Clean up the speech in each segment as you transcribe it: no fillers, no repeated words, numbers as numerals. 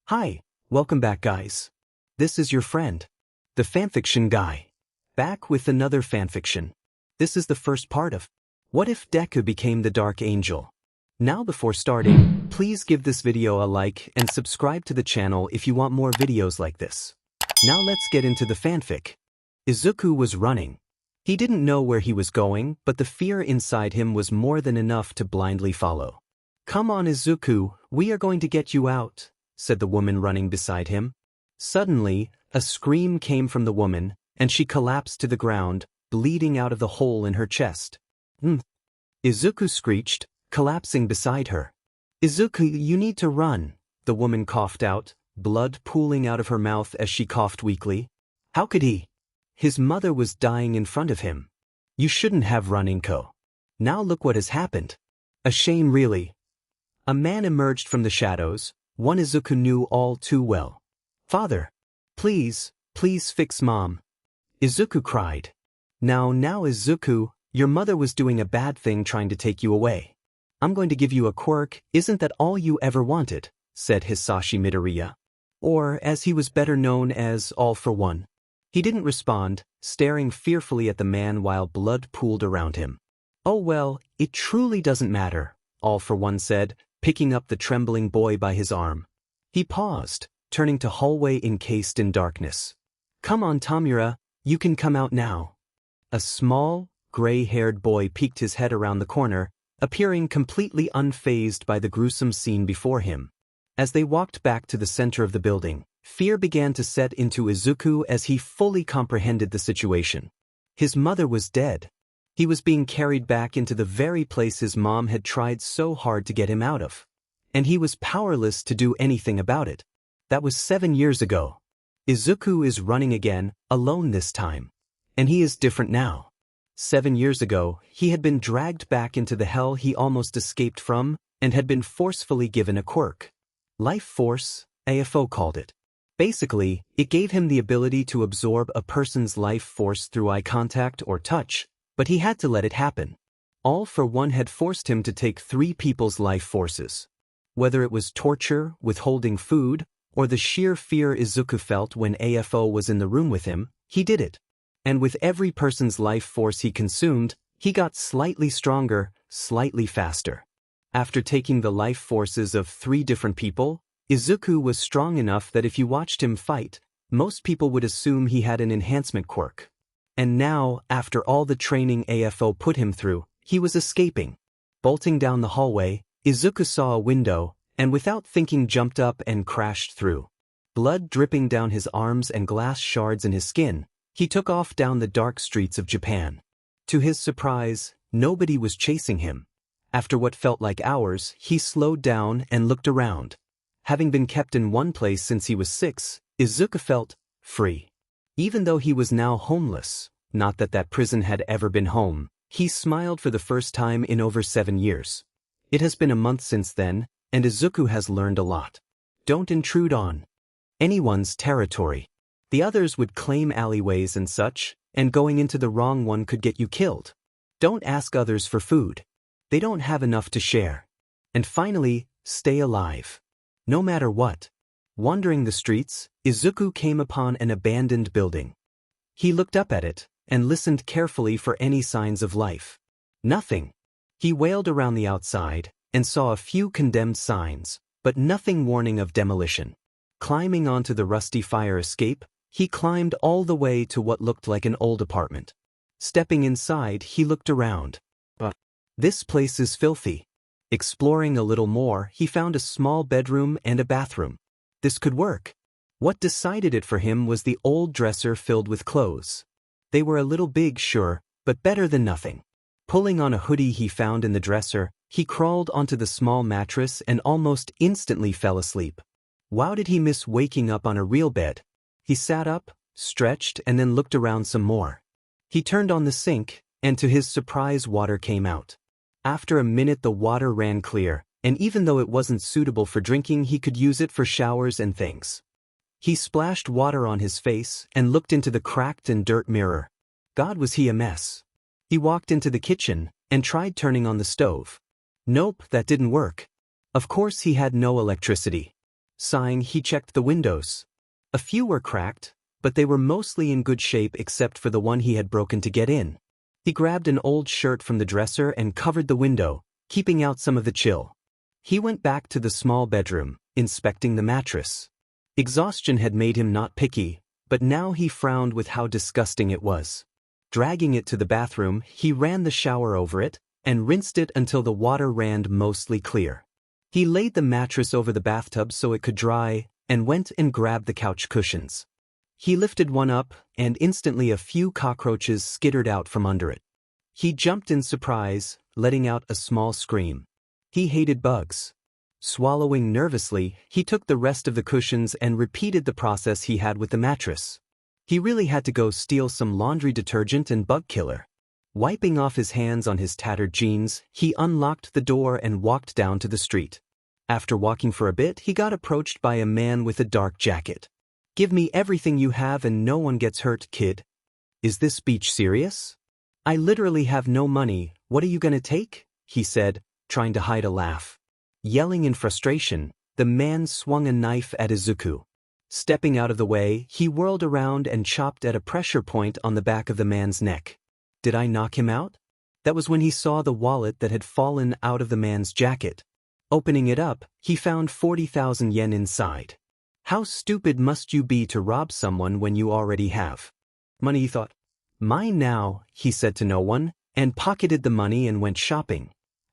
Hi, welcome back guys. This is your friend, the fanfiction guy, back with another fanfiction. This is the first part of What If Deku Became the Dark Angel? Now before starting, please give this video a like and subscribe to the channel if you want more videos like this. Now let's get into the fanfic. Izuku was running. He didn't know where he was going, but the fear inside him was more than enough to blindly follow. "Come on Izuku, we are going to get you out," said the woman running beside him. Suddenly, a scream came from the woman, and she collapsed to the ground, bleeding out of the hole in her chest. Izuku screeched, collapsing beside her. "Izuku, you need to run," the woman coughed out, blood pooling out of her mouth as she coughed weakly. How could he? His mother was dying in front of him. "You shouldn't have run, Inko. Now look what has happened. A shame really." A man emerged from the shadows, one Izuku knew all too well. "Father, please fix Mom," Izuku cried. Now Izuku, your mother was doing a bad thing trying to take you away. I'm going to give you a quirk, isn't that all you ever wanted?" said Hisashi Midoriya. Or, as he was better known as All for One. He didn't respond, staring fearfully at the man while blood pooled around him. "Oh well, it truly doesn't matter," All for One said, picking up the trembling boy by his arm. He paused, turning to hallway encased in darkness. "Come on Tamura, you can come out now." A small, gray-haired boy peeked his head around the corner, appearing completely unfazed by the gruesome scene before him. As they walked back to the center of the building, fear began to set into Izuku as he fully comprehended the situation. His mother was dead. He was being carried back into the very place his mom had tried so hard to get him out of. And he was powerless to do anything about it. That was 7 years ago. Izuku is running again, alone this time. And he is different now. 7 years ago, he had been dragged back into the hell he almost escaped from, and had been forcefully given a quirk. Life Force, AFO called it. Basically, it gave him the ability to absorb a person's life force through eye contact or touch, but he had to let it happen. All for One had forced him to take 3 people's life forces. Whether it was torture, withholding food, or the sheer fear Izuku felt when AFO was in the room with him, he did it. And with every person's life force he consumed, he got slightly stronger, slightly faster. After taking the life forces of 3 different people, Izuku was strong enough that if you watched him fight, most people would assume he had an enhancement quirk. And now, after all the training AFO put him through, he was escaping. Bolting down the hallway, Izuku saw a window, and without thinking jumped up and crashed through. Blood dripping down his arms and glass shards in his skin, he took off down the dark streets of Japan. To his surprise, nobody was chasing him. After what felt like hours, he slowed down and looked around. Having been kept in one place since he was 6, Izuku felt free. Even though he was now homeless, not that that prison had ever been home, he smiled for the first time in over 7 years. It has been a month since then, and Izuku has learned a lot. Don't intrude on anyone's territory. The others would claim alleyways and such, and going into the wrong one could get you killed. Don't ask others for food. They don't have enough to share. And finally, stay alive. No matter what. Wandering the streets, Izuku came upon an abandoned building. He looked up at it, and listened carefully for any signs of life. Nothing. He wailed around the outside, and saw a few condemned signs, but nothing warning of demolition. Climbing onto the rusty fire escape, he climbed all the way to what looked like an old apartment. Stepping inside, he looked around. This place is filthy. Exploring a little more, he found a small bedroom and a bathroom. This could work. What decided it for him was the old dresser filled with clothes. They were a little big, sure, but better than nothing. Pulling on a hoodie he found in the dresser, he crawled onto the small mattress and almost instantly fell asleep. Wow, did he miss waking up on a real bed? He sat up, stretched, and then looked around some more. He turned on the sink, and to his surprise water came out. After a minute the water ran clear, and even though it wasn't suitable for drinking, he could use it for showers and things. He splashed water on his face and looked into the cracked and dirt mirror. God, was he a mess. He walked into the kitchen and tried turning on the stove. Nope, that didn't work. Of course he had no electricity. Sighing, he checked the windows. A few were cracked, but they were mostly in good shape except for the one he had broken to get in. He grabbed an old shirt from the dresser and covered the window, keeping out some of the chill. He went back to the small bedroom, inspecting the mattress. Exhaustion had made him not picky, but now he frowned with how disgusting it was. Dragging it to the bathroom, he ran the shower over it and rinsed it until the water ran mostly clear. He laid the mattress over the bathtub so it could dry and went and grabbed the couch cushions. He lifted one up, and instantly a few cockroaches skittered out from under it. He jumped in surprise, letting out a small scream. He hated bugs. Swallowing nervously, he took the rest of the cushions and repeated the process he had with the mattress. He really had to go steal some laundry detergent and bug killer. Wiping off his hands on his tattered jeans, he unlocked the door and walked down to the street. After walking for a bit, he got approached by a man with a dark jacket. "Give me everything you have and no one gets hurt, kid." "Is this speech serious?" "I literally have no money, what are you gonna take?" he said, trying to hide a laugh. Yelling in frustration, the man swung a knife at Izuku. Stepping out of the way, he whirled around and chopped at a pressure point on the back of the man's neck. Did I knock him out? That was when he saw the wallet that had fallen out of the man's jacket. Opening it up, he found 40,000 yen inside. How stupid must you be to rob someone when you already have money, he thought. "Mine now," he said to no one, and pocketed the money and went shopping.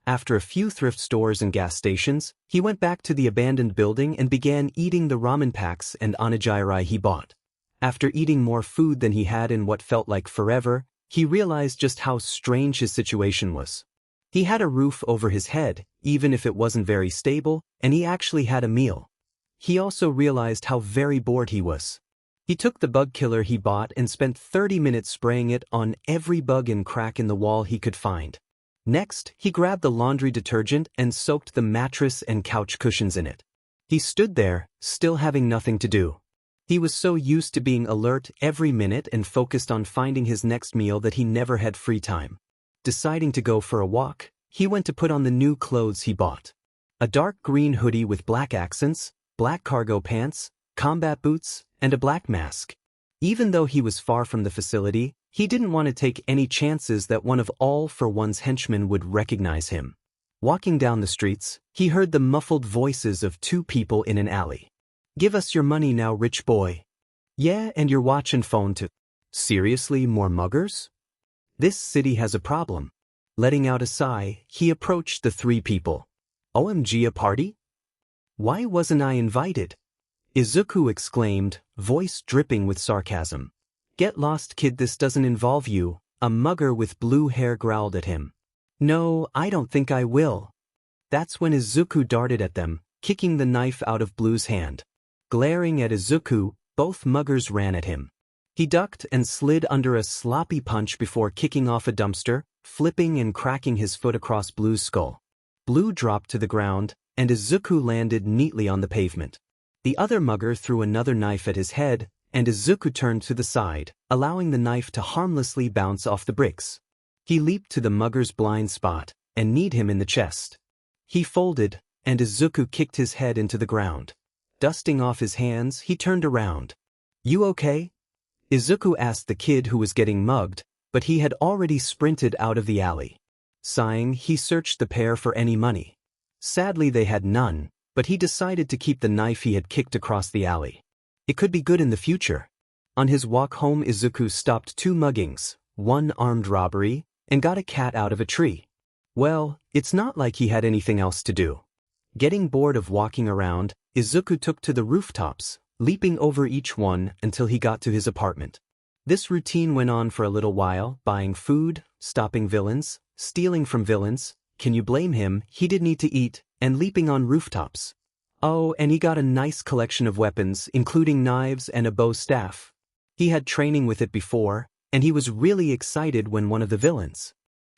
After a few thrift stores and gas stations, he went back to the abandoned building and began eating the ramen packs and onigiri he bought. After eating more food than he had in what felt like forever, he realized just how strange his situation was. He had a roof over his head, even if it wasn't very stable, and he actually had a meal. He also realized how very bored he was. He took the bug killer he bought and spent 30 minutes spraying it on every bug and crack in the wall he could find. Next, he grabbed the laundry detergent and soaked the mattress and couch cushions in it. He stood there, still having nothing to do. He was so used to being alert every minute and focused on finding his next meal that he never had free time. Deciding to go for a walk, he went to put on the new clothes he bought. A dark green hoodie with black accents, black cargo pants, combat boots, and a black mask. Even though he was far from the facility, he didn't want to take any chances that one of All for One's henchmen would recognize him. Walking down the streets, he heard the muffled voices of two people in an alley. "Give us your money now, rich boy." "Yeah, and your watch and phone too." "Seriously, more muggers? This city has a problem." Letting out a sigh, he approached the three people. "OMG, a party? Why wasn't I invited?" Izuku exclaimed, voice dripping with sarcasm. "Get lost, kid, this doesn't involve you," a mugger with blue hair growled at him. "No, I don't think I will." That's when Izuku darted at them, kicking the knife out of Blue's hand. Glaring at Izuku, both muggers ran at him. He ducked and slid under a sloppy punch before kicking off a dumpster, flipping and cracking his foot across Blue's skull. Blue dropped to the ground, and Izuku landed neatly on the pavement. The other mugger threw another knife at his head, and Izuku turned to the side, allowing the knife to harmlessly bounce off the bricks. He leaped to the mugger's blind spot and kneed him in the chest. He folded, and Izuku kicked his head into the ground. Dusting off his hands, he turned around. "You okay?" Izuku asked the kid who was getting mugged, but he had already sprinted out of the alley. Sighing, he searched the pair for any money. Sadly, they had none, but he decided to keep the knife he had kicked across the alley. It could be good in the future. On his walk home, Izuku stopped 2 muggings, 1 armed robbery, and got a cat out of a tree. Well, it's not like he had anything else to do. Getting bored of walking around, Izuku took to the rooftops, leaping over each one until he got to his apartment. This routine went on for a little while, buying food, stopping villains, stealing from villains, can you blame him, he did need to eat, and leaping on rooftops. Oh, and he got a nice collection of weapons, including knives and a bow staff. He had training with it before, and he was really excited when one of the villains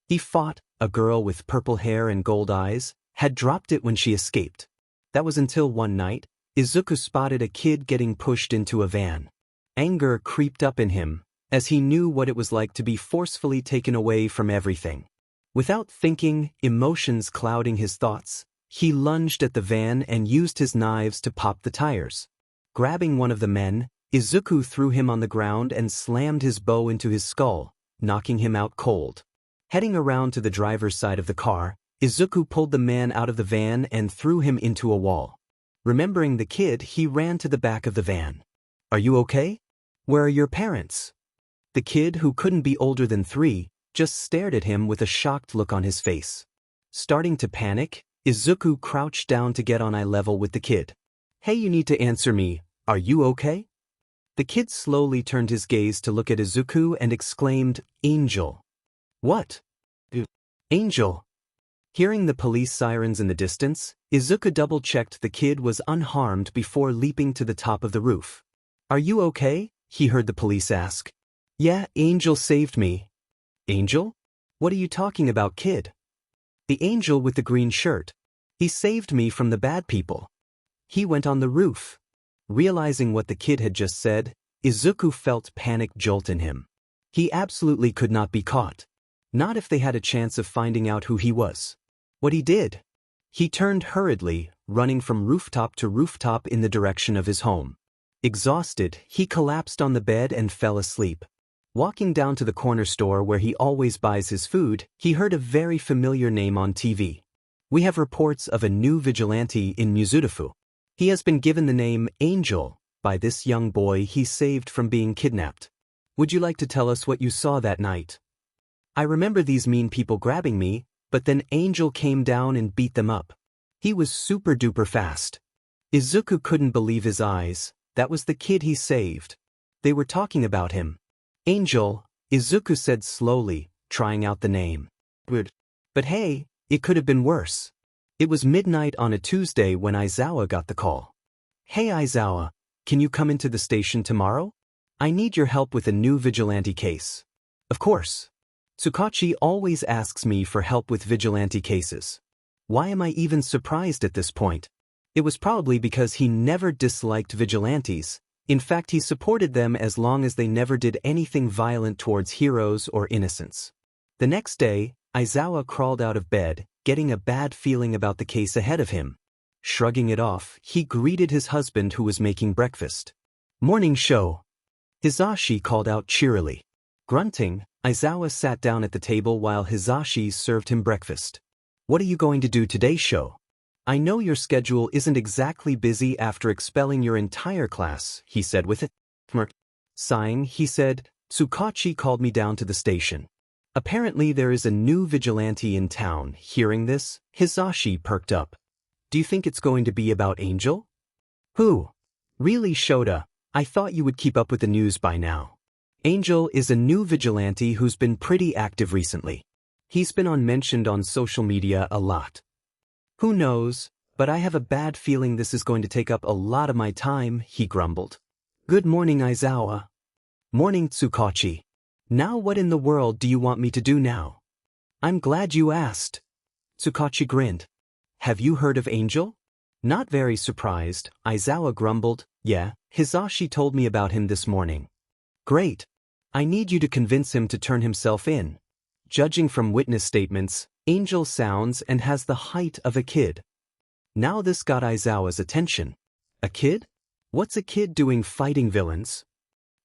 he fought, a girl with purple hair and gold eyes, had dropped it when she escaped. That was until one night, Izuku spotted a kid getting pushed into a van. Anger creeped up in him, as he knew what it was like to be forcefully taken away from everything. Without thinking, emotions clouding his thoughts, He lunged at the van and used his knives to pop the tires. Grabbing one of the men, Izuku threw him on the ground and slammed his bow into his skull, knocking him out cold. Heading around to the driver's side of the car, Izuku pulled the man out of the van and threw him into a wall. Remembering the kid, he ran to the back of the van. "Are you okay? Where are your parents?" The kid, who couldn't be older than 3, just stared at him with a shocked look on his face. Starting to panic, Izuku crouched down to get on eye level with the kid. "Hey, you need to answer me. Are you okay?" The kid slowly turned his gaze to look at Izuku and exclaimed, "Angel." "What? Angel?" Hearing the police sirens in the distance, Izuku double-checked the kid was unharmed before leaping to the top of the roof. "Are you okay?" he heard the police ask. "Yeah, Angel saved me." "Angel? What are you talking about, kid?" "The angel with the green shirt. He saved me from the bad people. He went on the roof." Realizing what the kid had just said, Izuku felt panic jolt in him. He absolutely could not be caught. Not if they had a chance of finding out who he was. What he did? He turned hurriedly, running from rooftop to rooftop in the direction of his home. Exhausted, he collapsed on the bed and fell asleep. Walking down to the corner store where he always buys his food, he heard a very familiar name on TV. "We have reports of a new vigilante in Mizudafu. He has been given the name Angel by this young boy he saved from being kidnapped. Would you like to tell us what you saw that night?" "I remember these mean people grabbing me, but then Angel came down and beat them up. He was super duper fast." Izuku couldn't believe his eyes. That was the kid he saved. They were talking about him. "Angel," Izuku said slowly, trying out the name. But hey, it could have been worse. It was midnight on a Tuesday when Aizawa got the call. "Hey Aizawa, can you come into the station tomorrow? I need your help with a new vigilante case." "Of course. Tsukachi always asks me for help with vigilante cases. Why am I even surprised at this point?" It was probably because he never disliked vigilantes. In fact, he supported them as long as they never did anything violent towards heroes or innocents. The next day, Aizawa crawled out of bed, getting a bad feeling about the case ahead of him. Shrugging it off, he greeted his husband who was making breakfast. "Morning show," Hizashi called out cheerily. Grunting, Aizawa sat down at the table while Hizashi served him breakfast. "What are you going to do today, Sho? I know your schedule isn't exactly busy after expelling your entire class," he said with a smirk. Sighing, he said, "Tsukachi called me down to the station. Apparently there is a new vigilante in town." Hearing this, Hizashi perked up. "Do you think it's going to be about Angel?" "Who? Really, Shota? I thought you would keep up with the news by now. Angel is a new vigilante who's been pretty active recently. He's been mentioned on social media a lot. Who knows, but I have a bad feeling this is going to take up a lot of my time," he grumbled. "Good morning, Aizawa." "Morning, Tsukachi. Now what in the world do you want me to do now?" "I'm glad you asked." Tsukachi grinned. "Have you heard of Angel?" Not very surprised, Aizawa grumbled, "Yeah, Hizashi told me about him this morning." "Great. I need you to convince him to turn himself in. Judging from witness statements, Angel sounds and has the height of a kid." Now this got Aizawa's attention. "A kid? What's a kid doing fighting villains?"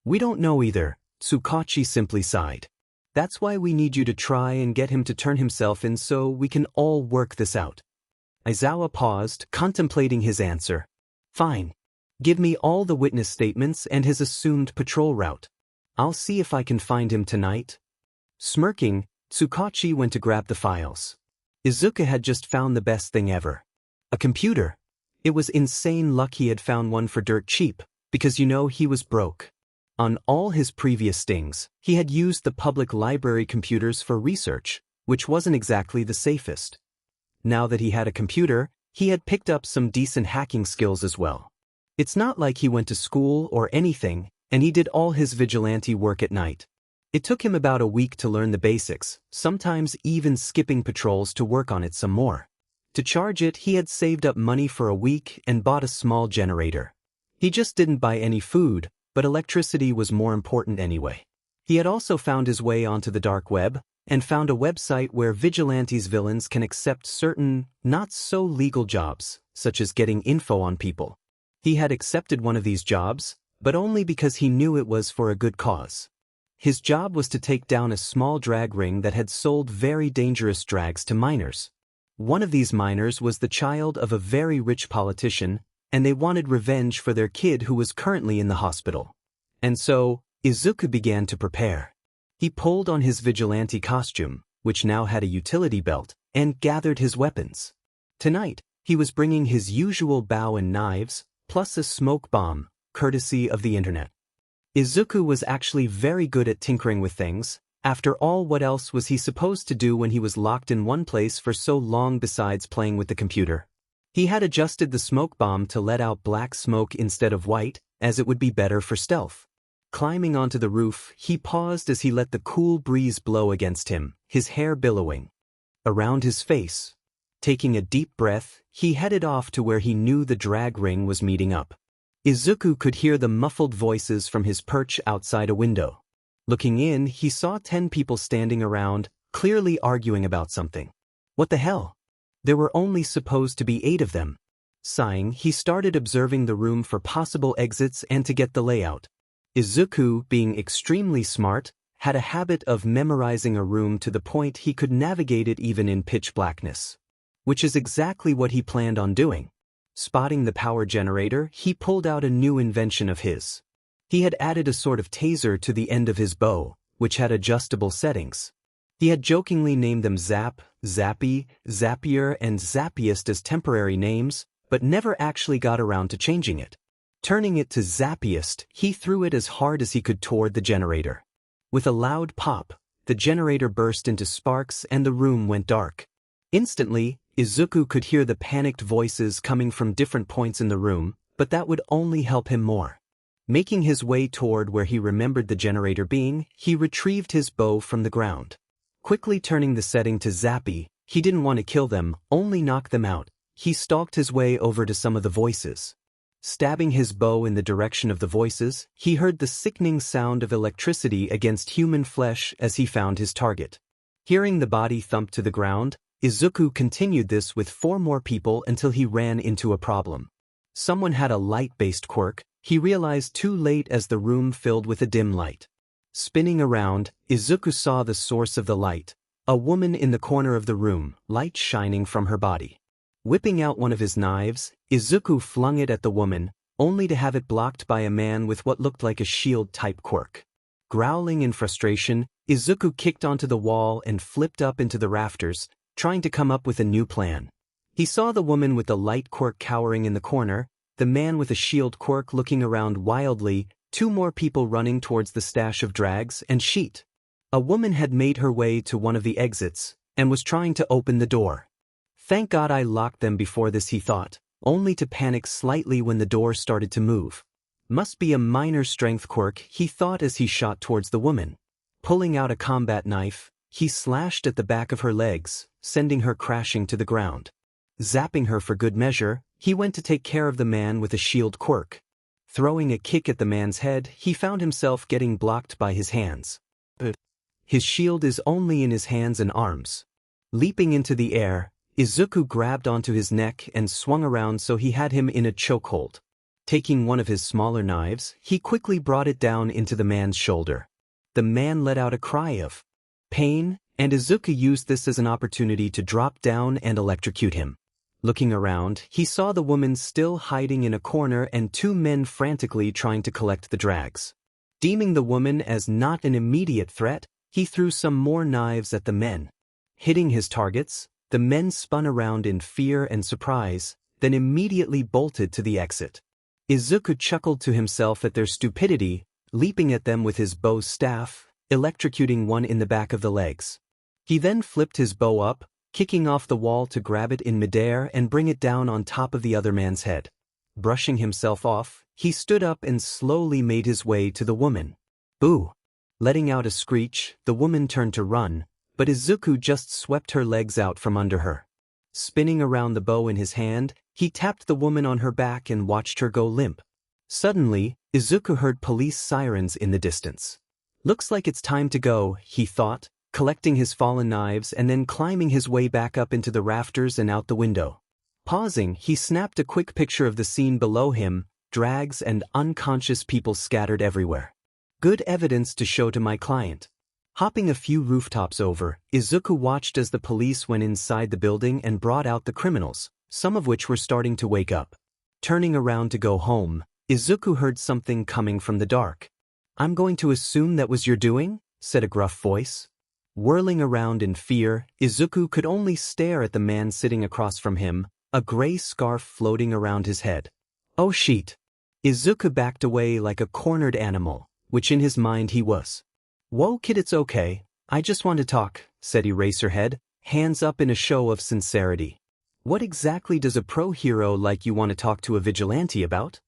"We don't know either," Tsukachi simply sighed. "That's why we need you to try and get him to turn himself in so we can all work this out." Aizawa paused, contemplating his answer. "Fine. Give me all the witness statements and his assumed patrol route. I'll see if I can find him tonight." Smirking, Tsukachi went to grab the files. Izuku had just found the best thing ever. A computer. It was insane luck he had found one for dirt cheap, because he was broke. On all his previous stings, he had used the public library computers for research, which wasn't exactly the safest. Now that he had a computer, he had picked up some decent hacking skills as well. It's not like he went to school or anything, and he did all his vigilante work at night. It took him about a week to learn the basics, sometimes even skipping patrols to work on it some more. To charge it, he had saved up money for a week and bought a small generator. He just didn't buy any food, but electricity was more important anyway. He had also found his way onto the dark web, and found a website where vigilantes villains can accept certain, not-so-legal jobs, such as getting info on people. He had accepted one of these jobs, but only because he knew it was for a good cause. His job was to take down a small drag ring that had sold very dangerous drags to minors. One of these minors was the child of a very rich politician, and they wanted revenge for their kid who was currently in the hospital. And so, Izuku began to prepare. He pulled on his vigilante costume, which now had a utility belt, and gathered his weapons. Tonight, he was bringing his usual bow and knives, plus a smoke bomb, courtesy of the internet. Izuku was actually very good at tinkering with things. After all, what else was he supposed to do when he was locked in one place for so long besides playing with the computer? He had adjusted the smoke bomb to let out black smoke instead of white, as it would be better for stealth. Climbing onto the roof, he paused as he let the cool breeze blow against him, his hair billowing around his face. Taking a deep breath, he headed off to where he knew the drag ring was meeting up. Izuku could hear the muffled voices from his perch outside a window. Looking in, he saw 10 people standing around, clearly arguing about something. What the hell? There were only supposed to be 8 of them. Sighing, he started observing the room for possible exits and to get the layout. Izuku, being extremely smart, had a habit of memorizing a room to the point he could navigate it even in pitch blackness. Which is exactly what he planned on doing. Spotting the power generator, he pulled out a new invention of his. He had added a sort of taser to the end of his bow, which had adjustable settings. He had jokingly named them Zap, Zappy, Zapier, and Zappiest as temporary names, but never actually got around to changing it. Turning it to Zappiest, he threw it as hard as he could toward the generator. With a loud pop, the generator burst into sparks and the room went dark. Instantly, Izuku could hear the panicked voices coming from different points in the room, but that would only help him more. Making his way toward where he remembered the generator being, he retrieved his bow from the ground. Quickly turning the setting to Zappy, he didn't want to kill them, only knock them out. He stalked his way over to some of the voices. Stabbing his bow in the direction of the voices, he heard the sickening sound of electricity against human flesh as he found his target. Hearing the body thump to the ground, Izuku continued this with 4 more people until he ran into a problem. Someone had a light-based quirk, he realized too late as the room filled with a dim light. Spinning around, Izuku saw the source of the light, a woman in the corner of the room, light shining from her body. Whipping out one of his knives, Izuku flung it at the woman, only to have it blocked by a man with what looked like a shield-type quirk. Growling in frustration, Izuku kicked onto the wall and flipped up into the rafters, trying to come up with a new plan. He saw the woman with the light quirk cowering in the corner, the man with a shield quirk looking around wildly, 2 more people running towards the stash of drags and sheet. A woman had made her way to one of the exits, and was trying to open the door. Thank God I locked them before this, he thought, only to panic slightly when the door started to move. Must be a minor strength quirk, he thought as he shot towards the woman. Pulling out a combat knife, he slashed at the back of her legs, sending her crashing to the ground. Zapping her for good measure, he went to take care of the man with a shield quirk. Throwing a kick at the man's head, he found himself getting blocked by his hands. But his shield is only in his hands and arms. Leaping into the air, Izuku grabbed onto his neck and swung around so he had him in a chokehold. Taking one of his smaller knives, he quickly brought it down into the man's shoulder. The man let out a cry of pain, and Izuku used this as an opportunity to drop down and electrocute him. Looking around, he saw the woman still hiding in a corner and 2 men frantically trying to collect the drags. Deeming the woman as not an immediate threat, he threw some more knives at the men. Hitting his targets, the men spun around in fear and surprise, then immediately bolted to the exit. Izuku chuckled to himself at their stupidity, leaping at them with his bow staff, electrocuting one in the back of the legs. He then flipped his bow up, kicking off the wall to grab it in midair and bring it down on top of the other man's head. Brushing himself off, he stood up and slowly made his way to the woman. Boo! Letting out a screech, the woman turned to run, but Izuku just swept her legs out from under her. Spinning around the bow in his hand, he tapped the woman on her back and watched her go limp. Suddenly, Izuku heard police sirens in the distance. Looks like it's time to go, he thought, collecting his fallen knives and then climbing his way back up into the rafters and out the window. Pausing, he snapped a quick picture of the scene below him, drags and unconscious people scattered everywhere. Good evidence to show to my client. Hopping a few rooftops over, Izuku watched as the police went inside the building and brought out the criminals, some of which were starting to wake up. Turning around to go home, Izuku heard something coming from the dark. "I'm going to assume that was your doing?" said a gruff voice. Whirling around in fear, Izuku could only stare at the man sitting across from him, a gray scarf floating around his head. "Oh shit." Izuku backed away like a cornered animal, which in his mind he was. "Whoa kid, it's okay, I just want to talk," said Eraserhead, hands up in a show of sincerity. "What exactly does a pro hero like you want to talk to a vigilante about?"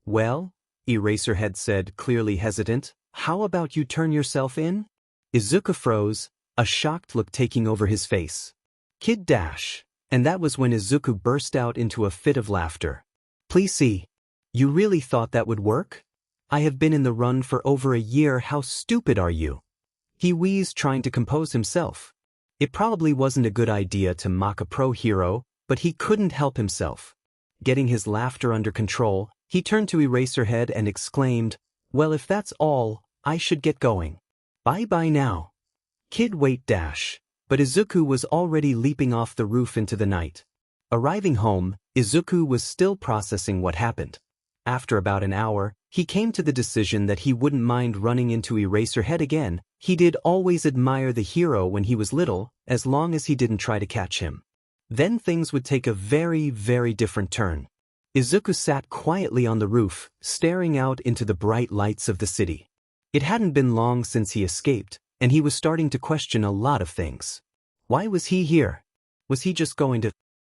"Well," Eraserhead said, clearly hesitant, "how about you turn yourself in?" Izuku froze, a shocked look taking over his face. "Kid dash." And that was when Izuku burst out into a fit of laughter. "Please see. You really thought that would work? I have been in the run for over a year, how stupid are you?" He wheezed, trying to compose himself. It probably wasn't a good idea to mock a pro hero, but he couldn't help himself. Getting his laughter under control, he turned to Eraserhead and exclaimed, "Well, if that's all, I should get going. Bye-bye now." "Kid wait dash." But Izuku was already leaping off the roof into the night. Arriving home, Izuku was still processing what happened. After about an hour, he came to the decision that he wouldn't mind running into Eraserhead again. He did always admire the hero when he was little, as long as he didn't try to catch him. Then things would take a very, very different turn. Izuku sat quietly on the roof, staring out into the bright lights of the city. It hadn't been long since he escaped, and he was starting to question a lot of things. Why was he here? Was he just going to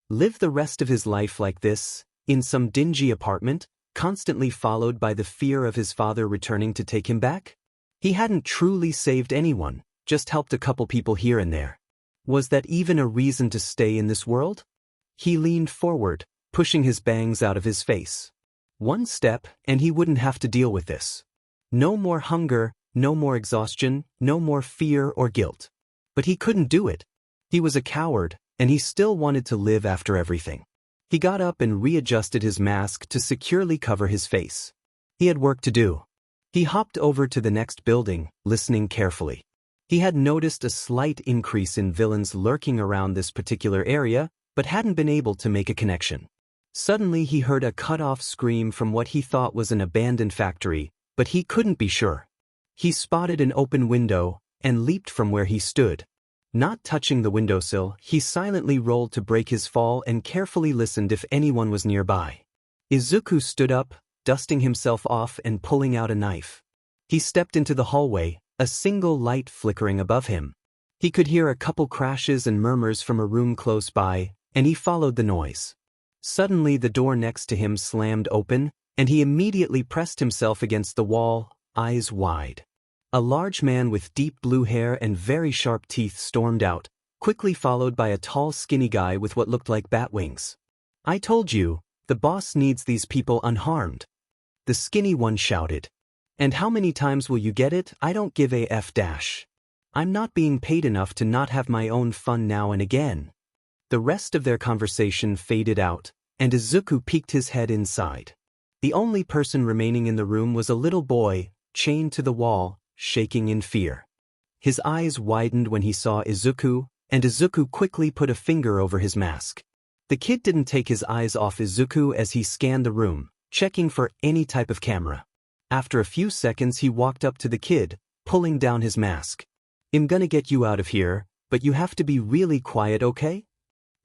live the rest of his life like this, in some dingy apartment, constantly followed by the fear of his father returning to take him back? He hadn't truly saved anyone, just helped a couple people here and there. Was that even a reason to stay in this world? He leaned forward, pushing his bangs out of his face. One step, and he wouldn't have to deal with this. No more hunger, no more exhaustion, no more fear or guilt. But he couldn't do it. He was a coward, and he still wanted to live after everything. He got up and readjusted his mask to securely cover his face. He had work to do. He hopped over to the next building, listening carefully. He had noticed a slight increase in villains lurking around this particular area, but hadn't been able to make a connection. Suddenly he heard a cut-off scream from what he thought was an abandoned factory, but he couldn't be sure. He spotted an open window and leaped from where he stood. Not touching the windowsill, he silently rolled to break his fall and carefully listened if anyone was nearby. Izuku stood up, dusting himself off and pulling out a knife. He stepped into the hallway, a single light flickering above him. He could hear a couple crashes and murmurs from a room close by, and he followed the noise. Suddenly the door next to him slammed open, and he immediately pressed himself against the wall, eyes wide. A large man with deep blue hair and very sharp teeth stormed out, quickly followed by a tall skinny guy with what looked like bat wings. "I told you, the boss needs these people unharmed," the skinny one shouted. "And how many times will you get it? I don't give a f dash. I'm not being paid enough to not have my own fun now and again." The rest of their conversation faded out, and Izuku peeked his head inside. The only person remaining in the room was a little boy, chained to the wall, shaking in fear. His eyes widened when he saw Izuku, and Izuku quickly put a finger over his mask. The kid didn't take his eyes off Izuku as he scanned the room, checking for any type of camera. After a few seconds he walked up to the kid, pulling down his mask. "I'm gonna get you out of here, but you have to be really quiet, okay?"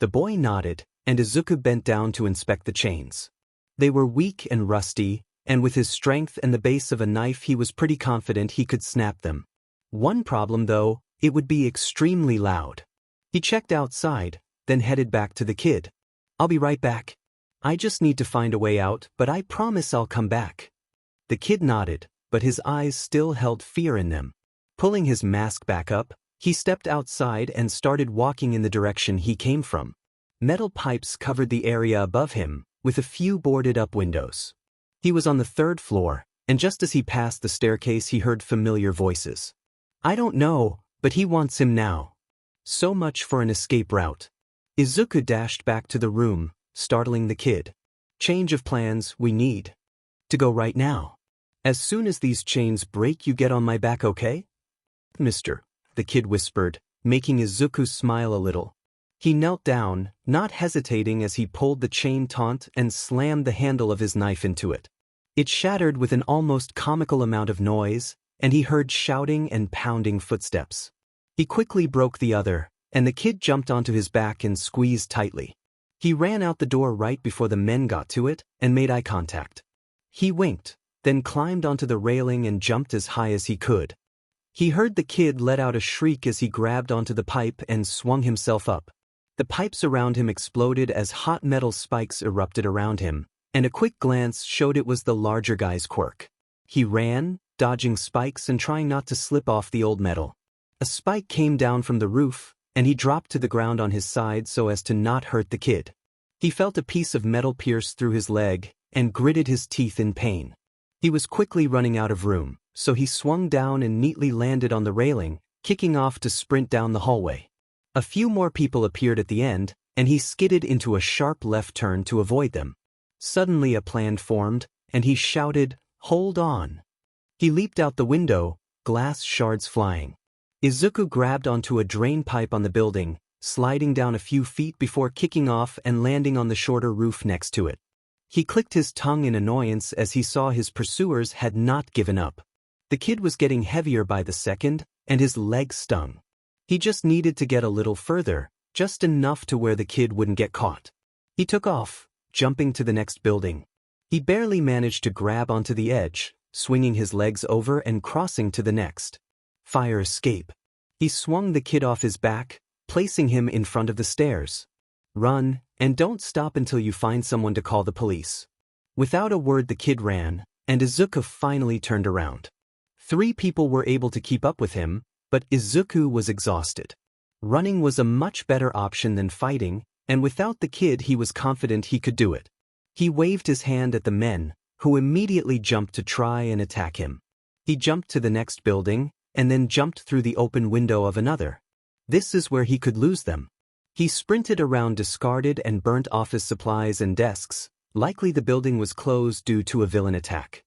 The boy nodded, and Izuku bent down to inspect the chains. They were weak and rusty, and with his strength and the base of a knife he was pretty confident he could snap them. One problem though, it would be extremely loud. He checked outside, then headed back to the kid. "I'll be right back. I just need to find a way out, but I promise I'll come back." The kid nodded, but his eyes still held fear in them. Pulling his mask back up, he stepped outside and started walking in the direction he came from. Metal pipes covered the area above him, with a few boarded-up windows. He was on the 3rd floor, and just as he passed the staircase he heard familiar voices. "I don't know, But he wants him now. So much for an escape route. Izuku dashed back to the room, startling the kid. Change of plans, we need to go right now. As soon as these chains break, you get on my back, okay? Mister, the kid whispered, making Izuku smile a little. He knelt down, not hesitating as he pulled the chain taut and slammed the handle of his knife into it. It shattered with an almost comical amount of noise, and he heard shouting and pounding footsteps. He quickly broke the other, and the kid jumped onto his back and squeezed tightly. He ran out the door right before the men got to it and made eye contact. He winked, then climbed onto the railing and jumped as high as he could. He heard the kid let out a shriek as he grabbed onto the pipe and swung himself up. The pipes around him exploded as hot metal spikes erupted around him, and a quick glance showed it was the larger guy's quirk. He ran, dodging spikes and trying not to slip off the old metal. A spike came down from the roof, and he dropped to the ground on his side so as to not hurt the kid. He felt a piece of metal pierce through his leg and gritted his teeth in pain. He was quickly running out of room, so he swung down and neatly landed on the railing, kicking off to sprint down the hallway. A few more people appeared at the end, and he skidded into a sharp left turn to avoid them. Suddenly a plan formed, and he shouted, "Hold on!" He leaped out the window, glass shards flying. Izuku grabbed onto a drain pipe on the building, sliding down a few feet before kicking off and landing on the shorter roof next to it. He clicked his tongue in annoyance as he saw his pursuers had not given up. The kid was getting heavier by the second, and his legs stung. He just needed to get a little further, just enough to where the kid wouldn't get caught. He took off, jumping to the next building. He barely managed to grab onto the edge, swinging his legs over and crossing to the next. Fire escape. He swung the kid off his back, placing him in front of the stairs. Run, and don't stop until you find someone to call the police. Without a word, the kid ran, and Izuku finally turned around. 3 people were able to keep up with him, but Izuku was exhausted. Running was a much better option than fighting, and without the kid he was confident he could do it. He waved his hand at the men, who immediately jumped to try and attack him. He jumped to the next building, and then jumped through the open window of another. This is where he could lose them. He sprinted around discarded and burnt office supplies and desks, likely the building was closed due to a villain attack.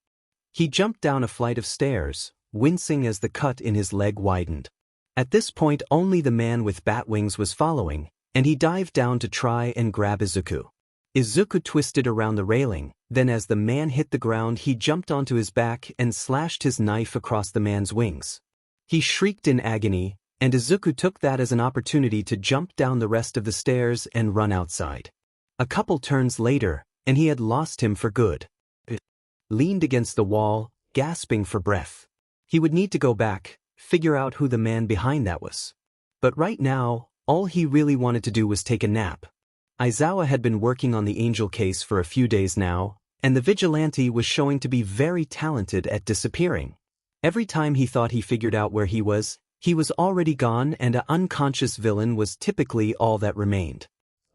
He jumped down a flight of stairs, wincing as the cut in his leg widened. At this point only the man with bat wings was following, and he dived down to try and grab Izuku. Izuku twisted around the railing, then as the man hit the ground he jumped onto his back and slashed his knife across the man's wings. He shrieked in agony, and Izuku took that as an opportunity to jump down the rest of the stairs and run outside. A couple turns later, and he had lost him for good. He leaned against the wall, gasping for breath. He would need to go back, figure out who the man behind that was. But right now, all he really wanted to do was take a nap. Aizawa had been working on the Angel case for a few days now, and the vigilante was showing to be very talented at disappearing. Every time he thought he figured out where he was already gone, and an unconscious villain was typically all that remained.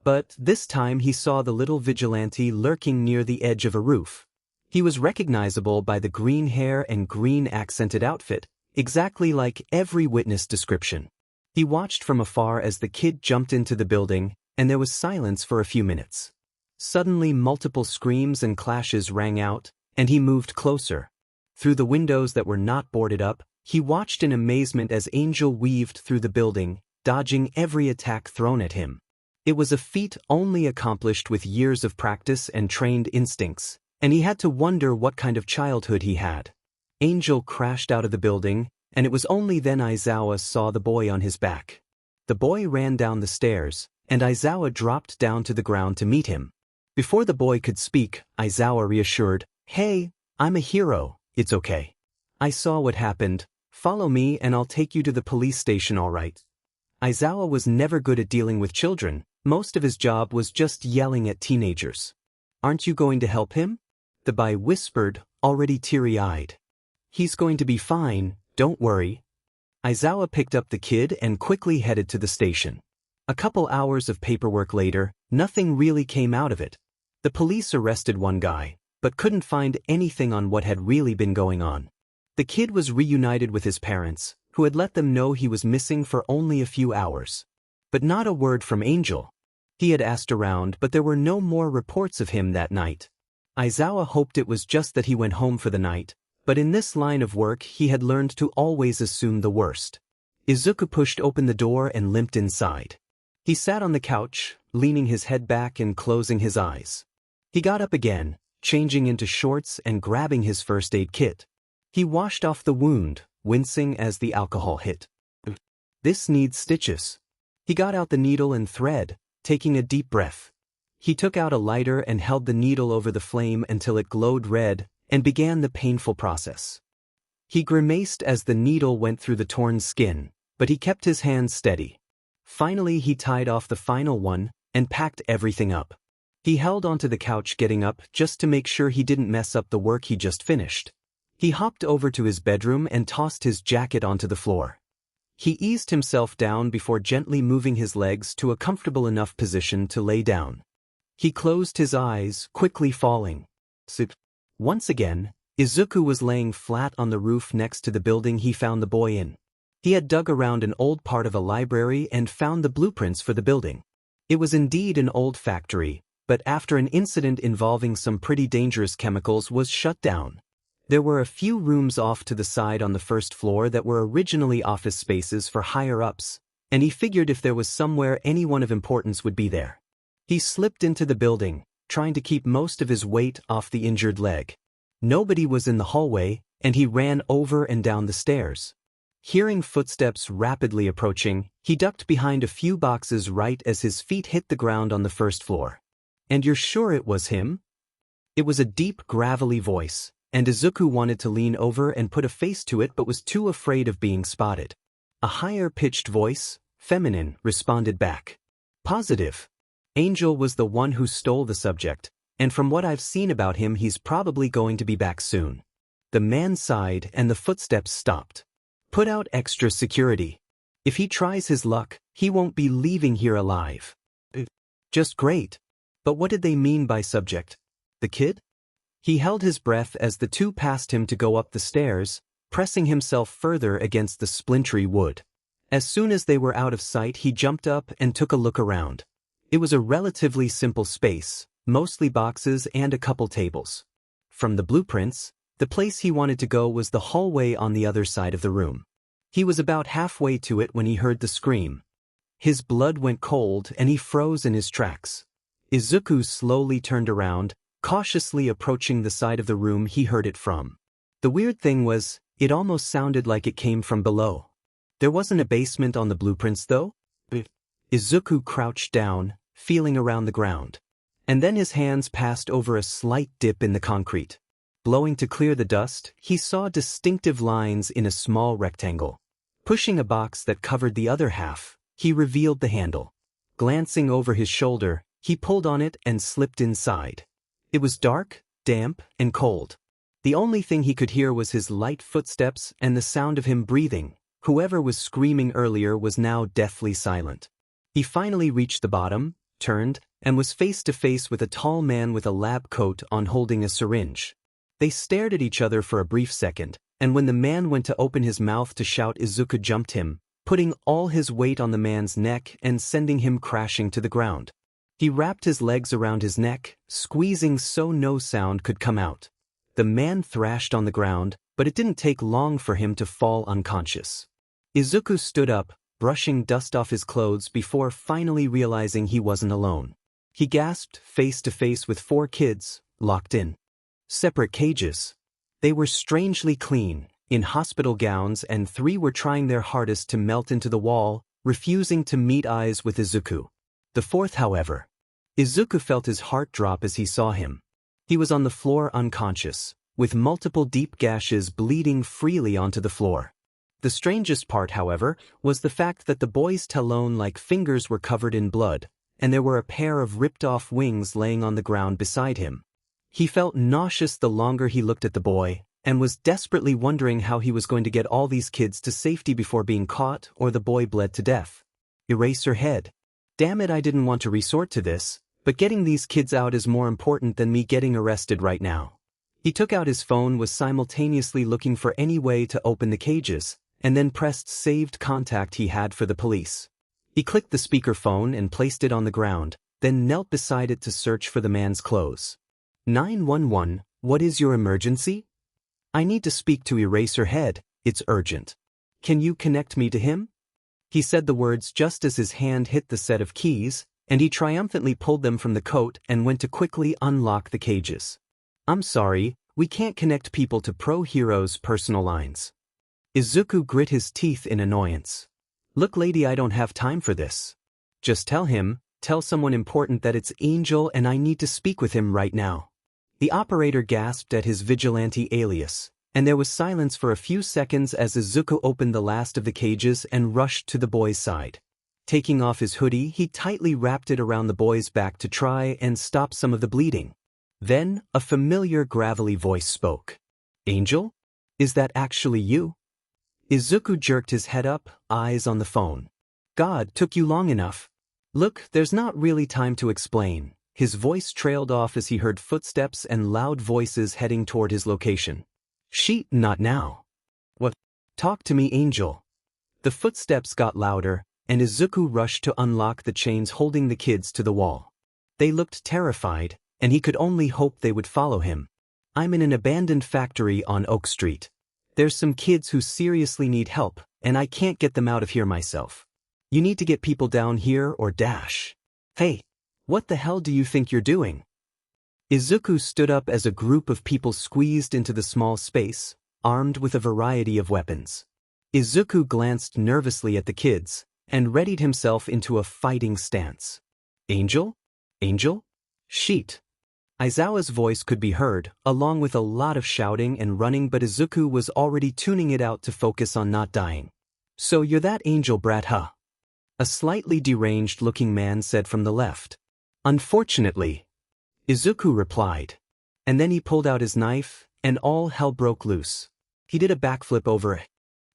But this time he saw the little vigilante lurking near the edge of a roof. He was recognizable by the green hair and green accented outfit, exactly like every witness description. He watched from afar as the kid jumped into the building, and there was silence for a few minutes. Suddenly multiple screams and clashes rang out, and he moved closer. Through the windows that were not boarded up, he watched in amazement as Angel weaved through the building, dodging every attack thrown at him. It was a feat only accomplished with years of practice and trained instincts, and he had to wonder what kind of childhood he had. Angel crashed out of the building, and it was only then Aizawa saw the boy on his back. The boy ran down the stairs, and Aizawa dropped down to the ground to meet him. Before the boy could speak, Aizawa reassured, "Hey, I'm a hero, it's okay. I saw what happened, follow me and I'll take you to the police station, all right." Aizawa was never good at dealing with children, most of his job was just yelling at teenagers. "Aren't you going to help him?" the boy whispered, already teary-eyed. "He's going to be fine, don't worry." Aizawa picked up the kid and quickly headed to the station. A couple hours of paperwork later, nothing really came out of it. The police arrested one guy, but couldn't find anything on what had really been going on. The kid was reunited with his parents, who had let them know he was missing for only a few hours. But not a word from Angel. He had asked around, but there were no more reports of him that night. Aizawa hoped it was just that he went home for the night, but in this line of work he had learned to always assume the worst. Izuku pushed open the door and limped inside. He sat on the couch, leaning his head back and closing his eyes. He got up again, changing into shorts and grabbing his first aid kit. He washed off the wound, wincing as the alcohol hit. This needs stitches. He got out the needle and thread, taking a deep breath. He took out a lighter and held the needle over the flame until it glowed red, and began the painful process. He grimaced as the needle went through the torn skin, but he kept his hands steady. Finally he tied off the final one, and packed everything up. He held onto the couch getting up just to make sure he didn't mess up the work he just finished. He hopped over to his bedroom and tossed his jacket onto the floor. He eased himself down before gently moving his legs to a comfortable enough position to lay down. He closed his eyes, quickly falling. Once again, Izuku was laying flat on the roof next to the building he found the boy in. He had dug around an old part of a library and found the blueprints for the building. It was indeed an old factory, but after an incident involving some pretty dangerous chemicals was shut down. There were a few rooms off to the side on the first floor that were originally office spaces for higher-ups, and he figured if there was somewhere anyone of importance would be there. He slipped into the building, trying to keep most of his weight off the injured leg. Nobody was in the hallway, and he ran over and down the stairs. Hearing footsteps rapidly approaching, he ducked behind a few boxes right as his feet hit the ground on the first floor. "And you're sure it was him?" It was a deep, gravelly voice, and Izuku wanted to lean over and put a face to it but was too afraid of being spotted. A higher-pitched voice, feminine, responded back. "Positive. Angel was the one who stole the subject, and from what I've seen about him he's probably going to be back soon." The man sighed and the footsteps stopped. "Put out extra security. If he tries his luck, he won't be leaving here alive." "Just great. But what did they mean by subject? The kid?" He held his breath as the two passed him to go up the stairs, pressing himself further against the splintery wood. As soon as they were out of sight he jumped up and took a look around. It was a relatively simple space, mostly boxes and a couple tables. From the blueprints, the place he wanted to go was the hallway on the other side of the room. He was about halfway to it when he heard the scream. His blood went cold and he froze in his tracks. Izuku slowly turned around, cautiously approaching the side of the room he heard it from. The weird thing was, it almost sounded like it came from below. There wasn't a basement on the blueprints though? Izuku crouched down, feeling around the ground. And then his hands passed over a slight dip in the concrete. Blowing to clear the dust, he saw distinctive lines in a small rectangle. Pushing a box that covered the other half, he revealed the handle. Glancing over his shoulder, he pulled on it and slipped inside. It was dark, damp, and cold. The only thing he could hear was his light footsteps and the sound of him breathing. Whoever was screaming earlier was now deathly silent. He finally reached the bottom, turned, and was face to face with a tall man with a lab coat on holding a syringe. They stared at each other for a brief second, and when the man went to open his mouth to shout, Izuku jumped him, putting all his weight on the man's neck and sending him crashing to the ground. He wrapped his legs around his neck, squeezing so no sound could come out. The man thrashed on the ground, but it didn't take long for him to fall unconscious. Izuku stood up, brushing dust off his clothes before finally realizing he wasn't alone. He gasped, face to face with 4 kids, locked in separate cages. They were strangely clean, in hospital gowns, and 3 were trying their hardest to melt into the wall, refusing to meet eyes with Izuku. The 4th, however. Izuku felt his heart drop as he saw him. He was on the floor unconscious, with multiple deep gashes bleeding freely onto the floor. The strangest part, however, was the fact that the boy's talon-like fingers were covered in blood, and there were a pair of ripped-off wings laying on the ground beside him. He felt nauseous the longer he looked at the boy, and was desperately wondering how he was going to get all these kids to safety before being caught or the boy bled to death. Erase her head. Damn it, I didn't want to resort to this, but getting these kids out is more important than me getting arrested right now. He took out his phone, was simultaneously looking for any way to open the cages, and then pressed saved contact he had for the police. He clicked the speakerphone and placed it on the ground, then knelt beside it to search for the man's clothes. 911, what is your emergency? I need to speak to Eraserhead, it's urgent. Can you connect me to him? He said the words just as his hand hit the set of keys, and he triumphantly pulled them from the coat and went to quickly unlock the cages. I'm sorry, we can't connect people to Pro Hero's personal lines. Izuku grit his teeth in annoyance. Look lady, I don't have time for this. Just tell someone important that it's Angel and I need to speak with him right now. The operator gasped at his vigilante alias, and there was silence for a few seconds as Izuku opened the last of the cages and rushed to the boy's side. Taking off his hoodie, he tightly wrapped it around the boy's back to try and stop some of the bleeding. Then, a familiar gravelly voice spoke. Angel? Is that actually you? Izuku jerked his head up, eyes on the phone. God, took you long enough. Look, there's not really time to explain. His voice trailed off as he heard footsteps and loud voices heading toward his location. Not now. What? Talk to me, Angel. The footsteps got louder, and Izuku rushed to unlock the chains holding the kids to the wall. They looked terrified, and he could only hope they would follow him. I'm in an abandoned factory on Oak Street. There's some kids who seriously need help, and I can't get them out of here myself. You need to get people down here or dash. Hey, what the hell do you think you're doing? Izuku stood up as a group of people squeezed into the small space, armed with a variety of weapons. Izuku glanced nervously at the kids, and readied himself into a fighting stance. Angel? Angel? Sheet. Aizawa's voice could be heard, along with a lot of shouting and running, but Izuku was already tuning it out to focus on not dying. So you're that Angel brat, huh? A slightly deranged-looking man said from the left. Unfortunately, Izuku replied. And then he pulled out his knife, and all hell broke loose. He did a backflip over a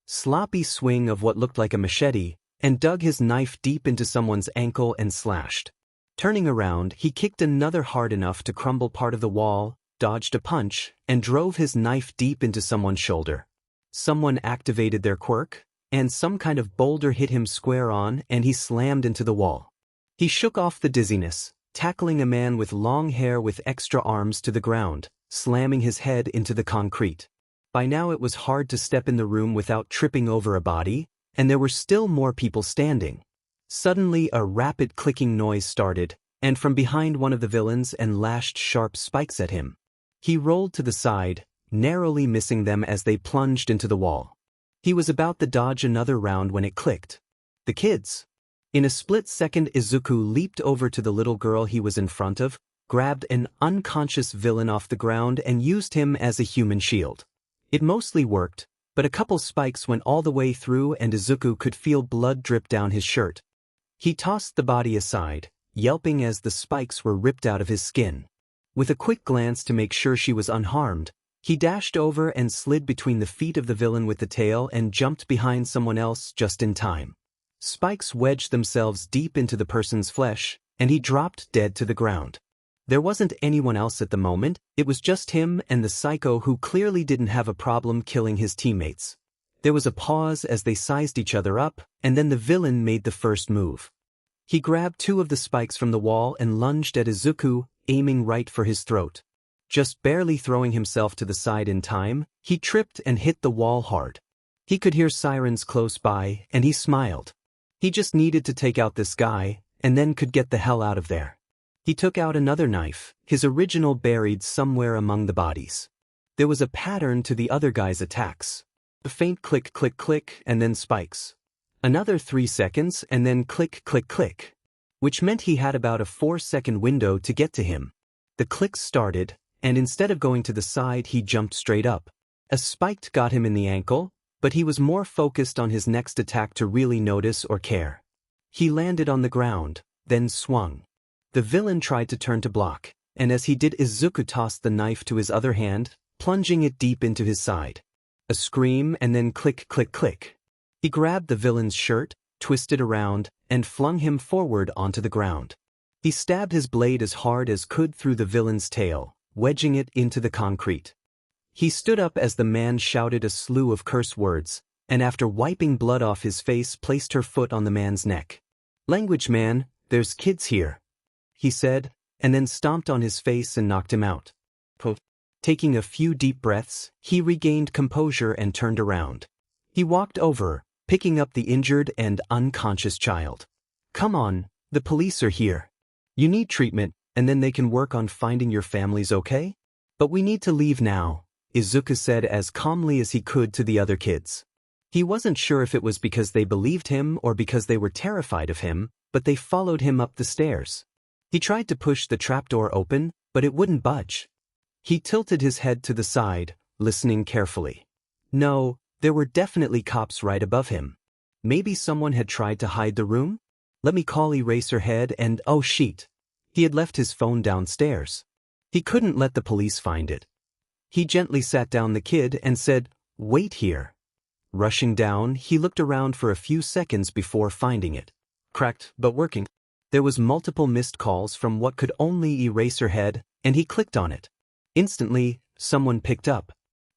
sloppy swing of what looked like a machete, and dug his knife deep into someone's ankle and slashed. Turning around, he kicked another hard enough to crumble part of the wall, dodged a punch, and drove his knife deep into someone's shoulder. Someone activated their quirk, and some kind of boulder hit him square on, and he slammed into the wall. He shook off the dizziness, tackling a man with long hair with extra arms to the ground, slamming his head into the concrete. By now it was hard to step in the room without tripping over a body, and there were still more people standing. Suddenly a rapid clicking noise started, and from behind one of the villains and lashed sharp spikes at him. He rolled to the side, narrowly missing them as they plunged into the wall. He was about to dodge another round when it clicked. The kids. In a split second, Izuku leaped over to the little girl he was in front of, grabbed an unconscious villain off the ground and used him as a human shield. It mostly worked, but a couple spikes went all the way through and Izuku could feel blood drip down his shirt. He tossed the body aside, yelping as the spikes were ripped out of his skin. With a quick glance to make sure she was unharmed, he dashed over and slid between the feet of the villain with the tail and jumped behind someone else just in time. Spikes wedged themselves deep into the person's flesh, and he dropped dead to the ground. There wasn't anyone else at the moment, it was just him and the psycho who clearly didn't have a problem killing his teammates. There was a pause as they sized each other up, and then the villain made the first move. He grabbed two of the spikes from the wall and lunged at Izuku, aiming right for his throat. Just barely throwing himself to the side in time, he tripped and hit the wall hard. He could hear sirens close by, and he smiled. He just needed to take out this guy, and then could get the hell out of there. He took out another knife, his original buried somewhere among the bodies. There was a pattern to the other guy's attacks. A faint click click click and then spikes. Another 3 seconds and then click click click. Which meant he had about a 4-second window to get to him. The clicks started, and instead of going to the side he jumped straight up. A spike got him in the ankle, but he was more focused on his next attack to really notice or care. He landed on the ground, then swung. The villain tried to turn to block, and as he did Izuku tossed the knife to his other hand, plunging it deep into his side. A scream and then click click click. He grabbed the villain's shirt, twisted around, and flung him forward onto the ground. He stabbed his blade as hard as could through the villain's tail, wedging it into the concrete. He stood up as the man shouted a slew of curse words, and after wiping blood off his face placed her foot on the man's neck. "Language man, there's kids here," he said, and then stomped on his face and knocked him out. Taking a few deep breaths, he regained composure and turned around. He walked over, picking up the injured and unconscious child. "Come on, the police are here. You need treatment, and then they can work on finding your families, okay? But we need to leave now," Izuku said as calmly as he could to the other kids. He wasn't sure if it was because they believed him or because they were terrified of him, but they followed him up the stairs. He tried to push the trapdoor open, but it wouldn't budge. He tilted his head to the side, listening carefully. No, there were definitely cops right above him. Maybe someone had tried to hide the room? Let me call Eraserhead and oh shit. He had left his phone downstairs. He couldn't let the police find it. He gently sat down the kid and said, "Wait here." Rushing down, he looked around for a few seconds before finding it. Cracked, but working. There was multiple missed calls from what could only Eraserhead, and he clicked on it. Instantly, someone picked up.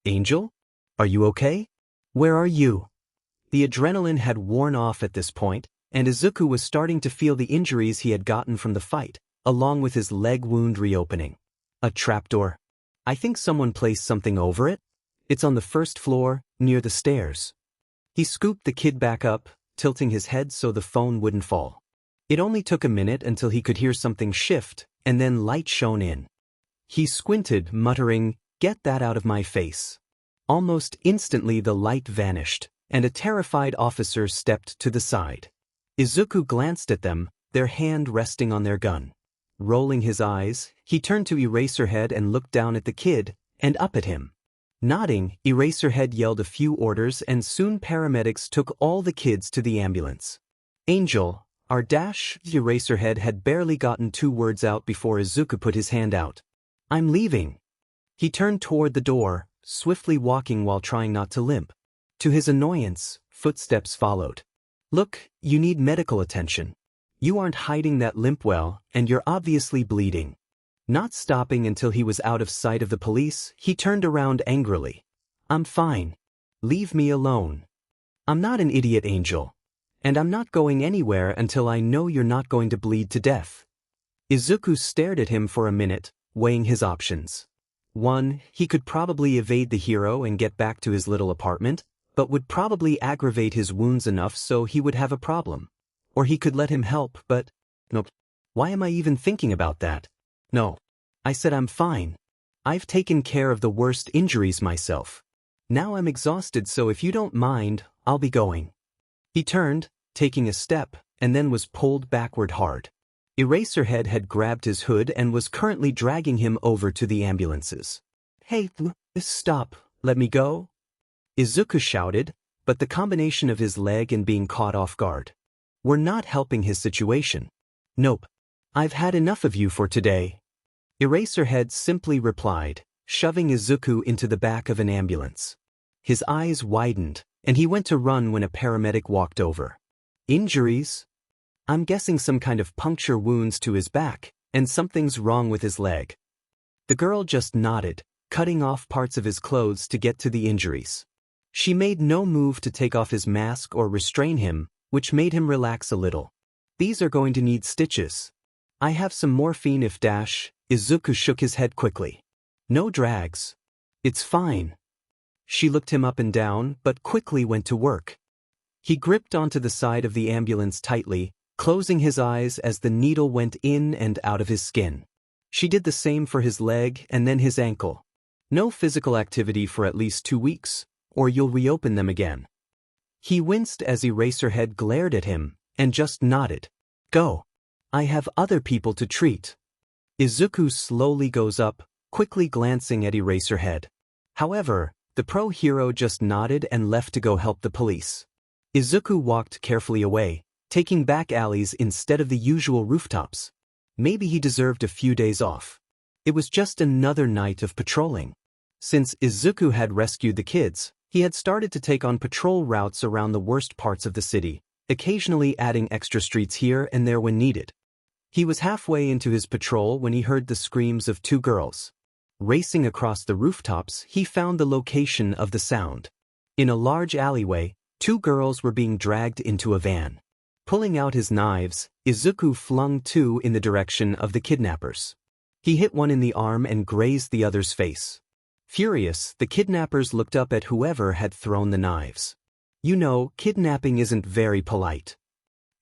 "Angel? Are you okay? Where are you?" The adrenaline had worn off at this point, and Izuku was starting to feel the injuries he had gotten from the fight, along with his leg wound reopening. A trapdoor. I think someone placed something over it. It's on the first floor, near the stairs. He scooped the kid back up, tilting his head so the phone wouldn't fall. It only took a minute until he could hear something shift, and then light shone in. He squinted, muttering, "Get that out of my face." Almost instantly the light vanished, and a terrified officer stepped to the side. Izuku glanced at them, their hand resting on their gun. Rolling his eyes, he turned to Eraserhead and looked down at the kid, and up at him. Nodding, Eraserhead yelled a few orders and soon paramedics took all the kids to the ambulance. "Angel, our dash," Eraserhead had barely gotten 2 words out before Izuku put his hand out. "I'm leaving." He turned toward the door, swiftly walking while trying not to limp. To his annoyance, footsteps followed. "Look, you need medical attention. You aren't hiding that limp well, and you're obviously bleeding." Not stopping until he was out of sight of the police, he turned around angrily. "I'm fine. Leave me alone. I'm not an idiot, Angel. And I'm not going anywhere until I know you're not going to bleed to death." Izuku stared at him for a minute, weighing his options. 1, he could probably evade the hero and get back to his little apartment, but would probably aggravate his wounds enough so he would have a problem. Or he could let him help, but nope. Why am I even thinking about that? No. I said I'm fine. I've taken care of the worst injuries myself. Now I'm exhausted, so if you don't mind, I'll be going. He turned, taking a step, and then was pulled backward hard. Eraserhead had grabbed his hood and was currently dragging him over to the ambulances. "Hey, stop, let me go," Izuku shouted, but the combination of his leg and being caught off guard were not helping his situation. "Nope. I've had enough of you for today," Eraserhead simply replied, shoving Izuku into the back of an ambulance. His eyes widened, and he went to run when a paramedic walked over. "Injuries? I'm guessing some kind of puncture wounds to his back, and something's wrong with his leg." The girl just nodded, cutting off parts of his clothes to get to the injuries. She made no move to take off his mask or restrain him, which made him relax a little. "These are going to need stitches. I have some morphine if dash." Izuku shook his head quickly. "No drags. It's fine." She looked him up and down, but quickly went to work. He gripped onto the side of the ambulance tightly, closing his eyes as the needle went in and out of his skin. She did the same for his leg and then his ankle. "No physical activity for at least 2 weeks, or you'll reopen them again." He winced as Eraserhead glared at him, and just nodded. "Go. I have other people to treat." Izuku slowly goes up, quickly glancing at Eraserhead. However, the pro hero just nodded and left to go help the police. Izuku walked carefully away, taking back alleys instead of the usual rooftops. Maybe he deserved a few days off. It was just another night of patrolling. Since Izuku had rescued the kids, he had started to take on patrol routes around the worst parts of the city, occasionally adding extra streets here and there when needed. He was halfway into his patrol when he heard the screams of 2 girls. Racing across the rooftops, he found the location of the sound. In a large alleyway, Two girls were being dragged into a van. Pulling out his knives, Izuku flung two in the direction of the kidnappers. He hit one in the arm and grazed the other's face. Furious, the kidnappers looked up at whoever had thrown the knives. You know, kidnapping isn't very polite.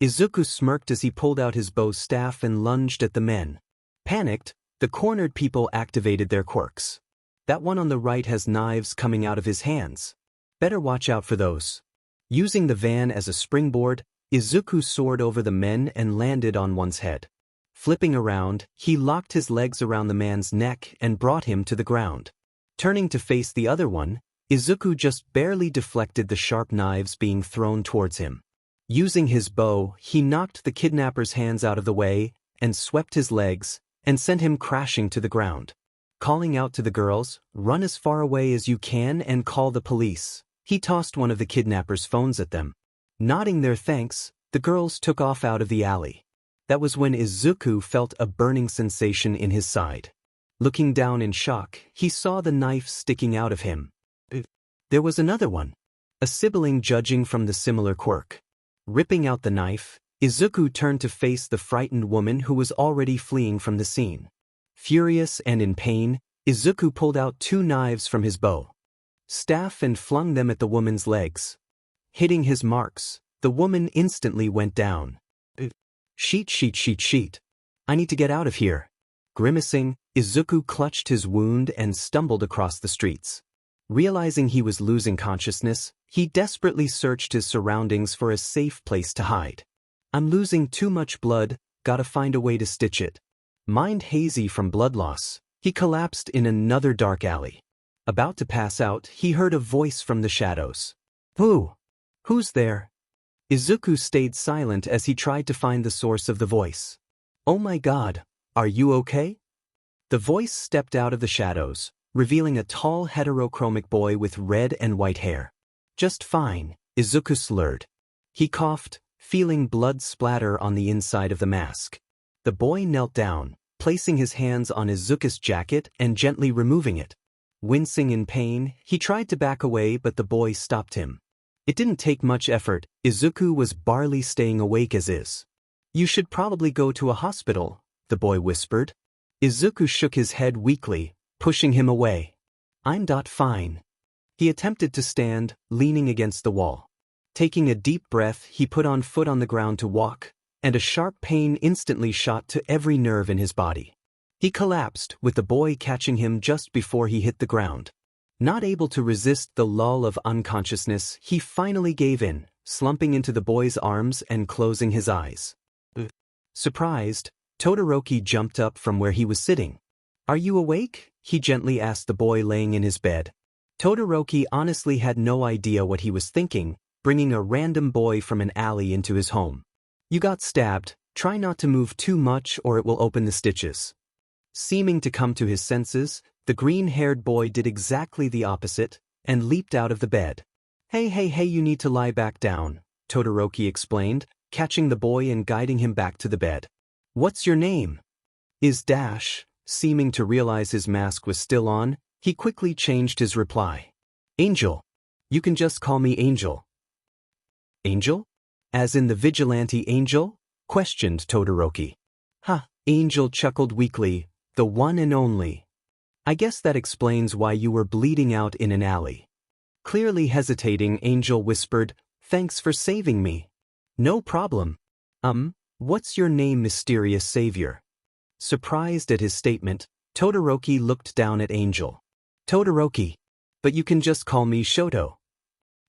Izuku smirked as he pulled out his bow staff and lunged at the men. Panicked, the cornered people activated their quirks. That one on the right has knives coming out of his hands. Better watch out for those. Using the van as a springboard, Izuku soared over the men and landed on one's head. Flipping around, he locked his legs around the man's neck and brought him to the ground. Turning to face the other one, Izuku just barely deflected the sharp knives being thrown towards him. Using his bow, he knocked the kidnapper's hands out of the way and swept his legs and sent him crashing to the ground. Calling out to the girls, "Run as far away as you can and call the police," he tossed one of the kidnapper's phones at them. Nodding their thanks, the girls took off out of the alley. That was when Izuku felt a burning sensation in his side. Looking down in shock, he saw the knife sticking out of him. There was another one. A sibling judging from the similar quirk. Ripping out the knife, Izuku turned to face the frightened woman who was already fleeing from the scene. Furious and in pain, Izuku pulled out two knives from his bow staff and flung them at the woman's legs. Hitting his marks, the woman instantly went down. Sheet. I need to get out of here. Grimacing, Izuku clutched his wound and stumbled across the streets. Realizing he was losing consciousness, he desperately searched his surroundings for a safe place to hide. I'm losing too much blood, gotta find a way to stitch it. Mind hazy from blood loss, he collapsed in another dark alley. About to pass out, he heard a voice from the shadows. Who's there? Izuku stayed silent as he tried to find the source of the voice. Oh my god, are you okay? The voice stepped out of the shadows, revealing a tall heterochromic boy with red and white hair. Just fine, Izuku slurred. He coughed, feeling blood splatter on the inside of the mask. The boy knelt down, placing his hands on Izuku's jacket and gently removing it. Wincing in pain, he tried to back away but the boy stopped him. It didn't take much effort, Izuku was barely staying awake as is. You should probably go to a hospital, the boy whispered. Izuku shook his head weakly, pushing him away. I'm fine. He attempted to stand, leaning against the wall. Taking a deep breath, he put on foot on the ground to walk, and a sharp pain instantly shot to every nerve in his body. He collapsed, with the boy catching him just before he hit the ground. Not able to resist the lull of unconsciousness, he finally gave in, slumping into the boy's arms and closing his eyes. Surprised, Todoroki jumped up from where he was sitting. Are you awake? He gently asked the boy laying in his bed. Todoroki honestly had no idea what he was thinking, bringing a random boy from an alley into his home. You got stabbed, try not to move too much or it will open the stitches. Seeming to come to his senses, the green-haired boy did exactly the opposite, and leaped out of the bed. Hey, you need to lie back down, Todoroki explained, catching the boy and guiding him back to the bed. What's your name? Seeming to realize his mask was still on, he quickly changed his reply. Angel. You can just call me Angel. Angel? As in the vigilante angel? Questioned Todoroki. Angel chuckled weakly, the one and only. I guess that explains why you were bleeding out in an alley. Clearly hesitating, Angel whispered, Thanks for saving me. No problem. What's your name, mysterious savior? Surprised at his statement, Todoroki looked down at Angel. Todoroki. But you can just call me Shoto.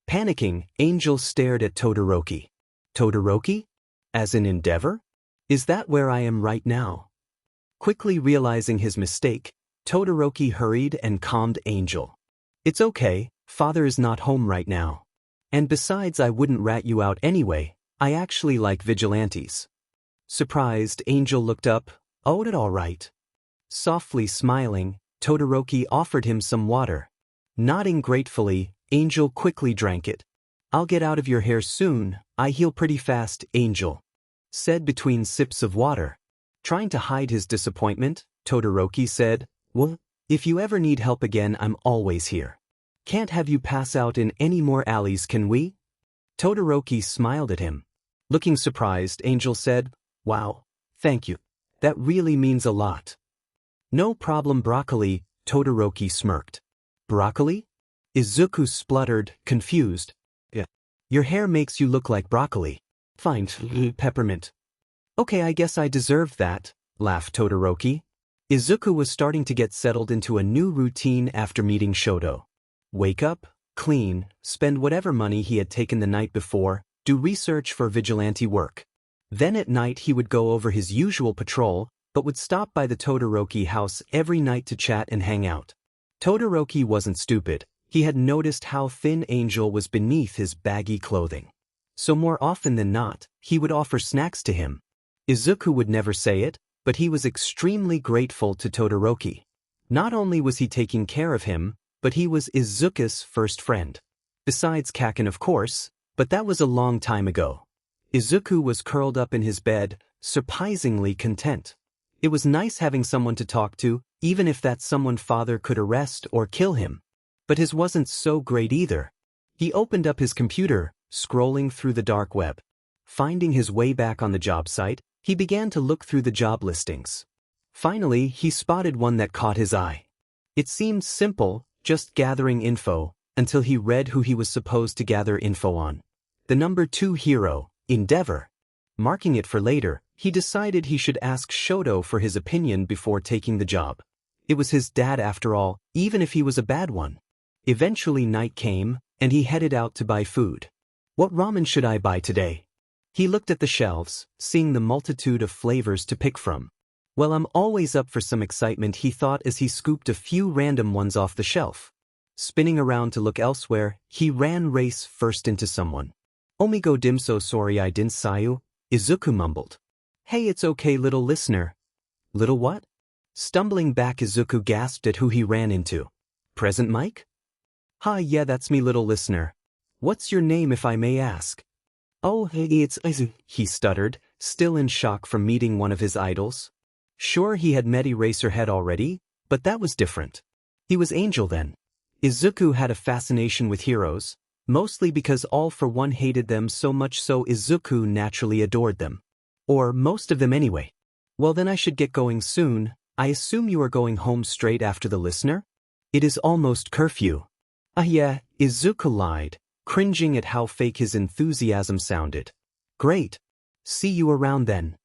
Panicking, Angel stared at Todoroki. Todoroki? As in Endeavor? Is that where I am right now? Quickly realizing his mistake, Todoroki hurried and calmed Angel. It's okay, father is not home right now. And besides, I wouldn't rat you out anyway, I actually like vigilantes. Surprised, Angel looked up. Oh, it all right. Softly smiling, Todoroki offered him some water. Nodding gratefully, Angel quickly drank it. I'll get out of your hair soon, I heal pretty fast, Angel said between sips of water. Trying to hide his disappointment, Todoroki said, Well, if you ever need help again, I'm always here. Can't have you pass out in any more alleys, can we? Todoroki smiled at him. Looking surprised, Angel said, "Wow, thank you. That really means a lot." "No problem, broccoli," Todoroki smirked. "Broccoli?" Izuku spluttered, confused. "Yeah. Your hair makes you look like broccoli." "Fine, peppermint." "Okay, I guess I deserved that," laughed Todoroki. Izuku was starting to get settled into a new routine after meeting Shoto. Wake up, clean, spend whatever money he had taken the night before, do research for vigilante work. Then at night he would go over his usual patrol, but would stop by the Todoroki house every night to chat and hang out. Todoroki wasn't stupid. He had noticed how thin Angel was beneath his baggy clothing. So more often than not, he would offer snacks to him. Izuku would never say it, but he was extremely grateful to Todoroki. Not only was he taking care of him, but he was Izuku's first friend. Besides Kaken, of course, but that was a long time ago. Izuku was curled up in his bed, surprisingly content. It was nice having someone to talk to, even if that someone father could arrest or kill him. But his wasn't so great either. He opened up his computer, scrolling through the dark web. Finding his way back on the job site, he began to look through the job listings. Finally, he spotted one that caught his eye. It seemed simple, just gathering info, until he read who he was supposed to gather info on. The number 2 hero, Endeavor. Marking it for later, he decided he should ask Shoto for his opinion before taking the job. It was his dad after all, even if he was a bad one. Eventually night came, and he headed out to buy food. What ramen should I buy today? He looked at the shelves, seeing the multitude of flavors to pick from. Well, I'm always up for some excitement, he thought as he scooped a few random ones off the shelf. Spinning around to look elsewhere, he ran race first into someone. "Omigo dimso, sorry I didn't sayu," Izuku mumbled. "Hey, it's okay, little listener." "Little what?" Stumbling back, Izuku gasped at who he ran into. "Present Mike?" "Ha, yeah, that's me, little listener. What's your name, if I may ask?" "Oh, hey, it's Izuku," he stuttered, still in shock from meeting one of his idols. Sure, he had met Eraserhead already, but that was different. He was Angel then. Izuku had a fascination with heroes, mostly because All for One hated them so much, so Izuku naturally adored them. Or most of them anyway. "Well, then I should get going soon. I assume you are going home straight after the listener? It is almost curfew." "Ah yeah," Izuku lied, cringing at how fake his enthusiasm sounded. "Great. See you around then."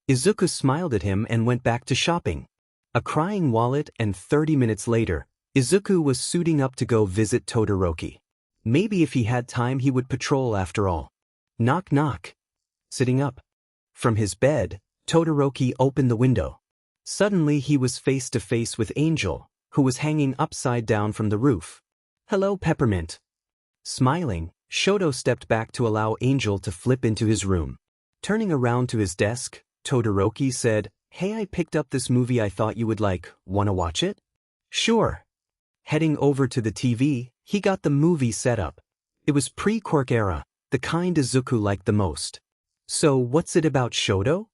Izuku smiled at him and went back to shopping. A crying wallet, and 30 minutes later, Izuku was suiting up to go visit Todoroki. Maybe if he had time he would patrol after all. Knock knock. Sitting up. From his bed, Todoroki opened the window. Suddenly he was face to face with Angel, who was hanging upside down from the roof. "Hello, Peppermint." Smiling, Shoto stepped back to allow Angel to flip into his room. Turning around to his desk, Todoroki said, "Hey, I picked up this movie I thought you would like. Wanna watch it?" "Sure." Heading over to the TV, he got the movie set up. It was pre-Quirk era, the kind Izuku liked the most. "So what's it about, Shoto?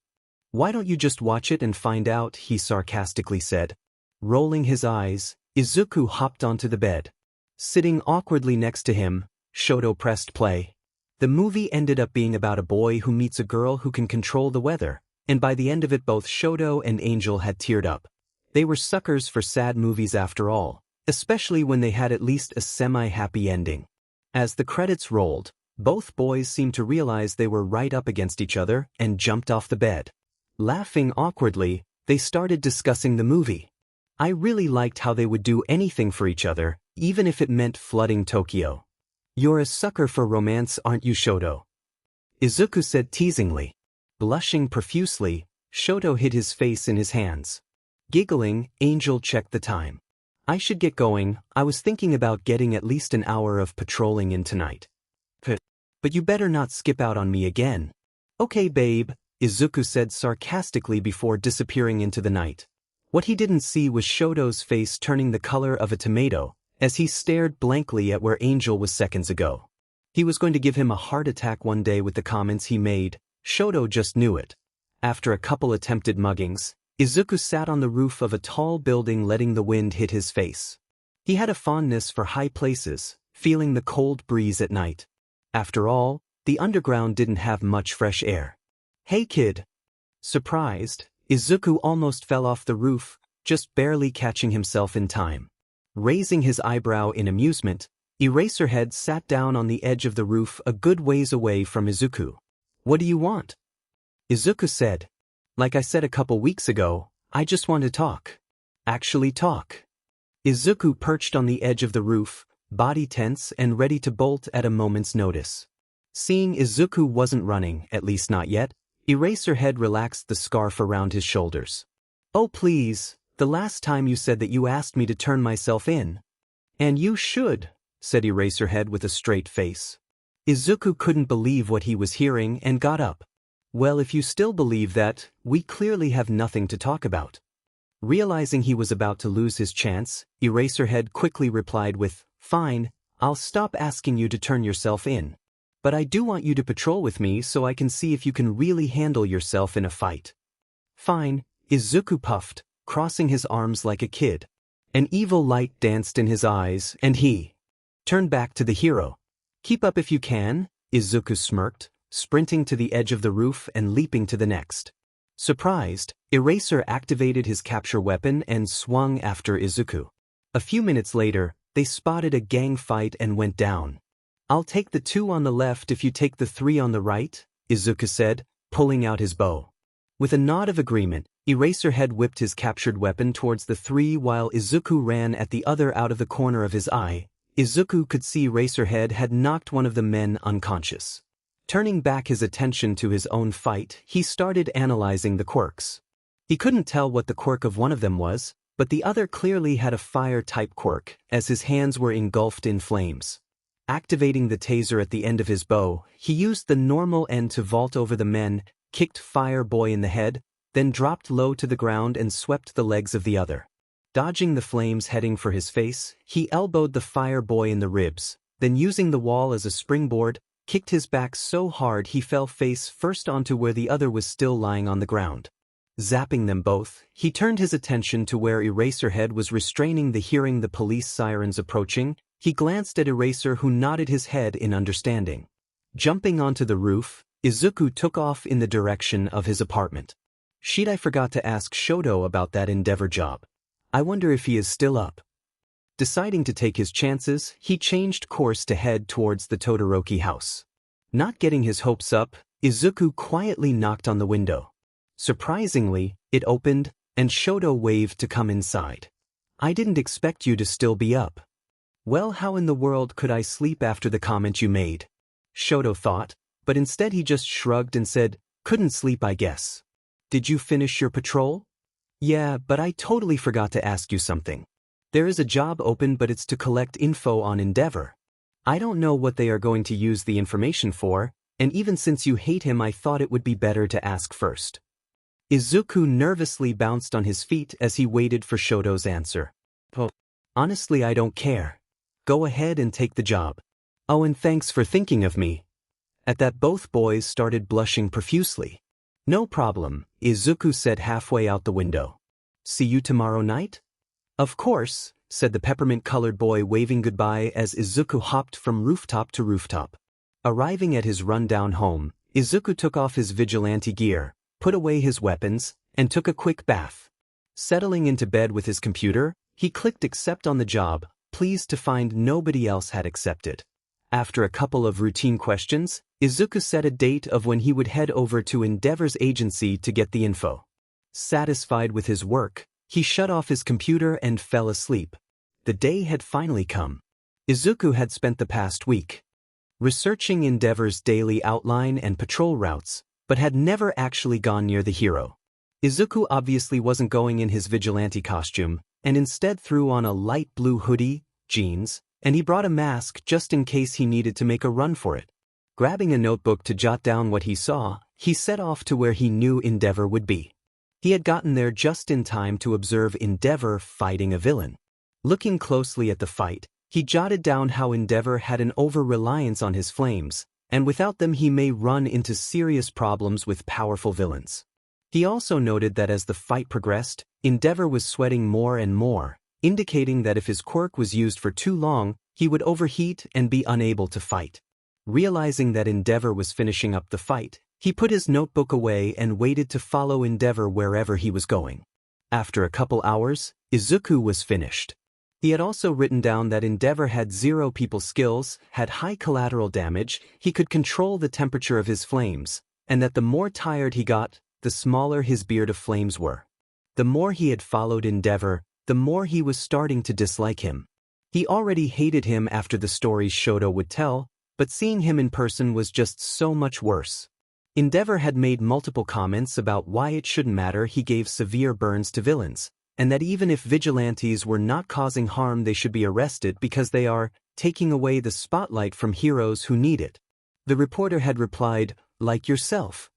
Why don't you just watch it and find out?" he sarcastically said. Rolling his eyes, Izuku hopped onto the bed. Sitting awkwardly next to him, Shoto pressed play. The movie ended up being about a boy who meets a girl who can control the weather, and by the end of it both Shoto and Angel had teared up. They were suckers for sad movies after all, especially when they had at least a semi-happy ending. As the credits rolled, both boys seemed to realize they were right up against each other and jumped off the bed. Laughing awkwardly, they started discussing the movie. I really liked how they would do anything for each other, even if it meant flooding Tokyo. "You're a sucker for romance, aren't you, Shoto?" Izuku said teasingly. Blushing profusely, Shoto hid his face in his hands. Giggling, Angel checked the time. "I should get going. I was thinking about getting at least an hour of patrolling in tonight." But you better not skip out on me again." "Okay, babe," Izuku said sarcastically before disappearing into the night. What he didn't see was Shoto's face turning the color of a tomato, as he stared blankly at where Angel was seconds ago. He was going to give him a heart attack one day with the comments he made. Shoto just knew it. After a couple attempted muggings, Izuku sat on the roof of a tall building letting the wind hit his face. He had a fondness for high places, feeling the cold breeze at night. After all, the underground didn't have much fresh air. "Hey kid." Surprised, Izuku almost fell off the roof, just barely catching himself in time. Raising his eyebrow in amusement, Eraserhead sat down on the edge of the roof a good ways away from Izuku. "What do you want?" Izuku said. "Like I said a couple weeks ago, I just want to talk." "Actually talk." Izuku perched on the edge of the roof, body tense and ready to bolt at a moment's notice. Seeing Izuku wasn't running, at least not yet, Eraserhead relaxed the scarf around his shoulders. "Oh please, the last time you said that you asked me to turn myself in." "And you should," said Eraserhead with a straight face. Izuku couldn't believe what he was hearing and got up. "Well, if you still believe that, we clearly have nothing to talk about." Realizing he was about to lose his chance, Eraserhead quickly replied with, "Fine, I'll stop asking you to turn yourself in. But I do want you to patrol with me so I can see if you can really handle yourself in a fight." "Fine," Izuku puffed, crossing his arms like a kid. An evil light danced in his eyes, and he turned back to the hero. "Keep up if you can," Izuku smirked, sprinting to the edge of the roof and leaping to the next. Surprised, Eraser activated his capture weapon and swung after Izuku. A few minutes later, they spotted a gang fight and went down. "I'll take the 2 on the left if you take the 3 on the right," Izuku said, pulling out his bow. With a nod of agreement, Eraserhead whipped his captured weapon towards the 3 while Izuku ran at the other out of the corner of his eye. Izuku could see Eraserhead had knocked one of the men unconscious. Turning back his attention to his own fight, he started analyzing the quirks. He couldn't tell what the quirk of one of them was, but the other clearly had a fire-type quirk, as his hands were engulfed in flames. Activating the taser at the end of his bow, he used the normal end to vault over the men, kicked Fire Boy in the head, then dropped low to the ground and swept the legs of the other. Dodging the flames heading for his face, he elbowed the Fire Boy in the ribs, then using the wall as a springboard, kicked his back so hard he fell face first onto where the other was still lying on the ground. Zapping them both, he turned his attention to where Eraserhead was restraining the hearing the police sirens approaching. He glanced at Eraser who nodded his head in understanding. Jumping onto the roof, Izuku took off in the direction of his apartment. "Shit, I forgot to ask Shoto about that Endeavor job. I wonder if he is still up." Deciding to take his chances, he changed course to head towards the Todoroki house. Not getting his hopes up, Izuku quietly knocked on the window. Surprisingly, it opened, and Shoto waved to come inside. "I didn't expect you to still be up." "Well, how in the world could I sleep after the comment you made?" Shoto thought, but instead he just shrugged and said, "Couldn't sleep, I guess." "Did you finish your patrol?" "Yeah, but I totally forgot to ask you something. There is a job open, but it's to collect info on Endeavor. I don't know what they are going to use the information for, and even since you hate him, I thought it would be better to ask first." Izuku nervously bounced on his feet as he waited for Shoto's answer. "Oh, honestly, I don't care. Go ahead and take the job. Oh, and thanks for thinking of me." At that, both boys started blushing profusely. "No problem," Izuku said halfway out the window. "See you tomorrow night?" "Of course," said the peppermint-colored boy, waving goodbye as Izuku hopped from rooftop to rooftop. Arriving at his rundown home, Izuku took off his vigilante gear, put away his weapons, and took a quick bath. Settling into bed with his computer, he clicked accept on the job, pleased to find nobody else had accepted. After a couple of routine questions, Izuku set a date of when he would head over to Endeavor's agency to get the info. Satisfied with his work, he shut off his computer and fell asleep. The day had finally come. Izuku had spent the past week researching Endeavor's daily outline and patrol routes, but had never actually gone near the hero. Izuku obviously wasn't going in his vigilante costume, and instead threw on a light blue hoodie, jeans, and he brought a mask just in case he needed to make a run for it. Grabbing a notebook to jot down what he saw, he set off to where he knew Endeavor would be. He had gotten there just in time to observe Endeavor fighting a villain. Looking closely at the fight, he jotted down how Endeavor had an over-reliance on his flames, and without them he may run into serious problems with powerful villains. He also noted that as the fight progressed, Endeavor was sweating more and more, indicating that if his quirk was used for too long, he would overheat and be unable to fight. Realizing that Endeavor was finishing up the fight, he put his notebook away and waited to follow Endeavor wherever he was going. After a couple hours, Izuku was finished. He had also written down that Endeavor had 0 people skills, had high collateral damage, he could control the temperature of his flames, and that the more tired he got, the smaller his beard of flames were. The more he had followed Endeavor, the more he was starting to dislike him. He already hated him after the stories Shoto would tell, but seeing him in person was just so much worse. Endeavor had made multiple comments about why it shouldn't matter he gave severe burns to villains, and that even if vigilantes were not causing harm they should be arrested because they are taking away the spotlight from heroes who need it. The reporter had replied, "Like yourself."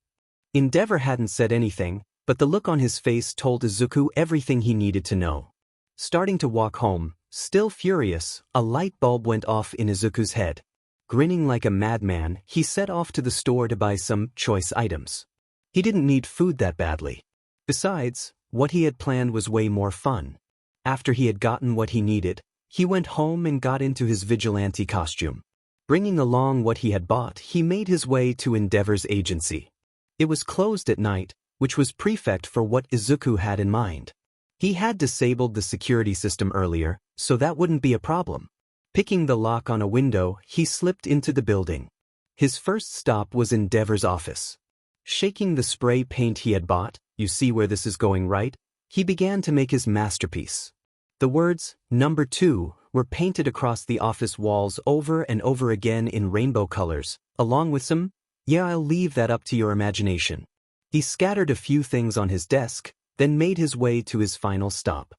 Endeavor hadn't said anything, but the look on his face told Izuku everything he needed to know. Starting to walk home, still furious, a light bulb went off in Izuku's head. Grinning like a madman, he set off to the store to buy some choice items. He didn't need food that badly. Besides, what he had planned was way more fun. After he had gotten what he needed, he went home and got into his vigilante costume. Bringing along what he had bought, he made his way to Endeavor's agency. It was closed at night, which was perfect for what Izuku had in mind. He had disabled the security system earlier, so that wouldn't be a problem. Picking the lock on a window, he slipped into the building. His first stop was Endeavor's office. Shaking the spray paint he had bought, "You see where this is going, right?" he began to make his masterpiece. The words, "Number 2, were painted across the office walls over and over again in rainbow colors, along with some, "Yeah, I'll leave that up to your imagination." He scattered a few things on his desk, then made his way to his final stop.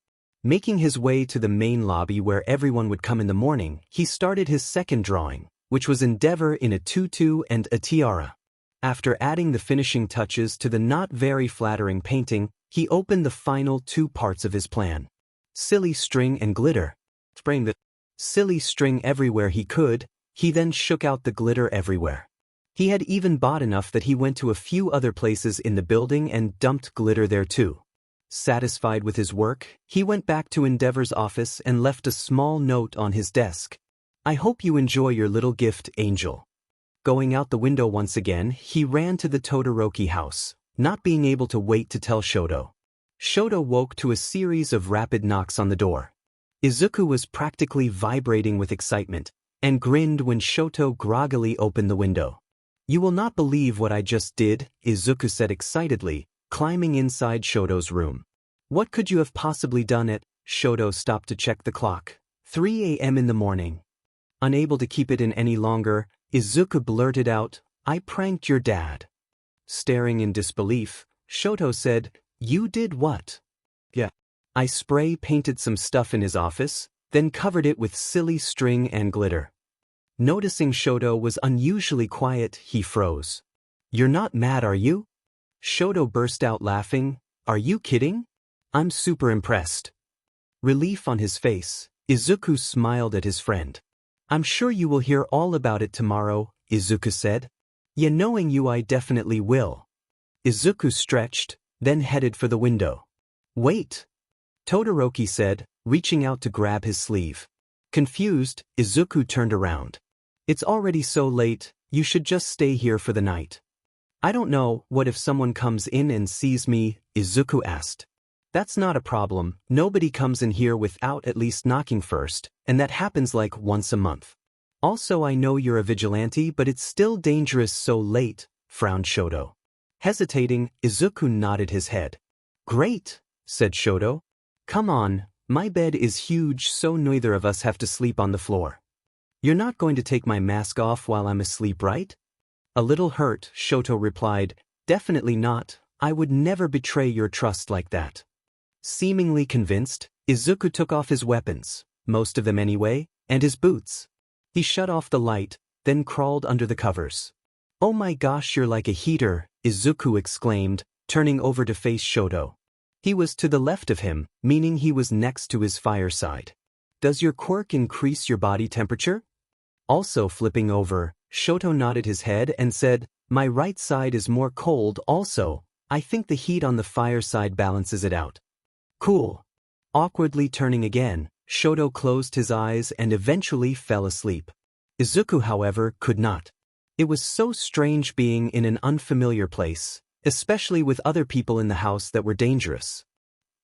Making his way to the main lobby where everyone would come in the morning, he started his second drawing, which was Endeavor in a tutu and a tiara. After adding the finishing touches to the not very flattering painting, he opened the final 2 parts of his plan. Silly string and glitter. Spraying the silly string everywhere he could, he then shook out the glitter everywhere. He had even bought enough that he went to a few other places in the building and dumped glitter there too. Satisfied with his work, he went back to Endeavor's office and left a small note on his desk. "I hope you enjoy your little gift, Angel." Going out the window once again, he ran to the Todoroki house, not being able to wait to tell Shoto. Shoto woke to a series of rapid knocks on the door. Izuku was practically vibrating with excitement, and grinned when Shoto groggily opened the window. "You will not believe what I just did," Izuku said excitedly, climbing inside Shoto's room. "What could you have possibly done at?" Shoto stopped to check the clock. 3 a.m. in the morning. Unable to keep it in any longer, Izuku blurted out, "I pranked your dad." Staring in disbelief, Shoto said, "You did what?" "Yeah. I spray painted some stuff in his office, then covered it with silly string and glitter." Noticing Shoto was unusually quiet, he froze. "You're not mad, are you?" Shoto burst out laughing. "Are you kidding? I'm super impressed." Relief on his face, Izuku smiled at his friend. "I'm sure you will hear all about it tomorrow," Izuku said. "Yeah, knowing you I definitely will." Izuku stretched, then headed for the window. "Wait," Todoroki said, reaching out to grab his sleeve. Confused, Izuku turned around. "It's already so late, you should just stay here for the night." "I don't know, what if someone comes in and sees me?" Izuku asked. "That's not a problem, nobody comes in here without at least knocking first, and that happens like once a month. Also I know you're a vigilante but it's still dangerous so late," frowned Shoto. Hesitating, Izuku nodded his head. "Great," said Shoto. "Come on, my bed is huge so neither of us have to sleep on the floor. You're not going to take my mask off while I'm asleep, right?" A little hurt, Shoto replied, "Definitely not, I would never betray your trust like that." Seemingly convinced, Izuku took off his weapons, most of them anyway, and his boots. He shut off the light, then crawled under the covers. "Oh my gosh, you're like a heater," Izuku exclaimed, turning over to face Shoto. He was to the left of him, meaning he was next to his fireside. "Does your quirk increase your body temperature?" Also flipping over, Shoto nodded his head and said, "My right side is more cold also, I think the heat on the fireside balances it out." "Cool." Awkwardly turning again, Shoto closed his eyes and eventually fell asleep. Izuku, however, could not. It was so strange being in an unfamiliar place, especially with other people in the house that were dangerous.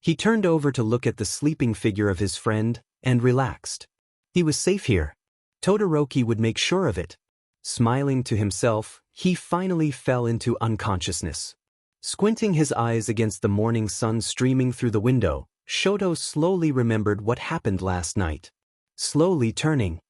He turned over to look at the sleeping figure of his friend, and relaxed. He was safe here. Todoroki would make sure of it. Smiling to himself, he finally fell into unconsciousness. Squinting his eyes against the morning sun streaming through the window, Shoto slowly remembered what happened last night. Slowly turning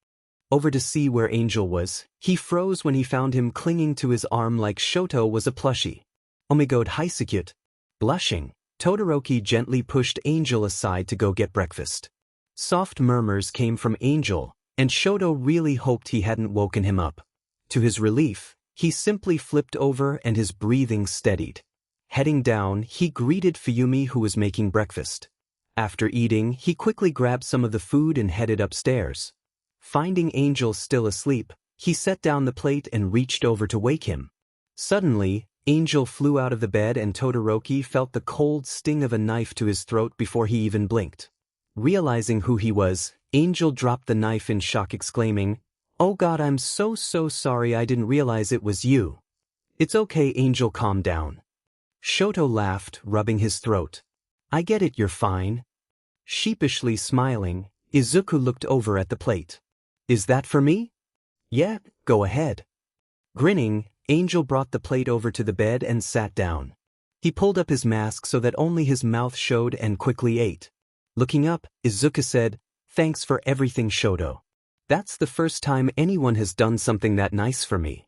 over to see where Angel was, he froze when he found him clinging to his arm like Shoto was a plushie. Oh my god, Haisakut. Blushing, Todoroki gently pushed Angel aside to go get breakfast. Soft murmurs came from Angel, and Shoto really hoped he hadn't woken him up. To his relief, he simply flipped over and his breathing steadied. Heading down, he greeted Fuyumi who was making breakfast. After eating, he quickly grabbed some of the food and headed upstairs. Finding Angel still asleep, he set down the plate and reached over to wake him. Suddenly, Angel flew out of the bed and Todoroki felt the cold sting of a knife to his throat before he even blinked. Realizing who he was, Angel dropped the knife in shock exclaiming, "Oh god, I'm so sorry, I didn't realize it was you." "It's okay, Angel, calm down." Shoto laughed, rubbing his throat. "I get it, you're fine." Sheepishly smiling, Izuku looked over at the plate. "Is that for me?" "Yeah, go ahead." Grinning, Angel brought the plate over to the bed and sat down. He pulled up his mask so that only his mouth showed and quickly ate. Looking up, Izuku said, "Thanks for everything, Shoto. That's the first time anyone has done something that nice for me."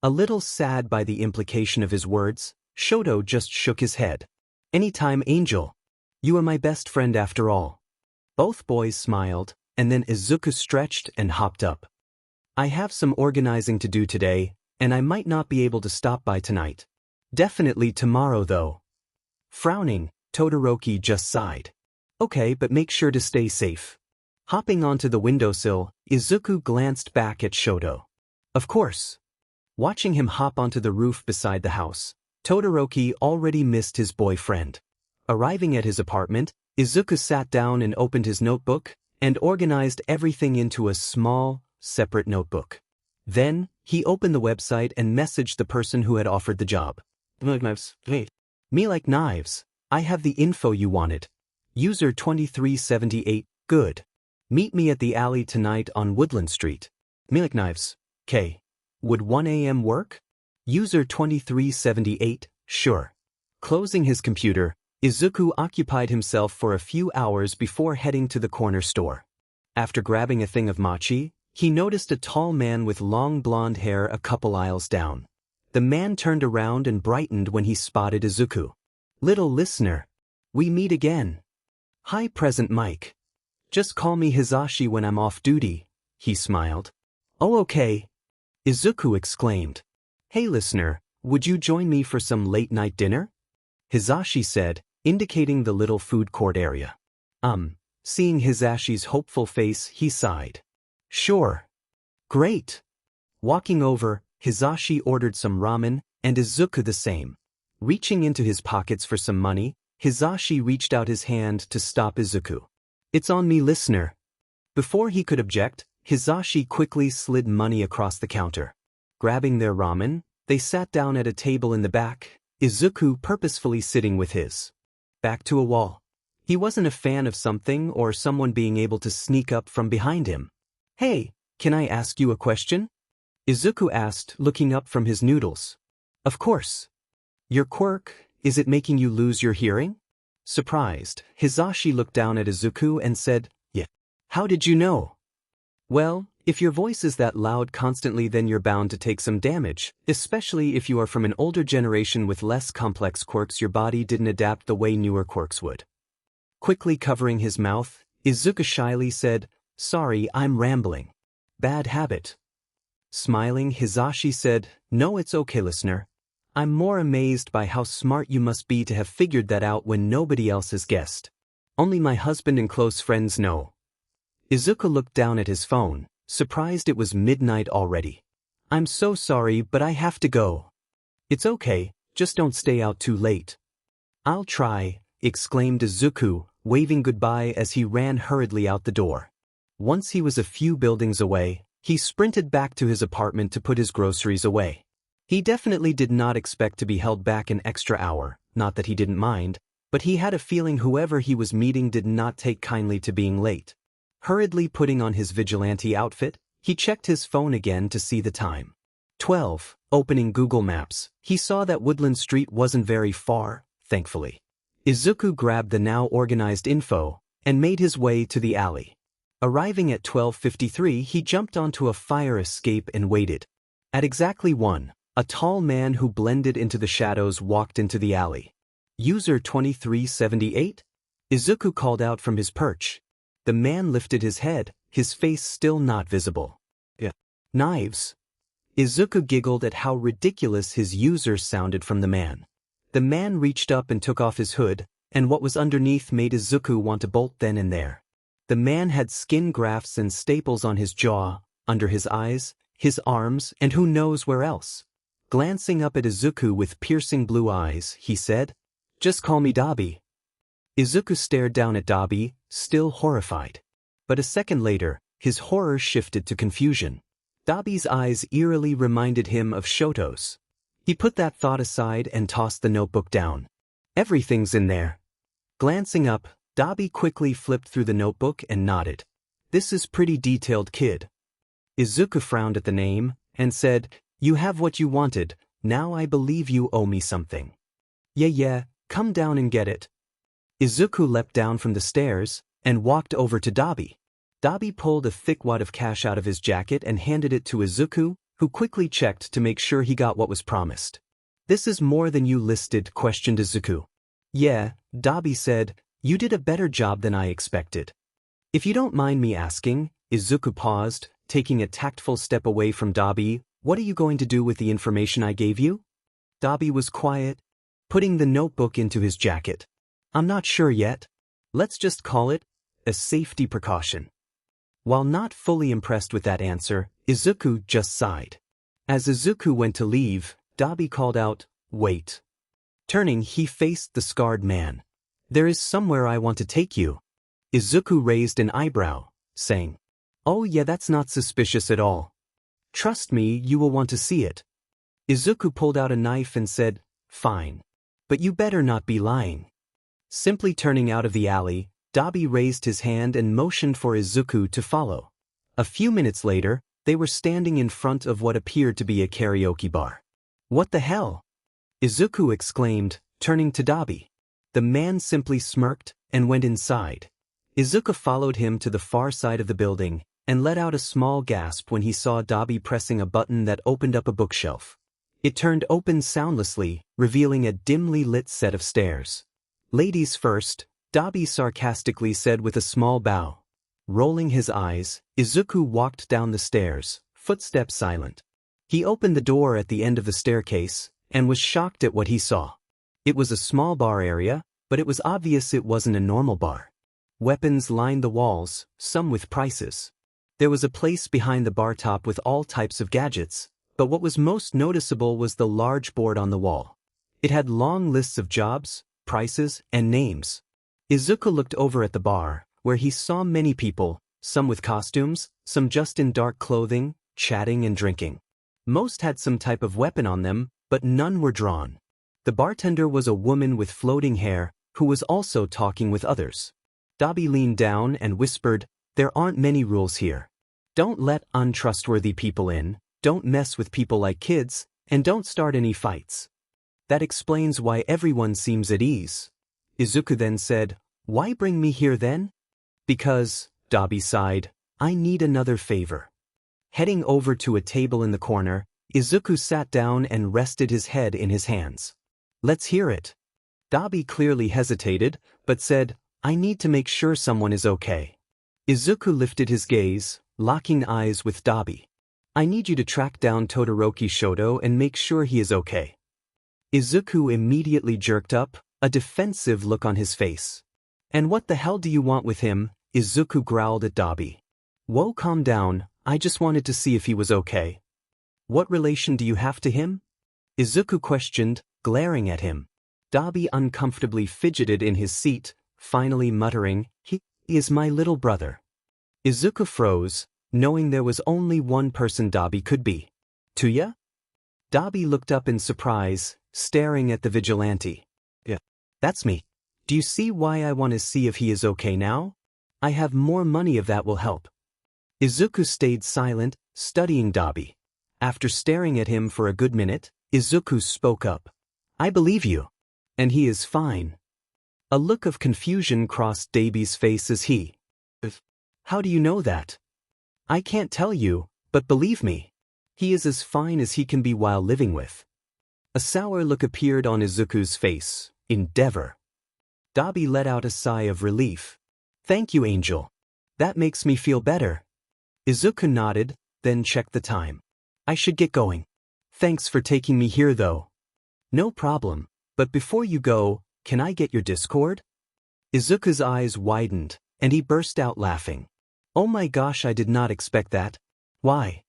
A little sad by the implication of his words, Shoto just shook his head. "Anytime, Angel. You are my best friend after all." Both boys smiled, and then Izuku stretched and hopped up. "I have some organizing to do today, and I might not be able to stop by tonight. Definitely tomorrow though." Frowning, Todoroki just sighed. "Okay, but make sure to stay safe." Hopping onto the windowsill, Izuku glanced back at Shoto. "Of course." Watching him hop onto the roof beside the house, Todoroki already missed his boyfriend. Arriving at his apartment, Izuku sat down and opened his notebook, and organized everything into a small, separate notebook. Then, he opened the website and messaged the person who had offered the job. "Me like knives. I have the info you wanted. User 2378, good. Meet me at the alley tonight on Woodland Street. Me like knives. K. Would 1 a.m. work? User 2378, sure." Closing his computer, Izuku occupied himself for a few hours before heading to the corner store. After grabbing a thing of mochi, he noticed a tall man with long blonde hair a couple aisles down. The man turned around and brightened when he spotted Izuku. "Little listener. We meet again." "Hi, Present Mike. Just call me Hizashi when I'm off duty," he smiled. "Oh, okay," Izuku exclaimed. "Hey, listener, would you join me for some late-night dinner?" Hizashi said, indicating the little food court area. Seeing Hizashi's hopeful face, he sighed. "Sure. Great." Walking over, Hizashi ordered some ramen, and Izuku the same. Reaching into his pockets for some money, Hizashi reached out his hand to stop Izuku. "It's on me, listener." Before he could object, Hizashi quickly slid money across the counter. Grabbing their ramen, they sat down at a table in the back, Izuku purposefully sitting with his back to a wall. He wasn't a fan of something or someone being able to sneak up from behind him. "Hey, can I ask you a question?" Izuku asked, looking up from his noodles. "Of course." "Your quirk, is it making you lose your hearing?" Surprised, Hizashi looked down at Izuku and said, "Yeah." "How did you know?" "Well, if your voice is that loud constantly, then you're bound to take some damage, especially if you are from an older generation with less complex quirks. Your body didn't adapt the way newer quirks would." Quickly covering his mouth, Izuku shyly said, "Sorry, I'm rambling. Bad habit." Smiling, Hizashi said, "No, it's okay, listener. I'm more amazed by how smart you must be to have figured that out when nobody else has guessed. Only my husband and close friends know." Izuku looked down at his phone, surprised it was midnight already. "I'm so sorry, but I have to go." "It's okay, just don't stay out too late." "I'll try," exclaimed Izuku, waving goodbye as he ran hurriedly out the door. Once he was a few buildings away, He sprinted back to his apartment to put his groceries away. He definitely did not expect to be held back an extra hour, not that he didn't mind, but he had a feeling whoever he was meeting did not take kindly to being late. Hurriedly putting on his vigilante outfit, he checked his phone again to see the time. 12. Opening Google Maps, he saw that Woodland Street wasn't very far, thankfully. Izuku grabbed the now organized info and made his way to the alley. Arriving at 12:53, he jumped onto a fire escape and waited. At exactly 1, a tall man who blended into the shadows walked into the alley. User 2378? Izuku called out from his perch. The man lifted his head, his face still not visible. Knives. Izuku giggled at how ridiculous his user sounded from the man. The man reached up and took off his hood, and what was underneath made Izuku want to bolt then and there. The man had skin grafts and staples on his jaw, under his eyes, his arms, and who knows where else. Glancing up at Izuku with piercing blue eyes, he said, "Just call me Dabi." Izuku stared down at Dabi, still horrified. But a second later, his horror shifted to confusion. Dabi's eyes eerily reminded him of Shoto's. He put that thought aside and tossed the notebook down. "Everything's in there." Glancing up, Dabi quickly flipped through the notebook and nodded. "This is pretty detailed, kid." Izuku frowned at the name and said, "You have what you wanted, now I believe you owe me something." Yeah, come down and get it." Izuku leapt down from the stairs and walked over to Dabi. Dabi pulled a thick wad of cash out of his jacket and handed it to Izuku, who quickly checked to make sure he got what was promised. "This is more than you listed?" questioned Izuku. "Yeah," Dabi said, "you did a better job than I expected." "If you don't mind me asking," Izuku paused, taking a tactful step away from Dabi, "what are you going to do with the information I gave you?" Dabi was quiet, putting the notebook into his jacket. "I'm not sure yet. Let's just call it a safety precaution." While not fully impressed with that answer, Izuku just sighed. As Izuku went to leave, Dabi called out, "Wait." Turning, he faced the scarred man. "There is somewhere I want to take you." Izuku raised an eyebrow, saying, "Oh yeah, that's not suspicious at all. Trust me, you will want to see it." Izuku pulled out a knife and said, "Fine. But you better not be lying." Simply turning out of the alley, Dabi raised his hand and motioned for Izuku to follow. A few minutes later, they were standing in front of what appeared to be a karaoke bar. "What the hell?" Izuku exclaimed, turning to Dabi. The man simply smirked and went inside. Izuku followed him to the far side of the building and let out a small gasp when he saw Dabi pressing a button that opened up a bookshelf. It turned open soundlessly, revealing a dimly lit set of stairs. "Ladies first," Dabi sarcastically said with a small bow. Rolling his eyes, Izuku walked down the stairs, footsteps silent. He opened the door at the end of the staircase and was shocked at what he saw. It was a small bar area, but it was obvious it wasn't a normal bar. Weapons lined the walls, some with prices. There was a place behind the bar top with all types of gadgets, but what was most noticeable was the large board on the wall. It had long lists of jobs, prices, and names. Izuku looked over at the bar, where he saw many people, some with costumes, some just in dark clothing, chatting and drinking. Most had some type of weapon on them, but none were drawn. The bartender was a woman with floating hair, who was also talking with others. Dabi leaned down and whispered, "There aren't many rules here. Don't let untrustworthy people in, don't mess with people like kids, and don't start any fights. That explains why everyone seems at ease." Izuku then said, "Why bring me here then?" "Because," Dabi sighed, "I need another favor." Heading over to a table in the corner, Izuku sat down and rested his head in his hands. "Let's hear it." Dabi clearly hesitated, but said, "I need to make sure someone is okay." Izuku lifted his gaze, locking eyes with Dabi. "I need you to track down Todoroki Shoto and make sure he is okay." Izuku immediately jerked up, a defensive look on his face. "And what the hell do you want with him?" Izuku growled at Dabi. "Whoa, calm down, I just wanted to see if he was okay." "What relation do you have to him?" Izuku questioned, glaring at him. Dabi uncomfortably fidgeted in his seat, finally muttering, "He is my little brother." Izuku froze, knowing there was only one person Dabi could be. Tuya? Dabi looked up in surprise, staring at the vigilante. Yeah. That's me. Do you see why I want to see if he is okay now? I have more money if that will help. Izuku stayed silent, studying Dabi. After staring at him for a good minute, Izuku spoke up. I believe you. And he is fine. A look of confusion crossed Dabi's face as he. How do you know that? I can't tell you, but believe me. He is as fine as he can be while living with. A sour look appeared on Izuku's face. Endeavor. Dabi let out a sigh of relief. Thank you, Angel. That makes me feel better. Izuku nodded, then checked the time. I should get going. Thanks for taking me here though. No problem, but before you go, can I get your Discord? Izuku's eyes widened, and he burst out laughing. Oh my gosh, I did not expect that. Why?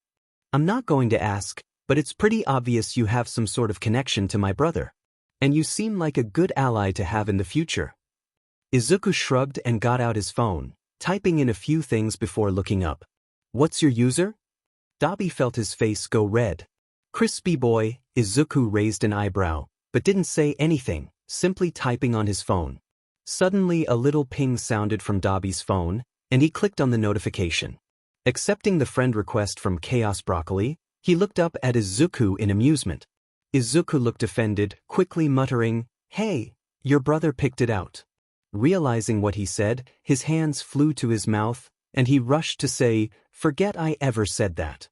I'm not going to ask, but it's pretty obvious you have some sort of connection to my brother. And you seem like a good ally to have in the future. Izuku shrugged and got out his phone, typing in a few things before looking up. What's your user? Dabi felt his face go red. Crispy boy, Izuku raised an eyebrow, but didn't say anything, simply typing on his phone. Suddenly a little ping sounded from Dabi's phone, and he clicked on the notification. Accepting the friend request from Chaos Broccoli, he looked up at Izuku in amusement. Izuku looked offended, quickly muttering, Hey, your brother picked it out. Realizing what he said, his hands flew to his mouth, and he rushed to say, Forget I ever said that.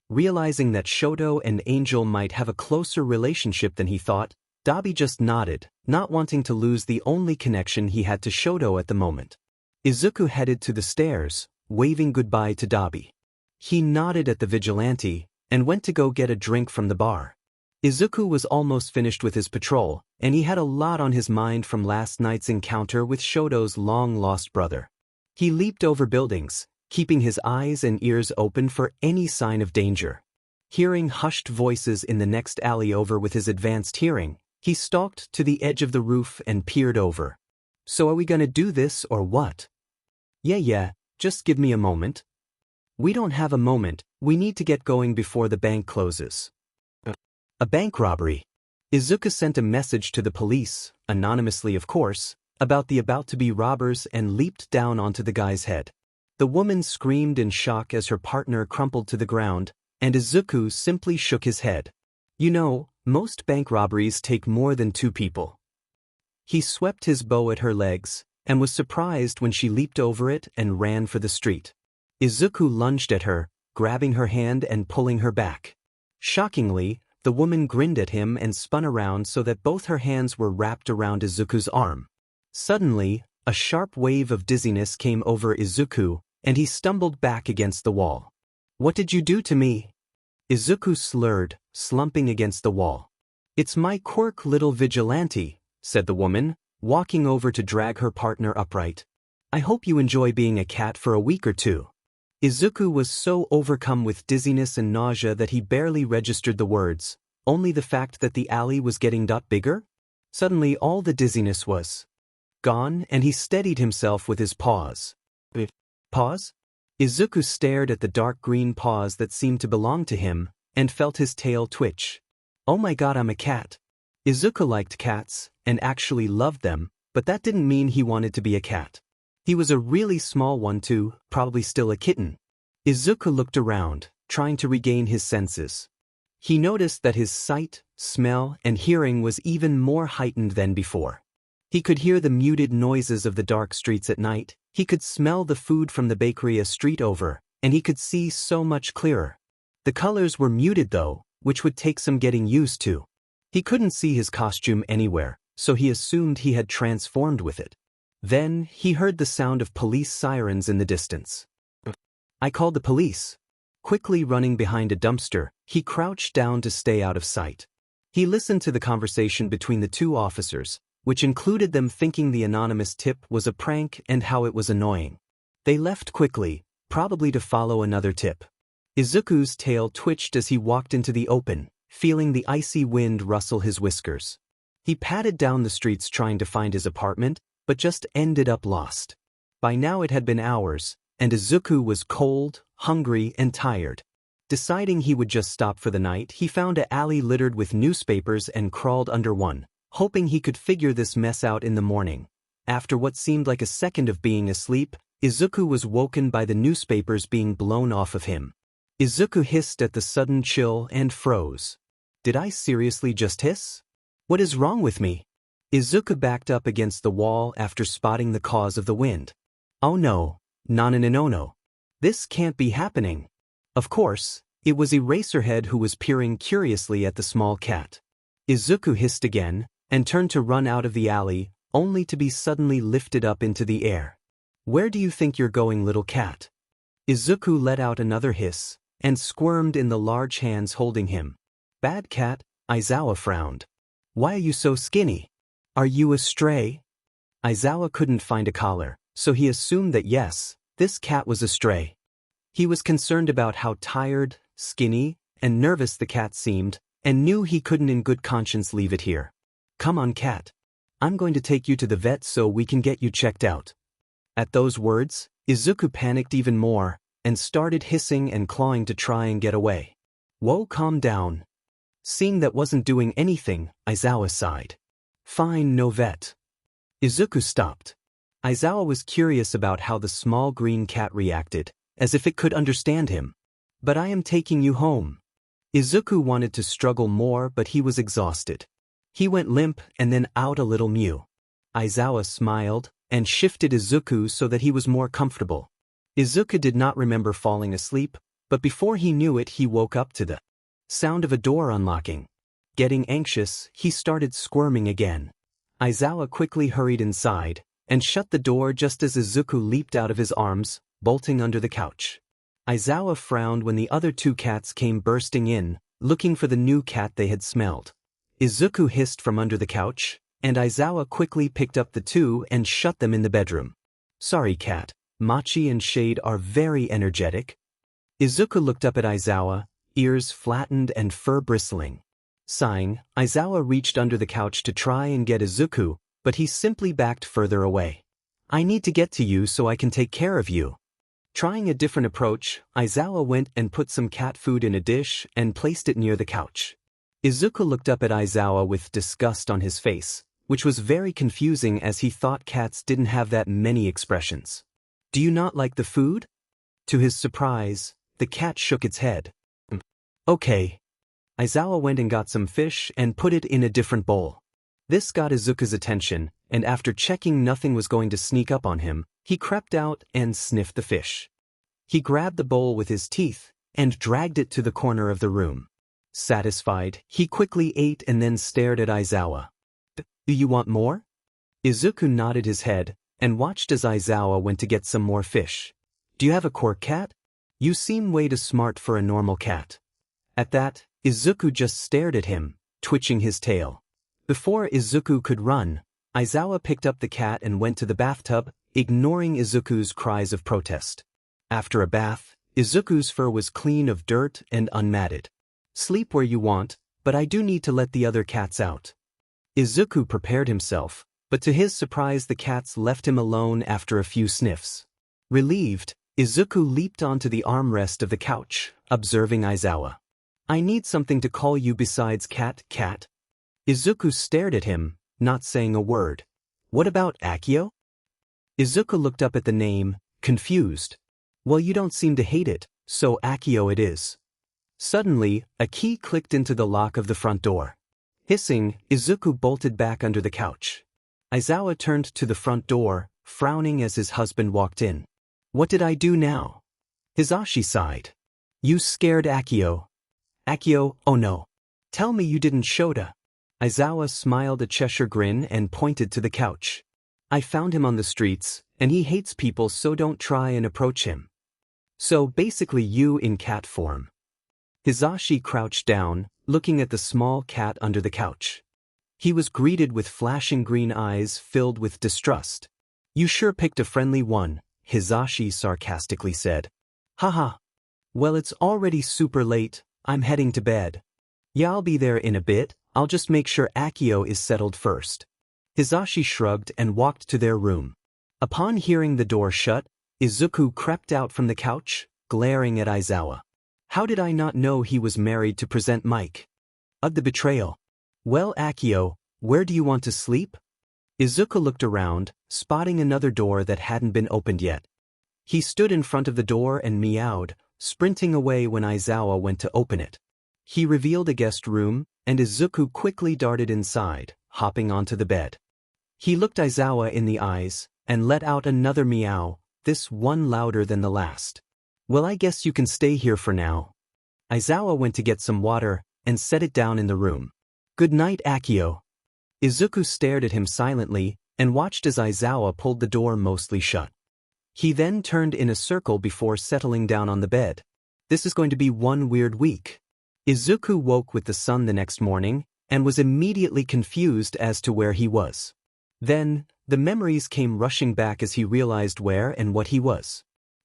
Realizing that Shoto and Angel might have a closer relationship than he thought, Dabi just nodded, not wanting to lose the only connection he had to Shoto at the moment. Izuku headed to the stairs, waving goodbye to Dabi. He nodded at the vigilante, and went to go get a drink from the bar. Izuku was almost finished with his patrol, and he had a lot on his mind from last night's encounter with Shoto's long-lost brother. He leaped over buildings, keeping his eyes and ears open for any sign of danger. Hearing hushed voices in the next alley over with his advanced hearing, he stalked to the edge of the roof and peered over. So are we gonna do this or what? Yeah, just give me a moment. We don't have a moment, we need to get going before the bank closes. A bank robbery. Izuku sent a message to the police, anonymously of course, about the about-to-be robbers and leaped down onto the guy's head. The woman screamed in shock as her partner crumpled to the ground, and Izuku simply shook his head. You know, most bank robberies take more than 2 people. He swept his bow at her legs, and was surprised when she leaped over it and ran for the street. Izuku lunged at her, grabbing her hand and pulling her back. Shockingly, the woman grinned at him and spun around so that both her hands were wrapped around Izuku's arm. Suddenly, a sharp wave of dizziness came over Izuku, and he stumbled back against the wall. What did you do to me? Izuku slurred, slumping against the wall. It's my quirk, little vigilante, said the woman, walking over to drag her partner upright. I hope you enjoy being a cat for a week or two. Izuku was so overcome with dizziness and nausea that he barely registered the words, only the fact that the alley was getting bigger. Suddenly all the dizziness was gone, and he steadied himself with his paws. Paws? Izuku stared at the dark green paws that seemed to belong to him, and felt his tail twitch. Oh my god, I'm a cat. Izuku liked cats, and actually loved them, but that didn't mean he wanted to be a cat. He was a really small one too, probably still a kitten. Izuku looked around, trying to regain his senses. He noticed that his sight, smell, and hearing was even more heightened than before. He could hear the muted noises of the dark streets at night, he could smell the food from the bakery a street over, and he could see so much clearer. The colors were muted though, which would take some getting used to. He couldn't see his costume anywhere, so he assumed he had transformed with it. Then, he heard the sound of police sirens in the distance. I called the police. Quickly running behind a dumpster, he crouched down to stay out of sight. He listened to the conversation between the 2 officers, which included them thinking the anonymous tip was a prank and how it was annoying. They left quickly, probably to follow another tip. Izuku's tail twitched as he walked into the open, feeling the icy wind rustle his whiskers. He padded down the streets trying to find his apartment, but just ended up lost. By now it had been hours, and Izuku was cold, hungry, and tired. Deciding he would just stop for the night, he found an alley littered with newspapers and crawled under one, hoping he could figure this mess out in the morning. After what seemed like a second of being asleep, Izuku was woken by the newspapers being blown off of him. Izuku hissed at the sudden chill and froze. Did I seriously just hiss? What is wrong with me? Izuku backed up against the wall after spotting the cause of the wind. Oh no, no. This can't be happening. Of course, it was Eraserhead who was peering curiously at the small cat. Izuku hissed again, and turned to run out of the alley, only to be suddenly lifted up into the air. Where do you think you're going, little cat? Izuku let out another hiss, and squirmed in the large hands holding him. Bad cat, Aizawa frowned. Why are you so skinny? Are you a stray? Aizawa couldn't find a collar, so he assumed that yes, this cat was a stray. He was concerned about how tired, skinny, and nervous the cat seemed, and knew he couldn't in good conscience leave it here. Come on, cat. I'm going to take you to the vet so we can get you checked out. At those words, Izuku panicked even more, and started hissing and clawing to try and get away. Whoa, calm down. Seeing that wasn't doing anything, Aizawa sighed. Fine, no vet. Izuku stopped. Aizawa was curious about how the small green cat reacted, as if it could understand him. But I am taking you home. Izuku wanted to struggle more, but he was exhausted. He went limp and then out a little mew. Aizawa smiled and shifted Izuku so that he was more comfortable. Izuku did not remember falling asleep, but before he knew it he woke up to the sound of a door unlocking. Getting anxious, he started squirming again. Aizawa quickly hurried inside, and shut the door just as Izuku leaped out of his arms, bolting under the couch. Aizawa frowned when the other two cats came bursting in, looking for the new cat they had smelled. Izuku hissed from under the couch, and Aizawa quickly picked up the two and shut them in the bedroom. Sorry, cat. Machi and Shade are very energetic. Izuku looked up at Aizawa, ears flattened and fur bristling. Sighing, Aizawa reached under the couch to try and get Izuku, but he simply backed further away. I need to get to you so I can take care of you. Trying a different approach, Aizawa went and put some cat food in a dish and placed it near the couch. Izuku looked up at Aizawa with disgust on his face, which was very confusing as he thought cats didn't have that many expressions. Do you not like the food? To his surprise, the cat shook its head. Okay. Aizawa went and got some fish and put it in a different bowl. This got Izuku's attention, and after checking nothing was going to sneak up on him, he crept out and sniffed the fish. He grabbed the bowl with his teeth and dragged it to the corner of the room. Satisfied, he quickly ate and then stared at Aizawa. Do you want more? Izuku nodded his head and watched as Aizawa went to get some more fish. Do you have a quirk, cat? You seem way too smart for a normal cat. At that, Izuku just stared at him, twitching his tail. Before Izuku could run, Aizawa picked up the cat and went to the bathtub, ignoring Izuku's cries of protest. After a bath, Izuku's fur was clean of dirt and unmatted. Sleep where you want, but I do need to let the other cats out. Izuku prepared himself, but to his surprise the cats left him alone after a few sniffs. Relieved, Izuku leaped onto the armrest of the couch, observing Aizawa. I need something to call you besides cat. Izuku stared at him, not saying a word. What about Akio? Izuku looked up at the name, confused. Well, you don't seem to hate it, so Akio it is. Suddenly, a key clicked into the lock of the front door. Hissing, Izuku bolted back under the couch. Aizawa turned to the front door, frowning as his husband walked in. What did I do now? Hisashi sighed. You scared Akio. Akio, oh no. Tell me you didn't Shota. Aizawa smiled a Cheshire grin and pointed to the couch. I found him on the streets, and he hates people, so don't try and approach him. So basically you in cat form. Hisashi crouched down, looking at the small cat under the couch. He was greeted with flashing green eyes filled with distrust. You sure picked a friendly one, Hisashi sarcastically said. Haha. Well, it's already super late, I'm heading to bed. Yeah, I'll be there in a bit, I'll just make sure Akio is settled first. Hisashi shrugged and walked to their room. Upon hearing the door shut, Izuku crept out from the couch, glaring at Aizawa. How did I not know he was married to present Mike? Ugh, the betrayal. Well, Akio, where do you want to sleep? Izuku looked around, spotting another door that hadn't been opened yet. He stood in front of the door and meowed, sprinting away when Aizawa went to open it. He revealed a guest room, and Izuku quickly darted inside, hopping onto the bed. He looked Aizawa in the eyes, and let out another meow, this one louder than the last. Well, I guess you can stay here for now. Aizawa went to get some water, and set it down in the room. Good night, Akio. Izuku stared at him silently, and watched as Aizawa pulled the door mostly shut. He then turned in a circle before settling down on the bed. This is going to be one weird week. Izuku woke with the sun the next morning, and was immediately confused as to where he was. Then, the memories came rushing back as he realized where and what he was.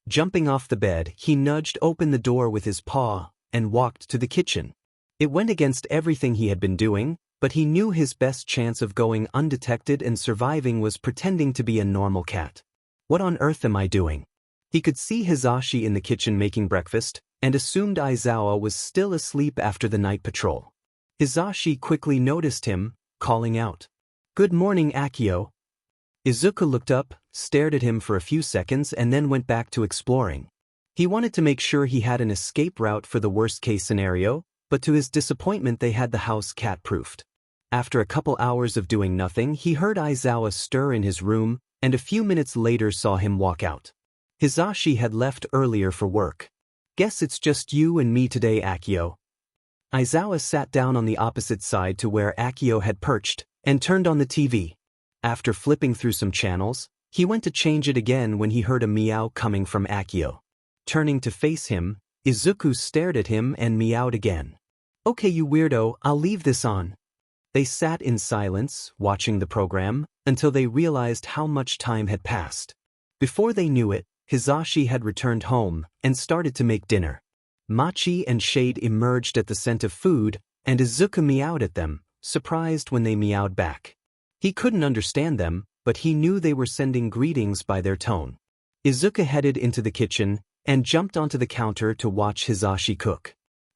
Jumping off the bed, he nudged open the door with his paw, and walked to the kitchen. It went against everything he had been doing, but he knew his best chance of going undetected and surviving was pretending to be a normal cat. What on earth am I doing? He could see Hizashi in the kitchen making breakfast, and assumed Aizawa was still asleep after the night patrol. Hizashi quickly noticed him, calling out, "Good morning, Akio." Izuku looked up, stared at him for a few seconds and then went back to exploring. He wanted to make sure he had an escape route for the worst-case scenario, but to his disappointment they had the house cat-proofed. After a couple hours of doing nothing, he heard Aizawa stir in his room, and a few minutes later saw him walk out. Hizashi had left earlier for work. Guess it's just you and me today, Akio. Aizawa sat down on the opposite side to where Akio had perched, and turned on the TV. After flipping through some channels, he went to change it again when he heard a meow coming from Akio. Turning to face him, Izuku stared at him and meowed again. Okay, you weirdo, I'll leave this on. They sat in silence, watching the program, until they realized how much time had passed. Before they knew it, Hizashi had returned home, and started to make dinner. Machi and Shade emerged at the scent of food, and Izuku meowed at them, surprised when they meowed back. He couldn't understand them, but he knew they were sending greetings by their tone. Izuku headed into the kitchen, and jumped onto the counter to watch Hizashi cook.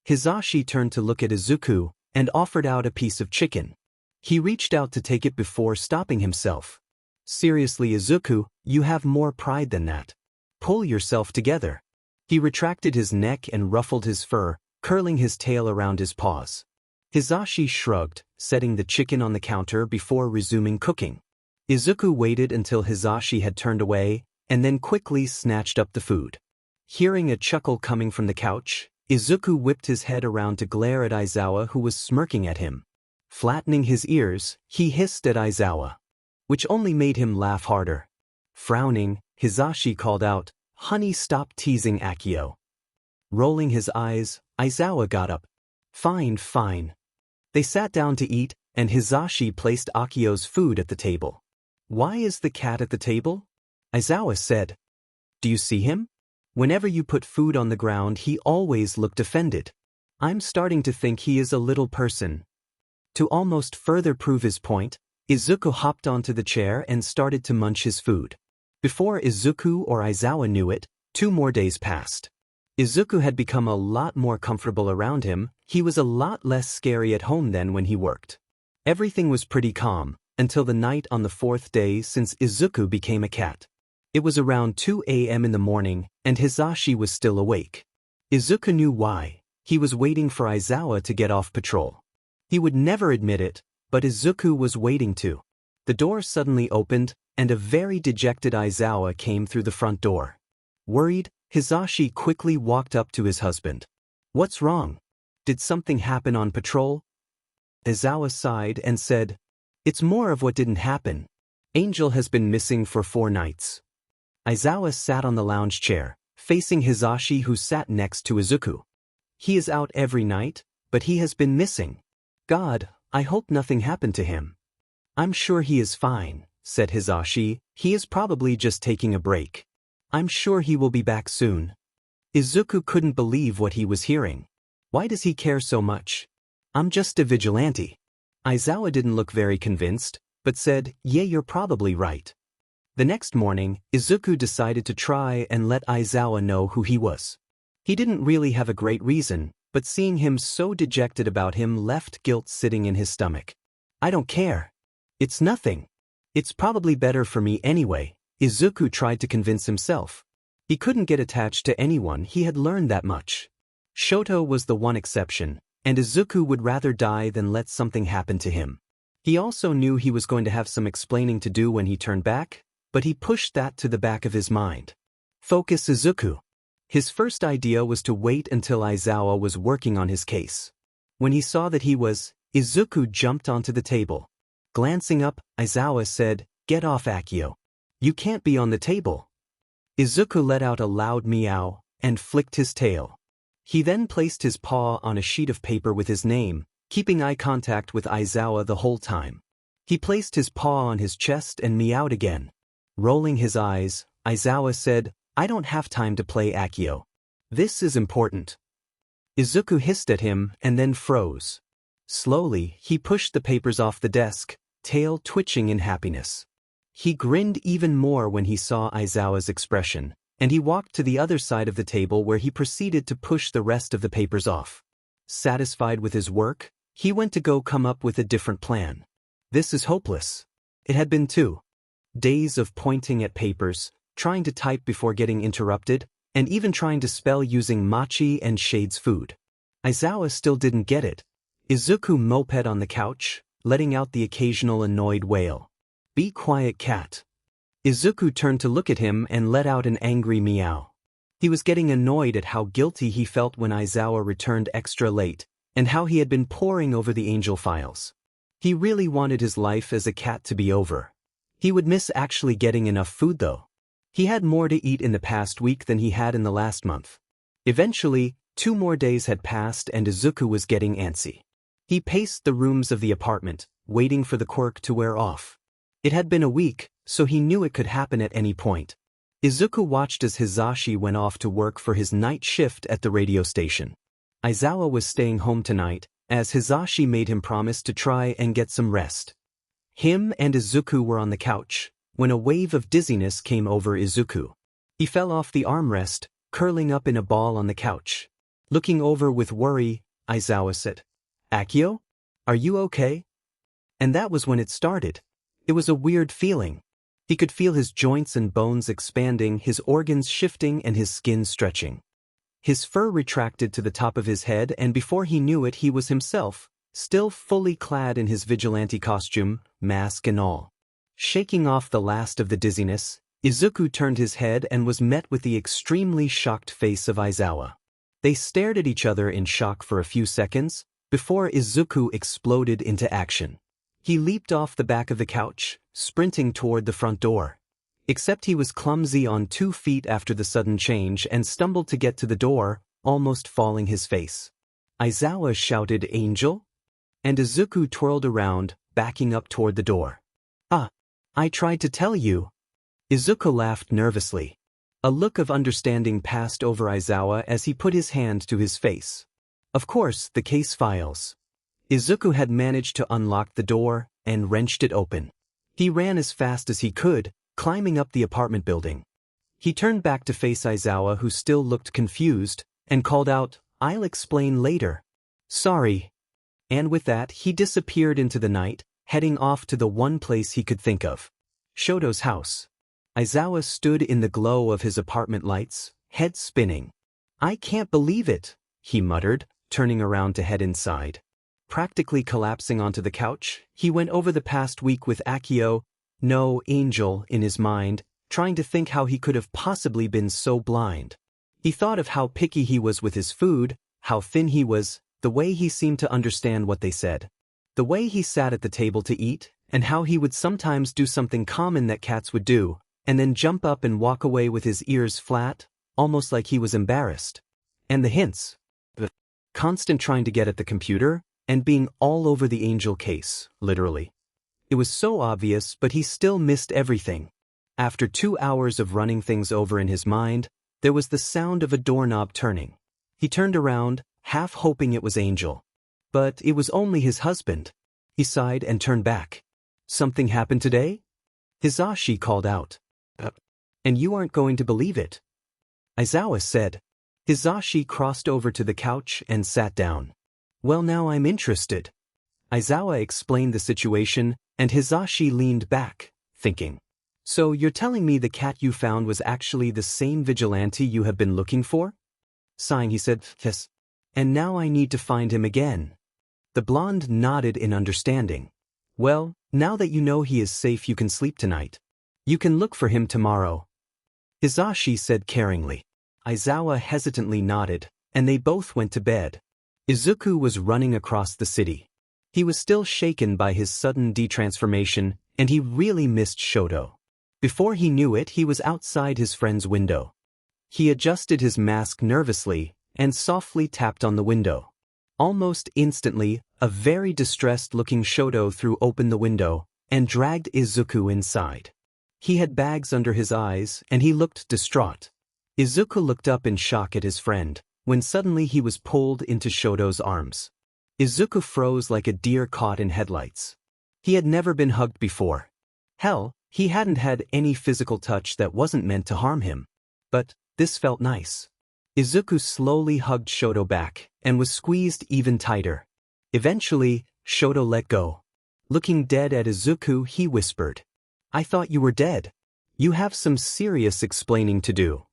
Hizashi turned to look at Izuku, and offered out a piece of chicken. He reached out to take it before stopping himself. Seriously, Izuku, you have more pride than that. Pull yourself together. He retracted his neck and ruffled his fur, curling his tail around his paws. Hizashi shrugged, setting the chicken on the counter before resuming cooking. Izuku waited until Hizashi had turned away, and then quickly snatched up the food. Hearing a chuckle coming from the couch, Izuku whipped his head around to glare at Aizawa, who was smirking at him. Flattening his ears, he hissed at Aizawa, which only made him laugh harder. Frowning, Hizashi called out, "Honey, stop teasing Akio." Rolling his eyes, Aizawa got up. Fine, fine. They sat down to eat, and Hizashi placed Akio's food at the table. Why is the cat at the table? Aizawa said. Do you see him? Whenever you put food on the ground, he always looked offended. I'm starting to think he is a little person. To almost further prove his point, Izuku hopped onto the chair and started to munch his food. Before Izuku or Aizawa knew it, 2 more days passed. Izuku had become a lot more comfortable around him. He was a lot less scary at home than when he worked. Everything was pretty calm, until the night on the 4th day since Izuku became a cat. It was around 2 a.m. in the morning, and Hizashi was still awake. Izuku knew why. He was waiting for Aizawa to get off patrol. He would never admit it, but Izuku was waiting to. The door suddenly opened, and a very dejected Aizawa came through the front door. Worried, Hizashi quickly walked up to his husband. What's wrong? Did something happen on patrol? Aizawa sighed and said, It's more of what didn't happen. Angel has been missing for 4 nights. Aizawa sat on the lounge chair, facing Hizashi, who sat next to Izuku. He is out every night, but he has been missing. God, I hope nothing happened to him. I'm sure he is fine, said Hizashi. He is probably just taking a break. I'm sure he will be back soon. Izuku couldn't believe what he was hearing. Why does he care so much? I'm just a vigilante. Aizawa didn't look very convinced, but said, Yeah, you're probably right. The next morning, Izuku decided to try and let Aizawa know who he was. He didn't really have a great reason, but seeing him so dejected about him left guilt sitting in his stomach. I don't care. It's nothing. It's probably better for me anyway, Izuku tried to convince himself. He couldn't get attached to anyone, he had learned that much. Shoto was the one exception, and Izuku would rather die than let something happen to him. He also knew he was going to have some explaining to do when he turned back, but he pushed that to the back of his mind. Focus Izuku. His first idea was to wait until Aizawa was working on his case. When he saw that he was, Izuku jumped onto the table. Glancing up, Aizawa said, "Get off, Akio. You can't be on the table." Izuku let out a loud meow and flicked his tail. He then placed his paw on a sheet of paper with his name, keeping eye contact with Aizawa the whole time. He placed his paw on his chest and meowed again. Rolling his eyes, Aizawa said, "I don't have time to play, Akio. This is important." Izuku hissed at him and then froze. Slowly, he pushed the papers off the desk, tail twitching in happiness. He grinned even more when he saw Aizawa's expression, and he walked to the other side of the table where he proceeded to push the rest of the papers off. Satisfied with his work, he went to go come up with a different plan. This is hopeless. It had been 2 days of pointing at papers, trying to type before getting interrupted, and even trying to spell using Machi and Shade's food. Aizawa still didn't get it. Izuku moped on the couch, letting out the occasional annoyed wail. "Be quiet, cat." Izuku turned to look at him and let out an angry meow. He was getting annoyed at how guilty he felt when Aizawa returned extra late, and how he had been poring over the angel files. He really wanted his life as a cat to be over. He would miss actually getting enough food though. He had more to eat in the past week than he had in the last month. Eventually, 2 more days had passed and Izuku was getting antsy. He paced the rooms of the apartment, waiting for the quirk to wear off. It had been a week, so he knew it could happen at any point. Izuku watched as Hizashi went off to work for his night shift at the radio station. Aizawa was staying home tonight, as Hizashi made him promise to try and get some rest. Him and Izuku were on the couch, when a wave of dizziness came over Izuku. He fell off the armrest, curling up in a ball on the couch. Looking over with worry, Aizawa said, "Akio? Are you okay?" And that was when it started. It was a weird feeling. He could feel his joints and bones expanding, his organs shifting and his skin stretching. His fur retracted to the top of his head and before he knew it he was himself, still fully clad in his vigilante costume, mask and all. Shaking off the last of the dizziness, Izuku turned his head and was met with the extremely shocked face of Aizawa. They stared at each other in shock for a few seconds, before Izuku exploded into action. He leaped off the back of the couch, sprinting toward the front door. Except he was clumsy on 2 feet after the sudden change and stumbled to get to the door, almost falling his face. Aizawa shouted, "Angel?" And Izuku twirled around, backing up toward the door. "Ah, I tried to tell you." Izuku laughed nervously. A look of understanding passed over Aizawa as he put his hand to his face. Of course, the case files. Izuku had managed to unlock the door and wrenched it open. He ran as fast as he could, climbing up the apartment building. He turned back to face Aizawa, who still looked confused, and called out, "I'll explain later." "Sorry." And with that, he disappeared into the night, heading off to the one place he could think of. Shoto's house. Aizawa stood in the glow of his apartment lights, head spinning. "I can't believe it," he muttered, turning around to head inside. Practically collapsing onto the couch, he went over the past week with Akio, no Angel, in his mind, trying to think how he could have possibly been so blind. He thought of how picky he was with his food, how thin he was, the way he seemed to understand what they said. The way he sat at the table to eat, and how he would sometimes do something common that cats would do, and then jump up and walk away with his ears flat, almost like he was embarrassed. And the hints. The constant trying to get at the computer, and being all over the Angel case, literally. It was so obvious, but he still missed everything. After 2 hours of running things over in his mind, there was the sound of a doorknob turning. He turned around, half hoping it was Angel. But it was only his husband. He sighed and turned back. "Something happened today?" Hizashi called out. And you aren't going to believe it. Aizawa said. Hizashi crossed over to the couch and sat down. Well, now I'm interested. Aizawa explained the situation, and Hizashi leaned back, thinking. So you're telling me the cat you found was actually the same vigilante you have been looking for? Sighing, he said, yes. And now I need to find him again. The blonde nodded in understanding. Well, now that you know he is safe, you can sleep tonight. You can look for him tomorrow. Hizashi said caringly. Aizawa hesitantly nodded, and they both went to bed. Izuku was running across the city. He was still shaken by his sudden detransformation, and he really missed Shoto. Before he knew it, he was outside his friend's window. He adjusted his mask nervously and softly tapped on the window. Almost instantly, a very distressed-looking Shoto threw open the window and dragged Izuku inside. He had bags under his eyes, and he looked distraught. Izuku looked up in shock at his friend, when suddenly he was pulled into Shoto's arms. Izuku froze like a deer caught in headlights. He had never been hugged before. Hell, he hadn't had any physical touch that wasn't meant to harm him. But this felt nice. Izuku slowly hugged Shoto back and was squeezed even tighter. Eventually, Shoto let go. Looking dead at Izuku, he whispered, I thought you were dead. You have some serious explaining to do.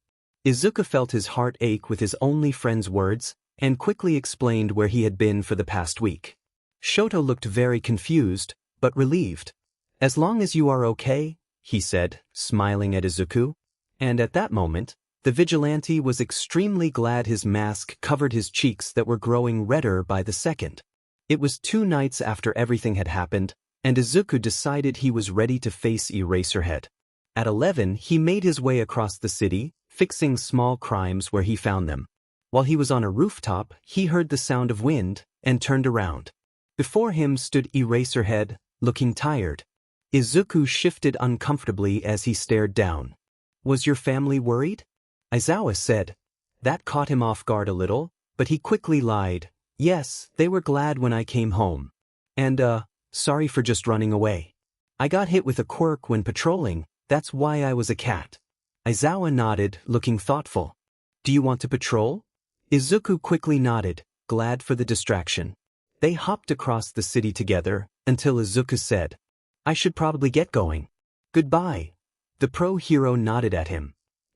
Izuku felt his heart ache with his only friend's words and quickly explained where he had been for the past week. Shoto looked very confused, but relieved. As long as you are okay, he said, smiling at Izuku. And at that moment, the vigilante was extremely glad his mask covered his cheeks that were growing redder by the second. It was 2 nights after everything had happened, and Izuku decided he was ready to face Eraserhead. At 11, he made his way across the city, fixing small crimes where he found them. While he was on a rooftop, he heard the sound of wind and turned around. Before him stood Eraserhead, looking tired. Izuku shifted uncomfortably as he stared down. Was your family worried? Aizawa said. That caught him off guard a little, but he quickly lied. Yes, they were glad when I came home. And, sorry for just running away. I got hit with a quirk when patrolling, that's why I was a cat. Aizawa nodded, looking thoughtful. Do you want to patrol? Izuku quickly nodded, glad for the distraction. They hopped across the city together, until Izuku said, I should probably get going. Goodbye. The pro hero nodded at him.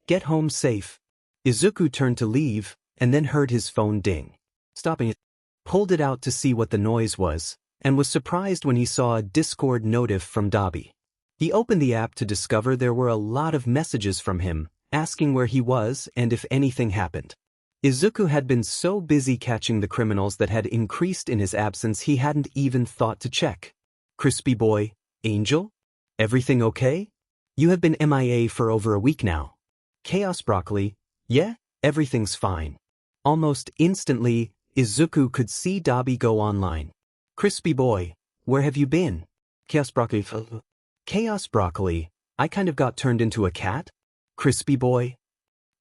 Get home safe. Izuku turned to leave, and then heard his phone ding. Stopping it, pulled it out to see what the noise was, and was surprised when he saw a Discord notif from Dabi. He opened the app to discover there were a lot of messages from him, asking where he was and if anything happened. Izuku had been so busy catching the criminals that had increased in his absence he hadn't even thought to check. Crispy boy, Angel? Everything okay? You have been MIA for over a week now. Chaos Broccoli, yeah, everything's fine. Almost instantly, Izuku could see Dabi go online. Crispy boy, where have you been? Chaos Broccoli. Chaos Broccoli, I kind of got turned into a cat? Crispy boy?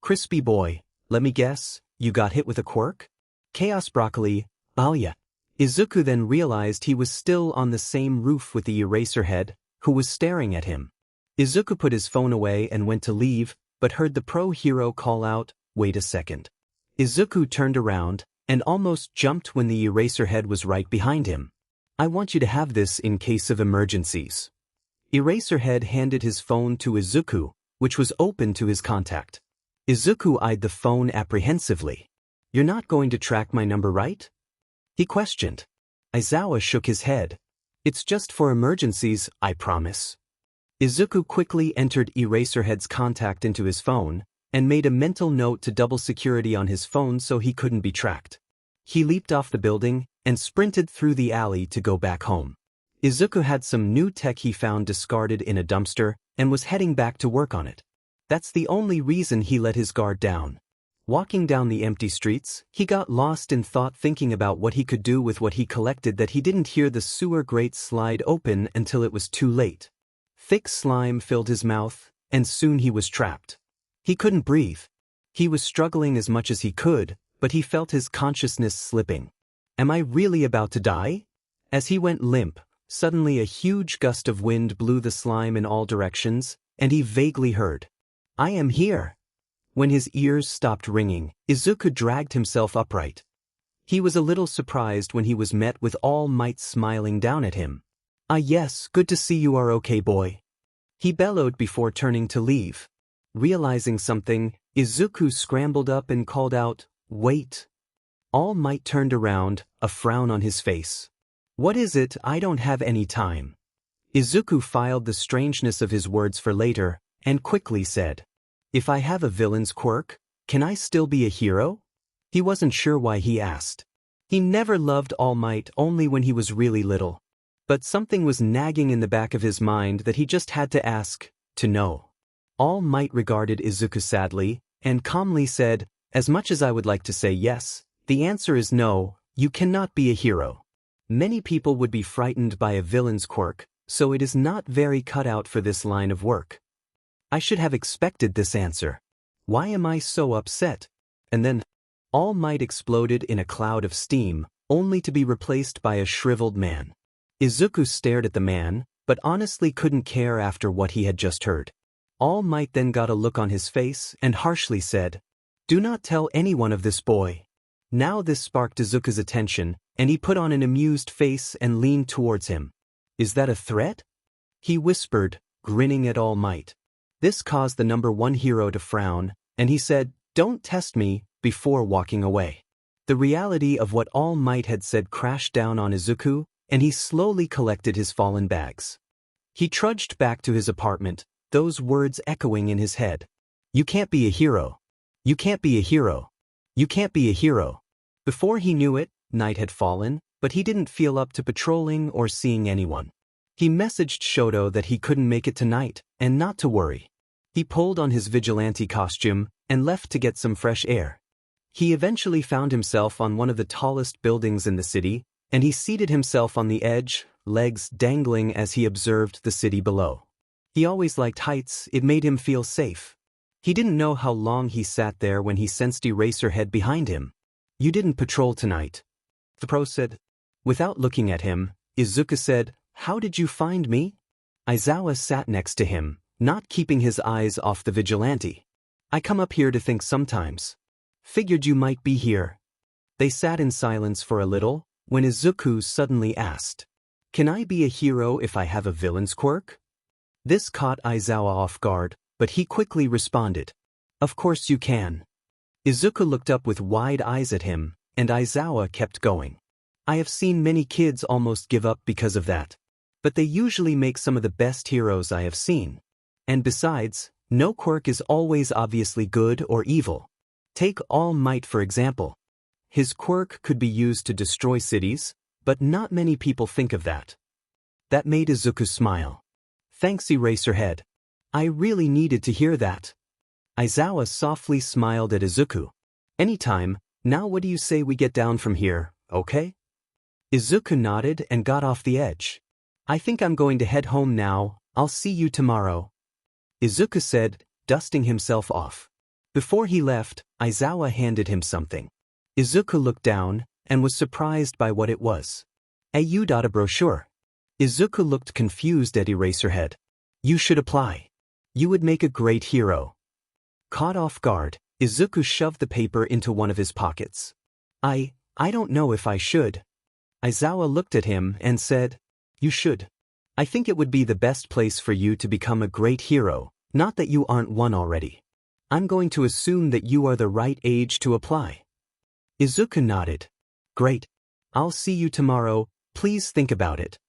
Crispy boy, let me guess, you got hit with a quirk? Chaos Broccoli, oh yeah. Izuku then realized he was still on the same roof with the Eraserhead, who was staring at him. Izuku put his phone away and went to leave, but heard the pro hero call out, wait a second. Izuku turned around, and almost jumped when the Eraserhead was right behind him. I want you to have this in case of emergencies. Eraserhead handed his phone to Izuku, which was open to his contact. Izuku eyed the phone apprehensively. You're not going to track my number, right? He questioned. Aizawa shook his head. It's just for emergencies, I promise. Izuku quickly entered Eraserhead's contact into his phone, and made a mental note to double security on his phone so he couldn't be tracked. He leaped off the building, and sprinted through the alley to go back home. Izuku had some new tech he found discarded in a dumpster, and was heading back to work on it. That's the only reason he let his guard down. Walking down the empty streets, he got lost in thought thinking about what he could do with what he collected that he didn't hear the sewer grate slide open until it was too late. Thick slime filled his mouth, and soon he was trapped. He couldn't breathe. He was struggling as much as he could, but he felt his consciousness slipping. Am I really about to die? As he went limp, suddenly a huge gust of wind blew the slime in all directions, and he vaguely heard, "I am here." When his ears stopped ringing, Izuku dragged himself upright. He was a little surprised when he was met with All Might smiling down at him. "Ah yes, good to see you are okay, boy," he bellowed before turning to leave. Realizing something, Izuku scrambled up and called out, "Wait." All Might turned around, a frown on his face. "What is it? I don't have any time." Izuku filed the strangeness of his words for later, and quickly said, "If I have a villain's quirk, can I still be a hero?" He wasn't sure why he asked. He never loved All Might, only when he was really little. But something was nagging in the back of his mind that he just had to ask, to know. All Might regarded Izuku sadly, and calmly said, "As much as I would like to say yes, the answer is no, you cannot be a hero. Many people would be frightened by a villain's quirk, so it is not very cut out for this line of work." I should have expected this answer. Why am I so upset? And then, All Might exploded in a cloud of steam, only to be replaced by a shriveled man. Izuku stared at the man, but honestly couldn't care after what he had just heard. All Might then got a look on his face and harshly said, "Do not tell anyone of this boy." Now this sparked Izuku's attention, and he put on an amused face and leaned towards him. "Is that a threat?" he whispered, grinning at All Might. This caused the number one hero to frown, and he said, "Don't test me," before walking away. The reality of what All Might had said crashed down on Izuku, and he slowly collected his fallen bags. He trudged back to his apartment, those words echoing in his head. "You can't be a hero. You can't be a hero. You can't be a hero." Before he knew it, night had fallen, but he didn't feel up to patrolling or seeing anyone. He messaged Shoto that he couldn't make it tonight, and not to worry. He pulled on his vigilante costume and left to get some fresh air. He eventually found himself on one of the tallest buildings in the city, and he seated himself on the edge, legs dangling as he observed the city below. He always liked heights, it made him feel safe. He didn't know how long he sat there when he sensed Eraserhead behind him. "You didn't patrol tonight," the pro said. Without looking at him, Izuku said, "How did you find me?" Aizawa sat next to him, not keeping his eyes off the vigilante. "I come up here to think sometimes. Figured you might be here." They sat in silence for a little, when Izuku suddenly asked, "Can I be a hero if I have a villain's quirk?" This caught Aizawa off guard, but he quickly responded, "Of course you can." Izuku looked up with wide eyes at him, and Aizawa kept going. "I have seen many kids almost give up because of that. But they usually make some of the best heroes I have seen. And besides, no quirk is always obviously good or evil. Take All Might for example. His quirk could be used to destroy cities, but not many people think of that." That made Izuku smile. "Thanks, Eraserhead. I really needed to hear that." Aizawa softly smiled at Izuku. "Anytime, now what do you say we get down from here, okay?" Izuku nodded and got off the edge. "I think I'm going to head home now, I'll see you tomorrow," Izuku said, dusting himself off. Before he left, Aizawa handed him something. Izuku looked down, and was surprised by what it was. "You got a brochure." Izuku looked confused at Eraserhead. "You should apply. You would make a great hero." Caught off guard, Izuku shoved the paper into one of his pockets. I don't know if I should." Aizawa looked at him and said, "You should. I think it would be the best place for you to become a great hero, not that you aren't one already. I'm going to assume that you are the right age to apply." Izuku nodded. "Great. I'll see you tomorrow, please think about it."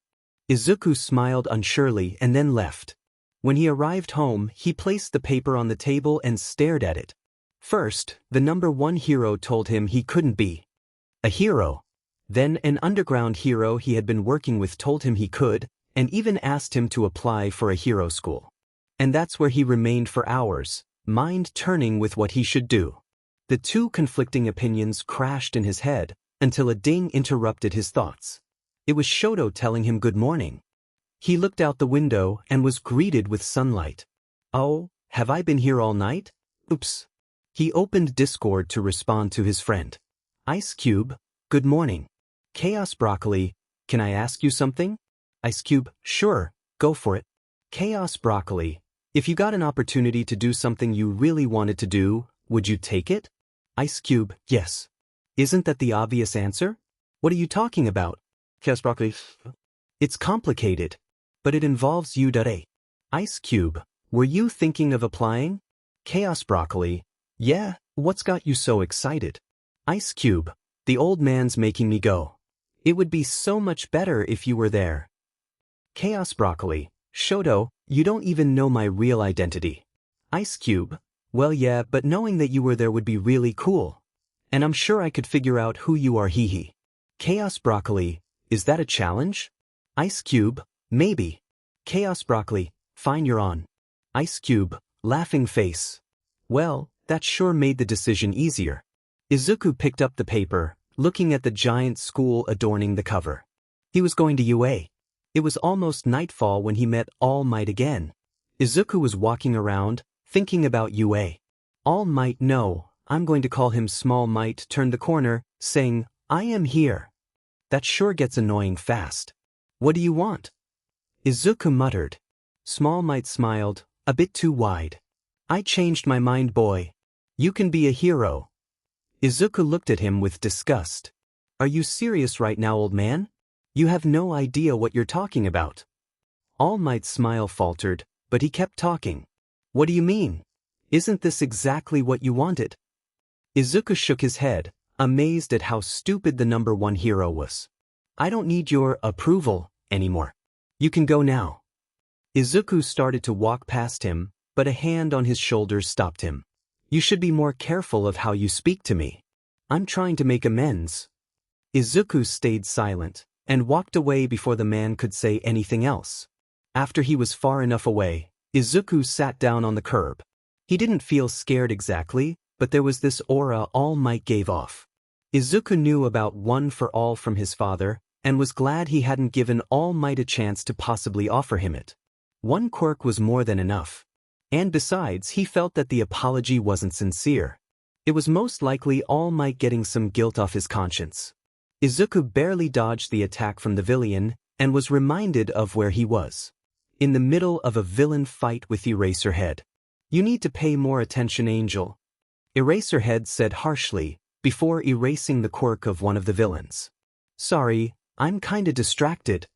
Izuku smiled unsurely and then left. When he arrived home, he placed the paper on the table and stared at it. First, the number one hero told him he couldn't be a hero. Then an underground hero he had been working with told him he could, and even asked him to apply for a hero school. And that's where he remained for hours, mind turning with what he should do. The two conflicting opinions crashed in his head, until a ding interrupted his thoughts. It was Shoto telling him good morning. He looked out the window and was greeted with sunlight. "Oh, have I been here all night? Oops." He opened Discord to respond to his friend. "Ice Cube, good morning. Chaos Broccoli, can I ask you something?" Ice Cube, "Sure, go for it." Chaos Broccoli, If you got an opportunity to do something you really wanted to do, would you take it? Ice Cube, yes. Isn't that the obvious answer? What are you talking about? Chaos Broccoli. It's complicated, but it involves you. Ice Cube, were you thinking of applying? Chaos Broccoli, yeah, what's got you so excited? Ice Cube, the old man's making me go. It would be so much better if you were there. Chaos Broccoli, Shoto, you don't even know my real identity. Ice Cube, well yeah, but knowing that you were there would be really cool. And I'm sure I could figure out who you are, hee. Chaos Broccoli, is that a challenge? Ice Cube, maybe. Chaos Broccoli, fine, you're on. Ice Cube, laughing face. Well, that sure made the decision easier. Izuku picked up the paper, looking at the giant school adorning the cover. He was going to UA. It was almost nightfall when he met All Might again. Izuku was walking around, thinking about UA. All Might, no, I'm going to call him Small Might, turned the corner, saying, I am here. That sure gets annoying fast. What do you want? Izuku muttered. Small Might smiled, a bit too wide. I changed my mind, boy. You can be a hero. Izuku looked at him with disgust. Are you serious right now, old man? You have no idea what you're talking about. All Might's smile faltered, but he kept talking. What do you mean? Isn't this exactly what you wanted? Izuku shook his head, amazed at how stupid the number one hero was. I don't need your approval anymore. You can go now. Izuku started to walk past him, but a hand on his shoulder stopped him. You should be more careful of how you speak to me. I'm trying to make amends. Izuku stayed silent and walked away before the man could say anything else. After he was far enough away, Izuku sat down on the curb. He didn't feel scared exactly, but there was this aura All Might gave off. Izuku knew about One for All from his father, and was glad he hadn't given All Might a chance to possibly offer him it. One quirk was more than enough. And besides, he felt that the apology wasn't sincere. It was most likely All Might getting some guilt off his conscience. Izuku barely dodged the attack from the villain, and was reminded of where he was. In the middle of a villain fight with Eraserhead. You need to pay more attention, Angel. Eraserhead said harshly, before erasing the quirk of one of the villains. Sorry, I'm kinda distracted.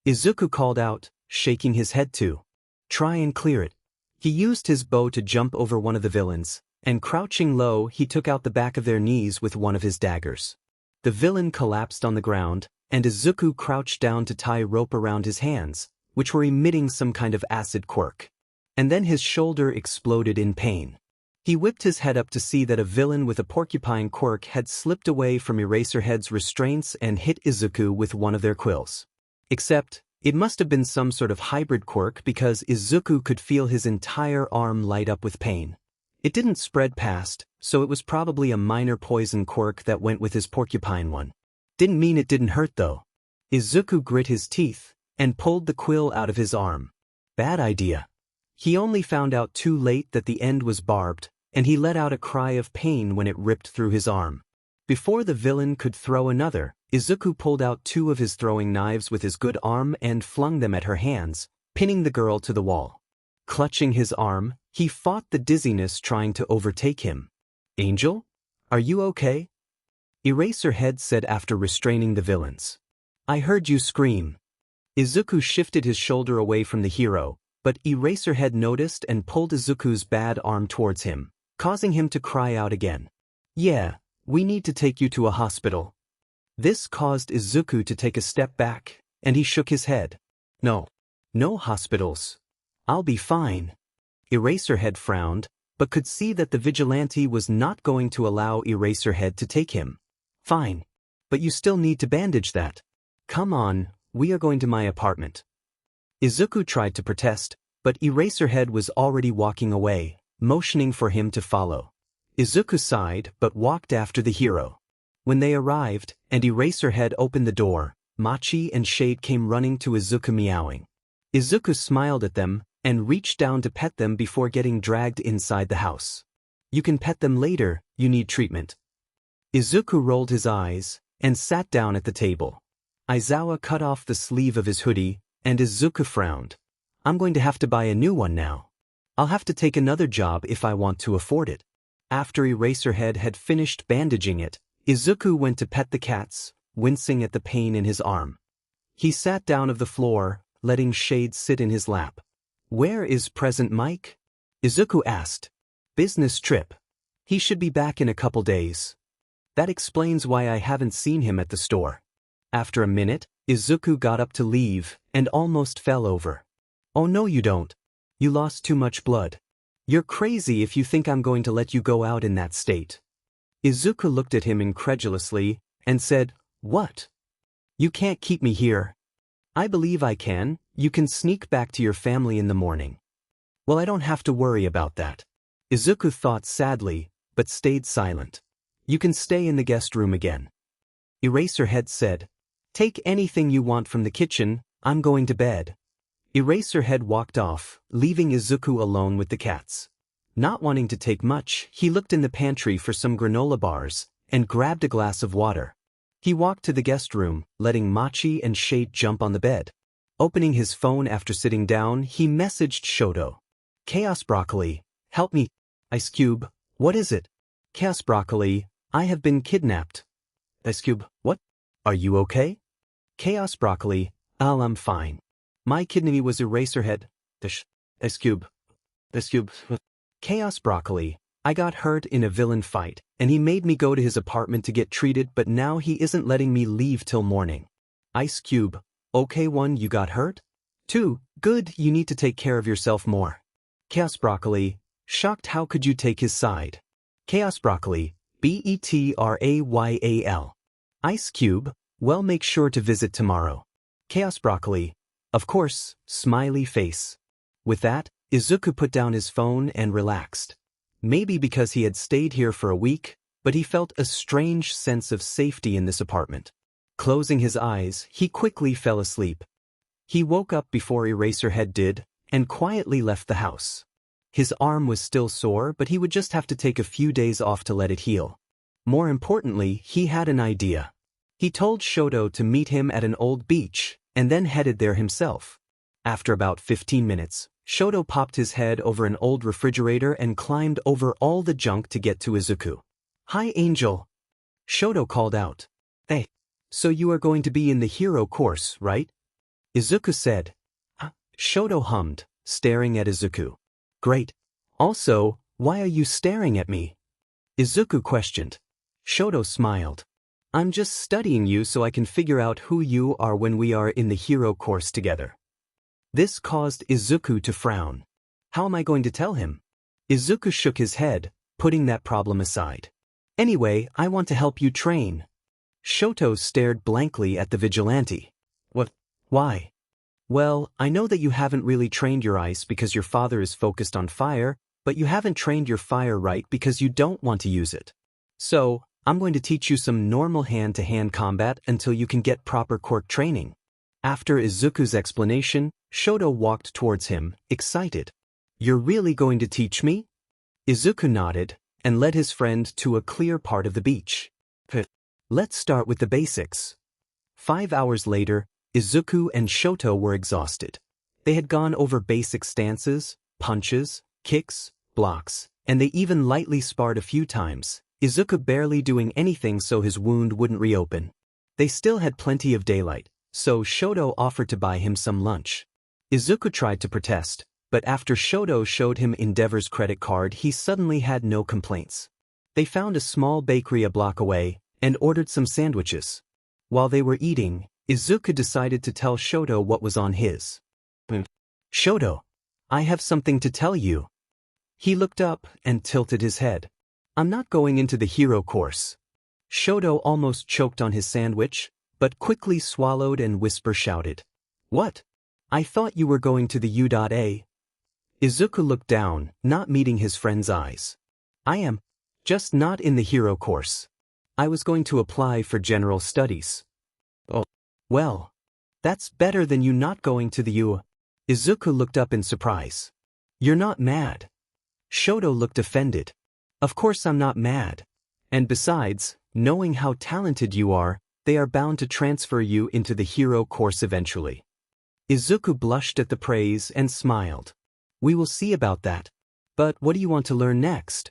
Izuku called out, shaking his head too. Try and clear it. He used his bow to jump over one of the villains, and crouching low he took out the back of their knees with one of his daggers. The villain collapsed on the ground, and Izuku crouched down to tie rope around his hands, which were emitting some kind of acid quirk. And then his shoulder exploded in pain. He whipped his head up to see that a villain with a porcupine quirk had slipped away from Eraserhead's restraints and hit Izuku with one of their quills. Except, it must have been some sort of hybrid quirk because Izuku could feel his entire arm light up with pain. It didn't spread past, so it was probably a minor poison quirk that went with his porcupine one. Didn't mean it didn't hurt though. Izuku grit his teeth and pulled the quill out of his arm. Bad idea. He only found out too late that the end was barbed, and he let out a cry of pain when it ripped through his arm. Before the villain could throw another, Izuku pulled out two of his throwing knives with his good arm and flung them at her hands, pinning the girl to the wall. Clutching his arm, he fought the dizziness trying to overtake him. Angel? Are you okay? Eraserhead said after restraining the villains. I heard you scream. Izuku shifted his shoulder away from the hero, but Eraserhead noticed and pulled Izuku's bad arm towards him, causing him to cry out again. Yeah, we need to take you to a hospital. This caused Izuku to take a step back, and he shook his head. No hospitals. I'll be fine. Eraserhead frowned, but could see that the vigilante was not going to allow Eraserhead to take him. Fine. But you still need to bandage that. Come on, we are going to my apartment. Izuku tried to protest, but Eraserhead was already walking away, motioning for him to follow. Izuku sighed but walked after the hero. When they arrived, and Eraserhead opened the door, Machi and Shade came running to Izuku meowing. Izuku smiled at them, and reached down to pet them before getting dragged inside the house. You can pet them later, you need treatment. Izuku rolled his eyes, and sat down at the table. Aizawa cut off the sleeve of his hoodie, and Izuku frowned. I'm going to have to buy a new one now. I'll have to take another job if I want to afford it. After Eraserhead had finished bandaging it, Izuku went to pet the cats, wincing at the pain in his arm. He sat down of the floor, letting Shade sit in his lap. Where is Present Mike? Izuku asked. Business trip. He should be back in a couple days. That explains why I haven't seen him at the store. After a minute, Izuku got up to leave and almost fell over. Oh no you don't. You lost too much blood. You're crazy if you think I'm going to let you go out in that state. Izuku looked at him incredulously and said, What? You can't keep me here. I believe I can. You can sneak back to your family in the morning. Well, I don't have to worry about that. Izuku thought sadly, but stayed silent. You can stay in the guest room again. Eraserhead said, Take anything you want from the kitchen, I'm going to bed. Eraserhead walked off, leaving Izuku alone with the cats. Not wanting to take much, he looked in the pantry for some granola bars, and grabbed a glass of water. He walked to the guest room, letting Machi and Shade jump on the bed. Opening his phone after sitting down, he messaged Shoto. Chaos Broccoli, help me. Ice Cube, what is it? Chaos Broccoli, I have been kidnapped. Ice Cube, what? Are you okay? Chaos Broccoli, I'm fine. My kidney was Eraserhead. Ice Cube. Ice Cube. Chaos Broccoli, I got hurt in a villain fight, and he made me go to his apartment to get treated, but now he isn't letting me leave till morning. Ice Cube, okay 1, you got hurt? 2, good, you need to take care of yourself more. Chaos Broccoli, shocked how could you take his side? Chaos Broccoli, Betrayal. Ice Cube, well make sure to visit tomorrow. Chaos Broccoli, of course, smiley face. With that, Izuku put down his phone and relaxed. Maybe because he had stayed here for a week, but he felt a strange sense of safety in this apartment. Closing his eyes, he quickly fell asleep. He woke up before Eraserhead did, and quietly left the house. His arm was still sore, but he would just have to take a few days off to let it heal. More importantly, he had an idea. He told Shoto to meet him at an old beach, and then headed there himself. After about 15 minutes, Shoto popped his head over an old refrigerator and climbed over all the junk to get to Izuku. Hi Angel. Shoto called out. Hey. So you are going to be in the hero course, right? Izuku said. Shoto hummed, staring at Izuku. Great. Also, why are you staring at me? Izuku questioned. Shoto smiled. I'm just studying you so I can figure out who you are when we are in the hero course together. This caused Izuku to frown. How am I going to tell him? Izuku shook his head, putting that problem aside. Anyway, I want to help you train. Shoto stared blankly at the vigilante. What? Why? Well, I know that you haven't really trained your ice because your father is focused on fire, but you haven't trained your fire right because you don't want to use it. So, I'm going to teach you some normal hand-to-hand combat until you can get proper quirk training. After Izuku's explanation, Shoto walked towards him, excited. You're really going to teach me? Izuku nodded, and led his friend to a clear part of the beach. Let's start with the basics. 5 hours later, Izuku and Shoto were exhausted. They had gone over basic stances, punches, kicks, blocks, and they even lightly sparred a few times, Izuku barely doing anything so his wound wouldn't reopen. They still had plenty of daylight, so Shoto offered to buy him some lunch. Izuku tried to protest, but after Shoto showed him Endeavor's credit card, he suddenly had no complaints. They found a small bakery a block away and ordered some sandwiches. While they were eating, Izuku decided to tell Shoto what was on his. Shoto, I have something to tell you. He looked up and tilted his head. I'm not going into the hero course. Shoto almost choked on his sandwich, but quickly swallowed and whisper shouted. What? I thought you were going to the U.A. Izuku looked down, not meeting his friend's eyes. I am. Just not in the hero course. I was going to apply for general studies. Oh. Well. That's better than you not going to the U. Izuku looked up in surprise. You're not mad. Shoto looked offended. Of course I'm not mad. And besides, knowing how talented you are, they are bound to transfer you into the hero course eventually. Izuku blushed at the praise and smiled. We will see about that. But what do you want to learn next?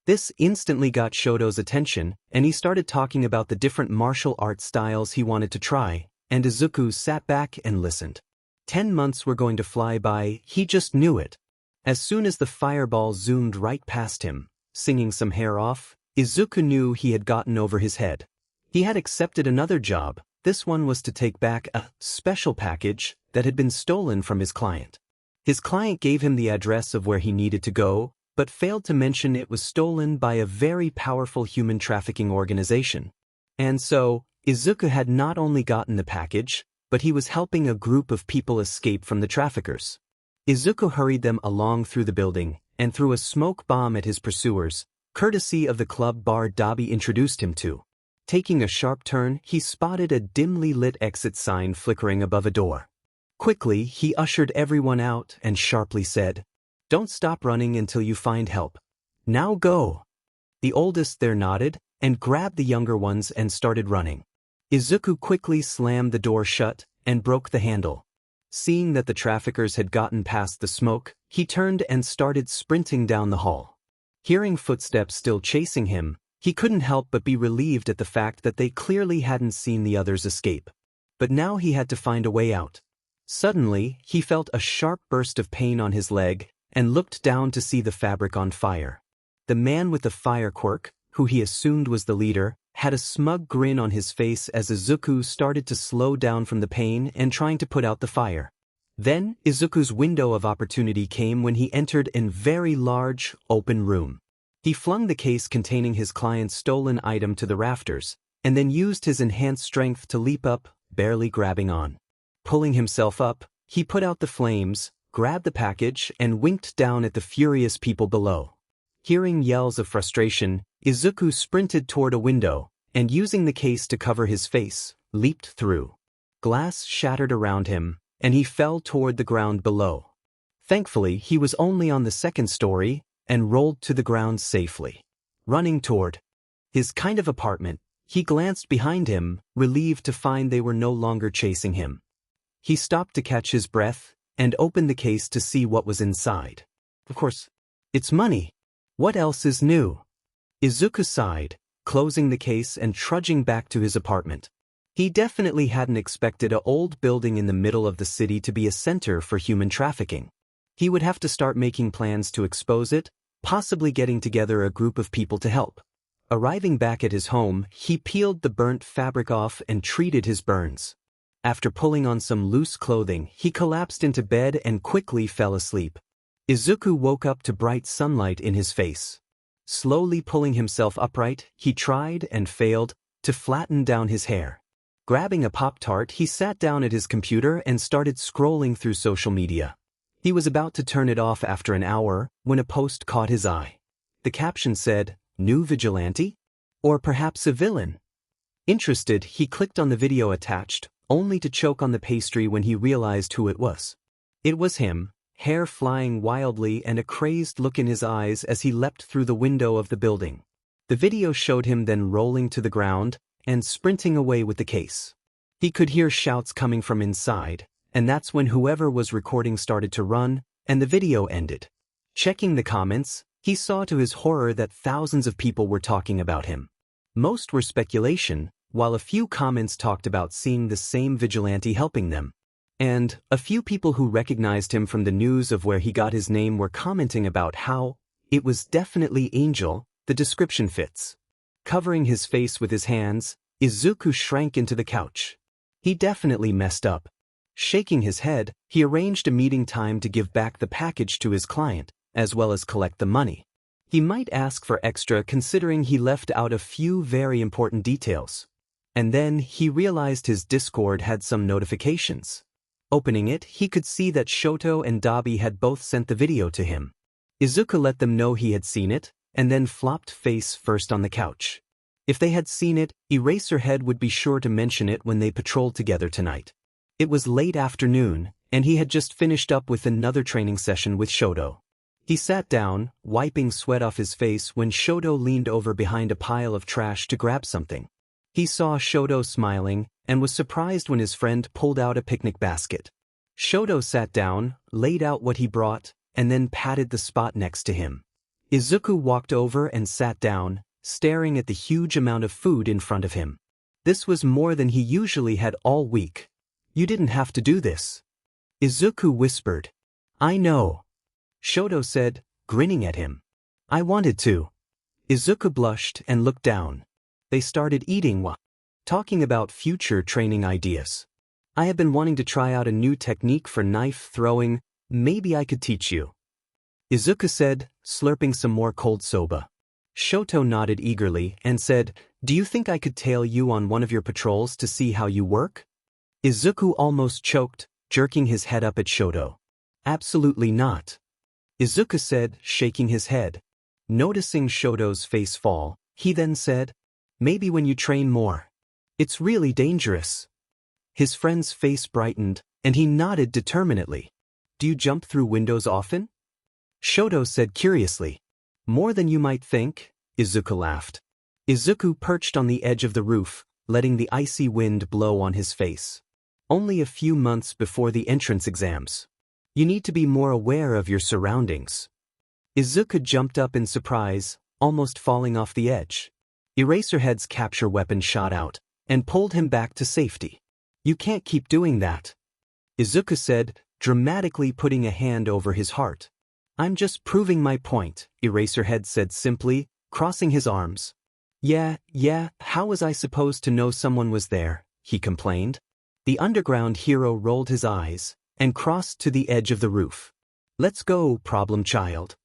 This instantly got Shoto's attention, and he started talking about the different martial arts styles he wanted to try, and Izuku sat back and listened. 10 months were going to fly by, he just knew it. As soon as the fireball zoomed right past him, singing some hair off, Izuku knew he had gotten over his head. He had accepted another job. This one was to take back a special package that had been stolen from his client. His client gave him the address of where he needed to go, but failed to mention it was stolen by a very powerful human trafficking organization. And so, Izuku had not only gotten the package, but he was helping a group of people escape from the traffickers. Izuku hurried them along through the building, and threw a smoke bomb at his pursuers, courtesy of the club bar Dabi introduced him to. Taking a sharp turn, he spotted a dimly lit exit sign flickering above a door. Quickly, he ushered everyone out and sharply said, "Don't stop running until you find help. Now go." The oldest there nodded, and grabbed the younger ones and started running. Izuku quickly slammed the door shut, and broke the handle. Seeing that the traffickers had gotten past the smoke, he turned and started sprinting down the hall. Hearing footsteps still chasing him, he couldn't help but be relieved at the fact that they clearly hadn't seen the others escape. But now he had to find a way out. Suddenly, he felt a sharp burst of pain on his leg, and looked down to see the fabric on fire. The man with the fire quirk, who he assumed was the leader, had a smug grin on his face as Izuku started to slow down from the pain and trying to put out the fire. Then, Izuku's window of opportunity came when he entered a very large, open room. He flung the case containing his client's stolen item to the rafters, and then used his enhanced strength to leap up, barely grabbing on. Pulling himself up, he put out the flames, grabbed the package, and winked down at the furious people below. Hearing yells of frustration, Izuku sprinted toward a window, and using the case to cover his face, leaped through. Glass shattered around him, and he fell toward the ground below. Thankfully, he was only on the second story, and rolled to the ground safely. Running toward his kind of apartment, he glanced behind him, relieved to find they were no longer chasing him. He stopped to catch his breath, and opened the case to see what was inside. Of course, it's money. What else is new? Izuku sighed, closing the case and trudging back to his apartment. He definitely hadn't expected an old building in the middle of the city to be a center for human trafficking. He would have to start making plans to expose it, possibly getting together a group of people to help. Arriving back at his home, he peeled the burnt fabric off and treated his burns. After pulling on some loose clothing, he collapsed into bed and quickly fell asleep. Izuku woke up to bright sunlight in his face. Slowly pulling himself upright, he tried and failed to flatten down his hair. Grabbing a Pop-Tart, he sat down at his computer and started scrolling through social media. He was about to turn it off after an hour when a post caught his eye. The caption said, "New vigilante? Or perhaps a villain?" Interested, he clicked on the video attached, only to choke on the pastry when he realized who it was. It was him, hair flying wildly and a crazed look in his eyes as he leapt through the window of the building. The video showed him then rolling to the ground and sprinting away with the case. He could hear shouts coming from inside, and that's when whoever was recording started to run, and the video ended. Checking the comments, he saw to his horror that thousands of people were talking about him. Most were speculation, while a few comments talked about seeing the same vigilante helping them. And a few people who recognized him from the news of where he got his name were commenting about how it was definitely Angel, the description fits. Covering his face with his hands, Izuku shrank into the couch. He definitely messed up. Shaking his head, he arranged a meeting time to give back the package to his client, as well as collect the money. He might ask for extra considering he left out a few very important details. And then he realized his Discord had some notifications. Opening it, he could see that Shoto and Dabi had both sent the video to him. Izuku let them know he had seen it, and then flopped face first on the couch. If they had seen it, Eraserhead would be sure to mention it when they patrolled together tonight. It was late afternoon, and he had just finished up with another training session with Shoto. He sat down, wiping sweat off his face when Shoto leaned over behind a pile of trash to grab something. He saw Shoto smiling, and was surprised when his friend pulled out a picnic basket. Shoto sat down, laid out what he brought, and then patted the spot next to him. Izuku walked over and sat down, staring at the huge amount of food in front of him. This was more than he usually had all week. "You didn't have to do this," Izuku whispered. "I know," Shoto said, grinning at him. "I wanted to." Izuku blushed and looked down. They started eating while talking about future training ideas. "I have been wanting to try out a new technique for knife throwing. Maybe I could teach you," Izuku said, slurping some more cold soba. Shoto nodded eagerly and said, "Do you think I could tail you on one of your patrols to see how you work?" Izuku almost choked, jerking his head up at Shoto. "Absolutely not," Izuku said, shaking his head. Noticing Shoto's face fall, he then said, "Maybe when you train more. It's really dangerous." His friend's face brightened, and he nodded determinedly. "Do you jump through windows often?" Shoto said curiously. "More than you might think," Izuku laughed. Izuku perched on the edge of the roof, letting the icy wind blow on his face. "Only a few months before the entrance exams. You need to be more aware of your surroundings." Izuku jumped up in surprise, almost falling off the edge. Eraserhead's capture weapon shot out and pulled him back to safety. "You can't keep doing that," Izuku said, dramatically putting a hand over his heart. "I'm just proving my point," Eraserhead said simply, crossing his arms. Yeah, how was I supposed to know someone was there?" he complained. The underground hero rolled his eyes and crossed to the edge of the roof. "Let's go, problem child."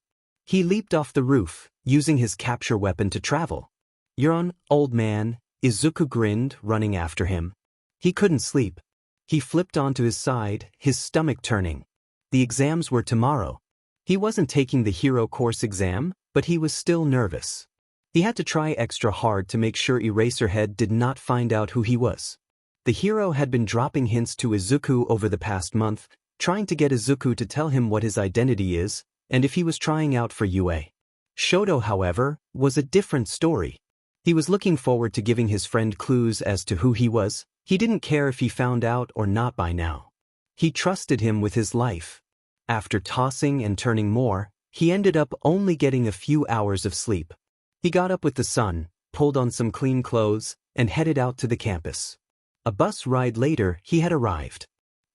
He leaped off the roof, using his capture weapon to travel. "You're on, old man," Izuku grinned, running after him. He couldn't sleep. He flipped onto his side, his stomach turning. The exams were tomorrow. He wasn't taking the hero course exam, but he was still nervous. He had to try extra hard to make sure Eraserhead did not find out who he was. The hero had been dropping hints to Izuku over the past month, trying to get Izuku to tell him what his identity is, and if he was trying out for UA. Shoto, however, was a different story. He was looking forward to giving his friend clues as to who he was. He didn't care if he found out or not by now. He trusted him with his life. After tossing and turning more, he ended up only getting a few hours of sleep. He got up with the sun, pulled on some clean clothes, and headed out to the campus. A bus ride later, he had arrived.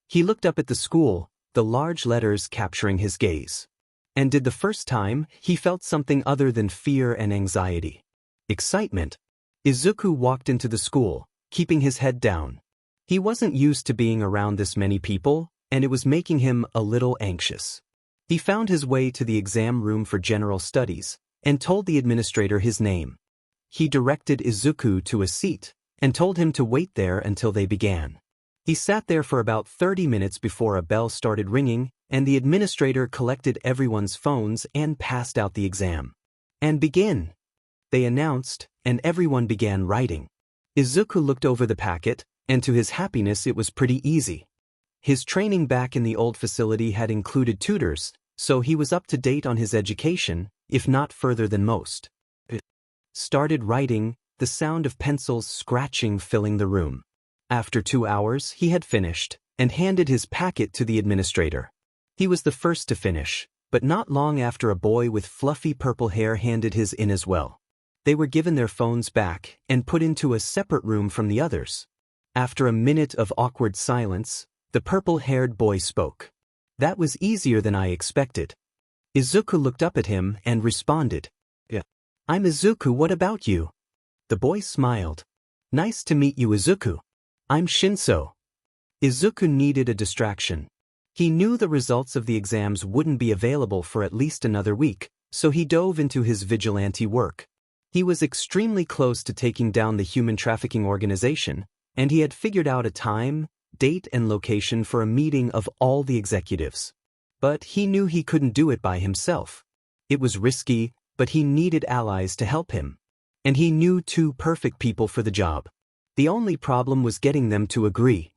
He looked up at the school, the large letters capturing his gaze. And the first time, he felt something other than fear and anxiety. Excitement. Izuku walked into the school, keeping his head down. He wasn't used to being around this many people, and it was making him a little anxious. He found his way to the exam room for general studies, and told the administrator his name. He directed Izuku to a seat, and told him to wait there until they began. He sat there for about 30 minutes before a bell started ringing, and the administrator collected everyone's phones and passed out the exam. "And begin," they announced, and everyone began writing. Izuku looked over the packet, and to his happiness it was pretty easy. His training back in the old facility had included tutors, so he was up to date on his education, if not further than most. Started writing, the sound of pencils scratching filling the room. After 2 hours, he had finished, and handed his packet to the administrator. He was the first to finish, but not long after a boy with fluffy purple hair handed his in as well. They were given their phones back and put into a separate room from the others. After a minute of awkward silence, the purple-haired boy spoke. "That was easier than I expected." Izuku looked up at him and responded, "Yeah. I'm Izuku, what about you?" The boy smiled. "Nice to meet you, Izuku. I'm Shinso." Izuku needed a distraction. He knew the results of the exams wouldn't be available for at least another week, so he dove into his vigilante work. He was extremely close to taking down the human trafficking organization, and he had figured out a time, date, and location for a meeting of all the executives. But he knew he couldn't do it by himself. It was risky, but he needed allies to help him. And he knew 2 perfect people for the job. The only problem was getting them to agree.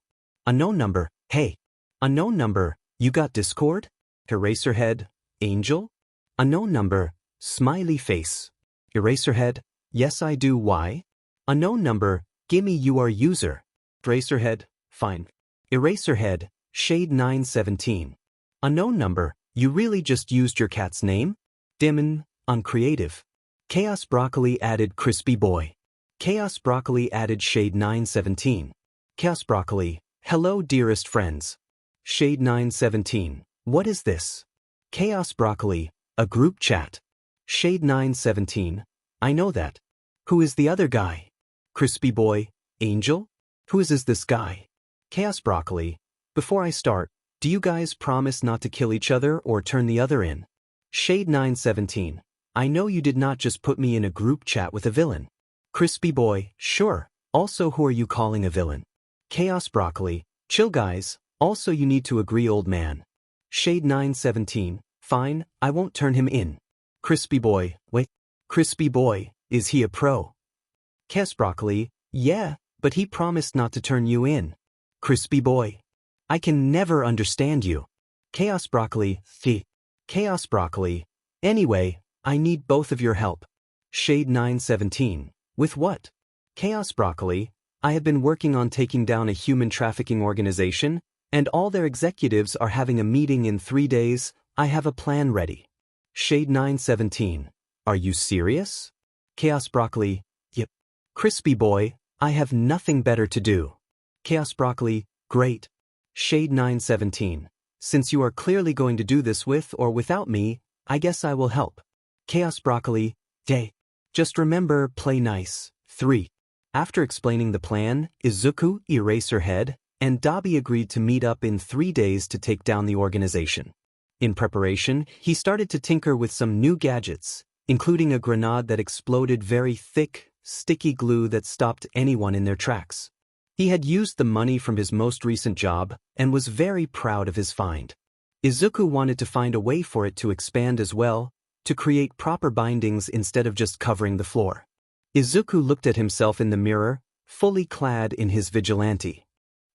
Unknown number, "Hey." Unknown number, "You got Discord?" Eraserhead, "Angel?" Unknown number, smiley face. Eraserhead, "Yes I do, why?" Unknown number, "Gimme your user." Eraserhead, "Fine." Eraserhead, shade 917. Unknown number, You really just used your cat's name? Demon, uncreative. Chaos Broccoli added Crispy Boy. Chaos Broccoli added Shade 917. Chaos Broccoli, hello dearest friends. Shade 917, what is this? Chaos Broccoli, a group chat. Shade 917, I know that. Who is the other guy? Crispy Boy, Angel? Who is this guy? Chaos Broccoli, before I start, do you guys promise not to kill each other or turn the other in? Shade 917, I know you did not just put me in a group chat with a villain. Crispy Boy, sure, also who are you calling a villain? Chaos Broccoli, chill guys, also you need to agree old man. Shade 917, fine, I won't turn him in. Crispy Boy, wait. Crispy Boy, is he a pro? Chaos Broccoli, yeah, but he promised not to turn you in. Crispy Boy, I can never understand you. Chaos Broccoli, Chaos Broccoli, anyway, I need both of your help. Shade 917, with what? Chaos Broccoli, I have been working on taking down a human trafficking organization, and all their executives are having a meeting in 3 days. I have a plan ready. Shade 917, are you serious? Chaos Broccoli, yep. Crispy Boy, I have nothing better to do. Chaos Broccoli, great. Shade 917, since you are clearly going to do this with or without me, I guess I will help. Chaos Broccoli, day. Just remember, play nice. 3. After explaining the plan, Izuku, Eraserhead, and Dabi agreed to meet up in 3 days to take down the organization. In preparation, he started to tinker with some new gadgets, including a grenade that exploded very thick, sticky glue that stopped anyone in their tracks. He had used the money from his most recent job and was very proud of his find. Izuku wanted to find a way for it to expand as well, to create proper bindings instead of just covering the floor. Izuku looked at himself in the mirror, fully clad in his vigilante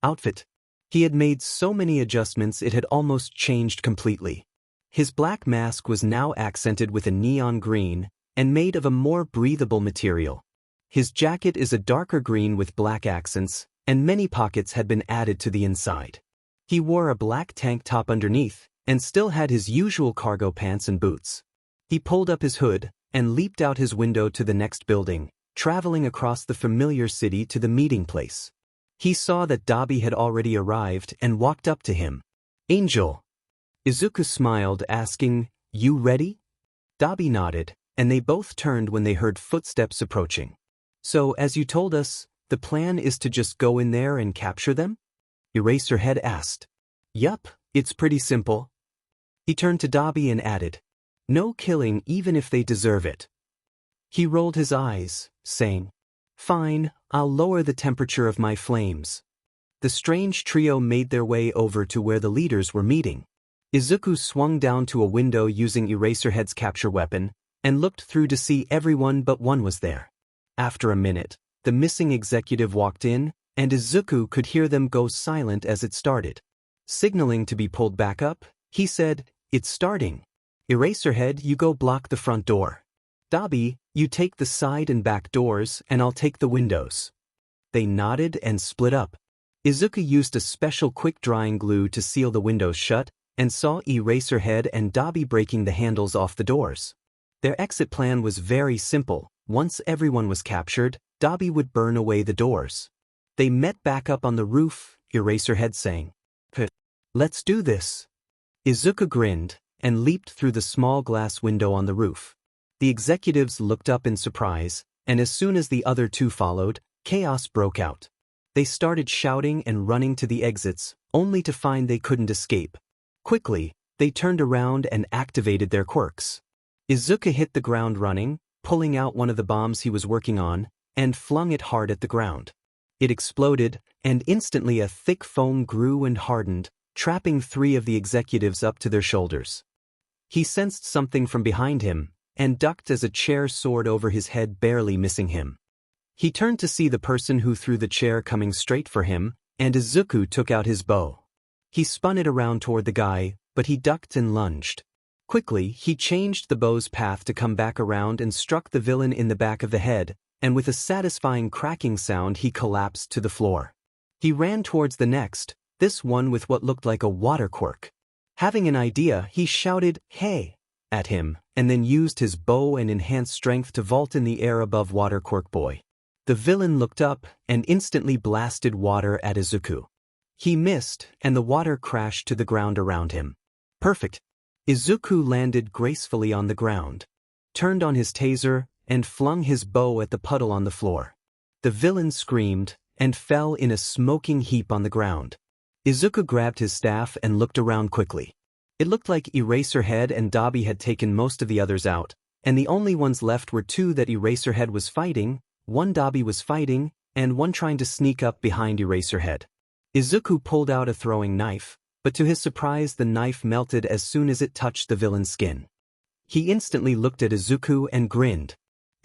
outfit. He had made so many adjustments it had almost changed completely. His black mask was now accented with a neon green and made of a more breathable material. His jacket is a darker green with black accents, and many pockets had been added to the inside. He wore a black tank top underneath, and still had his usual cargo pants and boots. He pulled up his hood, and leaped out his window to the next building, traveling across the familiar city to the meeting place. He saw that Dabi had already arrived and walked up to him. Angel. Izuku smiled, asking, you ready? Dabi nodded, and they both turned when they heard footsteps approaching. So, as you told us, the plan is to just go in there and capture them? Eraserhead asked. Yup, it's pretty simple. He turned to Dabi and added, no killing even if they deserve it. He rolled his eyes, saying, fine, I'll lower the temperature of my flames. The strange trio made their way over to where the leaders were meeting. Izuku swung down to a window using Eraserhead's capture weapon, and looked through to see everyone but one was there. After a minute, the missing executive walked in, and Izuku could hear them go silent as it started. Signaling to be pulled back up, he said, it's starting. Eraserhead, you go block the front door. Dabi, you take the side and back doors, and I'll take the windows. They nodded and split up. Izuku used a special quick-drying glue to seal the windows shut, and saw Eraserhead and Dabi breaking the handles off the doors. Their exit plan was very simple. Once everyone was captured, Dabi would burn away the doors. They met back up on the roof, Eraserhead saying, let's do this. Izuku grinned, and leaped through the small glass window on the roof. The executives looked up in surprise, and as soon as the other two followed, chaos broke out. They started shouting and running to the exits, only to find they couldn't escape. Quickly, they turned around and activated their quirks. Izuku hit the ground running, pulling out one of the bombs he was working on, and flung it hard at the ground. It exploded, and instantly a thick foam grew and hardened, trapping 3 of the executives up to their shoulders. He sensed something from behind him, and ducked as a chair soared over his head, barely missing him. He turned to see the person who threw the chair coming straight for him, and Izuku took out his bow. He spun it around toward the guy, but he ducked and lunged. Quickly, he changed the bow's path to come back around and struck the villain in the back of the head, and with a satisfying cracking sound he collapsed to the floor. He ran towards the next, this one with what looked like a water quirk. Having an idea, he shouted, "Hey!" at him, and then used his bow and enhanced strength to vault in the air above Water Quirk Boy. The villain looked up and instantly blasted water at Izuku. He missed, and the water crashed to the ground around him. Perfect. Izuku landed gracefully on the ground, turned on his taser, and flung his bow at the puddle on the floor. The villain screamed and fell in a smoking heap on the ground. Izuku grabbed his staff and looked around quickly. It looked like Eraserhead and Dabi had taken most of the others out, and the only ones left were two that Eraserhead was fighting, one Dabi was fighting, and one trying to sneak up behind Eraserhead. Izuku pulled out a throwing knife, but to his surprise the knife melted as soon as it touched the villain's skin. He instantly looked at Izuku and grinned.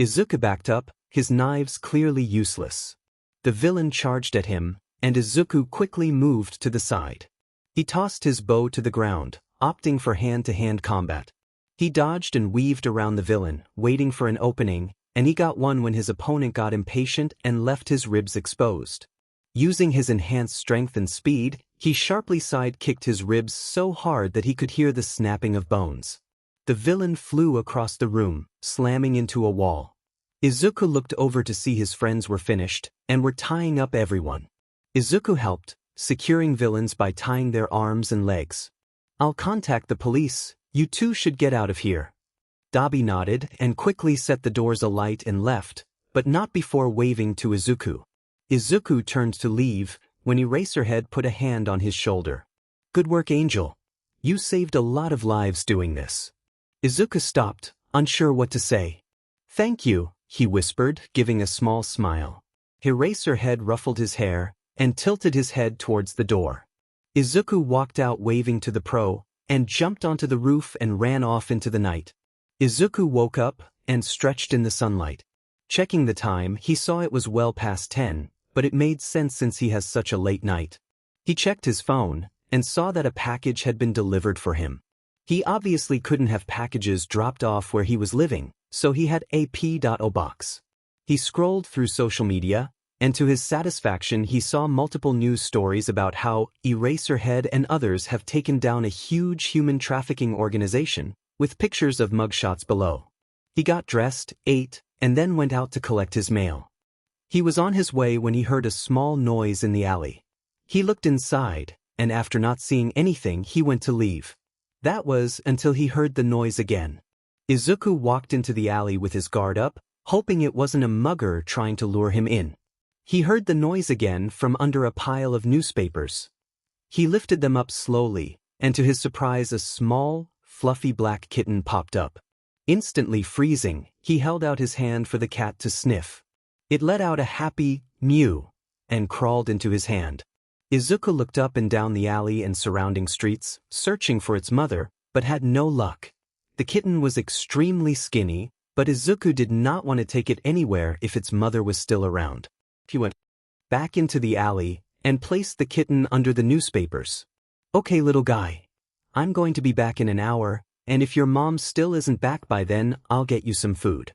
Izuku backed up, his knives clearly useless. The villain charged at him, and Izuku quickly moved to the side. He tossed his bow to the ground, opting for hand-to-hand combat. He dodged and weaved around the villain, waiting for an opening, and he got one when his opponent got impatient and left his ribs exposed. Using his enhanced strength and speed, he sharply side-kicked his ribs so hard that he could hear the snapping of bones. The villain flew across the room, slamming into a wall. Izuku looked over to see his friends were finished, and were tying up everyone. Izuku helped, securing villains by tying their arms and legs. "I'll contact the police, you two should get out of here." Dabi nodded and quickly set the doors alight and left, but not before waving to Izuku. Izuku turned to leave, when Eraserhead put a hand on his shoulder. "Good work, Angel. You saved a lot of lives doing this." Izuku stopped, unsure what to say. "Thank you," he whispered, giving a small smile. Eraserhead ruffled his hair and tilted his head towards the door. Izuku walked out waving to the pro, and jumped onto the roof and ran off into the night. Izuku woke up and stretched in the sunlight. Checking the time, he saw it was well past 10, but it made sense since he has such a late night. He checked his phone and saw that a package had been delivered for him. He obviously couldn't have packages dropped off where he was living, so he had a P.O. box. He scrolled through social media, and to his satisfaction he saw multiple news stories about how Eraserhead and others have taken down a huge human trafficking organization, with pictures of mugshots below. He got dressed, ate, and then went out to collect his mail. He was on his way when he heard a small noise in the alley. He looked inside, and after not seeing anything he went to leave. That was until he heard the noise again. Izuku walked into the alley with his guard up, hoping it wasn't a mugger trying to lure him in. He heard the noise again from under a pile of newspapers. He lifted them up slowly, and to his surprise a small, fluffy black kitten popped up. Instantly freezing, he held out his hand for the cat to sniff. It let out a happy mew and crawled into his hand. Izuku looked up and down the alley and surrounding streets, searching for its mother, but had no luck. The kitten was extremely skinny, but Izuku did not want to take it anywhere if its mother was still around. He went back into the alley and placed the kitten under the newspapers. "Okay, little guy. I'm going to be back in an hour, and if your mom still isn't back by then, I'll get you some food."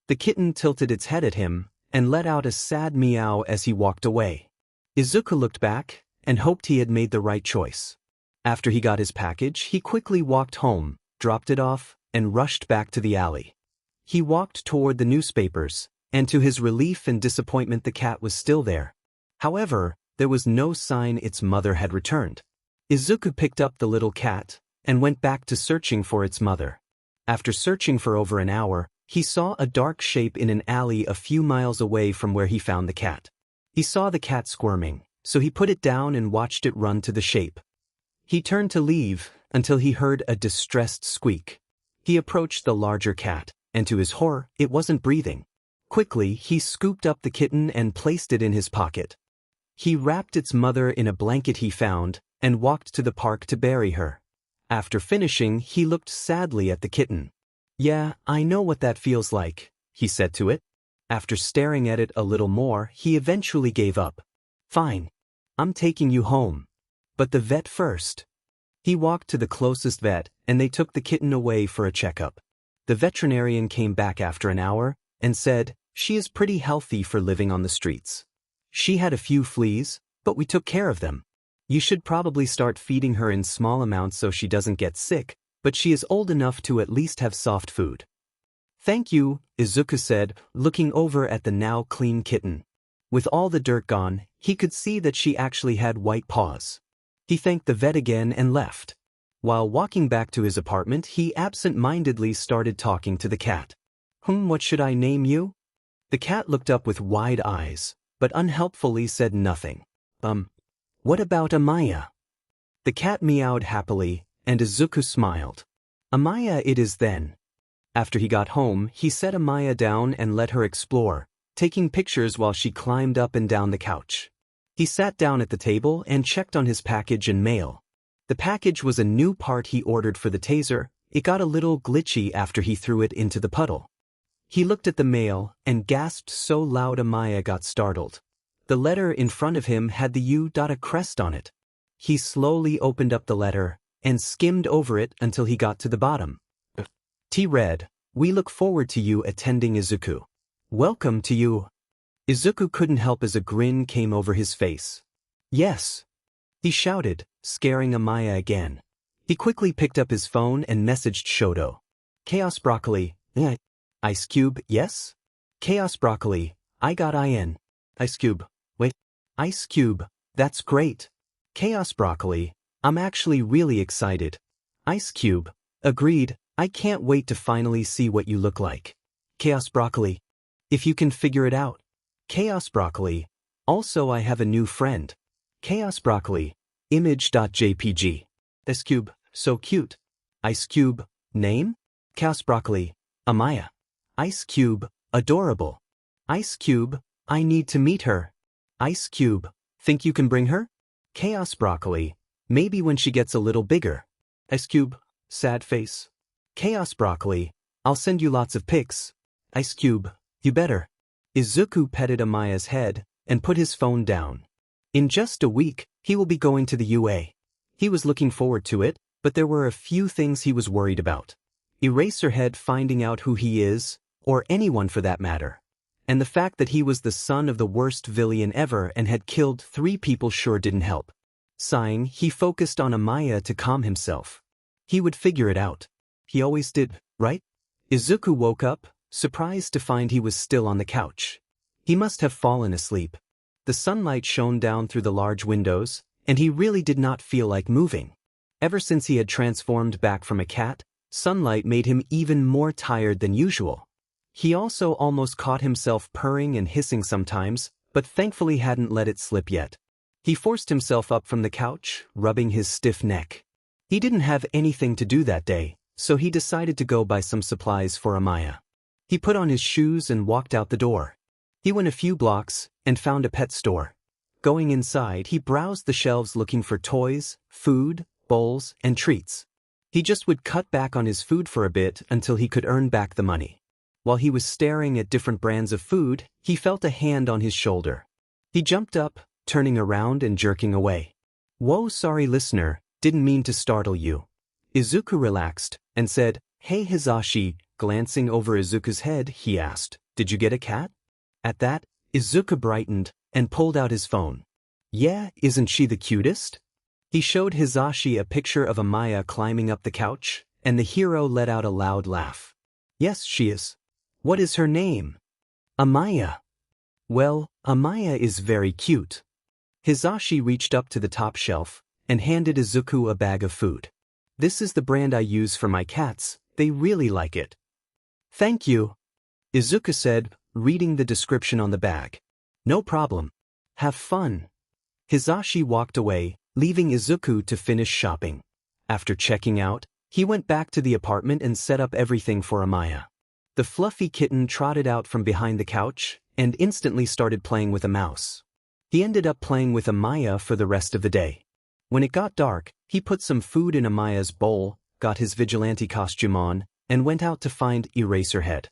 The kitten tilted its head at him and let out a sad meow as he walked away. Izuku looked back and hoped he had made the right choice. After he got his package, he quickly walked home, dropped it off, and rushed back to the alley. He walked toward the newspapers, and to his relief and disappointment the cat was still there. However, there was no sign its mother had returned. Izuku picked up the little cat and went back to searching for its mother. After searching for over an hour, he saw a dark shape in an alley a few miles away from where he found the cat. He saw the cat squirming, so he put it down and watched it run to the shape. He turned to leave until he heard a distressed squeak. He approached the larger cat, and to his horror, it wasn't breathing. Quickly, he scooped up the kitten and placed it in his pocket. He wrapped its mother in a blanket he found and walked to the park to bury her. After finishing, he looked sadly at the kitten. "Yeah, I know what that feels like," he said to it. After staring at it a little more, he eventually gave up. "Fine. I'm taking you home. But the vet first." He walked to the closest vet, and they took the kitten away for a checkup. The veterinarian came back after an hour and said, "She is pretty healthy for living on the streets. She had a few fleas, but we took care of them." You should probably start feeding her in small amounts so she doesn't get sick, but she is old enough to at least have soft food. Thank you, Izuku said, looking over at the now clean kitten. With all the dirt gone, he could see that she actually had white paws. He thanked the vet again and left. While walking back to his apartment, he absent-mindedly started talking to the cat. What should I name you? The cat looked up with wide eyes, but unhelpfully said nothing. What about Amaya? The cat meowed happily, and Izuku smiled. Amaya it is then. After he got home, he set Amaya down and let her explore, taking pictures while she climbed up and down the couch. He sat down at the table and checked on his package and mail. The package was a new part he ordered for the taser. It got a little glitchy after he threw it into the puddle. He looked at the mail and gasped so loud Amaya got startled. The letter in front of him had the U. crest on it. He slowly opened up the letter and skimmed over it until he got to the bottom. T read, "We look forward to you attending Izuku. Welcome to you." Izuku couldn't help as a grin came over his face. Yes, he shouted, scaring Amaya again. He quickly picked up his phone and messaged Shoto. Chaos Broccoli, Ice Cube, yes? Chaos Broccoli, I got IN. Ice Cube, wait. Ice Cube, that's great. Chaos Broccoli, I'm actually really excited. Ice Cube, agreed, I can't wait to finally see what you look like. Chaos Broccoli, if you can figure it out. Chaos Broccoli, also I have a new friend. Chaos Broccoli, image.jpg. Ice Cube, so cute. Ice Cube, name? Chaos Broccoli, Amaya. Ice Cube, adorable. Ice Cube, I need to meet her. Ice Cube, think you can bring her? Chaos Broccoli, maybe when she gets a little bigger. Ice Cube, sad face. Chaos Broccoli, I'll send you lots of pics. Ice Cube, you better. Izuku petted Amaya's head and put his phone down. In just a week, he will be going to the UA. He was looking forward to it, but there were a few things he was worried about. Eraserhead finding out who he is, or anyone for that matter. And the fact that he was the son of the worst villain ever and had killed 3 people sure didn't help. Sighing, he focused on Amaya to calm himself. He would figure it out. He always did, right? Izuku woke up, surprised to find he was still on the couch. He must have fallen asleep. The sunlight shone down through the large windows, and he really did not feel like moving. Ever since he had transformed back from a cat, sunlight made him even more tired than usual. He also almost caught himself purring and hissing sometimes, but thankfully hadn't let it slip yet. He forced himself up from the couch, rubbing his stiff neck. He didn't have anything to do that day, so he decided to go buy some supplies for Amaya. He put on his shoes and walked out the door. He went a few blocks and found a pet store. Going inside, he browsed the shelves looking for toys, food, bowls, and treats. He just would cut back on his food for a bit until he could earn back the money. While he was staring at different brands of food, he felt a hand on his shoulder. He jumped up, turning around and jerking away. "Whoa, sorry listener, didn't mean to startle you." Izuku relaxed and said, "Hey Hizashi," glancing over Izuku's head, he asked, "Did you get a cat?" At that, Izuku brightened and pulled out his phone. "Yeah, isn't she the cutest?" He showed Hizashi a picture of Amaya climbing up the couch, and the hero let out a loud laugh. "Yes, she is. What is her name?" "Amaya." "Well, Amaya is very cute." Hizashi reached up to the top shelf and handed Izuku a bag of food. "This is the brand I use for my cats, they really like it." "Thank you," Izuku said, reading the description on the bag. "No problem. Have fun." Hizashi walked away, leaving Izuku to finish shopping. After checking out, he went back to the apartment and set up everything for Amaya. The fluffy kitten trotted out from behind the couch and instantly started playing with a mouse. He ended up playing with Amaya for the rest of the day. When it got dark, he put some food in Amaya's bowl, got his vigilante costume on, and went out to find Eraserhead.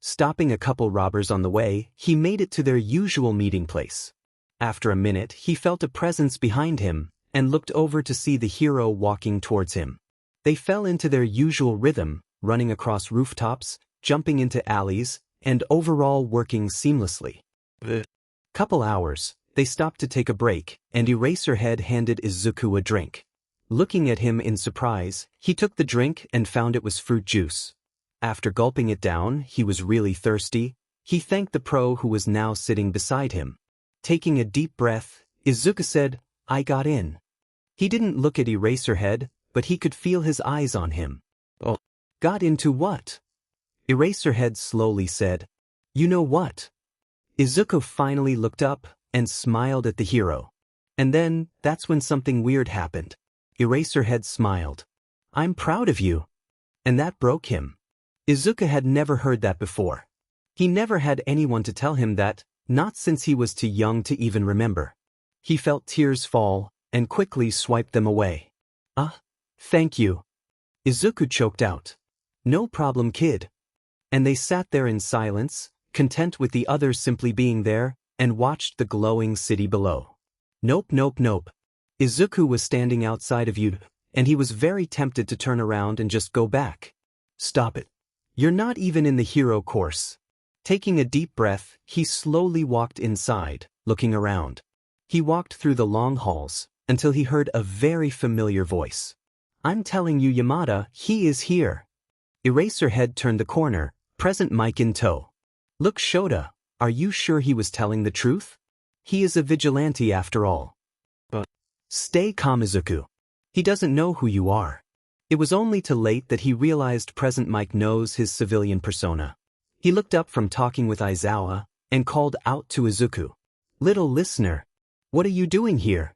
Stopping a couple robbers on the way, he made it to their usual meeting place. After a minute, he felt a presence behind him and looked over to see the hero walking towards him. They fell into their usual rhythm, running across rooftops, jumping into alleys, and overall working seamlessly. The couple hours, They stopped to take a break, and Eraserhead handed Izuku a drink. Looking at him in surprise, he took the drink and found it was fruit juice. After gulping it down, he was really thirsty. He thanked the pro who was now sitting beside him. Taking a deep breath, Izuku said, "I got in." He didn't look at Eraserhead, but he could feel his eyes on him. "Oh, got into what?" Eraserhead slowly said, "You know what?" Izuku finally looked up and smiled at the hero. And then, that's when something weird happened. Eraserhead smiled. "I'm proud of you." And that broke him. Izuku had never heard that before. He never had anyone to tell him that, not since he was too young to even remember. He felt tears fall, and quickly swiped them away. Thank you." Izuku choked out. "No problem, kid." And they sat there in silence, content with the others simply being there, and watched the glowing city below. Nope. Izuku was standing outside of you, and he was very tempted to turn around and just go back. "Stop it. You're not even in the hero course." Taking a deep breath, he slowly walked inside, looking around. He walked through the long halls, until he heard a very familiar voice. "I'm telling you, Yamada, he is here." Eraserhead turned the corner, present mic in tow. "Look, Shota, are you sure he was telling the truth? He is a vigilante after all." "But stay calm, Izuku. He doesn't know who you are." It was only too late that he realized Present Mike knows his civilian persona. He looked up from talking with Aizawa, and called out to Izuku. "Little listener, what are you doing here?"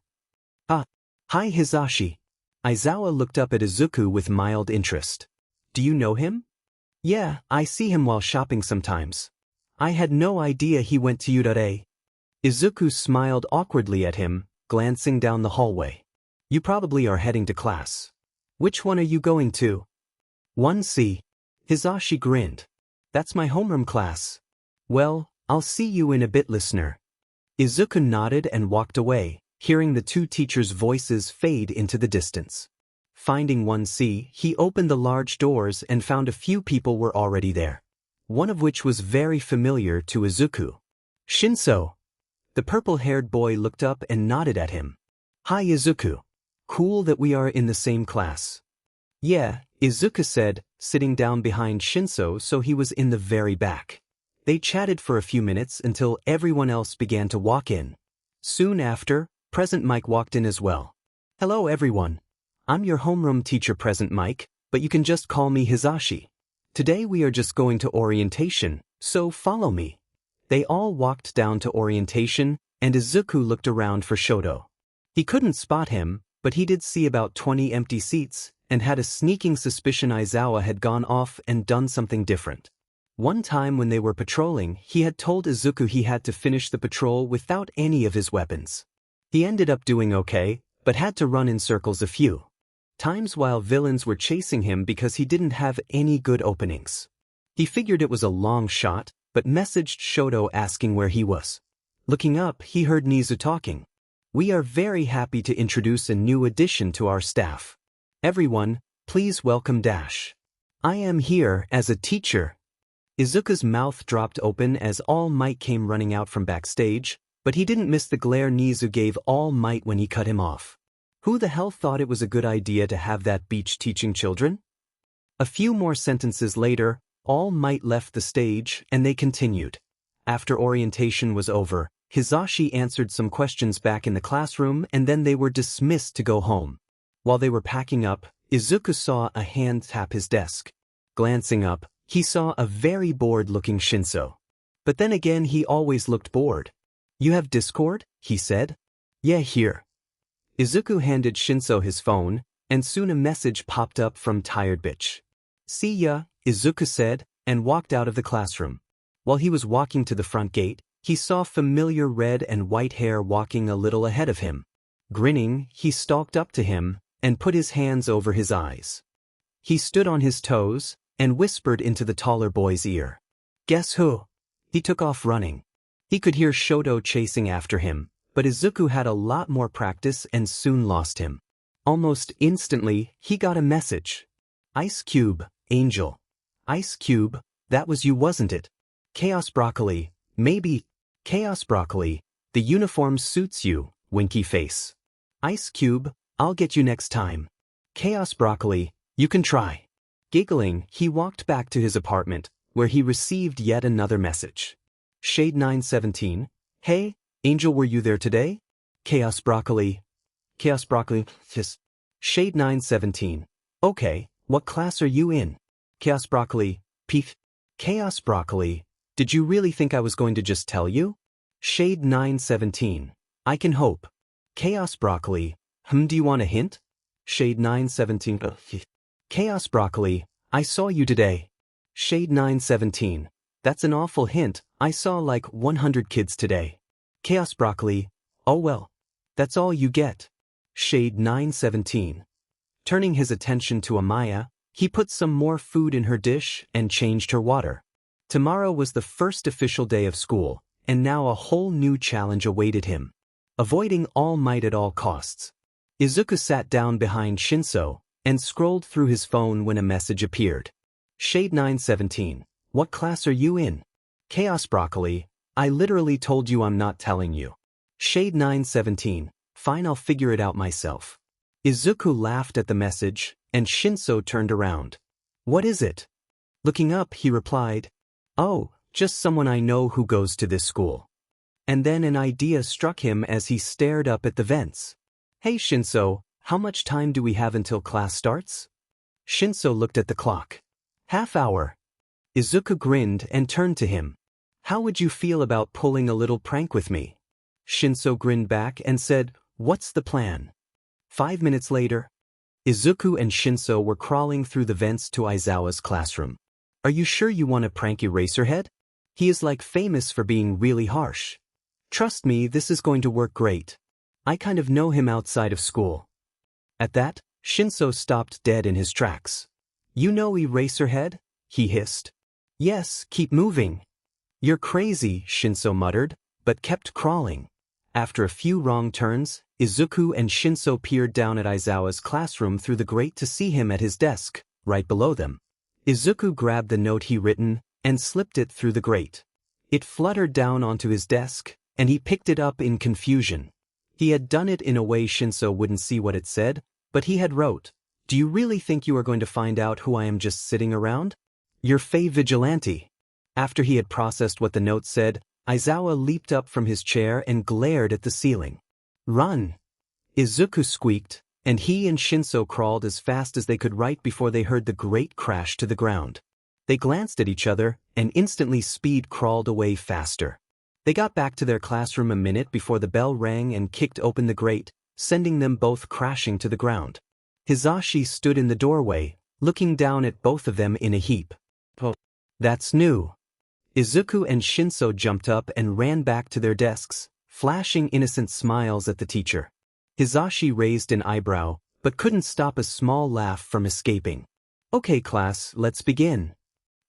Hi Hisashi." Aizawa looked up at Izuku with mild interest. "Do you know him?" "Yeah, I see him while shopping sometimes. I had no idea he went to Udare." Izuku smiled awkwardly at him, glancing down the hallway. "You probably are heading to class. Which one are you going to?" 1C. Hisashi grinned. "That's my homeroom class." "Well, I'll see you in a bit, listener." Izuku nodded and walked away, hearing the two teachers' voices fade into the distance. Finding 1C, he opened the large doors and found a few people were already there. One of which was very familiar to Izuku. "Shinso." The purple-haired boy looked up and nodded at him. "Hi Izuku. Cool that we are in the same class." "Yeah," Izuku said, sitting down behind Shinso so he was in the very back. They chatted for a few minutes until everyone else began to walk in. Soon after, Present Mike walked in as well. "Hello everyone. I'm your homeroom teacher Present Mike, but you can just call me Hisashi. Today we are just going to orientation, so follow me." They all walked down to orientation, and Izuku looked around for Shoto. He couldn't spot him, but he did see about 20 empty seats, and had a sneaking suspicion Aizawa had gone off and done something different. One time when they were patrolling, he had told Izuku he had to finish the patrol without any of his weapons. He ended up doing okay, but had to run in circles a few times while villains were chasing him because he didn't have any good openings. He figured it was a long shot, but messaged Shoto asking where he was. Looking up, he heard Nizu talking. "We are very happy to introduce a new addition to our staff. Everyone, please welcome Dash. I am here as a teacher." Izuku's mouth dropped open as All Might came running out from backstage, but he didn't miss the glare Nizu gave All Might when he cut him off. Who the hell thought it was a good idea to have that beach teaching children? A few more sentences later, All Might left the stage and they continued. After orientation was over, Hisashi answered some questions back in the classroom and then they were dismissed to go home. While they were packing up, Izuku saw a hand tap his desk. Glancing up, he saw a very bored-looking Shinso. But then again he always looked bored. "You have Discord?" he said. "Yeah, here." Izuku handed Shinso his phone, and soon a message popped up from Tired Bitch. "See ya," Izuku said, and walked out of the classroom. While he was walking to the front gate, he saw familiar red and white hair walking a little ahead of him. Grinning, he stalked up to him, and put his hands over his eyes. He stood on his toes, and whispered into the taller boy's ear. "Guess who?" He took off running. He could hear Shoto chasing after him, but Izuku had a lot more practice and soon lost him. Almost instantly, he got a message. "Ice Cube, Angel." "Ice Cube, that was you, wasn't it?" "Chaos Broccoli, maybe." "Chaos Broccoli, The uniform suits you, winky face. Ice Cube, I'll get you next time. Chaos Broccoli, you can try. Giggling, he walked back to his apartment, where he received yet another message. Shade 917, hey, Angel, were you there today? Chaos Broccoli. Chaos Broccoli, yes. Shade 917, okay, what class are you in? Chaos Broccoli, peef. Chaos Broccoli, did you really think I was going to just tell you? Shade 917, I can hope. Chaos Broccoli, do you want a hint? Shade 917, Chaos Broccoli, I saw you today. Shade 917, that's an awful hint, I saw like 100 kids today. Chaos Broccoli, oh well, that's all you get. Shade 917. Turning his attention to Amaya, he put some more food in her dish and changed her water. Tomorrow was the first official day of school, and now a whole new challenge awaited him. Avoiding All Might at all costs. Izuku sat down behind Shinso and scrolled through his phone when a message appeared. Shade 917, what class are you in? Chaos Broccoli, I literally told you I'm not telling you. Shade 917, fine, I'll figure it out myself. Izuku laughed at the message, and Shinso turned around. What is it? Looking up, he replied, oh, just someone I know who goes to this school. And then an idea struck him as he stared up at the vents. Hey Shinso, how much time do we have until class starts? Shinso looked at the clock. Half hour. Izuku grinned and turned to him. How would you feel about pulling a little prank with me? Shinso grinned back and said, what's the plan? 5 minutes later, Izuku and Shinso were crawling through the vents to Aizawa's classroom. Are you sure you want to prank Eraserhead? He is like famous for being really harsh. Trust me, this is going to work great. I kind of know him outside of school. At that, Shinso stopped dead in his tracks. You know Eraserhead? He hissed. Yes, keep moving. You're crazy, Shinso muttered, but kept crawling. After a few wrong turns, Izuku and Shinso peered down at Aizawa's classroom through the grate to see him at his desk, right below them. Izuku grabbed the note he'd written and slipped it through the grate. It fluttered down onto his desk, and he picked it up in confusion. He had done it in a way Shinso wouldn't see what it said, but he had wrote, do you really think you are going to find out who I am just sitting around? You're Fae Vigilante. After he had processed what the note said, Aizawa leaped up from his chair and glared at the ceiling. Run! Izuku squeaked, and he and Shinso crawled as fast as they could right before they heard the grate crash to the ground. They glanced at each other, and instantly speed crawled away faster. They got back to their classroom a minute before the bell rang and kicked open the grate, sending them both crashing to the ground. Hizashi stood in the doorway, looking down at both of them in a heap. Oh, that's new. Izuku and Shinso jumped up and ran back to their desks, flashing innocent smiles at the teacher. Hizashi raised an eyebrow, but couldn't stop a small laugh from escaping. Okay class, let's begin.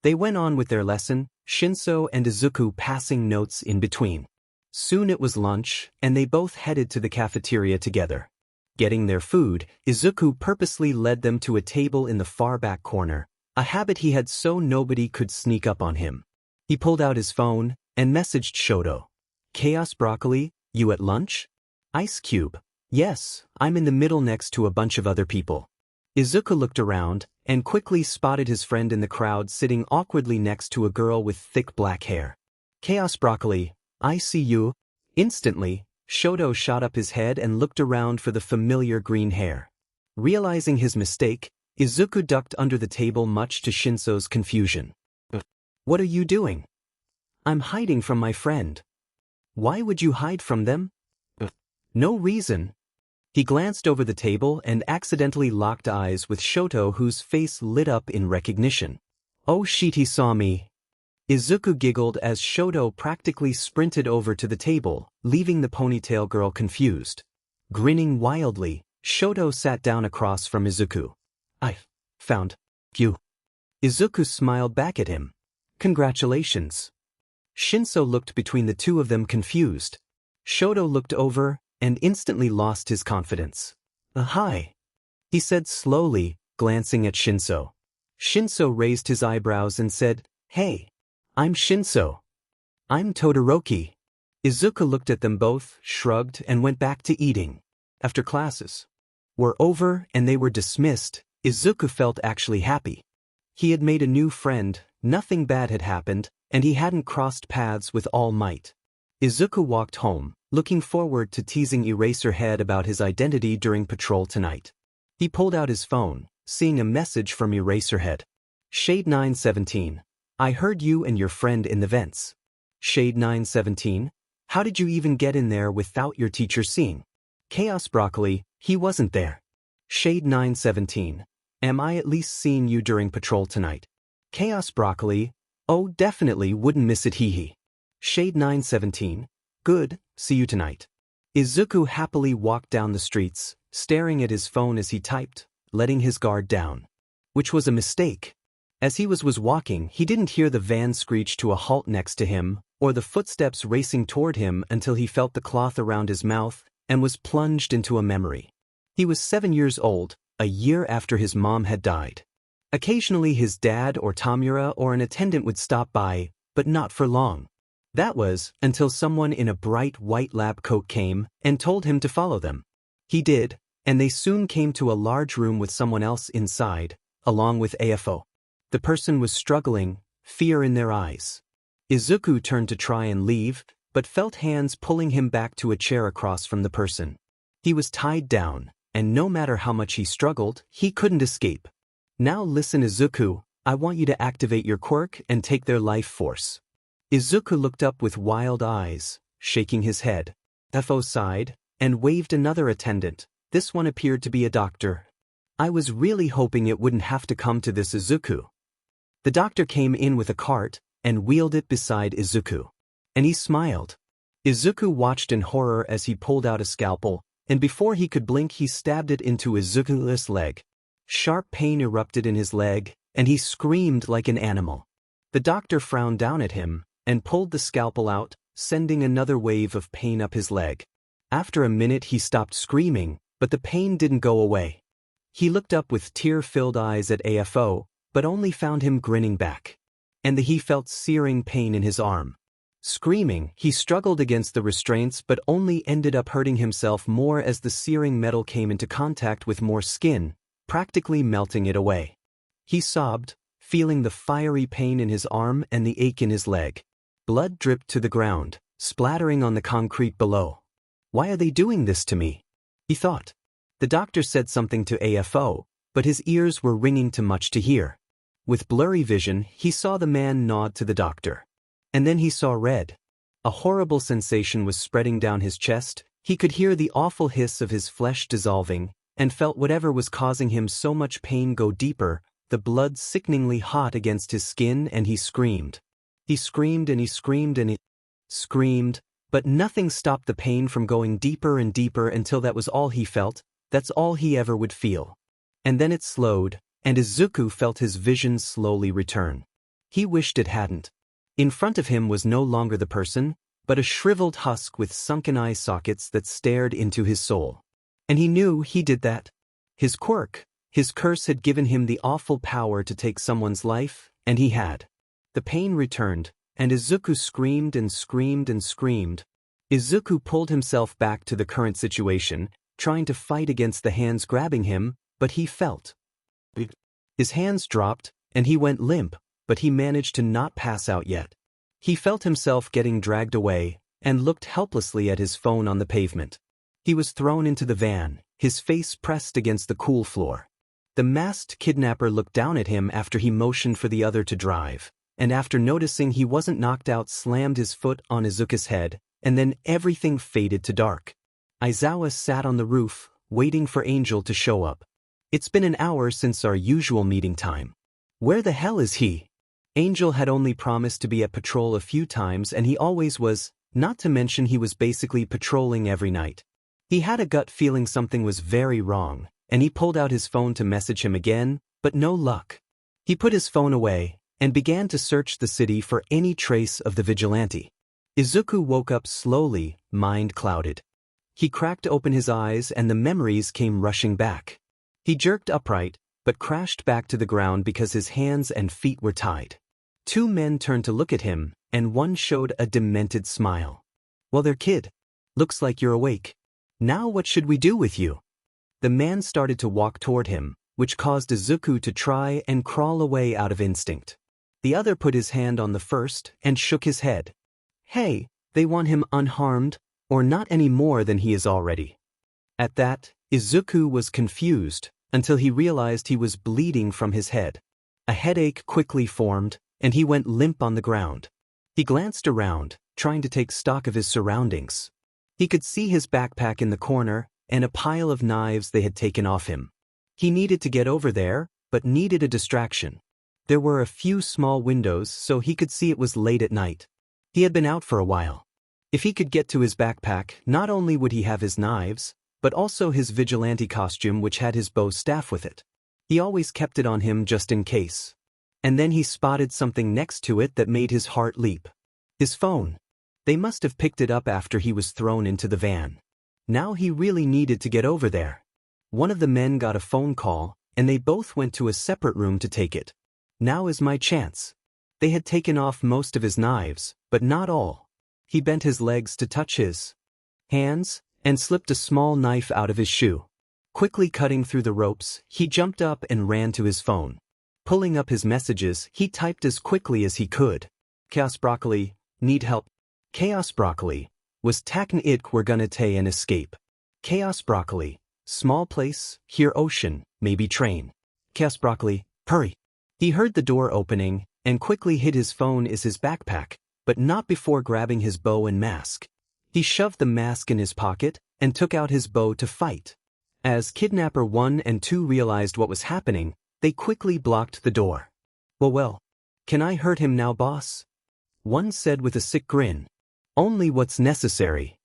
They went on with their lesson, Shinso and Izuku passing notes in between. Soon it was lunch, and they both headed to the cafeteria together. Getting their food, Izuku purposely led them to a table in the far back corner, a habit he had so nobody could sneak up on him. He pulled out his phone and messaged Shoto. Chaos Broccoli, you at lunch? Ice Cube. Yes, I'm in the middle next to a bunch of other people. Izuku looked around and quickly spotted his friend in the crowd sitting awkwardly next to a girl with thick black hair. Chaos Broccoli, I see you. Instantly, Shoto shot up his head and looked around for the familiar green hair. Realizing his mistake, Izuku ducked under the table much to Shinso's confusion. What are you doing? I'm hiding from my friend. Why would you hide from them? No reason. He glanced over the table and accidentally locked eyes with Shoto, whose face lit up in recognition. Oh shit, he saw me. Izuku giggled as Shoto practically sprinted over to the table, leaving the ponytail girl confused. Grinning wildly, Shoto sat down across from Izuku. I found you. Izuku smiled back at him. Congratulations. Shinso looked between the two of them confused. Shoto looked over and instantly lost his confidence. Hi, he said slowly, glancing at Shinso. Shinso raised his eyebrows and said, Hey, I'm Shinso. I'm Todoroki. Izuku looked at them both, shrugged, and went back to eating. After classes were over and they were dismissed, Izuku felt actually happy. He had made a new friend, nothing bad had happened, and he hadn't crossed paths with All Might. Izuku walked home, looking forward to teasing Eraserhead about his identity during patrol tonight. He pulled out his phone, seeing a message from Eraserhead. Shade 917. I heard you and your friend in the vents. Shade 917. How did you even get in there without your teacher seeing? Chaos Broccoli, he wasn't there. Shade 917. Am I at least seeing you during patrol tonight? Chaos Broccoli, oh definitely wouldn't miss it hee. Shade 917. Good, see you tonight. Izuku happily walked down the streets, staring at his phone as he typed, letting his guard down. Which was a mistake. As he was walking, he didn't hear the van screech to a halt next to him, or the footsteps racing toward him until he felt the cloth around his mouth and was plunged into a memory. He was 7 years old, a year after his mom had died. Occasionally his dad or Tamura or an attendant would stop by, but not for long. That was until someone in a bright white lab coat came and told him to follow them. He did, and they soon came to a large room with someone else inside, along with AFO. The person was struggling, fear in their eyes. Izuku turned to try and leave, but felt hands pulling him back to a chair across from the person. He was tied down, and no matter how much he struggled, he couldn't escape. Now listen Izuku, I want you to activate your quirk and take their life force. Izuku looked up with wild eyes, shaking his head. FO sighed, and waved another attendant. This one appeared to be a doctor. I was really hoping it wouldn't have to come to this Izuku. The doctor came in with a cart, and wheeled it beside Izuku. And he smiled. Izuku watched in horror as he pulled out a scalpel, and before he could blink he stabbed it into Izuku's leg. Sharp pain erupted in his leg, and he screamed like an animal. The doctor frowned down at him, and pulled the scalpel out, sending another wave of pain up his leg. After a minute he stopped screaming, but the pain didn't go away. He looked up with tear-filled eyes at AFO, but only found him grinning back. And he felt searing pain in his arm. Screaming, he struggled against the restraints but only ended up hurting himself more as the searing metal came into contact with more skin, practically melting it away. He sobbed, feeling the fiery pain in his arm and the ache in his leg. Blood dripped to the ground, splattering on the concrete below. Why are they doing this to me? He thought. The doctor said something to AFO, but his ears were ringing too much to hear. With blurry vision, he saw the man nod to the doctor. And then he saw red. A horrible sensation was spreading down his chest, he could hear the awful hiss of his flesh dissolving, and felt whatever was causing him so much pain go deeper, the blood sickeningly hot against his skin, and he screamed. He screamed and he screamed and he screamed, but nothing stopped the pain from going deeper and deeper until that was all he felt, that's all he ever would feel. And then it slowed, and Izuku felt his vision slowly return. He wished it hadn't. In front of him was no longer the person, but a shriveled husk with sunken eye sockets that stared into his soul. And he knew he did that. His quirk, his curse had given him the awful power to take someone's life, and he had. The pain returned, and Izuku screamed and screamed and screamed. Izuku pulled himself back to the current situation, trying to fight against the hands grabbing him, but he felt. His hands dropped, and he went limp, but he managed to not pass out yet. He felt himself getting dragged away, and looked helplessly at his phone on the pavement. He was thrown into the van, his face pressed against the cool floor. The masked kidnapper looked down at him after he motioned for the other to drive, and after noticing he wasn't knocked out slammed his foot on Izuku's head, and then everything faded to dark. Aizawa sat on the roof, waiting for Angel to show up. It's been an hour since our usual meeting time. Where the hell is he? Angel had only promised to be at patrol a few times and he always was, not to mention he was basically patrolling every night. He had a gut feeling something was very wrong, and he pulled out his phone to message him again, but no luck. He put his phone away, and began to search the city for any trace of the vigilante. Izuku woke up slowly, mind clouded. He cracked open his eyes and the memories came rushing back. He jerked upright, but crashed back to the ground because his hands and feet were tied. Two men turned to look at him, and one showed a demented smile. Well there, kid. Looks like you're awake. Now what should we do with you? The man started to walk toward him, which caused Izuku to try and crawl away out of instinct. The other put his hand on the first and shook his head. Hey, they want him unharmed, or not any more than he is already. At that, Izuku was confused until he realized he was bleeding from his head. A headache quickly formed, and he went limp on the ground. He glanced around, trying to take stock of his surroundings. He could see his backpack in the corner and a pile of knives they had taken off him. He needed to get over there, but needed a distraction. There were a few small windows so he could see it was late at night. He had been out for a while. If he could get to his backpack, not only would he have his knives, but also his vigilante costume which had his bow staff with it. He always kept it on him just in case. And then he spotted something next to it that made his heart leap. His phone. They must have picked it up after he was thrown into the van. Now he really needed to get over there. One of the men got a phone call, and they both went to a separate room to take it. Now is my chance. They had taken off most of his knives, but not all. He bent his legs to touch his hands, and slipped a small knife out of his shoe. Quickly cutting through the ropes, he jumped up and ran to his phone. Pulling up his messages, he typed as quickly as he could. Chaos Broccoli, need help. Chaos Broccoli, was taken it we're gonna take an escape. Chaos Broccoli, small place, here ocean, maybe train. Chaos Broccoli, hurry. He heard the door opening, and quickly hid his phone in his backpack, but not before grabbing his bow and mask. He shoved the mask in his pocket, and took out his bow to fight. As Kidnapper 1 and 2 realized what was happening, they quickly blocked the door. Well, can I hurt him now, boss? 1 said with a sick grin. Only what's necessary.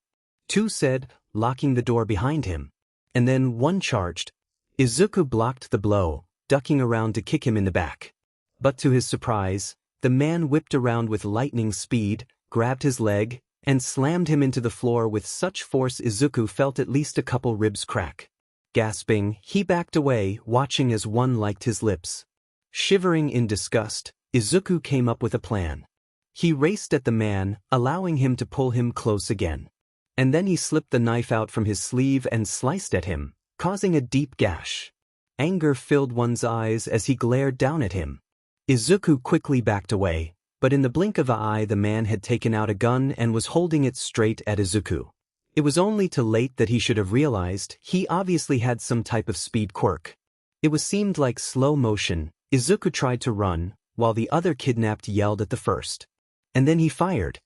2 said, locking the door behind him. And then 1 charged. Izuku blocked the blow, ducking around to kick him in the back. But to his surprise, the man whipped around with lightning speed, grabbed his leg, and slammed him into the floor with such force Izuku felt at least a couple ribs crack. Gasping, he backed away, watching as 1 licked his lips. Shivering in disgust, Izuku came up with a plan. He raced at the man, allowing him to pull him close again. And then he slipped the knife out from his sleeve and sliced at him, causing a deep gash. Anger filled 1's eyes as he glared down at him. Izuku quickly backed away, but in the blink of an eye the man had taken out a gun and was holding it straight at Izuku. It was only too late that he should have realized he obviously had some type of speed quirk. It seemed like slow motion. Izuku tried to run, while the other kidnapped yelled at the first. And then he fired.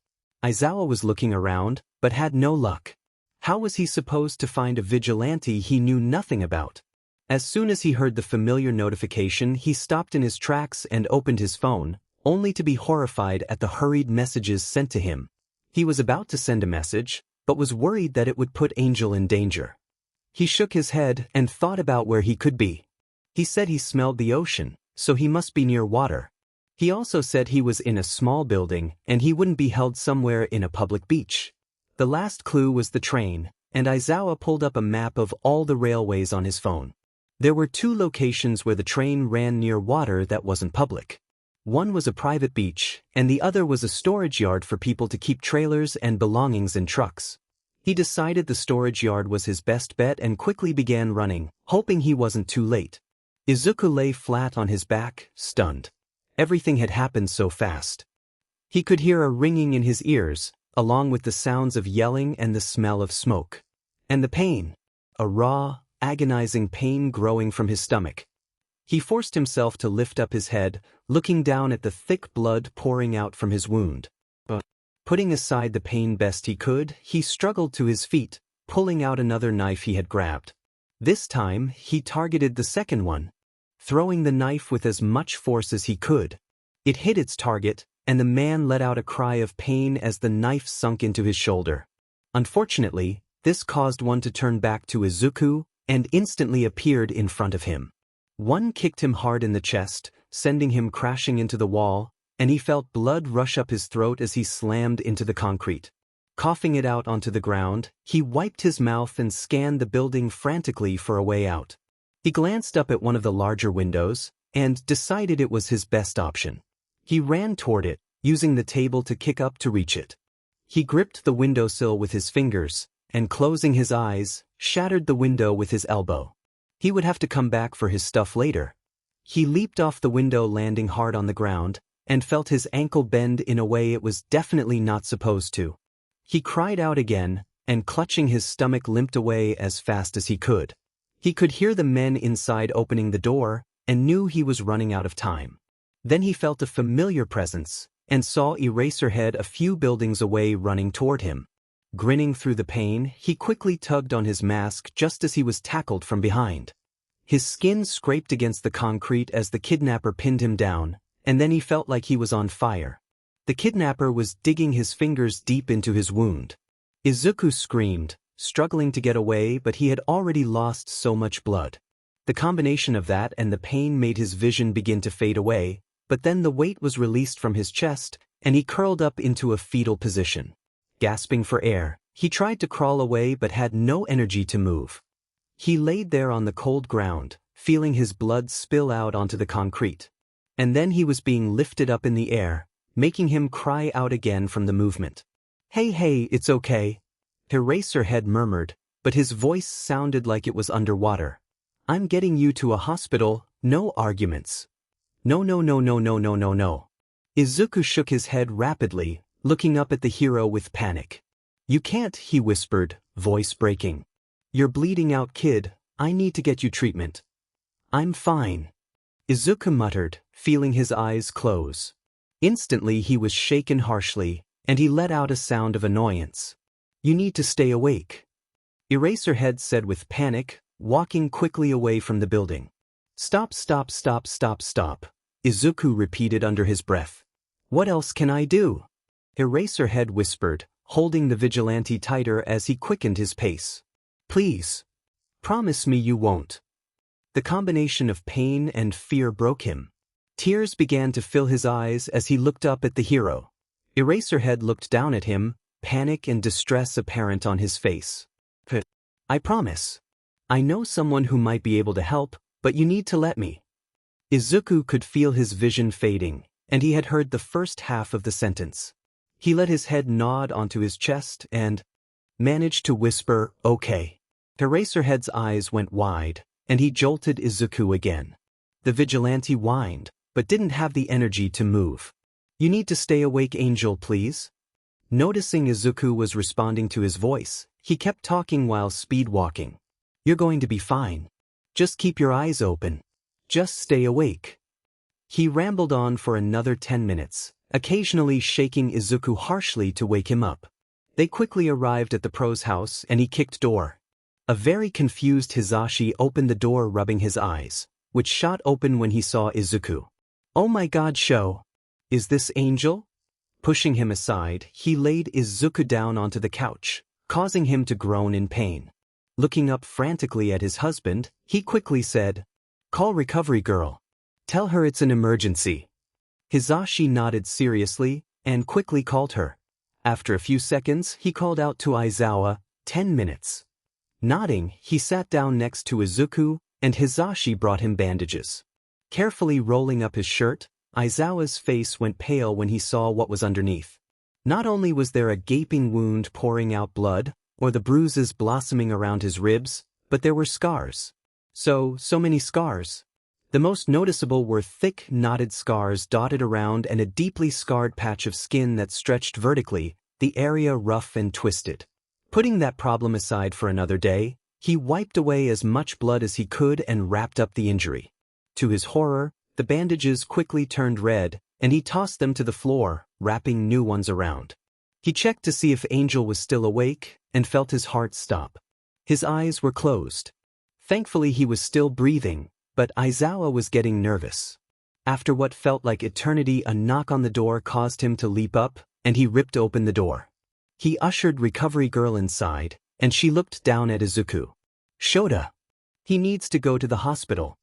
Aizawa was looking around, but had no luck. How was he supposed to find a vigilante he knew nothing about? As soon as he heard the familiar notification, he stopped in his tracks and opened his phone, only to be horrified at the hurried messages sent to him. He was about to send a message, but was worried that it would put Angel in danger. He shook his head and thought about where he could be. He said he smelled the ocean, so he must be near water. He also said he was in a small building and he wouldn't be held somewhere in a public beach. The last clue was the train, and Aizawa pulled up a map of all the railways on his phone. There were 2 locations where the train ran near water that wasn't public. One was a private beach, and the other was a storage yard for people to keep trailers and belongings in trucks. He decided the storage yard was his best bet and quickly began running, hoping he wasn't too late. Izuku lay flat on his back, stunned. Everything had happened so fast. He could hear a ringing in his ears, along with the sounds of yelling and the smell of smoke. And the pain. A raw, agonizing pain growing from his stomach. He forced himself to lift up his head, looking down at the thick blood pouring out from his wound. But, putting aside the pain best he could, he struggled to his feet, pulling out another knife he had grabbed. This time, he targeted the second one, throwing the knife with as much force as he could. It hit its target, and the man let out a cry of pain as the knife sunk into his shoulder. Unfortunately, this caused 1 to turn back to Izuku, and instantly appeared in front of him. 1 kicked him hard in the chest, sending him crashing into the wall, and he felt blood rush up his throat as he slammed into the concrete. Coughing it out onto the ground, he wiped his mouth and scanned the building frantically for a way out. He glanced up at one of the larger windows, and decided it was his best option. He ran toward it, using the table to kick up to reach it. He gripped the windowsill with his fingers, and closing his eyes, shattered the window with his elbow. He would have to come back for his stuff later. He leaped off the window, landing hard on the ground, and felt his ankle bend in a way it was definitely not supposed to. He cried out again, and clutching his stomach limped away as fast as he could. He could hear the men inside opening the door, and knew he was running out of time. Then he felt a familiar presence, and saw Eraserhead a few buildings away running toward him. Grinning through the pain, he quickly tugged on his mask just as he was tackled from behind. His skin scraped against the concrete as the kidnapper pinned him down, and then he felt like he was on fire. The kidnapper was digging his fingers deep into his wound. Izuku screamed, struggling to get away, but he had already lost so much blood. The combination of that and the pain made his vision begin to fade away, but then the weight was released from his chest, and he curled up into a fetal position. Gasping for air, he tried to crawl away but had no energy to move. He laid there on the cold ground, feeling his blood spill out onto the concrete. And then he was being lifted up in the air, making him cry out again from the movement. Hey, it's okay," Eraserhead murmured, but his voice sounded like it was underwater. "I'm getting you to a hospital, no arguments." No. Izuku shook his head rapidly, looking up at the hero with panic. "You can't," he whispered, voice breaking. "You're bleeding out, kid. I need to get you treatment." "I'm fine," Izuku muttered, feeling his eyes close. Instantly he was shaken harshly, and he let out a sound of annoyance. "You need to stay awake," Eraserhead said with panic, walking quickly away from the building. Stop, Izuku repeated under his breath. "What else can I do?" Eraserhead whispered, holding the vigilante tighter as he quickened his pace. "Please. Promise me you won't." The combination of pain and fear broke him. Tears began to fill his eyes as he looked up at the hero. Eraserhead looked down at him, panic and distress apparent on his face. "I promise. I know someone who might be able to help, but you need to let me." Izuku could feel his vision fading, and he had heard the first half of the sentence. He let his head nod onto his chest and managed to whisper, "Okay." Eraserhead's eyes went wide, and he jolted Izuku again. The vigilante whined, but didn't have the energy to move. "You need to stay awake, Angel, please." Noticing Izuku was responding to his voice, he kept talking while speed walking. "You're going to be fine. Just keep your eyes open. Just stay awake." He rambled on for another 10 minutes, occasionally shaking Izuku harshly to wake him up. They quickly arrived at the pro's house and he kicked door. A very confused Hisashi opened the door, rubbing his eyes, which shot open when he saw Izuku. "Oh my god, Sho! Is this Angel?" Pushing him aside, he laid Izuku down onto the couch, causing him to groan in pain. Looking up frantically at his husband, he quickly said, "Call recovery girl. Tell her it's an emergency." Hisashi nodded seriously, and quickly called her. After a few seconds, he called out to Aizawa, 10 minutes. Nodding, he sat down next to Izuku, and Hisashi brought him bandages. Carefully rolling up his shirt, Aizawa's face went pale when he saw what was underneath. Not only was there a gaping wound pouring out blood, or the bruises blossoming around his ribs, but there were scars. So many scars. The most noticeable were thick, knotted scars dotted around and a deeply scarred patch of skin that stretched vertically, the area rough and twisted. Putting that problem aside for another day, he wiped away as much blood as he could and wrapped up the injury. To his horror, the bandages quickly turned red, and he tossed them to the floor, wrapping new ones around. He checked to see if Angel was still awake, and felt his heart stop. His eyes were closed. Thankfully he was still breathing, but Aizawa was getting nervous. After what felt like eternity, a knock on the door caused him to leap up, and he ripped open the door. He ushered recovery girl inside, and she looked down at Izuku. "Shota. He needs to go to the hospital."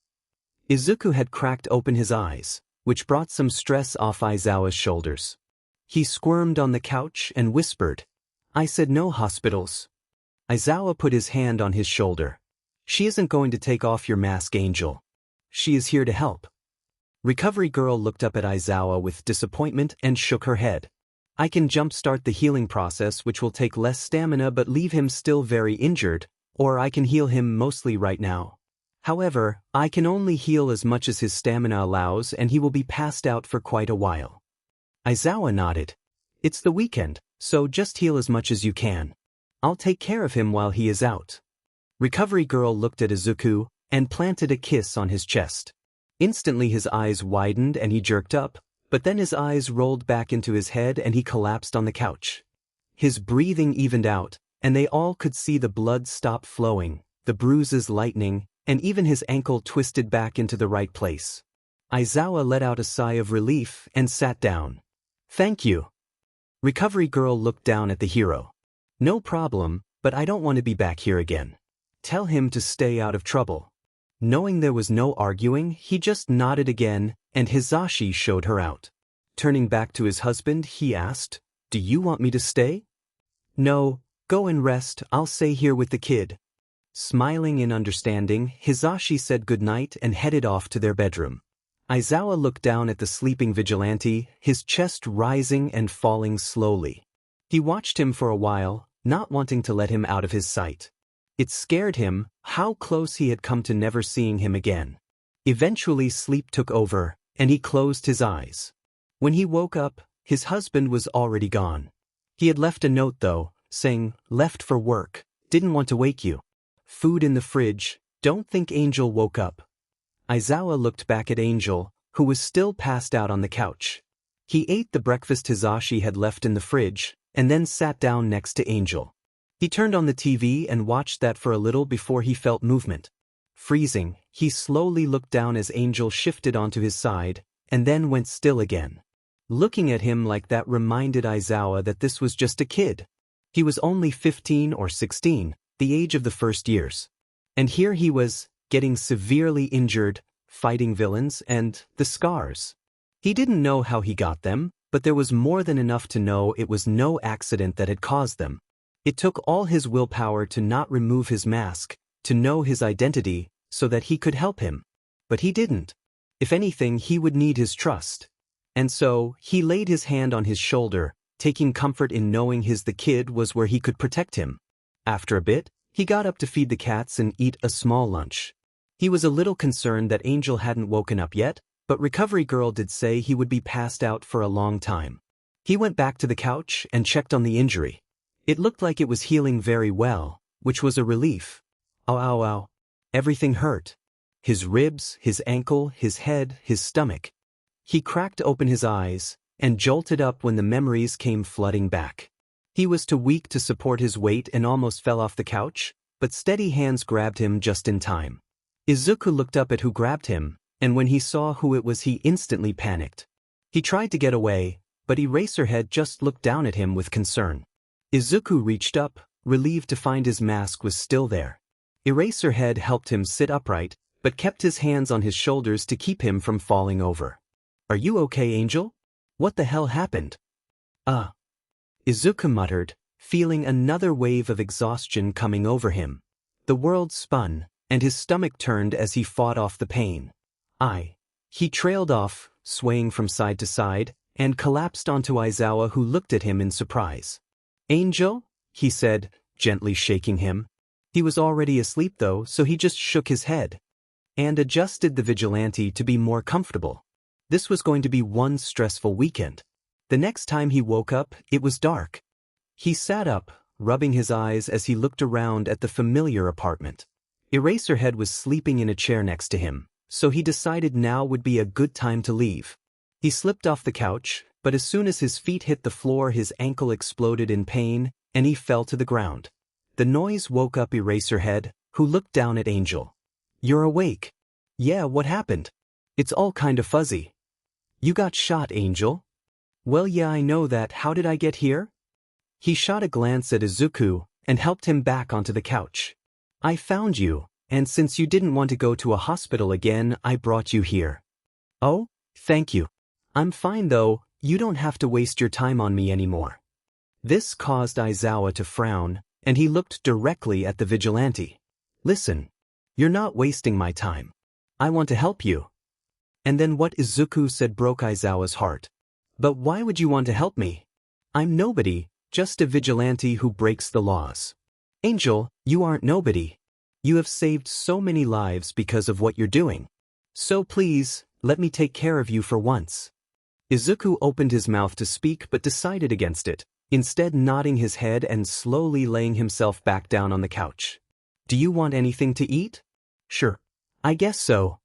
Izuku had cracked open his eyes, which brought some stress off Aizawa's shoulders. He squirmed on the couch and whispered, "I said no hospitals." Aizawa put his hand on his shoulder. "She isn't going to take off your mask, Angel. She is here to help." Recovery girl looked up at Aizawa with disappointment and shook her head. I can jumpstart the healing process, which will take less stamina but leave him still very injured, or I can heal him mostly right now. However, I can only heal as much as his stamina allows and he will be passed out for quite a while. Aizawa nodded. It's the weekend, so just heal as much as you can. I'll take care of him while he is out. Recovery Girl looked at Izuku and planted a kiss on his chest. Instantly his eyes widened and he jerked up, but then his eyes rolled back into his head and he collapsed on the couch. His breathing evened out, and they all could see the blood stop flowing, the bruises lightening, and even his ankle twisted back into the right place. Aizawa let out a sigh of relief and sat down. Thank you. Recovery Girl looked down at the hero. No problem, but I don't want to be back here again. Tell him to stay out of trouble. Knowing there was no arguing, he just nodded again, and Hizashi showed her out. Turning back to his husband, he asked, Do you want me to stay? No, go and rest, I'll stay here with the kid. Smiling in understanding, Hizashi said goodnight and headed off to their bedroom. Aizawa looked down at the sleeping vigilante, his chest rising and falling slowly. He watched him for a while, not wanting to let him out of his sight. It scared him how close he had come to never seeing him again. Eventually sleep took over, and he closed his eyes. When he woke up, his husband was already gone. He had left a note though, saying, left for work, didn't want to wake you. Food in the fridge, don't think Angel woke up. Aizawa looked back at Angel, who was still passed out on the couch. He ate the breakfast Hizashi had left in the fridge, and then sat down next to Angel. He turned on the TV and watched that for a little before he felt movement. Freezing, he slowly looked down as Angel shifted onto his side, and then went still again. Looking at him like that reminded Aizawa that this was just a kid. He was only 15 or 16, the age of the first years. And here he was, getting severely injured, fighting villains, and the scars. He didn't know how he got them, but there was more than enough to know it was no accident that had caused them. It took all his willpower to not remove his mask, to know his identity, so that he could help him. But he didn't. If anything, he would need his trust. And so, he laid his hand on his shoulder, taking comfort in knowing the kid was where he could protect him. After a bit, he got up to feed the cats and eat a small lunch. He was a little concerned that Angel hadn't woken up yet, but Recovery Girl did say he would be passed out for a long time. He went back to the couch and checked on the injury. It looked like it was healing very well, which was a relief. Ow, ow, ow. Everything hurt. His ribs, his ankle, his head, his stomach. He cracked open his eyes and jolted up when the memories came flooding back. He was too weak to support his weight and almost fell off the couch, but steady hands grabbed him just in time. Izuku looked up at who grabbed him, and when he saw who it was he instantly panicked. He tried to get away, but Eraserhead just looked down at him with concern. Izuku reached up, relieved to find his mask was still there. Eraserhead helped him sit upright, but kept his hands on his shoulders to keep him from falling over. Are you okay, Angel? What the hell happened? Izuku muttered, feeling another wave of exhaustion coming over him. The world spun, and his stomach turned as he fought off the pain. He trailed off, swaying from side to side, and collapsed onto Aizawa, who looked at him in surprise. Angel? He said, gently shaking him. He was already asleep though, so he just shook his head and adjusted the vigilante to be more comfortable. This was going to be one stressful weekend. The next time he woke up, it was dark. He sat up, rubbing his eyes as he looked around at the familiar apartment. Eraserhead was sleeping in a chair next to him, so he decided now would be a good time to leave. He slipped off the couch, but as soon as his feet hit the floor his ankle exploded in pain, and he fell to the ground. The noise woke up Eraserhead, who looked down at Angel. You're awake. Yeah, what happened? It's all kind of fuzzy. You got shot, Angel. Well, yeah, I know that. How did I get here? He shot a glance at Izuku and helped him back onto the couch. I found you, and since you didn't want to go to a hospital again, I brought you here. Oh, thank you. I'm fine though, you don't have to waste your time on me anymore. This caused Aizawa to frown, and he looked directly at the vigilante. Listen, you're not wasting my time. I want to help you. And then what Izuku said broke Aizawa's heart. But why would you want to help me? I'm nobody, just a vigilante who breaks the laws. Angel, you aren't nobody. You have saved so many lives because of what you're doing. So please, let me take care of you for once. Izuku opened his mouth to speak but decided against it, instead nodding his head and slowly laying himself back down on the couch. Do you want anything to eat? Sure. I guess so.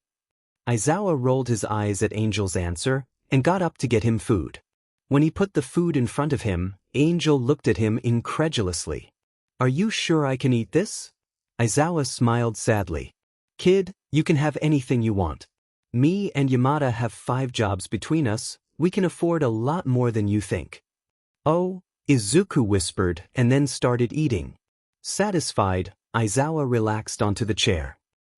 Aizawa rolled his eyes at Angel's answer and got up to get him food. When he put the food in front of him, Angel looked at him incredulously. Are you sure I can eat this? Aizawa smiled sadly. Kid, you can have anything you want. Me and Yamada have 5 jobs between us. We can afford a lot more than you think. Oh, Izuku whispered and then started eating. Satisfied, Aizawa relaxed onto the chair.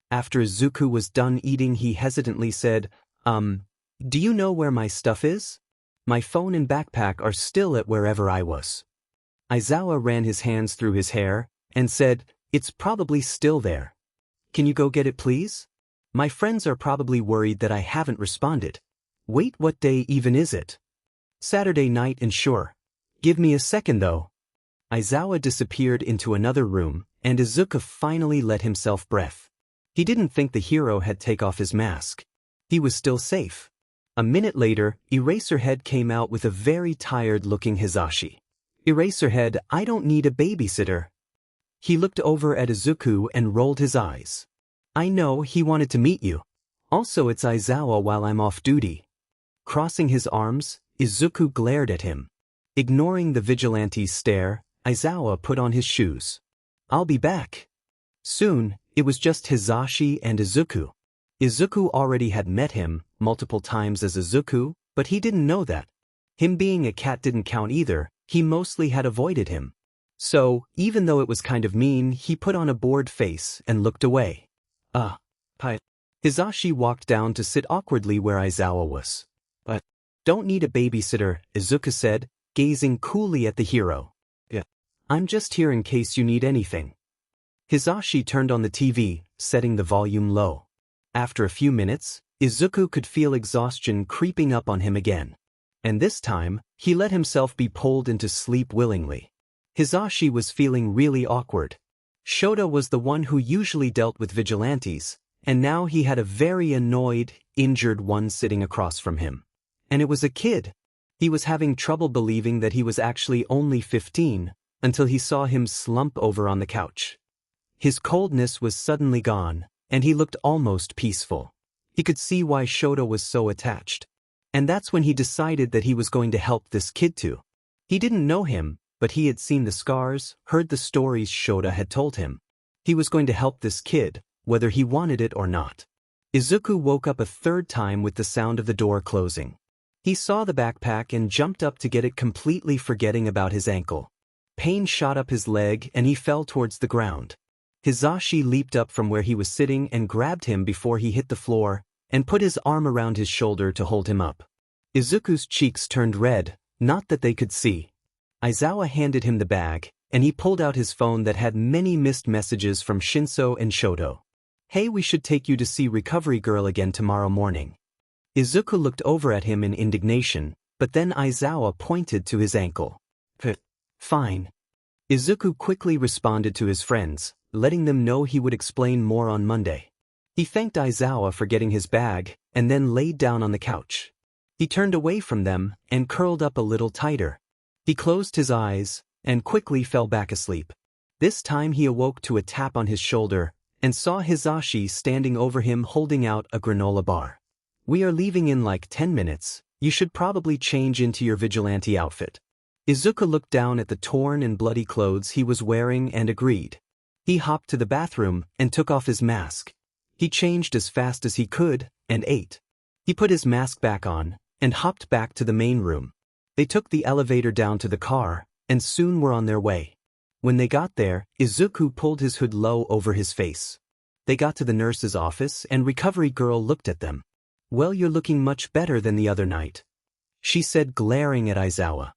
After Izuku was done eating, he hesitantly said, do you know where my stuff is? My phone and backpack are still at wherever I was. Aizawa ran his hands through his hair and said, it's probably still there. Can you go get it, please? My friends are probably worried that I haven't responded. Wait, what day even is it? Saturday night, and sure. Give me a second though. Aizawa disappeared into another room, and Izuku finally let himself breath. He didn't think the hero had taken off his mask. He was still safe. A minute later, Eraserhead came out with a very tired-looking Hizashi. Eraserhead, I don't need a babysitter. He looked over at Izuku and rolled his eyes. I know, he wanted to meet you. Also, it's Aizawa while I'm off duty. Crossing his arms, Izuku glared at him. Ignoring the vigilante's stare, Aizawa put on his shoes. I'll be back. Soon, it was just Hizashi and Izuku. Izuku already had met him multiple times as Izuku, but he didn't know that. Him being a cat didn't count either, he mostly had avoided him. So, even though it was kind of mean, he put on a bored face and looked away. Hi. Hizashi walked down to sit awkwardly where Aizawa was. But, don't need a babysitter, Izuku said, gazing coolly at the hero. Yeah. I'm just here in case you need anything. Hizashi turned on the TV, setting the volume low. After a few minutes, Izuku could feel exhaustion creeping up on him again. And this time, he let himself be pulled into sleep willingly. Hizashi was feeling really awkward. Shota was the one who usually dealt with vigilantes, and now he had a very annoyed, injured one sitting across from him. And it was a kid. He was having trouble believing that he was actually only 15, until he saw him slump over on the couch. His coldness was suddenly gone, and he looked almost peaceful. He could see why Shota was so attached. And that's when he decided that he was going to help this kid too. He didn't know him, but he had seen the scars, heard the stories Shota had told him. He was going to help this kid, whether he wanted it or not. Izuku woke up a third time with the sound of the door closing. He saw the backpack and jumped up to get it, completely forgetting about his ankle. Pain shot up his leg and he fell towards the ground. Hizashi leaped up from where he was sitting and grabbed him before he hit the floor, and put his arm around his shoulder to hold him up. Izuku's cheeks turned red, not that they could see. Aizawa handed him the bag, and he pulled out his phone that had many missed messages from Shinso and Shoto. Hey, we should take you to see Recovery Girl again tomorrow morning. Izuku looked over at him in indignation, but then Aizawa pointed to his ankle. Fine. Izuku quickly responded to his friends, letting them know he would explain more on Monday. He thanked Aizawa for getting his bag, and then laid down on the couch. He turned away from them and curled up a little tighter. He closed his eyes and quickly fell back asleep. This time he awoke to a tap on his shoulder and saw Hizashi standing over him holding out a granola bar. We are leaving in like 10 minutes. You should probably change into your vigilante outfit. Izuku looked down at the torn and bloody clothes he was wearing and agreed. He hopped to the bathroom and took off his mask. He changed as fast as he could and ate. He put his mask back on and hopped back to the main room. They took the elevator down to the car and soon were on their way. When they got there, Izuku pulled his hood low over his face. They got to the nurse's office and Recovery Girl looked at them. Well, you're looking much better than the other night, she said, glaring at Aizawa.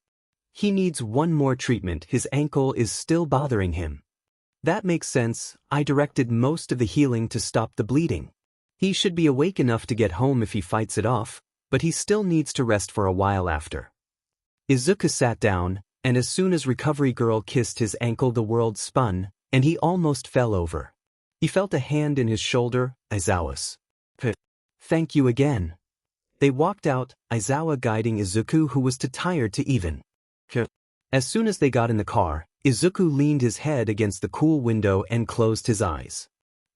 He needs one more treatment. His ankle is still bothering him. That makes sense. I directed most of the healing to stop the bleeding. He should be awake enough to get home if he fights it off, but he still needs to rest for a while after. Izuku sat down, and as soon as Recovery Girl kissed his ankle the world spun, and he almost fell over. He felt a hand in his shoulder, Aizawa's. Thank you again. They walked out, Aizawa guiding Izuku who was too tired to even. As soon as they got in the car, Izuku leaned his head against the cool window and closed his eyes.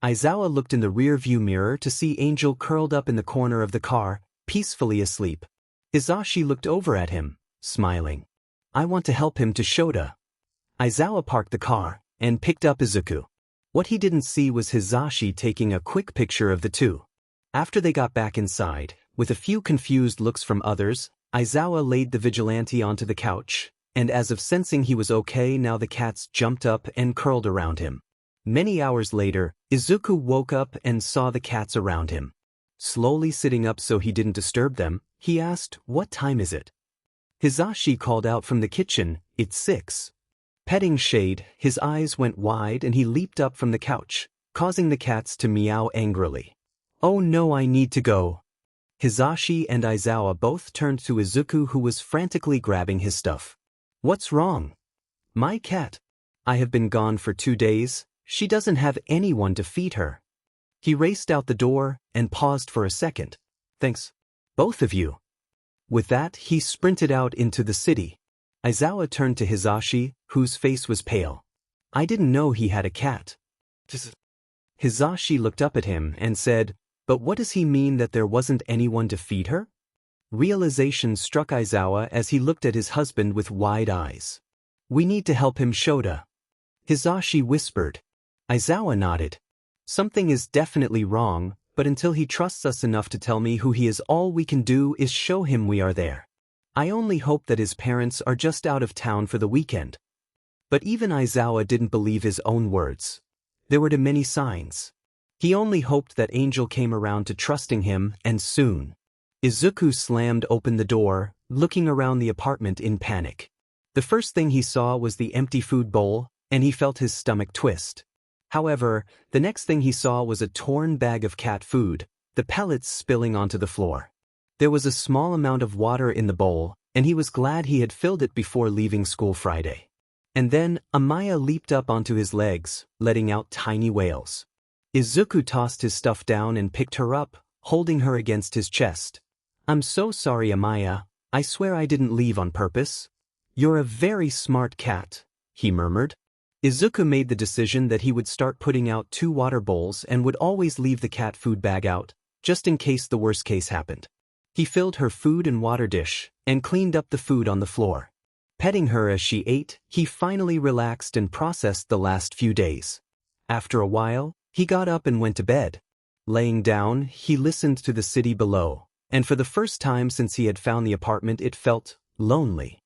Aizawa looked in the rear-view mirror to see Angel curled up in the corner of the car, peacefully asleep. Hisashi looked over at him, smiling. I want to help him to Shota. Aizawa parked the car and picked up Izuku. What he didn't see was Hisashi taking a quick picture of the two. After they got back inside, with a few confused looks from others, Aizawa laid the vigilante onto the couch, and as if sensing he was okay now the cats jumped up and curled around him. Many hours later, Izuku woke up and saw the cats around him. Slowly sitting up so he didn't disturb them, he asked, "What time is it?" Hisashi called out from the kitchen, "It's 6. Petting Shade, his eyes went wide and he leaped up from the couch, causing the cats to meow angrily. "Oh no, I need to go." Hisashi and Aizawa both turned to Izuku who was frantically grabbing his stuff. "What's wrong?" "My cat. I have been gone for 2 days, she doesn't have anyone to feed her." He raced out the door and paused for a second. "Thanks. Both of you." With that, he sprinted out into the city. Aizawa turned to Hisashi, whose face was pale. "I didn't know he had a cat." Hisashi looked up at him and said, "But what does he mean that there wasn't anyone to feed her?" Realization struck Aizawa as he looked at his husband with wide eyes. "We need to help him, Shota," Hisashi whispered. Aizawa nodded. "Something is definitely wrong, but until he trusts us enough to tell me who he is, all we can do is show him we are there. I only hope that his parents are just out of town for the weekend." But even Aizawa didn't believe his own words. There were too many signs. He only hoped that Angel came around to trusting him, and soon. Izuku slammed open the door, looking around the apartment in panic. The first thing he saw was the empty food bowl, and he felt his stomach twist. However, the next thing he saw was a torn bag of cat food, the pellets spilling onto the floor. There was a small amount of water in the bowl, and he was glad he had filled it before leaving school Friday. And then, Amaya leaped up onto his legs, letting out tiny wails. Izuku tossed his stuff down and picked her up, holding her against his chest. "I'm so sorry, Amaya. I swear I didn't leave on purpose." "You're a very smart cat," he murmured. Izuku made the decision that he would start putting out 2 water bowls and would always leave the cat food bag out, just in case the worst case happened. He filled her food and water dish, and cleaned up the food on the floor. Petting her as she ate, he finally relaxed and processed the last few days. After a while, he got up and went to bed. Laying down, he listened to the city below, and for the first time since he had found the apartment it felt lonely.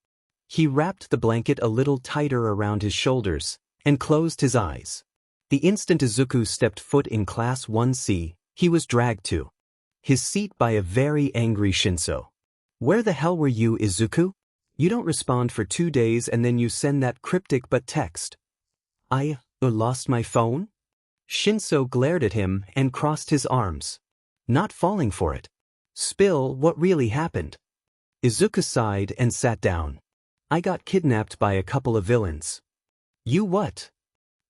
He wrapped the blanket a little tighter around his shoulders, and closed his eyes. The instant Izuku stepped foot in Class 1C, he was dragged to his seat by a very angry Shinso. "Where the hell were you, Izuku? You don't respond for 2 days and then you send that cryptic but text." "I lost my phone?" Shinso glared at him and crossed his arms. "Not falling for it. Spill what really happened." Izuku sighed and sat down. "I got kidnapped by a couple of villains." "You what?"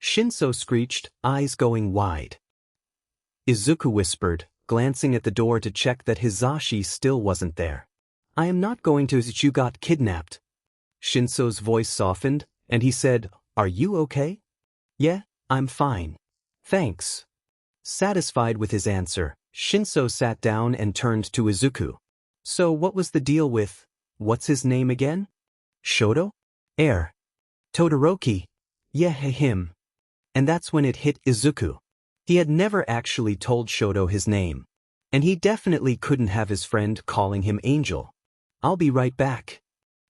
Shinso screeched, eyes going wide. Izuku whispered, glancing at the door to check that Hisashi still wasn't there. "I am not going to you got kidnapped." Shinso's voice softened, and he said, "Are you okay?" "Yeah, I'm fine. Thanks." Satisfied with his answer, Shinso sat down and turned to Izuku. "So what was the deal with, what's his name again?" "Shoto? Todoroki. Yeah, him." And that's when it hit Izuku. He had never actually told Shoto his name. And he definitely couldn't have his friend calling him Angel. "I'll be right back."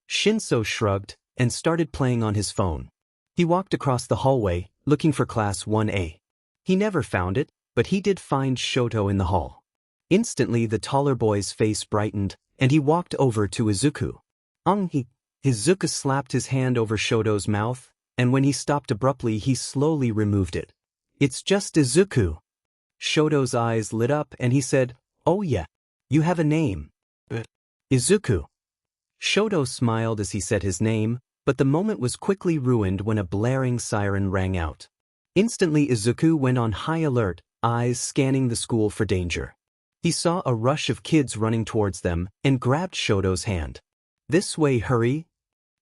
Shinso shrugged and started playing on his phone. He walked across the hallway, looking for Class 1A. He never found it, but he did find Shoto in the hall. Instantly the taller boy's face brightened, and he walked over to Izuku. Izuku slapped his hand over Shoto's mouth, and when he stopped abruptly he slowly removed it. "It's just Izuku." Shoto's eyes lit up and he said, "Oh yeah, you have a name." "Izuku." Shoto smiled as he said his name, but the moment was quickly ruined when a blaring siren rang out. Instantly Izuku went on high alert, eyes scanning the school for danger. He saw a rush of kids running towards them and grabbed Shoto's hand. "This way, hurry!"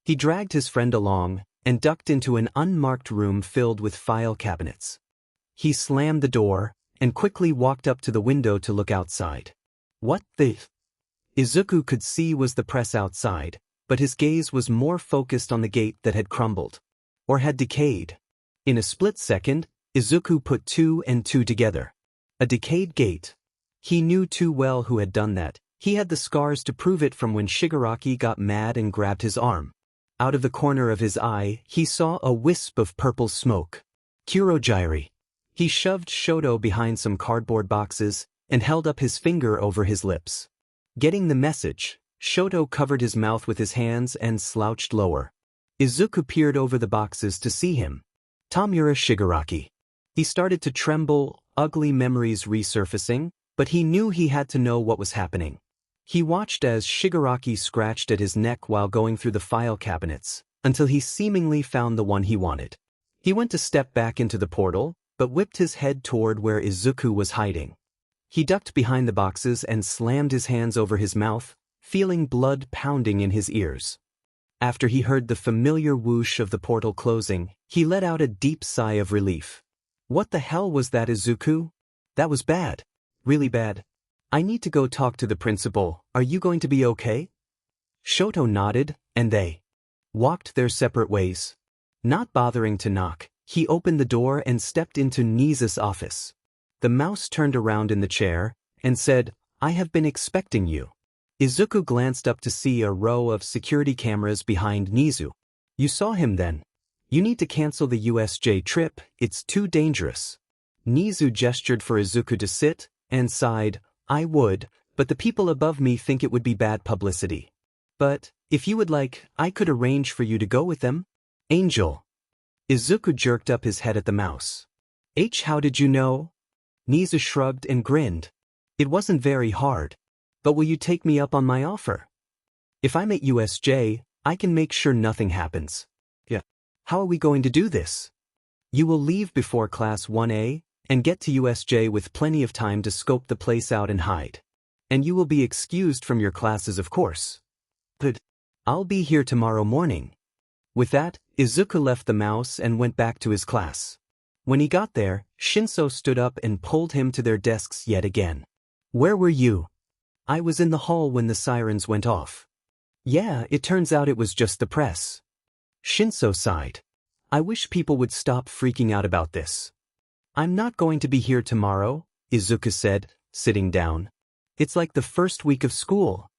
He dragged his friend along and ducked into an unmarked room filled with file cabinets. He slammed the door and quickly walked up to the window to look outside. What the... Izuku could see was the press outside, but his gaze was more focused on the gate that had crumbled. Or had decayed. In a split second, Izuku put two and two together. A decayed gate. He knew too well who had done that. He had the scars to prove it from when Shigaraki got mad and grabbed his arm. Out of the corner of his eye, he saw a wisp of purple smoke. Kurogiri. He shoved Shoto behind some cardboard boxes and held up his finger over his lips. Getting the message, Shoto covered his mouth with his hands and slouched lower. Izuku peered over the boxes to see him. Tamura Shigaraki. He started to tremble, ugly memories resurfacing, but he knew he had to know what was happening. He watched as Shigaraki scratched at his neck while going through the file cabinets, until he seemingly found the one he wanted. He went to step back into the portal, but whipped his head toward where Izuku was hiding. He ducked behind the boxes and slammed his hands over his mouth, feeling blood pounding in his ears. After he heard the familiar whoosh of the portal closing, he let out a deep sigh of relief. What the hell was that, Izuku? That was bad. Really bad. I need to go talk to the principal. Are you going to be okay? Shoto nodded, and they walked their separate ways. Not bothering to knock, he opened the door and stepped into Nizu's office. The mouse turned around in the chair and said, "I have been expecting you." Izuku glanced up to see a row of security cameras behind Nizu. "You saw him then. You need to cancel the USJ trip, it's too dangerous." Nizu gestured for Izuku to sit, and sighed, "I would, but the people above me think it would be bad publicity. But, if you would like, I could arrange for you to go with them." "Angel." Izuku jerked up his head at the mouse. How did you know?" Nizu shrugged and grinned. "It wasn't very hard. But will you take me up on my offer? If I'm at USJ, I can make sure nothing happens." "Yeah. How are we going to do this?" "You will leave before Class 1A, and get to USJ with plenty of time to scope the place out and hide. And you will be excused from your classes, of course." "But I'll be here tomorrow morning." With that, Izuku left the mouse and went back to his class. When he got there, Shinso stood up and pulled him to their desks yet again. "Where were you?" "I was in the hall when the sirens went off." "Yeah, it turns out it was just the press." Shinso sighed. "I wish people would stop freaking out about this." "I'm not going to be here tomorrow," Izuku said, sitting down. "It's like the first week of school."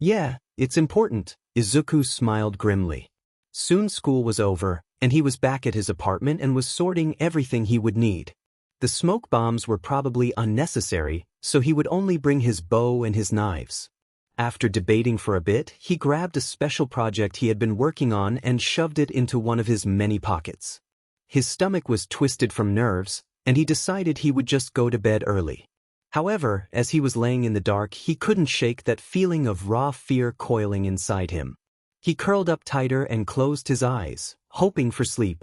"Yeah, it's important," Izuku smiled grimly. Soon school was over, and he was back at his apartment and was sorting everything he would need. The smoke bombs were probably unnecessary, so he would only bring his bow and his knives. After debating for a bit, he grabbed a special project he had been working on and shoved it into one of his many pockets. His stomach was twisted from nerves, and he decided he would just go to bed early. However, as he was laying in the dark, he couldn't shake that feeling of raw fear coiling inside him. He curled up tighter and closed his eyes, hoping for sleep.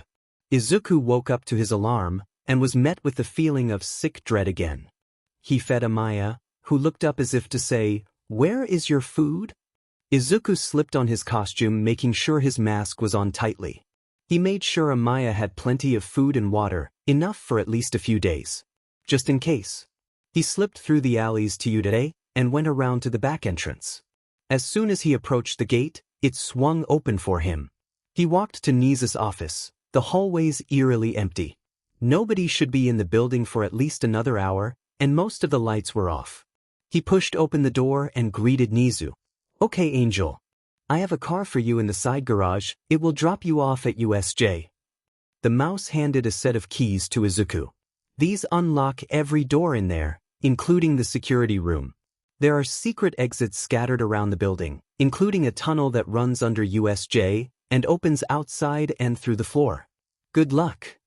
Izuku woke up to his alarm and was met with the feeling of sick dread again. He fed Amaya, who looked up as if to say, "Where is your food?" Izuku slipped on his costume, making sure his mask was on tightly. He made sure Amaya had plenty of food and water, enough for at least a few days. Just in case. He slipped through the alleys to Udare and went around to the back entrance. As soon as he approached the gate, it swung open for him. He walked to Nizu's office, the hallways eerily empty. Nobody should be in the building for at least another hour, and most of the lights were off. He pushed open the door and greeted Nizu. "Okay, Angel. I have a car for you in the side garage. It will drop you off at USJ." The mouse handed a set of keys to Izuku. "These unlock every door in there, including the security room. There are secret exits scattered around the building, including a tunnel that runs under USJ and opens outside and through the floor. Good luck."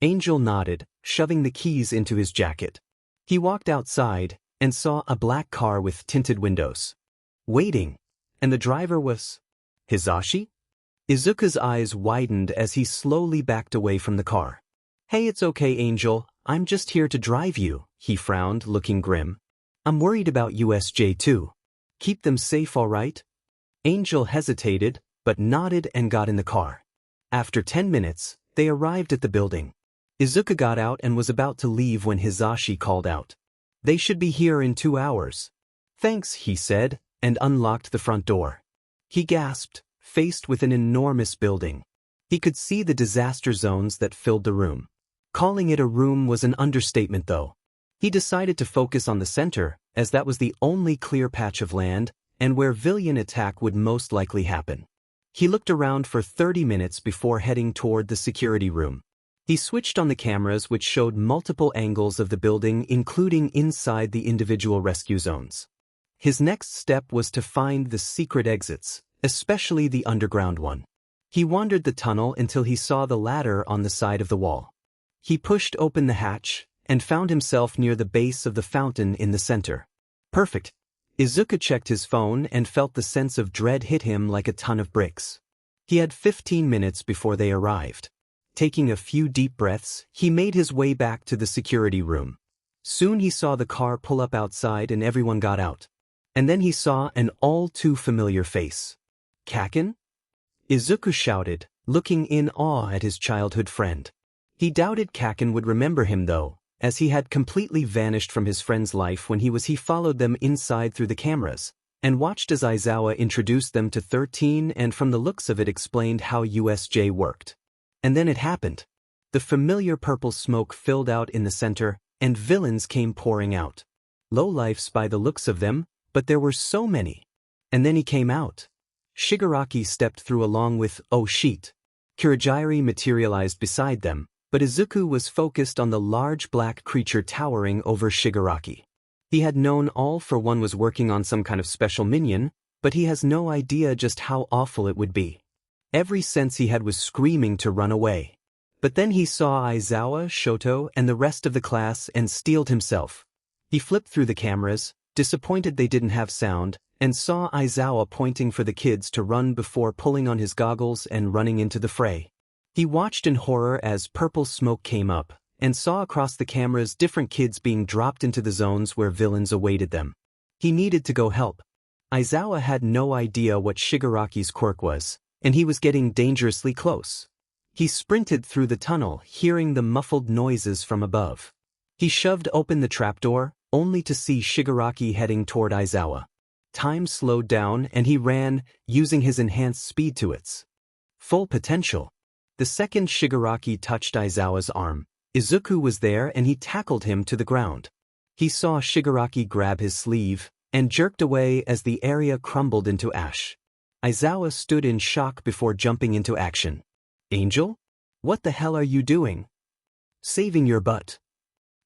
Angel nodded, shoving the keys into his jacket. He walked outside and saw a black car with tinted windows. Waiting. And the driver was Hisashi? Izuku's eyes widened as he slowly backed away from the car. Hey, it's okay, Angel, I'm just here to drive you, he frowned, looking grim. I'm worried about USJ too. Keep them safe, all right? Angel hesitated, but nodded and got in the car. After 10 minutes, they arrived at the building. Izuku got out and was about to leave when Hisashi called out. They should be here in 2 hours. Thanks, he said, and unlocked the front door. He gasped, faced with an enormous building. He could see the disaster zones that filled the room. Calling it a room was an understatement though. He decided to focus on the center, as that was the only clear patch of land, and where villain attack would most likely happen. He looked around for 30 minutes before heading toward the security room. He switched on the cameras which showed multiple angles of the building, including inside the individual rescue zones. His next step was to find the secret exits, especially the underground one. He wandered the tunnel until he saw the ladder on the side of the wall. He pushed open the hatch and found himself near the base of the fountain in the center. Perfect. Izuku checked his phone and felt the sense of dread hit him like a ton of bricks. He had 15 minutes before they arrived. Taking a few deep breaths, he made his way back to the security room. Soon he saw the car pull up outside and everyone got out. And then he saw an all-too-familiar face. Kaken? Izuku shouted, looking in awe at his childhood friend. He doubted Kaken would remember him though, as he had completely vanished from his friend's life when he followed them inside through the cameras, and watched as Aizawa introduced them to 13 and from the looks of it explained how USJ worked. And then it happened. The familiar purple smoke filled out in the center, and villains came pouring out. Lowlifes by the looks of them, but there were so many. And then he came out. Shigaraki stepped through along with Oh Sheet. Kirigiri materialized beside them, but Izuku was focused on the large black creature towering over Shigaraki. He had known All for One was working on some kind of special minion, but he has no idea just how awful it would be. Every sense he had was screaming to run away. But then he saw Aizawa, Shoto, and the rest of the class and steeled himself. He flipped through the cameras, disappointed they didn't have sound, and saw Aizawa pointing for the kids to run before pulling on his goggles and running into the fray. He watched in horror as purple smoke came up, and saw across the cameras different kids being dropped into the zones where villains awaited them. He needed to go help. Aizawa had no idea what Shigaraki's quirk was, and he was getting dangerously close. He sprinted through the tunnel, hearing the muffled noises from above. He shoved open the trapdoor, only to see Shigaraki heading toward Aizawa. Time slowed down and he ran, using his enhanced speed to its full potential. The second Shigaraki touched Aizawa's arm, Izuku was there and he tackled him to the ground. He saw Shigaraki grab his sleeve, and jerked away as the area crumbled into ash. Aizawa stood in shock before jumping into action. Angel? What the hell are you doing? Saving your butt.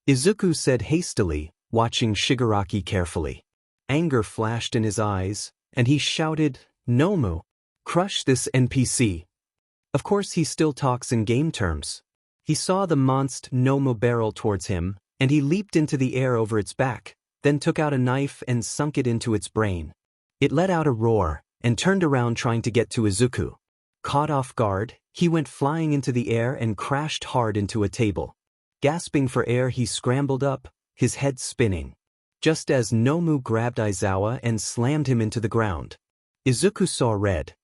Izuku said hastily, watching Shigaraki carefully. Anger flashed in his eyes, and he shouted, Nomu, crush this NPC. Of course he still talks in game terms. He saw the monster Nomu barrel towards him, and he leaped into the air over its back, then took out a knife and sunk it into its brain. It let out a roar, and turned around trying to get to Izuku. Caught off guard, he went flying into the air and crashed hard into a table. Gasping for air he scrambled up, his head spinning. Just as Nomu grabbed Aizawa and slammed him into the ground. Izuku saw red.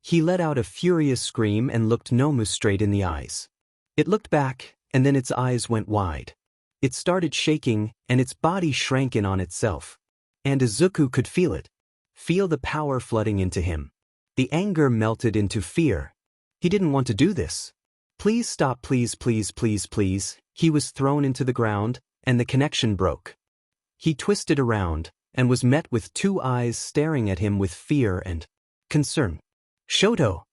He let out a furious scream and looked Nomu straight in the eyes. It looked back, and then its eyes went wide. It started shaking, and its body shrank in on itself. And Izuku could feel it. Feel the power flooding into him. The anger melted into fear. He didn't want to do this. Please stop, please, please, please, please. He was thrown into the ground, and the connection broke. He twisted around, and was met with two eyes staring at him with fear and concern. Shoto!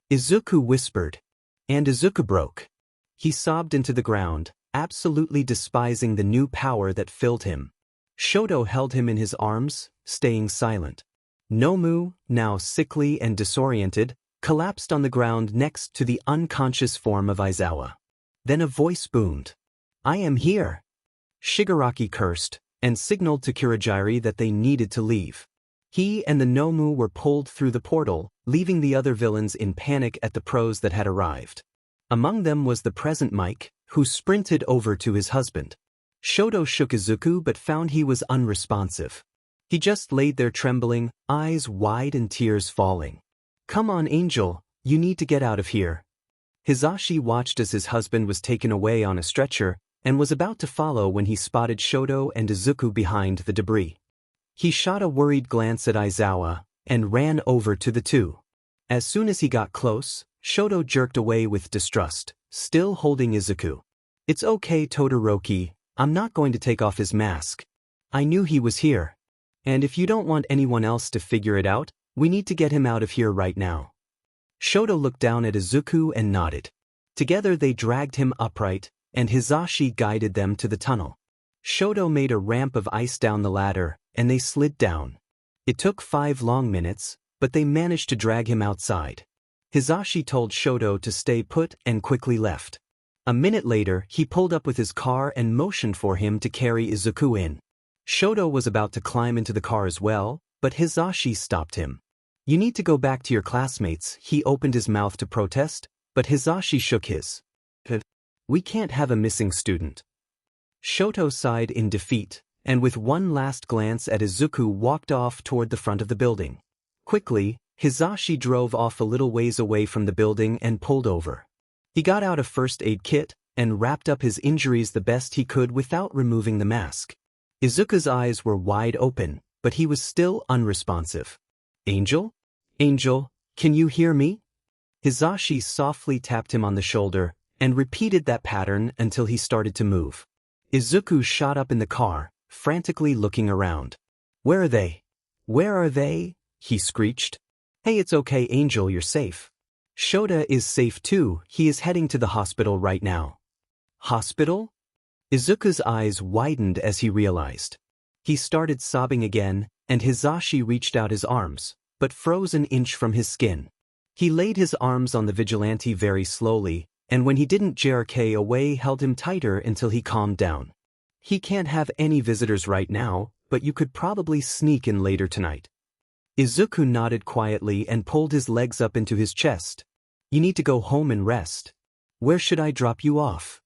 Izuku whispered. And Izuku broke. He sobbed into the ground, absolutely despising the new power that filled him. Shoto held him in his arms, staying silent. Nomu, now sickly and disoriented, collapsed on the ground next to the unconscious form of Aizawa. Then a voice boomed. I am here. Shigaraki cursed, and signaled to Kirigiri that they needed to leave. He and the Nomu were pulled through the portal, leaving the other villains in panic at the pros that had arrived. Among them was the present Mike, who sprinted over to his husband. Shoto shook Izuku but found he was unresponsive. He just laid there trembling, eyes wide and tears falling. "Come on, Angel, you need to get out of here." Hizashi watched as his husband was taken away on a stretcher and was about to follow when he spotted Shoto and Izuku behind the debris. He shot a worried glance at Aizawa and ran over to the two. As soon as he got close, Shoto jerked away with distrust, still holding Izuku. "It's okay, Todoroki, I'm not going to take off his mask. I knew he was here. And if you don't want anyone else to figure it out, we need to get him out of here right now." Shoto looked down at Izuku and nodded. Together they dragged him upright, and Hizashi guided them to the tunnel. Shoto made a ramp of ice down the ladder, and they slid down. It took 5 long minutes, but they managed to drag him outside. Hizashi told Shoto to stay put and quickly left. A minute later, he pulled up with his car and motioned for him to carry Izuku in. Shoto was about to climb into the car as well, but Hizashi stopped him. "You need to go back to your classmates," he opened his mouth to protest, but Hizashi shook his head. "We can't have a missing student." Shoto sighed in defeat, and with one last glance at Izuku walked off toward the front of the building. Quickly, Hizashi drove off a little ways away from the building and pulled over. He got out a first aid kit and wrapped up his injuries the best he could without removing the mask. Izuku's eyes were wide open, but he was still unresponsive. "Angel? Angel, can you hear me?" Hizashi softly tapped him on the shoulder and repeated that pattern until he started to move. Izuku shot up in the car, frantically looking around. "Where are they? Where are they?" he screeched. "Hey, it's okay, Angel, you're safe. Shota is safe too, he is heading to the hospital right now." "Hospital?" Izuku's eyes widened as he realized. He started sobbing again, and Hizashi reached out his arms, but froze an inch from his skin. He laid his arms on the vigilante very slowly, and when he didn't jerk away, held him tighter until he calmed down. "He can't have any visitors right now, but you could probably sneak in later tonight." Izuku nodded quietly and pulled his legs up into his chest. "You need to go home and rest. Where should I drop you off?"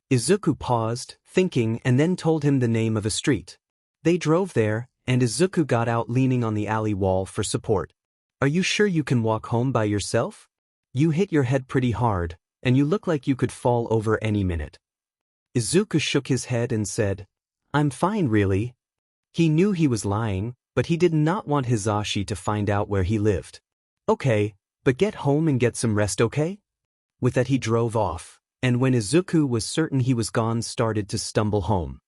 Izuku paused, thinking, and then told him the name of a street. They drove there, and Izuku got out leaning on the alley wall for support. "Are you sure you can walk home by yourself? You hit your head pretty hard, and you look like you could fall over any minute." Izuku shook his head and said, "I'm fine really." He knew he was lying, but he did not want Hizashi to find out where he lived. "Okay, but get home and get some rest, okay?" With that he drove off, and when Izuku was certain he was gone, started to stumble home.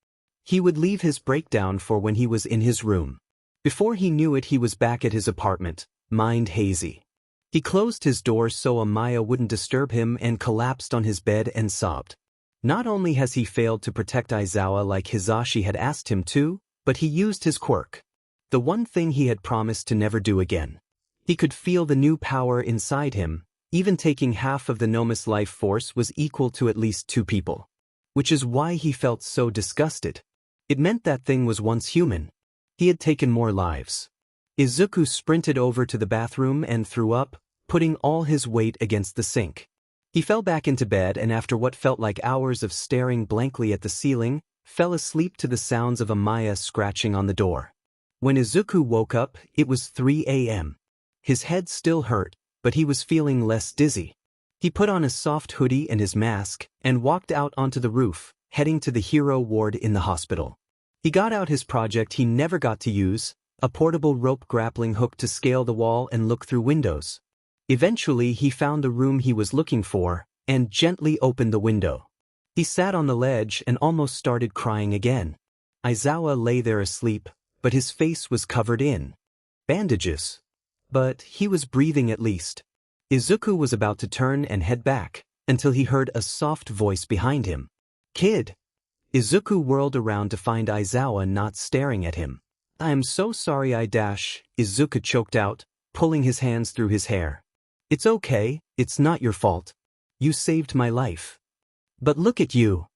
He would leave his breakdown for when he was in his room. Before he knew it, he was back at his apartment, mind hazy. He closed his door so Amaya wouldn't disturb him and collapsed on his bed and sobbed. Not only has he failed to protect Aizawa like Hizashi had asked him to, but he used his quirk. The one thing he had promised to never do again. He could feel the new power inside him. Even taking half of the Nomus life force was equal to at least 2 people. Which is why he felt so disgusted. It meant that thing was once human. He had taken more lives. Izuku sprinted over to the bathroom and threw up, putting all his weight against the sink. He fell back into bed and after what felt like hours of staring blankly at the ceiling, fell asleep to the sounds of Amaya scratching on the door. When Izuku woke up, it was 3 a.m. His head still hurt, but he was feeling less dizzy. He put on a soft hoodie and his mask and walked out onto the roof, heading to the hero ward in the hospital. He got out his project he never got to use, a portable rope grappling hook to scale the wall and look through windows. Eventually he found the room he was looking for, and gently opened the window. He sat on the ledge and almost started crying again. Aizawa lay there asleep, but his face was covered in bandages. But he was breathing at least. Izuku was about to turn and head back, until he heard a soft voice behind him. "Kid!" Izuku whirled around to find Aizawa not staring at him. "I am so sorry Izuku choked out, pulling his hands through his hair. "It's okay, it's not your fault. You saved my life." "But look at you!"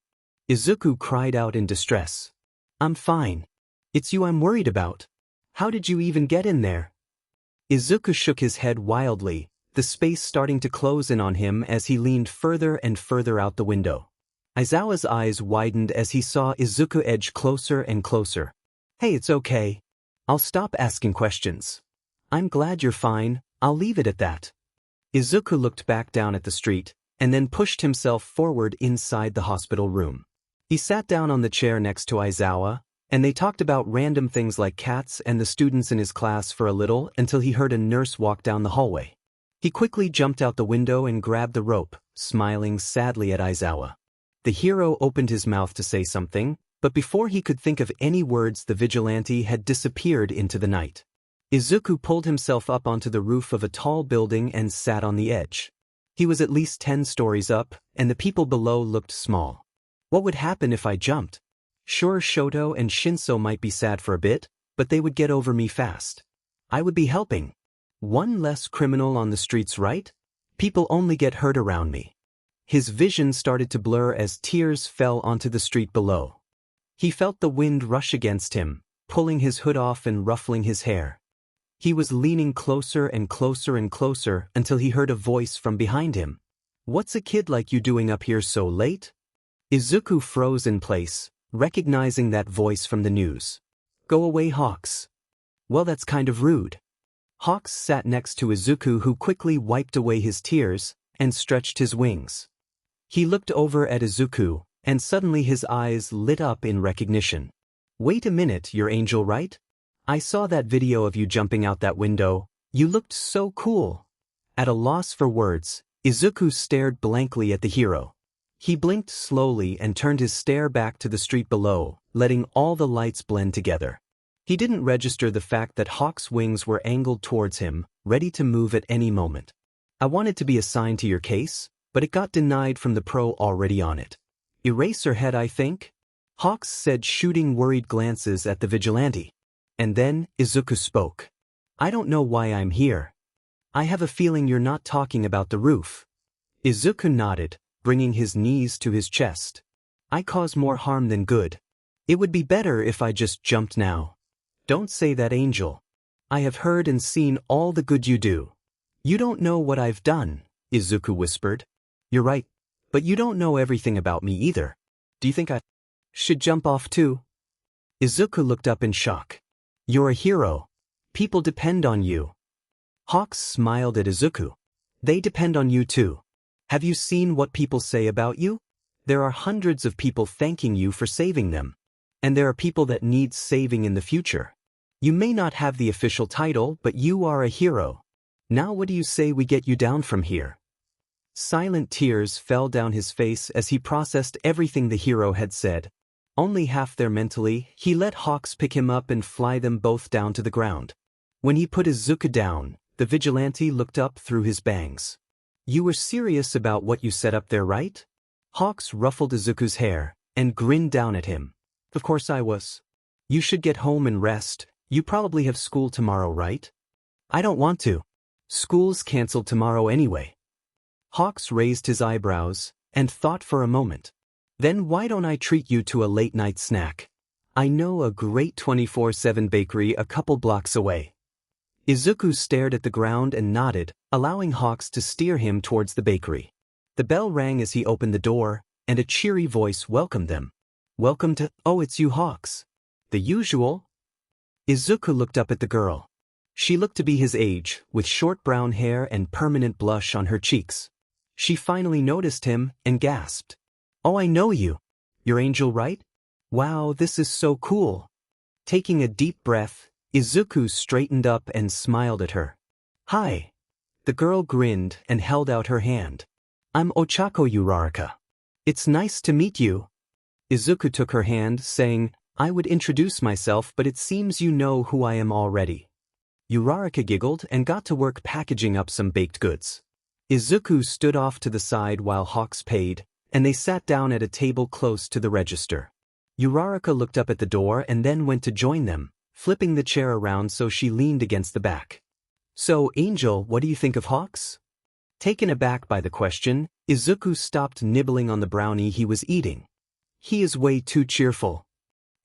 Izuku cried out in distress. "I'm fine. It's you I'm worried about." How did you even get in there? Izuku shook his head wildly, the space starting to close in on him as he leaned further and further out the window. Aizawa's eyes widened as he saw Izuku edge closer and closer. Hey, it's okay. I'll stop asking questions. I'm glad you're fine, I'll leave it at that. Izuku looked back down at the street, and then pushed himself forward inside the hospital room. He sat down on the chair next to Aizawa, and they talked about random things like cats and the students in his class for a little until he heard a nurse walk down the hallway. He quickly jumped out the window and grabbed the rope, smiling sadly at Aizawa. The hero opened his mouth to say something, but before he could think of any words the vigilante had disappeared into the night. Izuku pulled himself up onto the roof of a tall building and sat on the edge. He was at least 10 stories up, and the people below looked small. What would happen if I jumped? Sure, Shoto and Shinso might be sad for a bit, but they would get over me fast. I would be helping. One less criminal on the streets, right? People only get hurt around me. His vision started to blur as tears fell onto the street below. He felt the wind rush against him, pulling his hood off and ruffling his hair. He was leaning closer and closer and closer until he heard a voice from behind him. What's a kid like you doing up here so late? Izuku froze in place, recognizing that voice from the news. Go away, Hawks. Well, that's kind of rude. Hawks sat next to Izuku, who quickly wiped away his tears and stretched his wings. He looked over at Izuku, and suddenly his eyes lit up in recognition. Wait a minute, you're Angel, right? I saw that video of you jumping out that window. You looked so cool. At a loss for words, Izuku stared blankly at the hero. He blinked slowly and turned his stare back to the street below, letting all the lights blend together. He didn't register the fact that Hawk's wings were angled towards him, ready to move at any moment. I wanted to be assigned to your case, but it got denied from the pro already on it. Eraserhead, I think? Hawks said, shooting worried glances at the vigilante. And then, Izuku spoke. I don't know why I'm here. I have a feeling you're not talking about the roof. Izuku nodded, bringing his knees to his chest. I cause more harm than good. It would be better if I just jumped now. Don't say that, Angel. I have heard and seen all the good you do. You don't know what I've done, Izuku whispered. You're right, but you don't know everything about me either. Do you think I should jump off too? Izuku looked up in shock. You're a hero. People depend on you. Hawks smiled at Izuku. They depend on you too. Have you seen what people say about you? There are hundreds of people thanking you for saving them. And there are people that need saving in the future. You may not have the official title, but you are a hero. Now what do you say we get you down from here? Silent tears fell down his face as he processed everything the hero had said. Only half there mentally, he let Hawks pick him up and fly them both down to the ground. When he put Izuku down, the vigilante looked up through his bangs. You were serious about what you set up there, right? Hawks ruffled Izuku's hair and grinned down at him. Of course I was. You should get home and rest. You probably have school tomorrow, right? I don't want to. School's canceled tomorrow anyway. Hawks raised his eyebrows and thought for a moment. Then why don't I treat you to a late-night snack? I know a great 24/7 bakery a couple blocks away. Izuku stared at the ground and nodded, allowing Hawks to steer him towards the bakery. The bell rang as he opened the door, and a cheery voice welcomed them. Welcome to, oh, it's you, Hawks. The usual? Izuku looked up at the girl. She looked to be his age, with short brown hair and permanent blush on her cheeks. She finally noticed him and gasped. Oh, I know you. You're Angel, right? Wow, this is so cool. Taking a deep breath, Izuku straightened up and smiled at her. Hi. The girl grinned and held out her hand. I'm Ochako Uraraka. It's nice to meet you. Izuku took her hand, saying, I would introduce myself, but it seems you know who I am already. Uraraka giggled and got to work packaging up some baked goods. Izuku stood off to the side while Hawks paid, and they sat down at a table close to the register. Uraraka looked up at the door and then went to join them, flipping the chair around so she leaned against the back. So, Angel, what do you think of Hawks? Taken aback by the question, Izuku stopped nibbling on the brownie he was eating. He is way too cheerful.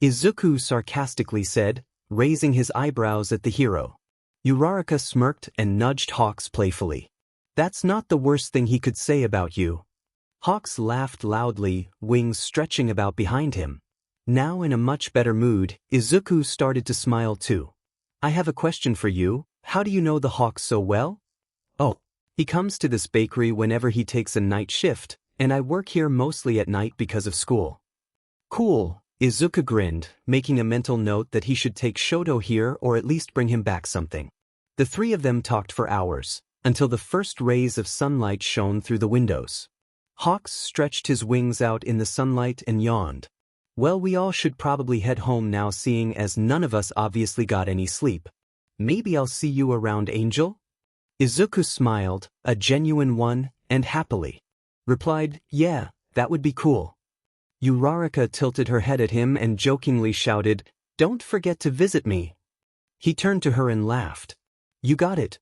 Izuku sarcastically said, raising his eyebrows at the hero. Uraraka smirked and nudged Hawks playfully. That's not the worst thing he could say about you. Hawks laughed loudly, wings stretching about behind him. Now in a much better mood, Izuku started to smile too. I have a question for you, how do you know the Hawks so well? Oh, he comes to this bakery whenever he takes a night shift, and I work here mostly at night because of school. Cool, Izuku grinned, making a mental note that he should take Shoto here or at least bring him back something. The three of them talked for hours, until the first rays of sunlight shone through the windows. Hawks stretched his wings out in the sunlight and yawned. Well, we all should probably head home now, seeing as none of us obviously got any sleep. Maybe I'll see you around, Angel? Izuku smiled, a genuine one, and happily replied, yeah, that would be cool. Uraraka tilted her head at him and jokingly shouted, don't forget to visit me. He turned to her and laughed. You got it.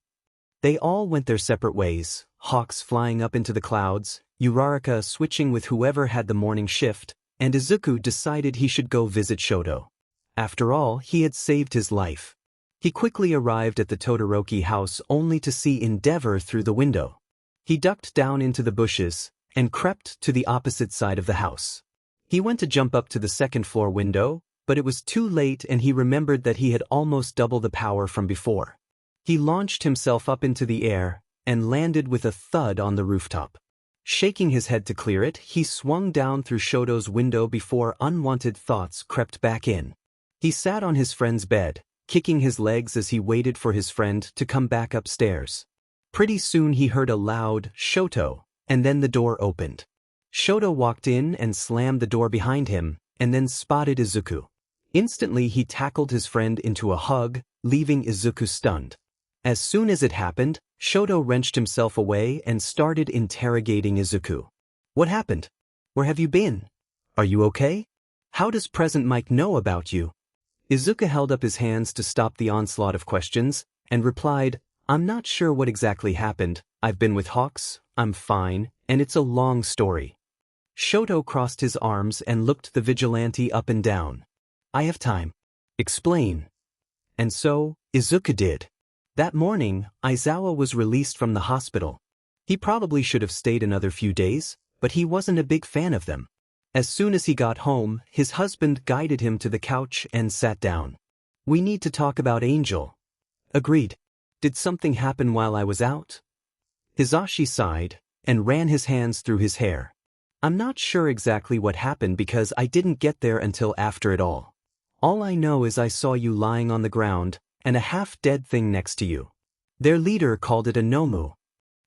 They all went their separate ways, Hawks flying up into the clouds, Uraraka switching with whoever had the morning shift, and Izuku decided he should go visit Shoto. After all, he had saved his life. He quickly arrived at the Todoroki house only to see Endeavor through the window. He ducked down into the bushes and crept to the opposite side of the house. He went to jump up to the second-floor window, but it was too late and he remembered that he had almost double the power from before. He launched himself up into the air and landed with a thud on the rooftop. Shaking his head to clear it, he swung down through Shoto's window before unwanted thoughts crept back in. He sat on his friend's bed, kicking his legs as he waited for his friend to come back upstairs. Pretty soon he heard a loud, Shoto, and then the door opened. Shoto walked in and slammed the door behind him, and then spotted Izuku. Instantly he tackled his friend into a hug, leaving Izuku stunned. As soon as it happened, Shoto wrenched himself away and started interrogating Izuku. What happened? Where have you been? Are you okay? How does Present Mike know about you? Izuku held up his hands to stop the onslaught of questions, and replied, I'm not sure what exactly happened, I've been with Hawks, I'm fine, and it's a long story. Shoto crossed his arms and looked the vigilante up and down. I have time. Explain. And so, Izuku did. That morning, Aizawa was released from the hospital. He probably should have stayed another few days, but he wasn't a big fan of them. As soon as he got home, his husband guided him to the couch and sat down. We need to talk about Angel. Agreed. Did something happen while I was out? Hisashi sighed and ran his hands through his hair. I'm not sure exactly what happened because I didn't get there until after it all. All I know is I saw you lying on the ground, and a half-dead thing next to you. Their leader called it a Nomu.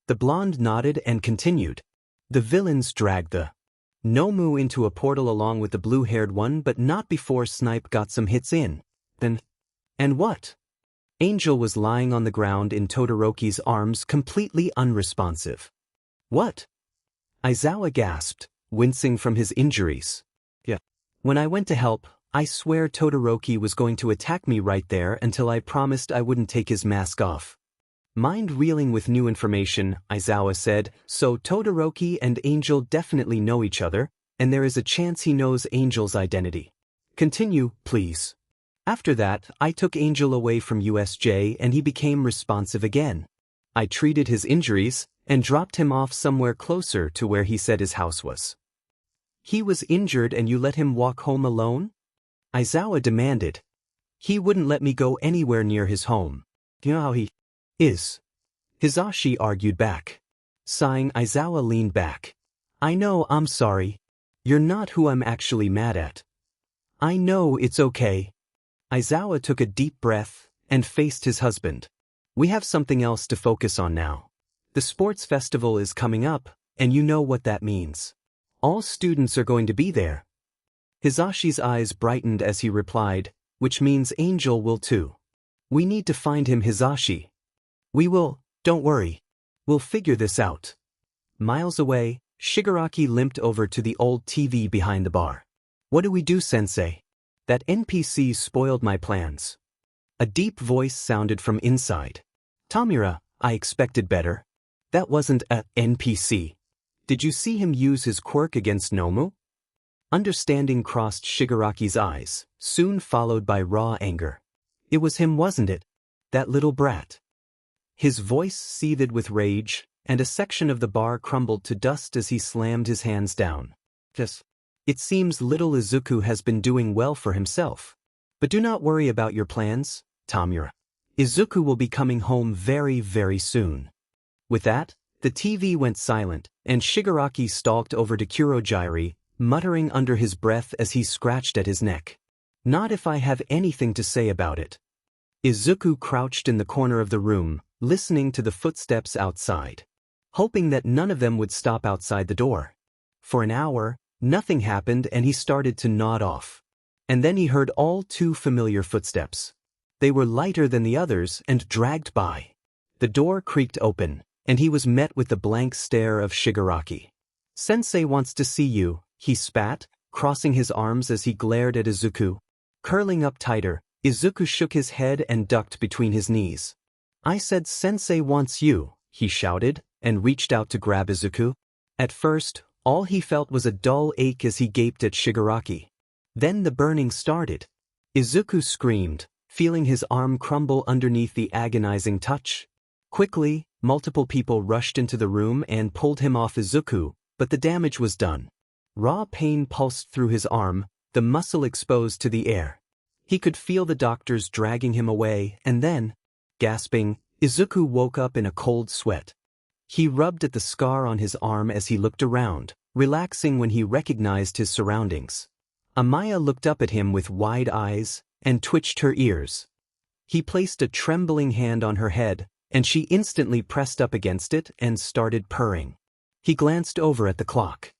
The blonde nodded and continued. The villains dragged the Nomu into a portal along with the blue-haired one, but not before Snipe got some hits in. Then, and what? Angel was lying on the ground in Todoroki's arms, completely unresponsive. What? Aizawa gasped, wincing from his injuries. Yeah. When I went to help, I swear Todoroki was going to attack me right there until I promised I wouldn't take his mask off. Mind reeling with new information, Aizawa said, so Todoroki and Angel definitely know each other, and there is a chance he knows Angel's identity. Continue, please. After that, I took Angel away from USJ and he became responsive again. I treated his injuries and dropped him off somewhere closer to where he said his house was. He was injured and you let him walk home alone? Aizawa demanded. He wouldn't let me go anywhere near his home. You know how he is. Hisashi argued back. Sighing, Aizawa leaned back. I know, I'm sorry. You're not who I'm actually mad at. I know, it's okay. Aizawa took a deep breath and faced his husband. We have something else to focus on now. The sports festival is coming up, and you know what that means. All students are going to be there. Hisashi's eyes brightened as he replied, which means Angel will too. We need to find him, Hisashi. We will, don't worry. We'll figure this out. Miles away, Shigaraki limped over to the old TV behind the bar. What do we do, sensei? That NPC spoiled my plans. A deep voice sounded from inside. Tamura, I expected better. That wasn't a NPC. Did you see him use his quirk against Nomu? Understanding crossed Shigaraki's eyes, soon followed by raw anger. It was him, wasn't it? That little brat. His voice seethed with rage, and a section of the bar crumbled to dust as he slammed his hands down. Yes. It seems little Izuku has been doing well for himself. But do not worry about your plans, Tamura. Izuku will be coming home very, very soon. With that, the TV went silent, and Shigaraki stalked over to Kurojiri, muttering under his breath as he scratched at his neck. Not if I have anything to say about it. Izuku crouched in the corner of the room, listening to the footsteps outside, hoping that none of them would stop outside the door. For an hour, nothing happened and he started to nod off. And then he heard all too familiar footsteps. They were lighter than the others and dragged by. The door creaked open, and he was met with the blank stare of Shigaraki. Sensei wants to see you, he spat, crossing his arms as he glared at Izuku. Curling up tighter, Izuku shook his head and ducked between his knees. I said Sensei wants you, he shouted, and reached out to grab Izuku. At first, all he felt was a dull ache as he gaped at Shigaraki. Then the burning started. Izuku screamed, feeling his arm crumble underneath the agonizing touch. Quickly, multiple people rushed into the room and pulled him off Izuku, but the damage was done. Raw pain pulsed through his arm, the muscle exposed to the air. He could feel the doctors dragging him away, and then, gasping, Izuku woke up in a cold sweat. He rubbed at the scar on his arm as he looked around, relaxing when he recognized his surroundings. Amaya looked up at him with wide eyes and twitched her ears. He placed a trembling hand on her head, and she instantly pressed up against it and started purring. He glanced over at the clock.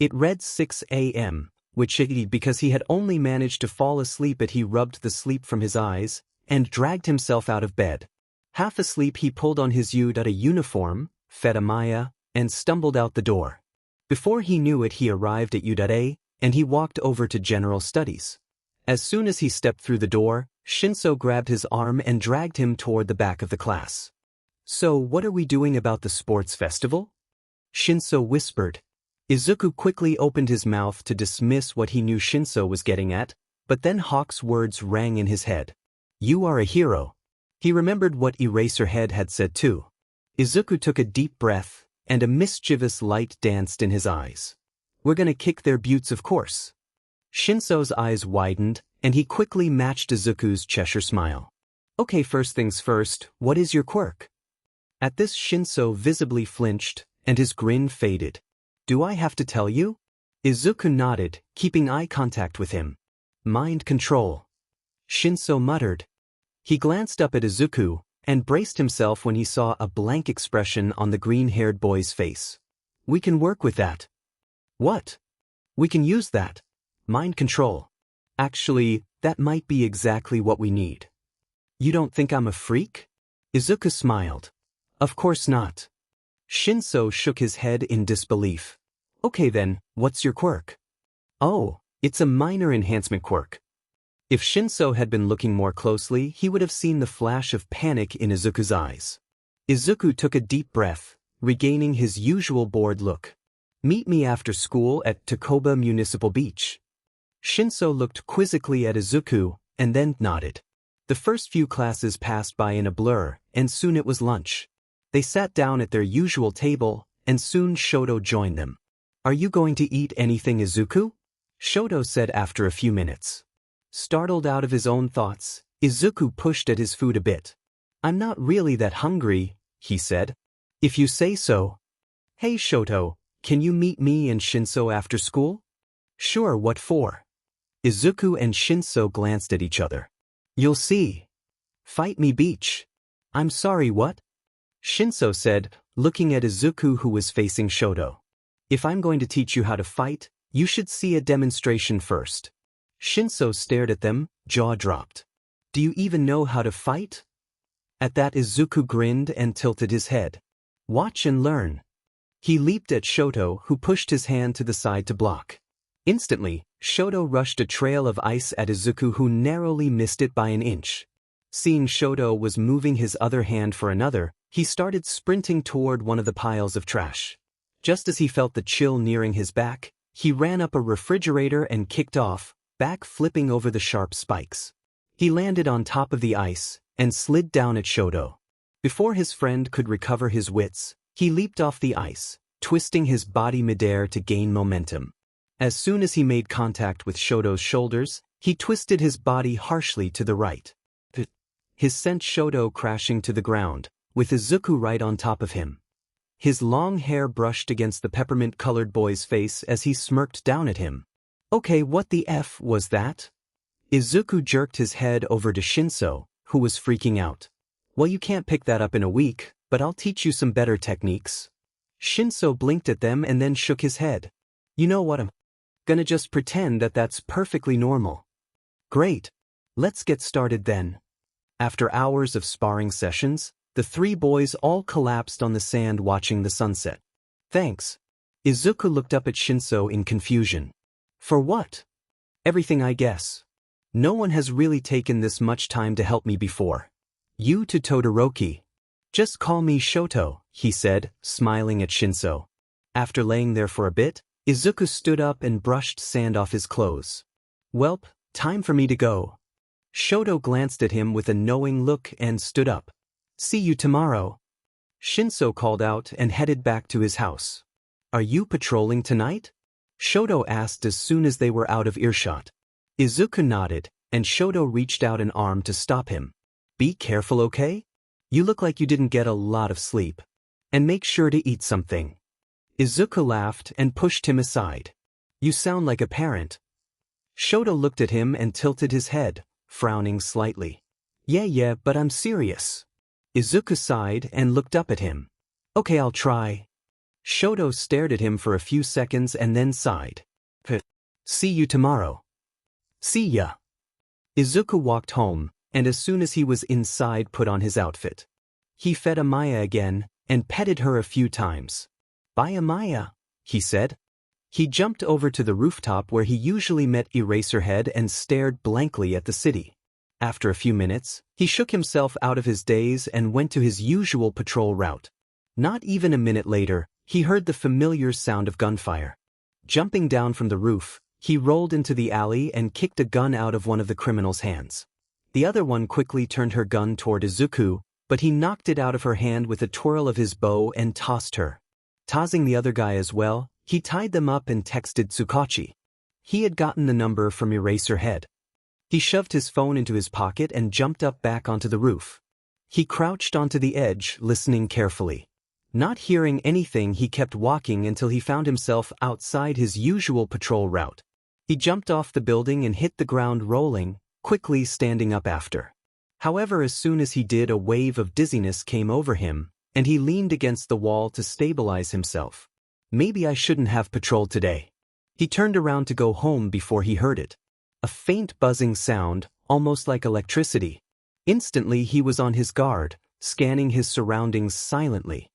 It read 6 a.m., which because he had only managed to fall asleep he rubbed the sleep from his eyes and dragged himself out of bed. Half asleep he pulled on his uniform, fed Amaya, and stumbled out the door. Before he knew it he arrived at Udare, and he walked over to General Studies. As soon as he stepped through the door, Shinso grabbed his arm and dragged him toward the back of the class. So what are we doing about the sports festival? Shinso whispered. Izuku quickly opened his mouth to dismiss what he knew Shinso was getting at, but then Hawk's words rang in his head. You are a hero. He remembered what Eraserhead had said too. Izuku took a deep breath, and a mischievous light danced in his eyes. We're gonna kick their butts, of course. Shinso's eyes widened, and he quickly matched Izuku's Cheshire smile. Okay, first things first, what is your quirk? At this Shinso visibly flinched, and his grin faded. Do I have to tell you? Izuku nodded, keeping eye contact with him. Mind control. Shinso muttered. He glanced up at Izuku, and braced himself when he saw a blank expression on the green-haired boy's face. We can work with that. What? We can use that. Mind control. Actually, that might be exactly what we need. You don't think I'm a freak? Izuku smiled. Of course not. Shinso shook his head in disbelief. Okay then, what's your quirk? Oh, it's a minor enhancement quirk. If Shinso had been looking more closely, he would have seen the flash of panic in Izuku's eyes. Izuku took a deep breath, regaining his usual bored look. Meet me after school at Takoba Municipal Beach. Shinso looked quizzically at Izuku, and then nodded. The first few classes passed by in a blur, and soon it was lunch. They sat down at their usual table, and soon Shoto joined them. Are you going to eat anything, Izuku? Shoto said after a few minutes. Startled out of his own thoughts, Izuku pushed at his food a bit. I'm not really that hungry, he said. If you say so. Hey Shoto, can you meet me and Shinso after school? Sure, what for? Izuku and Shinso glanced at each other. You'll see. Fight me beach. I'm sorry, what? Shinso said, looking at Izuku who was facing Shoto. If I'm going to teach you how to fight, you should see a demonstration first. Shinso stared at them, jaw dropped. Do you even know how to fight? At that Izuku grinned and tilted his head. Watch and learn. He leaped at Shoto who pushed his hand to the side to block. Instantly, Shoto rushed a trail of ice at Izuku who narrowly missed it by an inch. Seeing Shoto was moving his other hand for another, he started sprinting toward one of the piles of trash. Just as he felt the chill nearing his back, he ran up a refrigerator and kicked off, back flipping over the sharp spikes. He landed on top of the ice and slid down at Shoto. Before his friend could recover his wits, he leaped off the ice, twisting his body midair to gain momentum. As soon as he made contact with Shoto's shoulders, he twisted his body harshly to the right. His sent Shoto crashing to the ground, with Izuku right on top of him. His long hair brushed against the peppermint-colored boy's face as he smirked down at him. Okay, what the F was that? Izuku jerked his head over to Shinso, who was freaking out. Well, you can't pick that up in a week, but I'll teach you some better techniques. Shinso blinked at them and then shook his head. You know what, I'm gonna just pretend that that's perfectly normal. Great. Let's get started then. After hours of sparring sessions, the three boys all collapsed on the sand watching the sunset. Thanks. Izuku looked up at Shinso in confusion. For what? Everything, I guess. No one has really taken this much time to help me before. You to Todoroki. Just call me Shoto, he said, smiling at Shinso. After laying there for a bit, Izuku stood up and brushed sand off his clothes. Welp, time for me to go. Shoto glanced at him with a knowing look and stood up. See you tomorrow. Shinso called out and headed back to his house. Are you patrolling tonight? Shoto asked as soon as they were out of earshot. Izuku nodded, and Shoto reached out an arm to stop him. Be careful, okay? You look like you didn't get a lot of sleep. And make sure to eat something. Izuku laughed and pushed him aside. You sound like a parent. Shoto looked at him and tilted his head, frowning slightly. Yeah, but I'm serious. Izuku sighed and looked up at him. Okay, I'll try. Shoto stared at him for a few seconds and then sighed. See you tomorrow. See ya. Izuku walked home, and as soon as he was inside put on his outfit. He fed Amaya again, and petted her a few times. Bye Amaya, he said. He jumped over to the rooftop where he usually met Eraserhead and stared blankly at the city. After a few minutes, he shook himself out of his daze and went to his usual patrol route. Not even a minute later, he heard the familiar sound of gunfire. Jumping down from the roof, he rolled into the alley and kicked a gun out of one of the criminal's hands. The other one quickly turned her gun toward Izuku, but he knocked it out of her hand with a twirl of his bow and tossed her. Tossing the other guy as well, he tied them up and texted Tsukachi. He had gotten the number from Eraserhead. He shoved his phone into his pocket and jumped up back onto the roof. He crouched onto the edge, listening carefully. Not hearing anything, he kept walking until he found himself outside his usual patrol route. He jumped off the building and hit the ground rolling, quickly standing up after. However, as soon as he did, a wave of dizziness came over him, and he leaned against the wall to stabilize himself. Maybe I shouldn't have patrolled today. He turned around to go home before he heard it. A faint buzzing sound, almost like electricity. Instantly he was on his guard, scanning his surroundings silently.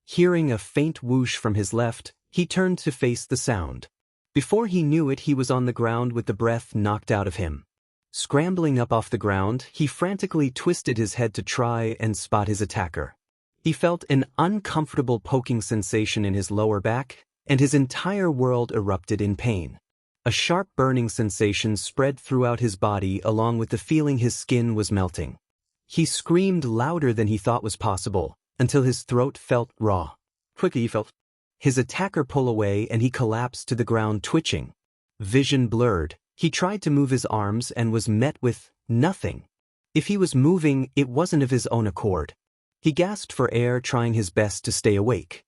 Hearing a faint whoosh from his left, he turned to face the sound. Before he knew it, he was on the ground with the breath knocked out of him. Scrambling up off the ground, he frantically twisted his head to try and spot his attacker. He felt an uncomfortable poking sensation in his lower back, and his entire world erupted in pain. A sharp burning sensation spread throughout his body along with the feeling his skin was melting. He screamed louder than he thought was possible, until his throat felt raw. Quickly he felt his attacker pull away and he collapsed to the ground twitching. Vision blurred, he tried to move his arms and was met with nothing. If he was moving, it wasn't of his own accord. He gasped for air, trying his best to stay awake.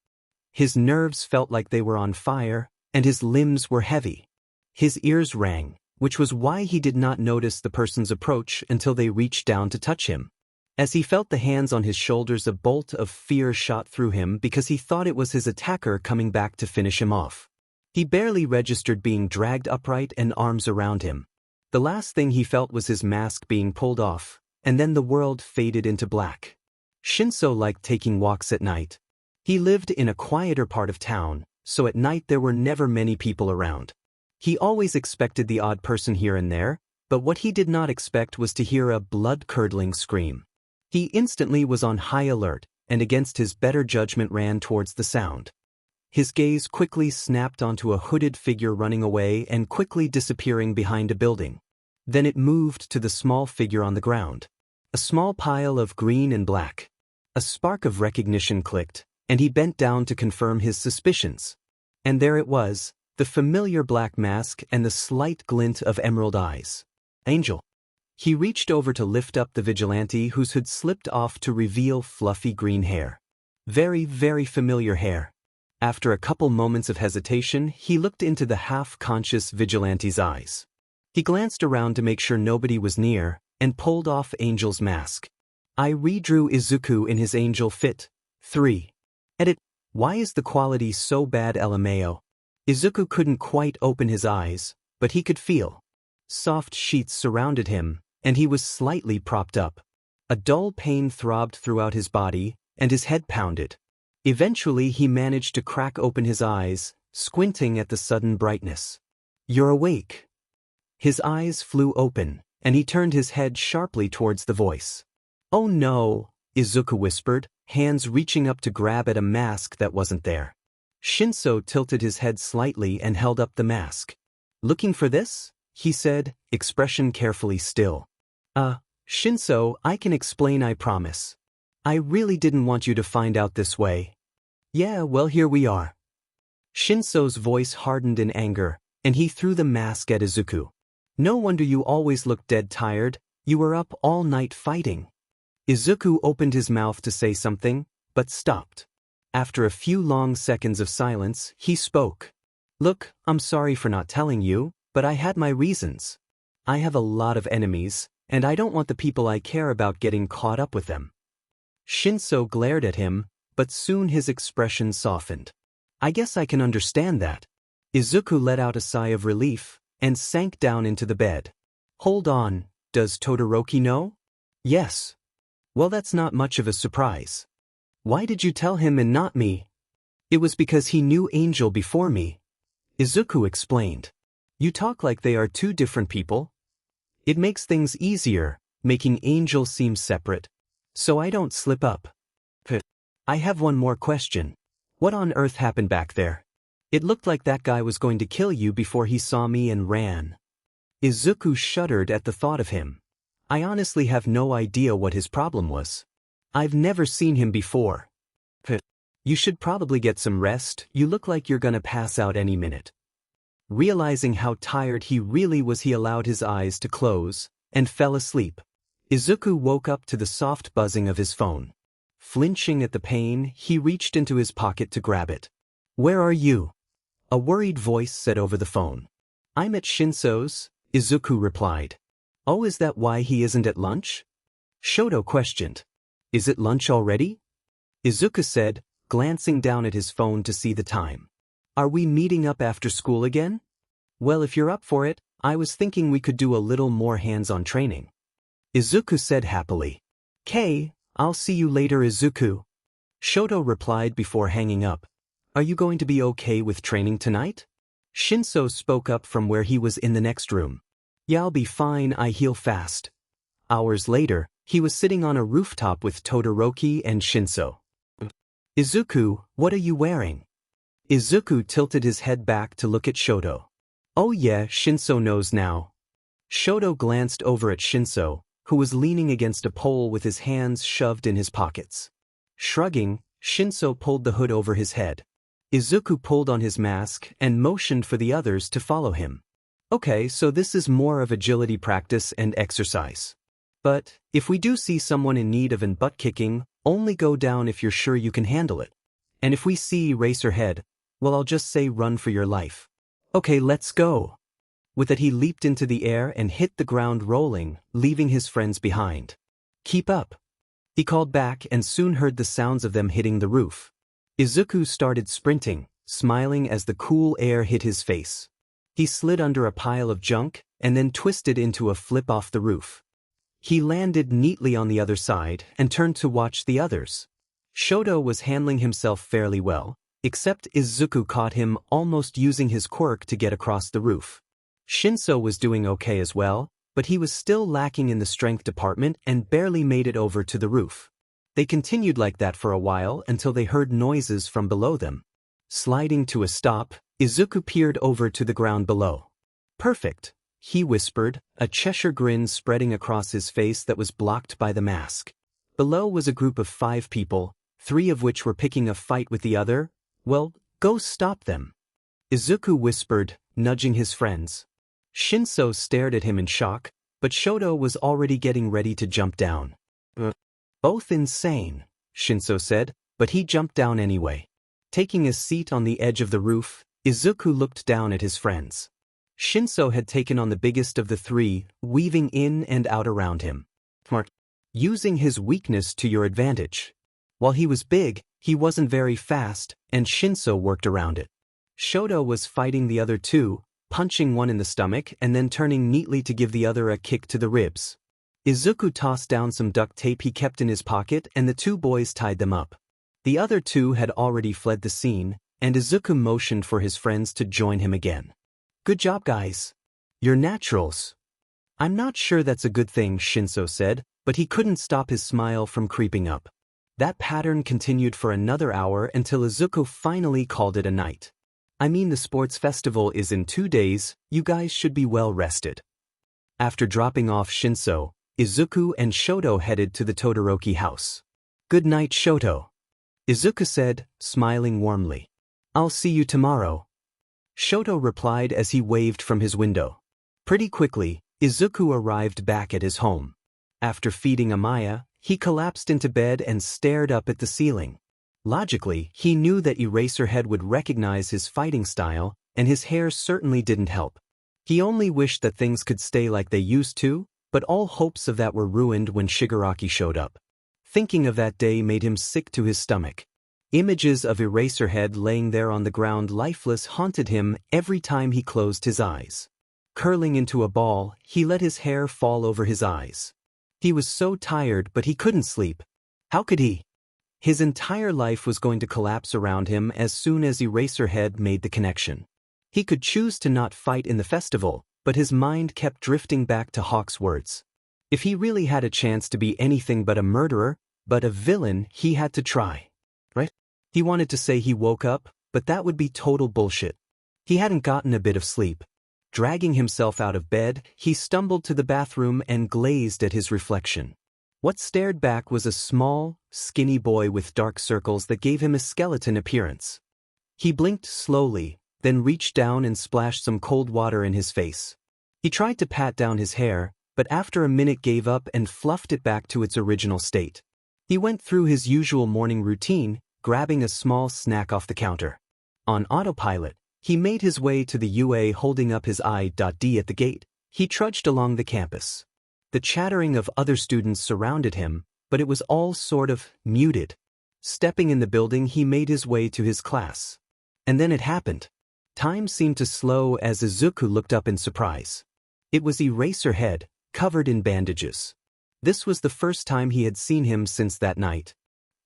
His nerves felt like they were on fire, and his limbs were heavy. His ears rang, which was why he did not notice the person's approach until they reached down to touch him. As he felt the hands on his shoulders, a bolt of fear shot through him because he thought it was his attacker coming back to finish him off. He barely registered being dragged upright and arms around him. The last thing he felt was his mask being pulled off, and then the world faded into black. Shinso liked taking walks at night. He lived in a quieter part of town, so at night there were never many people around. He always expected the odd person here and there, but what he did not expect was to hear a blood-curdling scream. He instantly was on high alert, and against his better judgment ran towards the sound. His gaze quickly snapped onto a hooded figure running away and quickly disappearing behind a building. Then it moved to the small figure on the ground. A small pile of green and black. A spark of recognition clicked, and he bent down to confirm his suspicions. And there it was, the familiar black mask and the slight glint of emerald eyes. Angel. He reached over to lift up the vigilante whose hood slipped off to reveal fluffy green hair. Very, very familiar hair. After a couple moments of hesitation, he looked into the half-conscious vigilante's eyes. He glanced around to make sure nobody was near, and pulled off Angel's mask. I redrew Izuku in his angel fit. 3. Edit. Why is the quality so bad, LMAO? Izuku couldn't quite open his eyes, but he could feel. Soft sheets surrounded him, and he was slightly propped up. A dull pain throbbed throughout his body, and his head pounded. Eventually he managed to crack open his eyes, squinting at the sudden brightness. You're awake. His eyes flew open, and he turned his head sharply towards the voice. Oh no, Izuku whispered, hands reaching up to grab at a mask that wasn't there. Shinso tilted his head slightly and held up the mask. Looking for this? He said, expression carefully still. Shinso, I can explain, I promise. I really didn't want you to find out this way. Yeah, well, here we are. Shinso's voice hardened in anger, and he threw the mask at Izuku. No wonder you always look dead tired, you were up all night fighting. Izuku opened his mouth to say something, but stopped. After a few long seconds of silence, he spoke. Look, I'm sorry for not telling you, but I had my reasons. I have a lot of enemies, and I don't want the people I care about getting caught up with them. Shinso glared at him, but soon his expression softened. I guess I can understand that. Izuku let out a sigh of relief, and sank down into the bed. Hold on, does Todoroki know? Yes. Well, that's not much of a surprise. Why did you tell him and not me? It was because he knew Angel before me. Izuku explained. You talk like they are two different people. It makes things easier, making Angel seem separate. So I don't slip up. I have one more question. What on earth happened back there? It looked like that guy was going to kill you before he saw me and ran. Izuku shuddered at the thought of him. I honestly have no idea what his problem was. I've never seen him before. You should probably get some rest, you look like you're gonna pass out any minute. Realizing how tired he really was, he allowed his eyes to close, and fell asleep. Izuku woke up to the soft buzzing of his phone. Flinching at the pain, he reached into his pocket to grab it. Where are you? A worried voice said over the phone. I'm at Shinso's, Izuku replied. Oh, is that why he isn't at lunch? Shoto questioned. Is it lunch already? Izuku said, glancing down at his phone to see the time. Are we meeting up after school again? Well, if you're up for it, I was thinking we could do a little more hands-on training. Izuku said happily. "'Kay, I'll see you later, Izuku." Shoto replied before hanging up. Are you going to be okay with training tonight? Shinso spoke up from where he was in the next room. Yeah, I'll be fine, I heal fast. Hours later, he was sitting on a rooftop with Todoroki and Shinso. Izuku, what are you wearing? Izuku tilted his head back to look at Shoto. Oh yeah, Shinso knows now. Shoto glanced over at Shinso, who was leaning against a pole with his hands shoved in his pockets. Shrugging, Shinso pulled the hood over his head. Izuku pulled on his mask and motioned for the others to follow him. Okay, so this is more of agility practice and exercise. But, if we do see someone in need of an butt kicking, only go down if you're sure you can handle it. And if we see Racer Head, well, I'll just say run for your life. Okay, let's go. With that he leaped into the air and hit the ground rolling, leaving his friends behind. Keep up. He called back and soon heard the sounds of them hitting the roof. Izuku started sprinting, smiling as the cool air hit his face. He slid under a pile of junk and then twisted into a flip off the roof. He landed neatly on the other side and turned to watch the others. Shoto was handling himself fairly well, except Izuku caught him almost using his quirk to get across the roof. Shinso was doing okay as well, but he was still lacking in the strength department and barely made it over to the roof. They continued like that for a while until they heard noises from below them. Sliding to a stop, Izuku peered over to the ground below. Perfect. he whispered, a Cheshire grin spreading across his face that was blocked by the mask. Below was a group of 5 people, 3 of which were picking a fight with the other. Well, go stop them. Izuku whispered, nudging his friends. Shinso stared at him in shock, but Shoto was already getting ready to jump down. Both insane, Shinso said, but he jumped down anyway. Taking a seat on the edge of the roof, Izuku looked down at his friends. Shinso had taken on the biggest of the 3, weaving in and out around him. Smart. Using his weakness to your advantage. While he was big, he wasn't very fast, and Shinso worked around it. Shoto was fighting the other 2, punching one in the stomach and then turning neatly to give the other a kick to the ribs. Izuku tossed down some duct tape he kept in his pocket and the 2 boys tied them up. The other 2 had already fled the scene, and Izuku motioned for his friends to join him again. Good job, guys. You're naturals. I'm not sure that's a good thing, Shinso said, but he couldn't stop his smile from creeping up. That pattern continued for another hour until Izuku finally called it a night. I mean, the sports festival is in 2 days, you guys should be well rested. After dropping off Shinso, Izuku and Shoto headed to the Todoroki house. Good night, Shoto. Izuku said, smiling warmly. I'll see you tomorrow. Shoto replied as he waved from his window. Pretty quickly, Izuku arrived back at his home. After feeding Amaya, he collapsed into bed and stared up at the ceiling. Logically, he knew that Eraserhead would recognize his fighting style, and his hair certainly didn't help. He only wished that things could stay like they used to, but all hopes of that were ruined when Shigaraki showed up. Thinking of that day made him sick to his stomach. Images of Eraserhead laying there on the ground lifeless haunted him every time he closed his eyes. Curling into a ball, he let his hair fall over his eyes. He was so tired, but he couldn't sleep. How could he? His entire life was going to collapse around him as soon as Eraserhead made the connection. He could choose to not fight in the festival, but his mind kept drifting back to Hawk's words. If he really had a chance to be anything but a murderer, but a villain, he had to try. Right? He wanted to say he woke up, but that would be total bullshit. He hadn't gotten a bit of sleep. Dragging himself out of bed, he stumbled to the bathroom and glazed at his reflection. What stared back was a small, skinny boy with dark circles that gave him a skeleton appearance. He blinked slowly, then reached down and splashed some cold water in his face. He tried to pat down his hair, but after a minute gave up and fluffed it back to its original state. He went through his usual morning routine, grabbing a small snack off the counter. On autopilot, he made his way to the UA holding up his I.D at the gate. He trudged along the campus. The chattering of other students surrounded him, but it was all sort of muted. Stepping in the building, he made his way to his class. And then it happened. Time seemed to slow as Izuku looked up in surprise. It was Eraserhead, covered in bandages. This was the first time he had seen him since that night.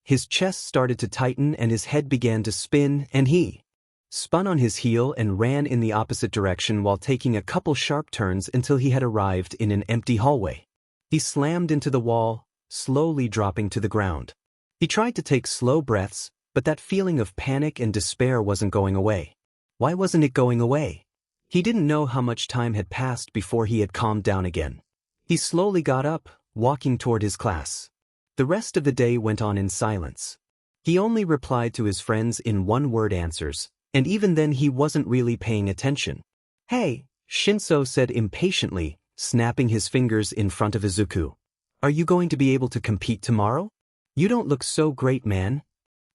His chest started to tighten and his head began to spin, and he spun on his heel and ran in the opposite direction while taking a couple sharp turns until he had arrived in an empty hallway. He slammed into the wall, slowly dropping to the ground. He tried to take slow breaths, but that feeling of panic and despair wasn't going away. Why wasn't it going away? He didn't know how much time had passed before he had calmed down again. He slowly got up, walking toward his class. The rest of the day went on in silence. He only replied to his friends in one-word answers, and even then he wasn't really paying attention. Hey, Shinso said impatiently, snapping his fingers in front of Izuku. Are you going to be able to compete tomorrow? You don't look so great, man.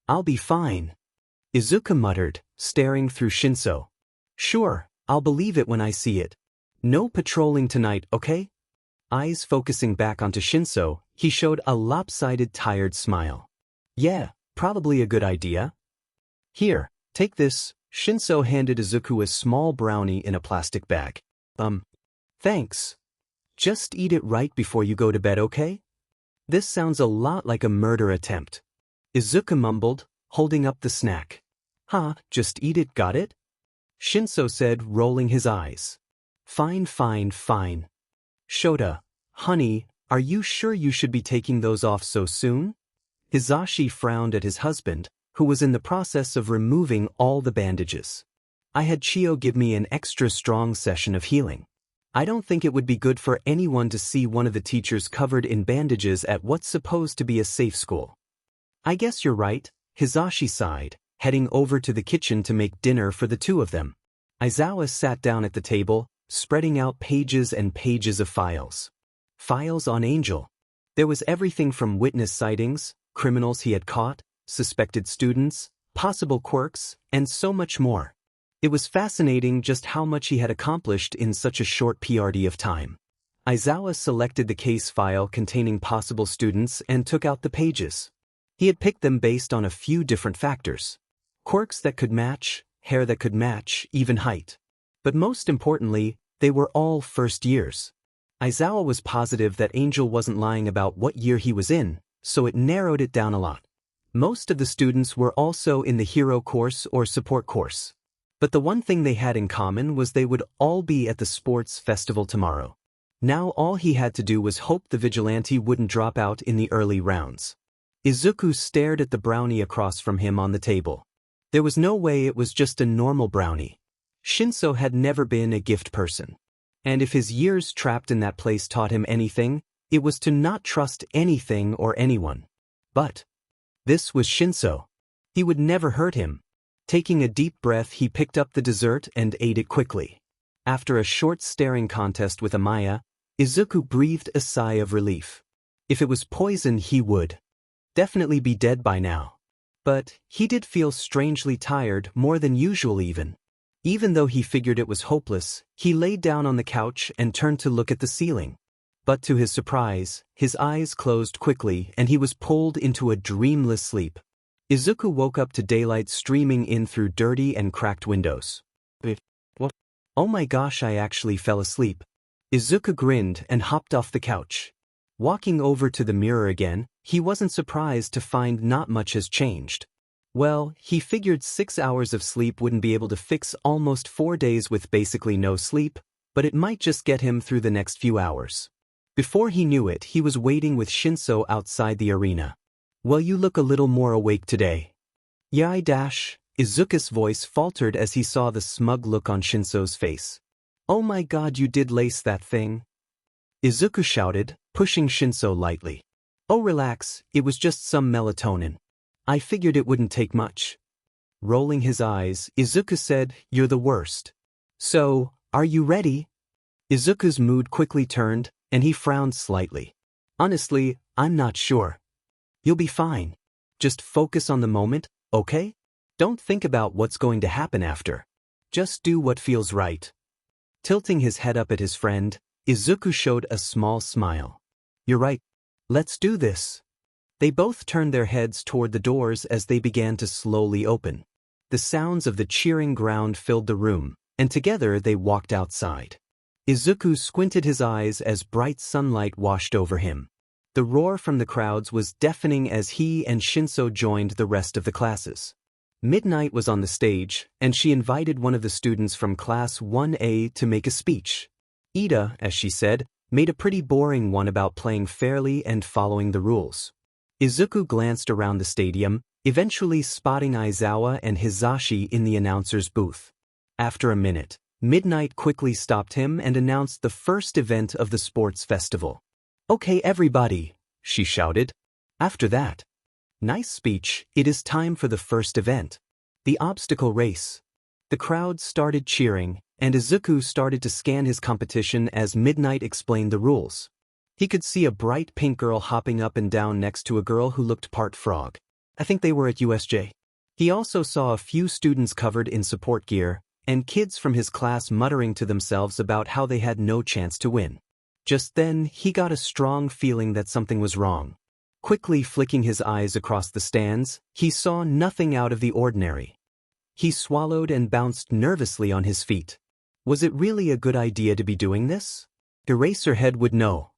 I'll be fine. Izuku muttered, staring through Shinso. Sure, I'll believe it when I see it. No patrolling tonight, okay? Eyes focusing back onto Shinso, he showed a lopsided, tired smile. Yeah, probably a good idea. Here, take this. Shinso handed Izuku a small brownie in a plastic bag. Thanks. Just eat it right before you go to bed, okay? This sounds a lot like a murder attempt. Izuku mumbled, holding up the snack. Huh, just eat it, got it? Shinso said, rolling his eyes. Fine, fine, fine. Shota, honey, are you sure you should be taking those off so soon? Hizashi frowned at his husband, who was in the process of removing all the bandages. I had Chio give me an extra strong session of healing. I don't think it would be good for anyone to see one of the teachers covered in bandages at what's supposed to be a safe school. I guess you're right, Hisashi sighed, heading over to the kitchen to make dinner for the two of them. Aizawa sat down at the table, spreading out pages and pages of files. Files on Angel. There was everything from witness sightings, criminals he had caught, suspected students, possible quirks, and so much more. It was fascinating just how much he had accomplished in such a short period of time. Aizawa selected the case file containing possible students and took out the pages. He had picked them based on a few different factors. Quirks that could match, hair that could match, even height. But most importantly, they were all first years. Aizawa was positive that Angel wasn't lying about what year he was in, so it narrowed it down a lot. Most of the students were also in the hero course or support course. But the one thing they had in common was they would all be at the sports festival tomorrow. Now all he had to do was hope the vigilante wouldn't drop out in the early rounds. Izuku stared at the brownie across from him on the table. There was no way it was just a normal brownie. Shinso had never been a gift person. And if his years trapped in that place taught him anything, it was to not trust anything or anyone. But this was Shinso. He would never hurt him. Taking a deep breath, he picked up the dessert and ate it quickly. After a short staring contest with Amaya, Izuku breathed a sigh of relief. If it was poison, he would definitely be dead by now. But he did feel strangely tired, more than usual even. Even though he figured it was hopeless, he laid down on the couch and turned to look at the ceiling. But to his surprise, his eyes closed quickly and he was pulled into a dreamless sleep. Izuku woke up to daylight streaming in through dirty and cracked windows. What? Oh my gosh, I actually fell asleep. Izuku grinned and hopped off the couch. Walking over to the mirror again, he wasn't surprised to find not much has changed. Well, he figured 6 hours of sleep wouldn't be able to fix almost 4 days with basically no sleep, but it might just get him through the next few hours. Before he knew it, he was waiting with Shinso outside the arena. Well, you look a little more awake today. Yeah, Izuku's voice faltered as he saw the smug look on Shinso's face. Oh my god, you did lace that thing? Izuku shouted, pushing Shinso lightly. Oh relax, it was just some melatonin. I figured it wouldn't take much. Rolling his eyes, Izuku said, You're the worst. So, are you ready? Izuku's mood quickly turned, and he frowned slightly. Honestly, I'm not sure. You'll be fine. Just focus on the moment, okay? Don't think about what's going to happen after. Just do what feels right. Tilting his head up at his friend, Izuku showed a small smile. You're right. Let's do this. They both turned their heads toward the doors as they began to slowly open. The sounds of the cheering ground filled the room, and together they walked outside. Izuku squinted his eyes as bright sunlight washed over him. The roar from the crowds was deafening as he and Shinso joined the rest of the classes. Midnight was on the stage, and she invited one of the students from Class 1A to make a speech. Ida, as she said, made a pretty boring one about playing fairly and following the rules. Izuku glanced around the stadium, eventually spotting Aizawa and Hisashi in the announcer's booth. After a minute, Midnight quickly stopped him and announced the first event of the sports festival. Okay everybody, she shouted. After that, nice speech, it is time for the first event. The obstacle race. The crowd started cheering, and Izuku started to scan his competition as Midnight explained the rules. He could see a bright pink girl hopping up and down next to a girl who looked part frog. I think they were at USJ. He also saw a few students covered in support gear, and kids from his class muttering to themselves about how they had no chance to win. Just then, he got a strong feeling that something was wrong. Quickly flicking his eyes across the stands, he saw nothing out of the ordinary. He swallowed and bounced nervously on his feet. Was it really a good idea to be doing this? Eraserhead would know.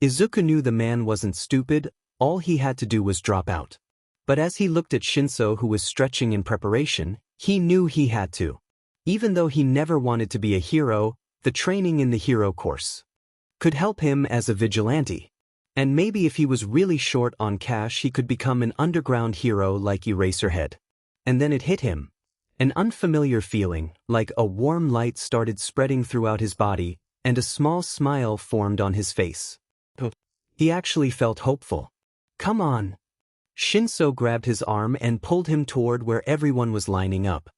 Izuku knew the man wasn't stupid, all he had to do was drop out. But as he looked at Shinso who was stretching in preparation, he knew he had to. Even though he never wanted to be a hero, the training in the hero course could help him as a vigilante. And maybe if he was really short on cash he could become an underground hero like Eraserhead. And then it hit him. An unfamiliar feeling, like a warm light started spreading throughout his body, and a small smile formed on his face. He actually felt hopeful. Come on. Shinso grabbed his arm and pulled him toward where everyone was lining up.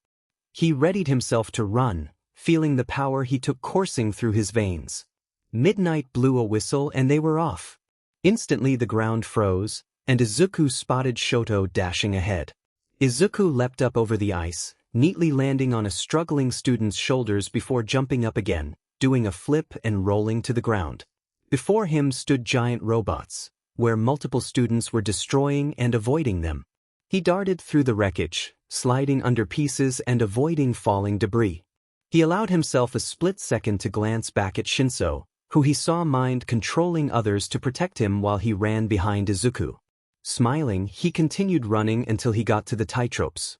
He readied himself to run, feeling the power he took coursing through his veins. Midnight blew a whistle and they were off. Instantly the ground froze, and Izuku spotted Shoto dashing ahead. Izuku leapt up over the ice, neatly landing on a struggling student's shoulders before jumping up again, doing a flip and rolling to the ground. Before him stood giant robots, where multiple students were destroying and avoiding them. He darted through the wreckage, sliding under pieces and avoiding falling debris. He allowed himself a split second to glance back at Shinso, who he saw mind-controlling others to protect him while he ran behind Izuku. Smiling, he continued running until he got to the tightropes.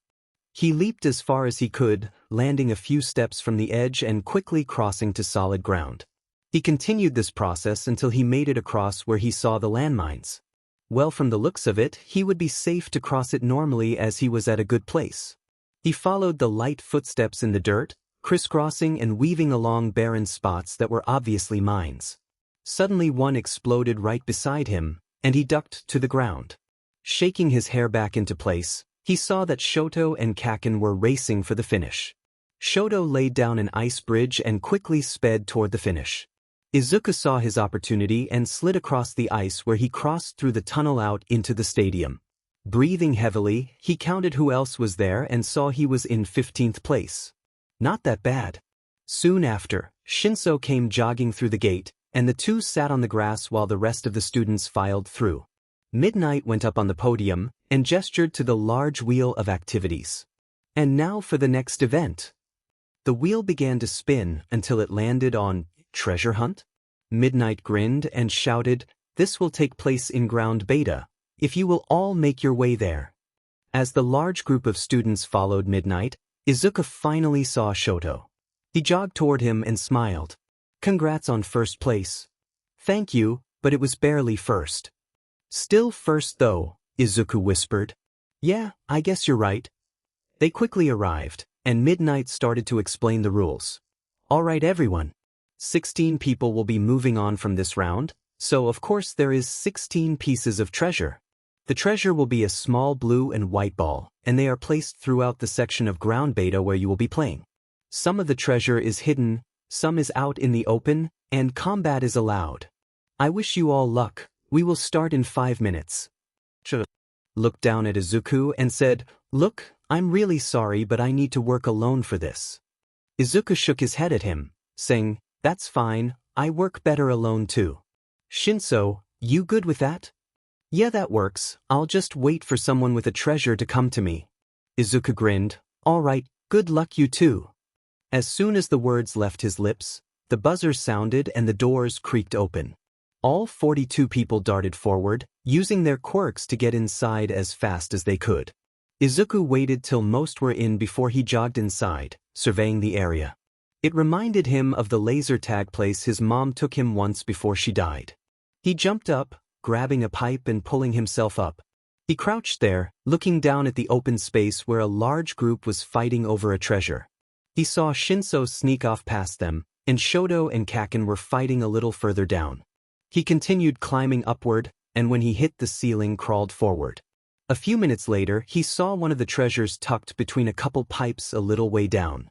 He leaped as far as he could, landing a few steps from the edge and quickly crossing to solid ground. He continued this process until he made it across where he saw the landmines. Well, from the looks of it, he would be safe to cross it normally as he was at a good place. He followed the light footsteps in the dirt, crisscrossing and weaving along barren spots that were obviously mines. Suddenly one exploded right beside him, and he ducked to the ground. Shaking his hair back into place, he saw that Shoto and Kaken were racing for the finish. Shoto laid down an ice bridge and quickly sped toward the finish. Izuku saw his opportunity and slid across the ice where he crossed through the tunnel out into the stadium. Breathing heavily, he counted who else was there and saw he was in 15th place. Not that bad. Soon after, Shinso came jogging through the gate, and the two sat on the grass while the rest of the students filed through. Midnight went up on the podium and gestured to the large wheel of activities. And now for the next event. The wheel began to spin until it landed on Treasure Hunt? Midnight grinned and shouted, "This will take place in Ground Beta, if you will all make your way there." As the large group of students followed Midnight, Izuku finally saw Shoto. He jogged toward him and smiled. "Congrats on first place." "Thank you, but it was barely first." "Still first though," Izuku whispered. "Yeah, I guess you're right." They quickly arrived, and Midnight started to explain the rules. "All right everyone. 16 people will be moving on from this round, so of course there is 16 pieces of treasure. The treasure will be a small blue and white ball, and they are placed throughout the section of Ground Beta where you will be playing. Some of the treasure is hidden, some is out in the open, and combat is allowed. I wish you all luck. We will start in 5 minutes. Shoto looked down at Izuku and said, "Look, I'm really sorry but I need to work alone for this." Izuku shook his head at him, saying, "That's fine, I work better alone too." "Shinso, you good with that?" "Yeah, that works, I'll just wait for someone with a treasure to come to me." Izuku grinned, "All right, good luck you too." As soon as the words left his lips, the buzzer sounded and the doors creaked open. All 42 people darted forward, using their quirks to get inside as fast as they could. Izuku waited till most were in before he jogged inside, surveying the area. It reminded him of the laser tag place his mom took him once before she died. He jumped up, grabbing a pipe and pulling himself up. He crouched there, looking down at the open space where a large group was fighting over a treasure. He saw Shinso sneak off past them, and Shoto and Kaken were fighting a little further down. He continued climbing upward, and when he hit the ceiling, crawled forward. A few minutes later, he saw one of the treasures tucked between a couple pipes a little way down.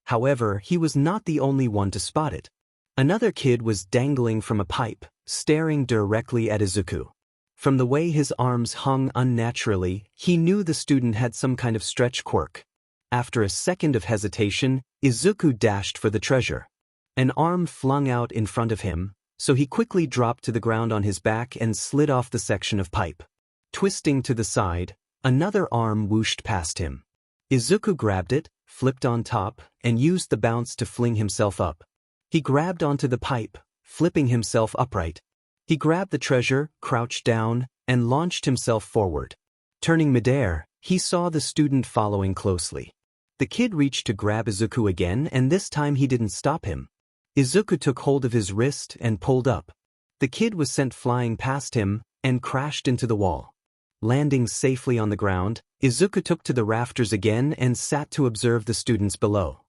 However, he was not the only one to spot it. Another kid was dangling from a pipe, staring directly at Izuku. From the way his arms hung unnaturally, he knew the student had some kind of stretch quirk. After a second of hesitation, Izuku dashed for the treasure. An arm flung out in front of him, so he quickly dropped to the ground on his back and slid off the section of pipe. Twisting to the side, another arm whooshed past him. Izuku grabbed it, flipped on top, and used the bounce to fling himself up. He grabbed onto the pipe, flipping himself upright. He grabbed the treasure, crouched down, and launched himself forward. Turning midair, he saw the student following closely. The kid reached to grab Izuku again, and this time he didn't stop him. Izuku took hold of his wrist and pulled up. The kid was sent flying past him and crashed into the wall. Landing safely on the ground, Izuku took to the rafters again and sat to observe the students below.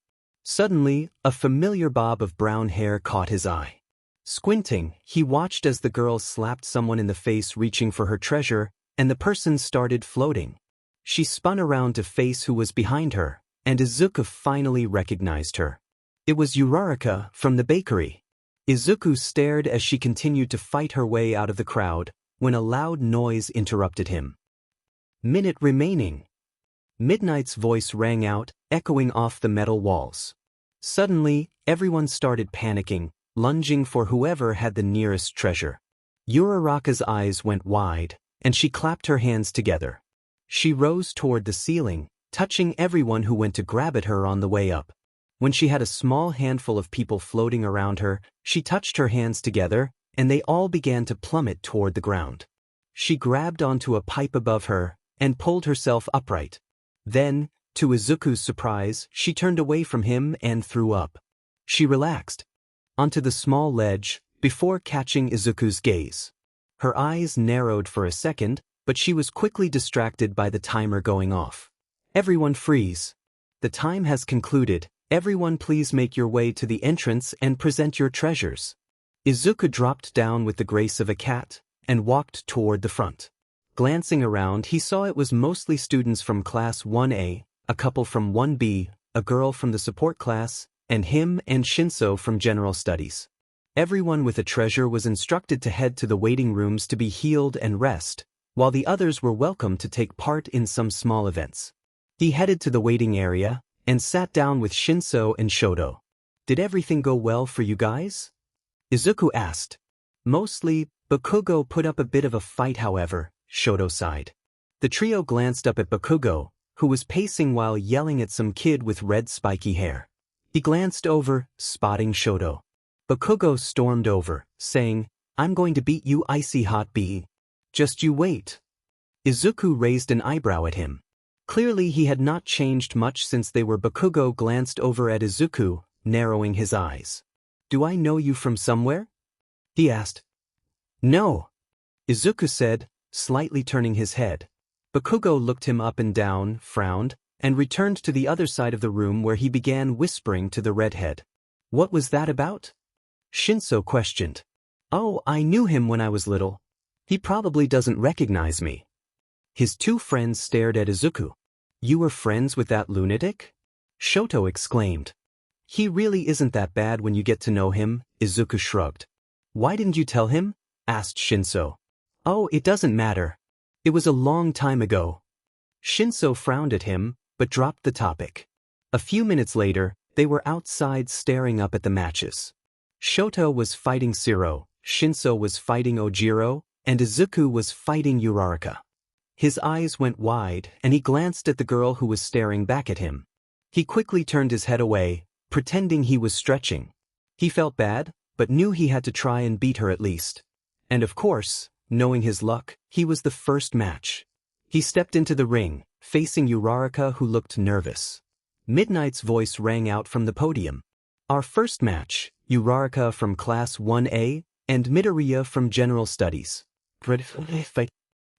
Suddenly, a familiar bob of brown hair caught his eye. Squinting, he watched as the girl slapped someone in the face reaching for her treasure, and the person started floating. She spun around to face who was behind her, and Izuku finally recognized her. It was Uraraka from the bakery. Izuku stared as she continued to fight her way out of the crowd, when a loud noise interrupted him. Minute remaining. Midnight's voice rang out, echoing off the metal walls. Suddenly, everyone started panicking, lunging for whoever had the nearest treasure. Uraraka's eyes went wide, and she clapped her hands together. She rose toward the ceiling, touching everyone who went to grab at her on the way up. When she had a small handful of people floating around her, she touched her hands together, and they all began to plummet toward the ground. She grabbed onto a pipe above her, and pulled herself upright. Then, to Izuku's surprise, she turned away from him and threw up. She relaxed onto the small ledge, before catching Izuku's gaze. Her eyes narrowed for a second, but she was quickly distracted by the timer going off. Everyone freeze. The time has concluded. Everyone please make your way to the entrance and present your treasures. Izuku dropped down with the grace of a cat, and walked toward the front. Glancing around, he saw it was mostly students from Class 1A, a couple from 1B, a girl from the support class, and him and Shinso from General Studies. Everyone with a treasure was instructed to head to the waiting rooms to be healed and rest, while the others were welcome to take part in some small events. He headed to the waiting area, and sat down with Shinso and Shoto. Did everything go well for you guys? Izuku asked. Mostly, Bakugo put up a bit of a fight however, Shoto sighed. The trio glanced up at Bakugo, who was pacing while yelling at some kid with red spiky hair. He glanced over, spotting Shoto. Bakugo stormed over, saying, "I'm going to beat you icy hot bee. Just you wait." Izuku raised an eyebrow at him. Clearly he had not changed much since they were. Bakugo glanced over at Izuku, narrowing his eyes. "Do I know you from somewhere?" he asked. "No," Izuku said, slightly turning his head. Bakugo looked him up and down, frowned, and returned to the other side of the room where he began whispering to the redhead. "What was that about?" Shinso questioned. "Oh, I knew him when I was little. He probably doesn't recognize me." His two friends stared at Izuku. "You were friends with that lunatic?" Shoto exclaimed. "He really isn't that bad when you get to know him," Izuku shrugged. "Why didn't you tell him?" asked Shinso. "Oh, it doesn't matter. It was a long time ago." Shinso frowned at him, but dropped the topic. A few minutes later, they were outside staring up at the matches. Shoto was fighting Shiro, Shinso was fighting Ojiro, and Izuku was fighting Uraraka. His eyes went wide, and he glanced at the girl who was staring back at him. He quickly turned his head away, pretending he was stretching. He felt bad, but knew he had to try and beat her at least. And of course, knowing his luck, he was the first match. He stepped into the ring, facing Uraraka, who looked nervous. Midnight's voice rang out from the podium. "Our first match, Uraraka from Class 1A, and Midoriya from General Studies."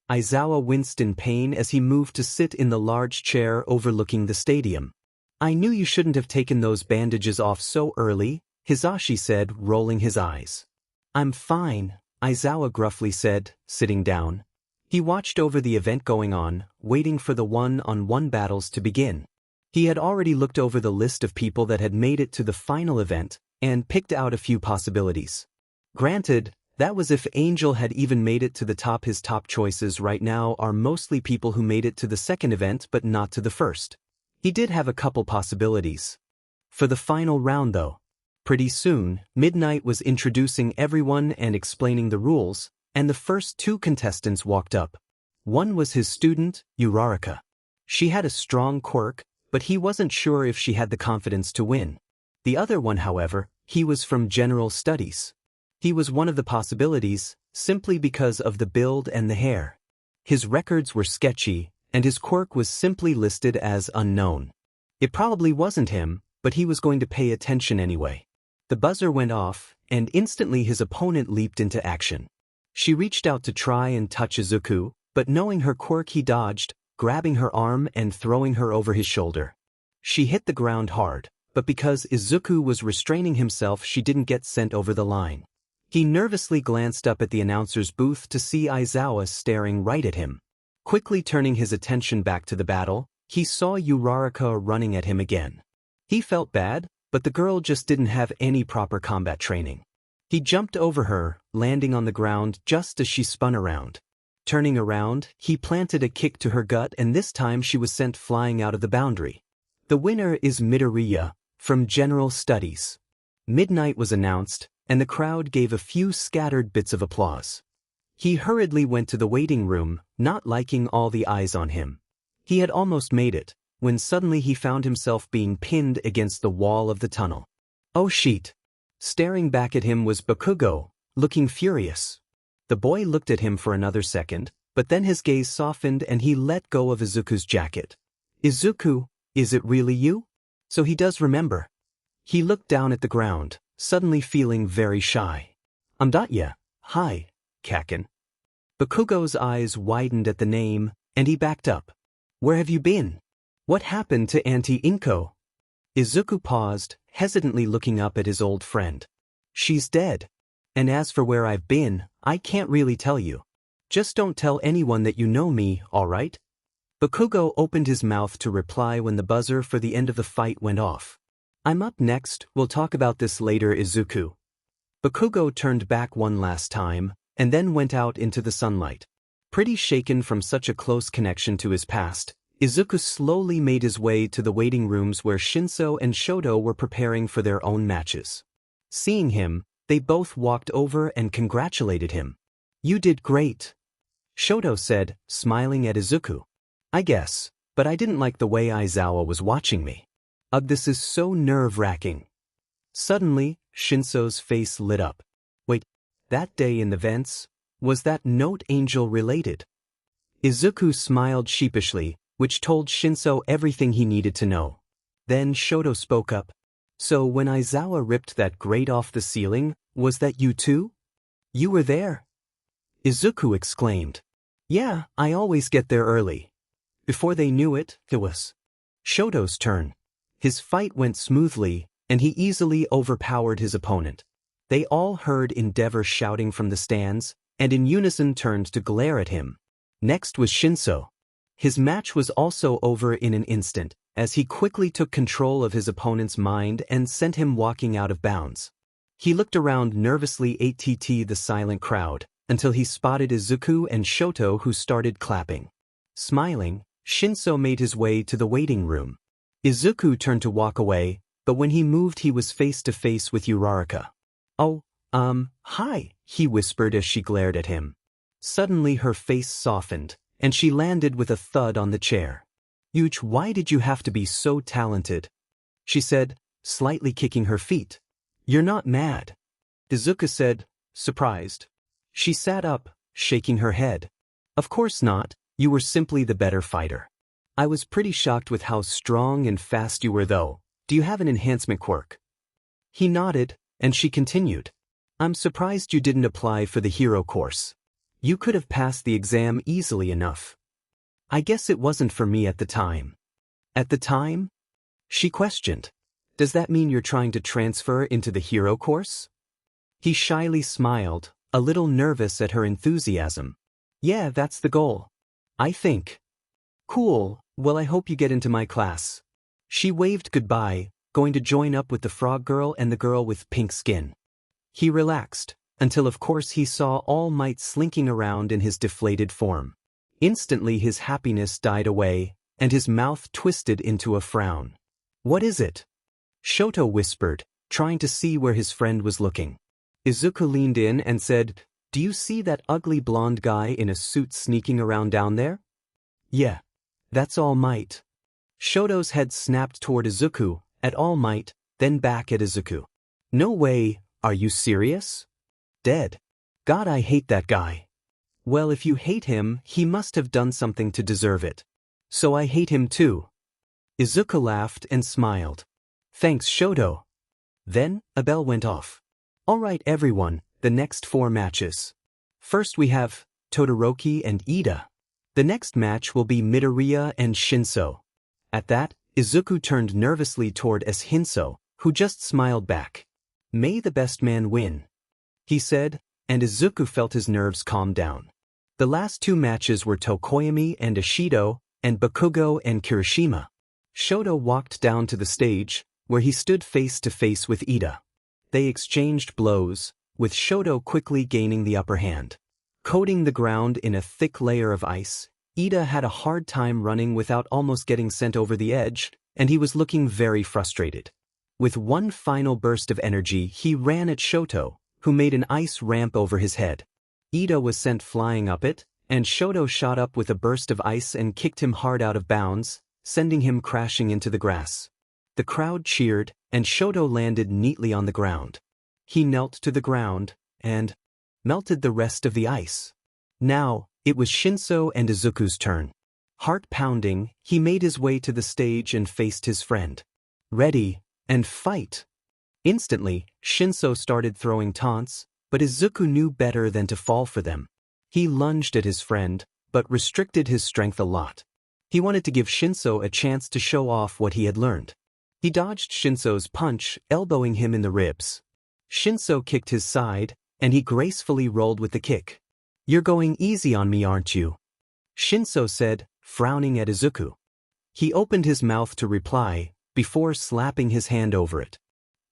Aizawa winced in pain as he moved to sit in the large chair overlooking the stadium. "I knew you shouldn't have taken those bandages off so early," Hisashi said, rolling his eyes. "I'm fine," Aizawa gruffly said, sitting down. He watched over the event going on, waiting for the one-on-one battles to begin. He had already looked over the list of people that had made it to the final event, and picked out a few possibilities. Granted, that was if Angel had even made it to the top. His top choices right now are mostly people who made it to the second event but not to the first. He did have a couple possibilities. For the final round though, pretty soon, Midnight was introducing everyone and explaining the rules, and the first two contestants walked up. One was his student, Uraraka. She had a strong quirk, but he wasn't sure if she had the confidence to win. The other one, however, he was from General Studies. He was one of the possibilities, simply because of the build and the hair. His records were sketchy, and his quirk was simply listed as unknown. It probably wasn't him, but he was going to pay attention anyway. The buzzer went off, and instantly his opponent leaped into action. She reached out to try and touch Izuku, but knowing her quirk he dodged, grabbing her arm and throwing her over his shoulder. She hit the ground hard, but because Izuku was restraining himself, she didn't get sent over the line. He nervously glanced up at the announcer's booth to see Aizawa staring right at him. Quickly turning his attention back to the battle, he saw Uraraka running at him again. He felt bad, but the girl just didn't have any proper combat training. He jumped over her, landing on the ground just as she spun around. Turning around, he planted a kick to her gut, and this time she was sent flying out of the boundary. The winner is Midoriya, from General Studies. Midnight was announced, and the crowd gave a few scattered bits of applause. He hurriedly went to the waiting room, not liking all the eyes on him. He had almost made it, when suddenly he found himself being pinned against the wall of the tunnel. Oh shit! Staring back at him was Bakugo, looking furious. The boy looked at him for another second, but then his gaze softened and he let go of Izuku's jacket. Izuku, is it really you? So he does remember. He looked down at the ground, suddenly feeling very shy. Yeah, hi, Kaken. Bakugo's eyes widened at the name, and he backed up. Where have you been? What happened to Auntie Inko? Izuku paused, hesitantly looking up at his old friend. She's dead. And as for where I've been, I can't really tell you. Just don't tell anyone that you know me, alright? Bakugo opened his mouth to reply when the buzzer for the end of the fight went off. I'm up next, we'll talk about this later, Izuku. Bakugo turned back one last time, and then went out into the sunlight. Pretty shaken from such a close connection to his past, Izuku slowly made his way to the waiting rooms where Shinso and Shoto were preparing for their own matches. Seeing him, they both walked over and congratulated him. You did great, Shoto said, smiling at Izuku. I guess, but I didn't like the way Aizawa was watching me. Ugh, this is so nerve-wracking. Suddenly, Shinso's face lit up. Wait, that day in the vents, was that note angel related? Izuku smiled sheepishly, which told Shinso everything he needed to know. Then Shoto spoke up. So when Aizawa ripped that grate off the ceiling, was that you too? You were there? Izuku exclaimed. Yeah, I always get there early. Before they knew it, it was Shoto's turn. His fight went smoothly, and he easily overpowered his opponent. They all heard Endeavor shouting from the stands, and in unison turned to glare at him. Next was Shinso. His match was also over in an instant, as he quickly took control of his opponent's mind and sent him walking out of bounds. He looked around nervously at the silent crowd, until he spotted Izuku and Shoto, who started clapping. Smiling, Shinso made his way to the waiting room. Izuku turned to walk away, but when he moved he was face to face with Uraraka. Oh, hi, he whispered as she glared at him. Suddenly her face softened, and she landed with a thud on the chair. Yuch, why did you have to be so talented? She said, slightly kicking her feet. You're not mad. Izuku said, surprised. She sat up, shaking her head. Of course not, you were simply the better fighter. I was pretty shocked with how strong and fast you were though. Do you have an enhancement quirk? He nodded, and she continued. I'm surprised you didn't apply for the hero course. You could have passed the exam easily enough. I guess it wasn't for me at the time. At the time? She questioned. Does that mean you're trying to transfer into the hero course? He shyly smiled, a little nervous at her enthusiasm. Yeah, that's the goal. I think. Cool, well I hope you get into my class. She waved goodbye, going to join up with the frog girl and the girl with pink skin. He relaxed, until of course he saw All Might slinking around in his deflated form. Instantly his happiness died away, and his mouth twisted into a frown. What is it? Shoto whispered, trying to see where his friend was looking. Izuku leaned in and said, Do you see that ugly blonde guy in a suit sneaking around down there? Yeah. That's All Might. Shoto's head snapped toward Izuku, at All Might, then back at Izuku. No way, are you serious? Dead. God, I hate that guy. Well, if you hate him, he must have done something to deserve it. So I hate him too. Izuku laughed and smiled. Thanks, Shoto. Then, a bell went off. Alright everyone, the next 4 matches. First we have Todoroki and Ida. The next match will be Midoriya and Shinso. At that, Izuku turned nervously toward Shinso, who just smiled back. "May the best man win," he said, and Izuku felt his nerves calm down. The last two matches were Tokoyami and Ishido, and Bakugo and Kirishima. Shoto walked down to the stage, where he stood face to face with Ida. They exchanged blows, with Shoto quickly gaining the upper hand. Coating the ground in a thick layer of ice, Ida had a hard time running without almost getting sent over the edge, and he was looking very frustrated. With one final burst of energy, he ran at Shoto, who made an ice ramp over his head. Ida was sent flying up it, and Shoto shot up with a burst of ice and kicked him hard out of bounds, sending him crashing into the grass. The crowd cheered, and Shoto landed neatly on the ground. He knelt to the ground, and melted the rest of the ice. Now, it was Shinso and Izuku's turn. Heart pounding, he made his way to the stage and faced his friend. "Ready, and fight!" Instantly, Shinso started throwing taunts, but Izuku knew better than to fall for them. He lunged at his friend, but restricted his strength a lot. He wanted to give Shinso a chance to show off what he had learned. He dodged Shinso's punch, elbowing him in the ribs. Shinso kicked his side, and he gracefully rolled with the kick. "You're going easy on me, aren't you?" Shinso said, frowning at Izuku. He opened his mouth to reply, before slapping his hand over it.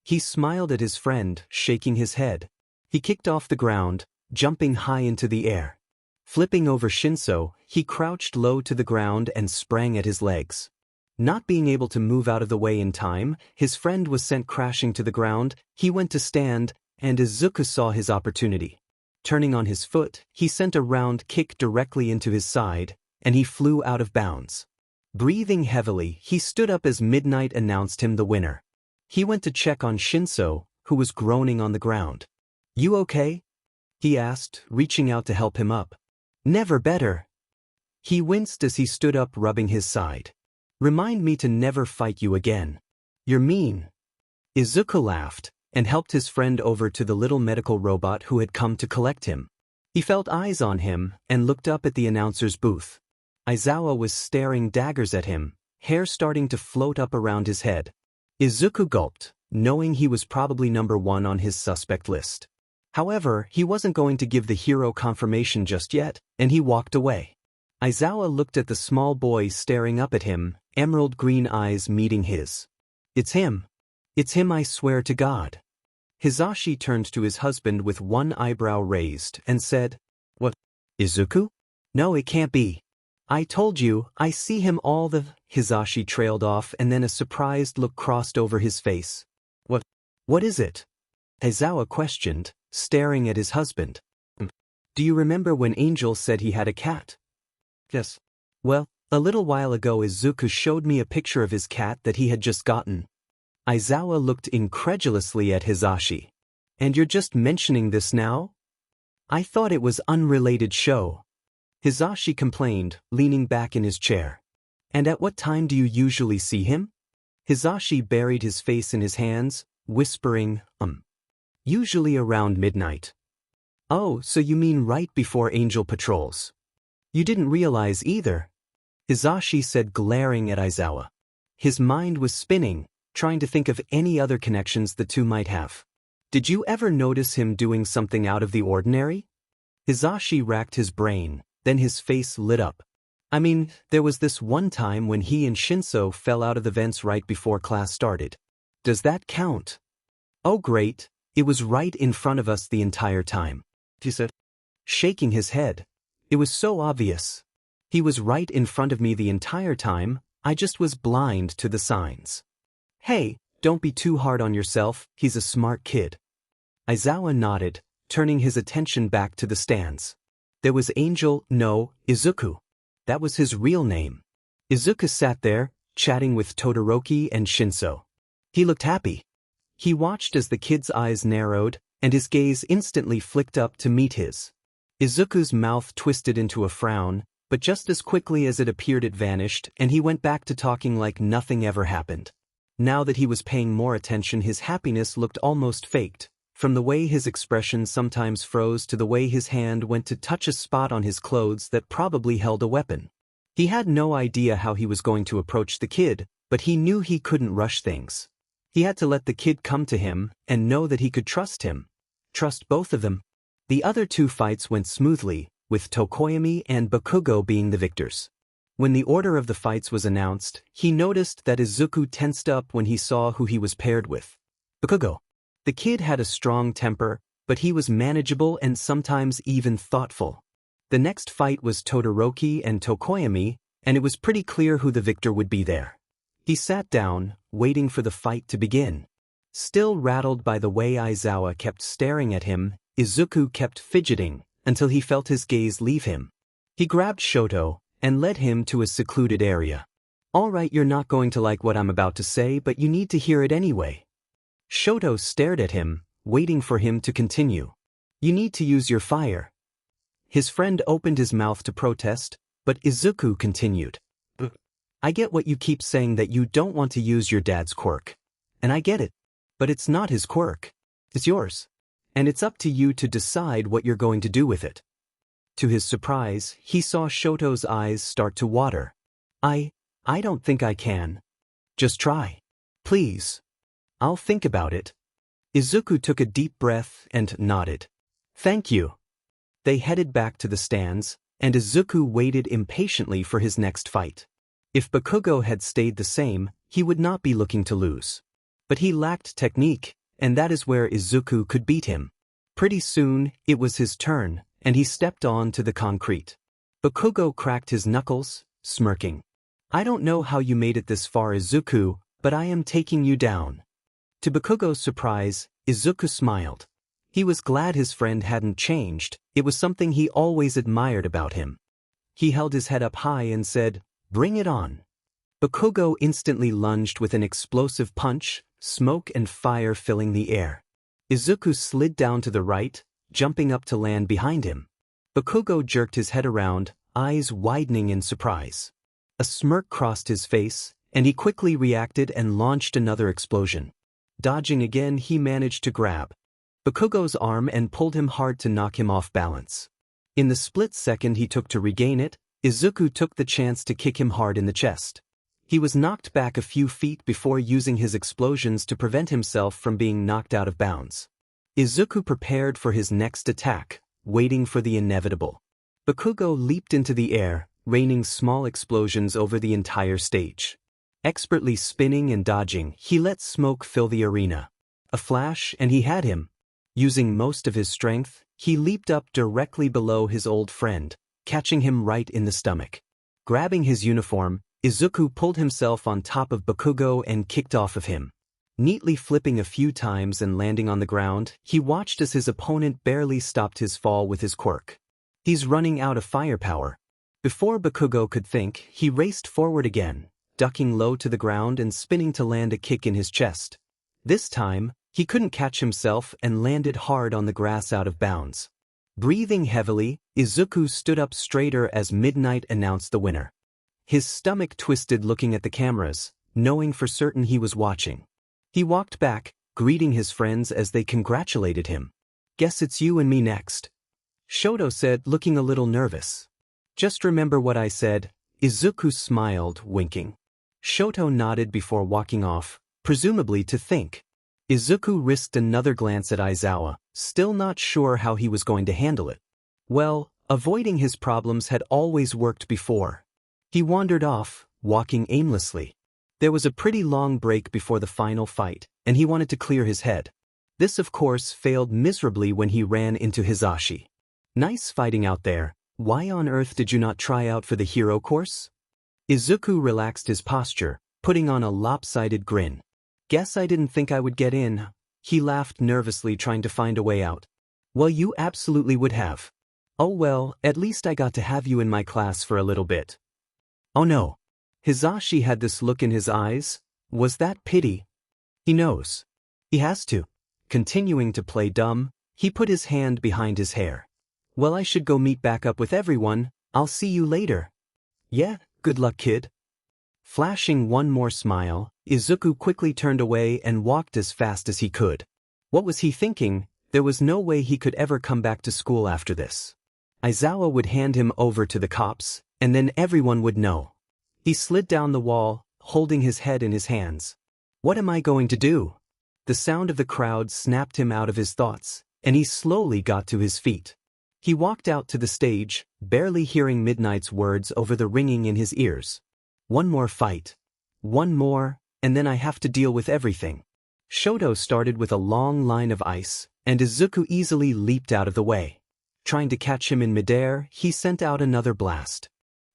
He smiled at his friend, shaking his head. He kicked off the ground, jumping high into the air. Flipping over Shinso, he crouched low to the ground and sprang at his legs. Not being able to move out of the way in time, his friend was sent crashing to the ground. He went to stand, and Izuku saw his opportunity. Turning on his foot, he sent a round kick directly into his side, and he flew out of bounds. Breathing heavily, he stood up as midnight announced him the winner. He went to check on Shinso, who was groaning on the ground. "You okay?" he asked, reaching out to help him up. "Never better." He winced as he stood up, rubbing his side. "Remind me to never fight you again. You're mean." Izuku laughed, and helped his friend over to the little medical robot who had come to collect him. He felt eyes on him, and looked up at the announcer's booth. Aizawa was staring daggers at him, hair starting to float up around his head. Izuku gulped, knowing he was probably number one on his suspect list. However, he wasn't going to give the hero confirmation just yet, and he walked away. Aizawa looked at the small boy staring up at him, emerald green eyes meeting his. "It's him. It's him, I swear to God." Hizashi turned to his husband with one eyebrow raised and said, "What? Izuku? No, it can't be. I told you, I see him all the—" Hizashi trailed off, and then a surprised look crossed over his face. What is it?" Aizawa questioned, staring at his husband. "Do you remember when Angel said he had a cat?" "Yes. Well, a little while ago Izuku showed me a picture of his cat that he had just gotten." Aizawa looked incredulously at Hizashi. "And you're just mentioning this now? I thought it was unrelated show." Hizashi complained, leaning back in his chair. "And at what time do you usually see him?" Hizashi buried his face in his hands, whispering, "Usually around midnight." "Oh, so you mean right before Angel patrols. You didn't realize either," Hizashi said, glaring at Aizawa. His mind was spinning, trying to think of any other connections the two might have. "Did you ever notice him doing something out of the ordinary?" Hizashi racked his brain, then his face lit up. "I mean, there was this one time when he and Shinso fell out of the vents right before class started. Does that count?" "Oh great, it was right in front of us the entire time," he said, shaking his head. "It was so obvious. He was right in front of me the entire time, I just was blind to the signs." "Hey, don't be too hard on yourself, he's a smart kid." Aizawa nodded, turning his attention back to the stands. There was Angel, no, Izuku. That was his real name. Izuku sat there, chatting with Todoroki and Shinso. He looked happy. He watched as the kid's eyes narrowed, and his gaze instantly flicked up to meet his. Izuku's mouth twisted into a frown, but just as quickly as it appeared it vanished, and he went back to talking like nothing ever happened. Now that he was paying more attention, his happiness looked almost faked, from the way his expression sometimes froze to the way his hand went to touch a spot on his clothes that probably held a weapon. He had no idea how he was going to approach the kid, but he knew he couldn't rush things. He had to let the kid come to him and know that he could trust him. Trust both of them. The other two fights went smoothly, with Tokoyami and Bakugo being the victors. When the order of the fights was announced, he noticed that Izuku tensed up when he saw who he was paired with. Bakugo. The kid had a strong temper, but he was manageable and sometimes even thoughtful. The next fight was Todoroki and Tokoyami, and it was pretty clear who the victor would be there. He sat down, waiting for the fight to begin. Still rattled by the way Aizawa kept staring at him, Izuku kept fidgeting until he felt his gaze leave him. He grabbed Shoto and led him to a secluded area. "All right, you're not going to like what I'm about to say, but you need to hear it anyway." Shoto stared at him, waiting for him to continue. "You need to use your fire." His friend opened his mouth to protest, but Izuku continued. "I get what you keep saying, that you don't want to use your dad's quirk. And I get it. But it's not his quirk. It's yours. And it's up to you to decide what you're going to do with it." To his surprise, he saw Shoto's eyes start to water. I don't think I can." "Just try. Please." "I'll think about it." Izuku took a deep breath and nodded. "Thank you." They headed back to the stands, and Izuku waited impatiently for his next fight. If Bakugo had stayed the same, he would not be looking to lose. But he lacked technique, and that is where Izuku could beat him. Pretty soon, it was his turn, and he stepped on to the concrete. Bakugo cracked his knuckles, smirking. "I don't know how you made it this far, Izuku, but I am taking you down." To Bakugo's surprise, Izuku smiled. He was glad his friend hadn't changed. It was something he always admired about him. He held his head up high and said, "Bring it on." Bakugo instantly lunged with an explosive punch, smoke and fire filling the air. Izuku slid down to the right, jumping up to land behind him. Bakugo jerked his head around, eyes widening in surprise. A smirk crossed his face, and he quickly reacted and launched another explosion. Dodging again, he managed to grab Bakugo's arm and pulled him hard to knock him off balance. In the split second he took to regain it, Izuku took the chance to kick him hard in the chest. He was knocked back a few feet before using his explosions to prevent himself from being knocked out of bounds. Izuku prepared for his next attack, waiting for the inevitable. Bakugo leaped into the air, raining small explosions over the entire stage. Expertly spinning and dodging, he let smoke fill the arena. A flash, and he had him. Using most of his strength, he leaped up directly below his old friend, catching him right in the stomach. Grabbing his uniform, Izuku pulled himself on top of Bakugo and kicked off of him. Neatly flipping a few times and landing on the ground, he watched as his opponent barely stopped his fall with his quirk. "He's running out of firepower." Before Bakugo could think, he raced forward again, ducking low to the ground and spinning to land a kick in his chest. This time, he couldn't catch himself and landed hard on the grass out of bounds. Breathing heavily, Izuku stood up straighter as midnight announced the winner. His stomach twisted looking at the cameras, knowing for certain he was watching. He walked back, greeting his friends as they congratulated him. "Guess it's you and me next," Shoto said, looking a little nervous. "Just remember what I said." Izuku smiled, winking. Shoto nodded before walking off, presumably to think. Izuku risked another glance at Aizawa, still not sure how he was going to handle it. Well, avoiding his problems had always worked before. He wandered off, walking aimlessly. There was a pretty long break before the final fight, and he wanted to clear his head. This of course failed miserably when he ran into Hisashi. "Nice fighting out there. Why on earth did you not try out for the hero course?" Izuku relaxed his posture, putting on a lopsided grin. "Guess I didn't think I would get in." He laughed nervously, trying to find a way out. "Well, you absolutely would have." "Oh well, at least I got to have you in my class for a little bit." "Oh no." Hisashi had this look in his eyes. Was that pity? "He knows. He has to." Continuing to play dumb, he put his hand behind his hair. "Well, I should go meet back up with everyone. I'll see you later." "Yeah, good luck, kid." Flashing one more smile, Izuku quickly turned away and walked as fast as he could. What was he thinking? There was no way he could ever come back to school after this. Aizawa would hand him over to the cops, and then everyone would know. He slid down the wall, holding his head in his hands. What am I going to do? The sound of the crowd snapped him out of his thoughts, and he slowly got to his feet. He walked out to the stage, barely hearing Midnight's words over the ringing in his ears. One more fight. One more, and then I have to deal with everything. Shoto started with a long line of ice, and Izuku easily leaped out of the way. Trying to catch him in midair, he sent out another blast.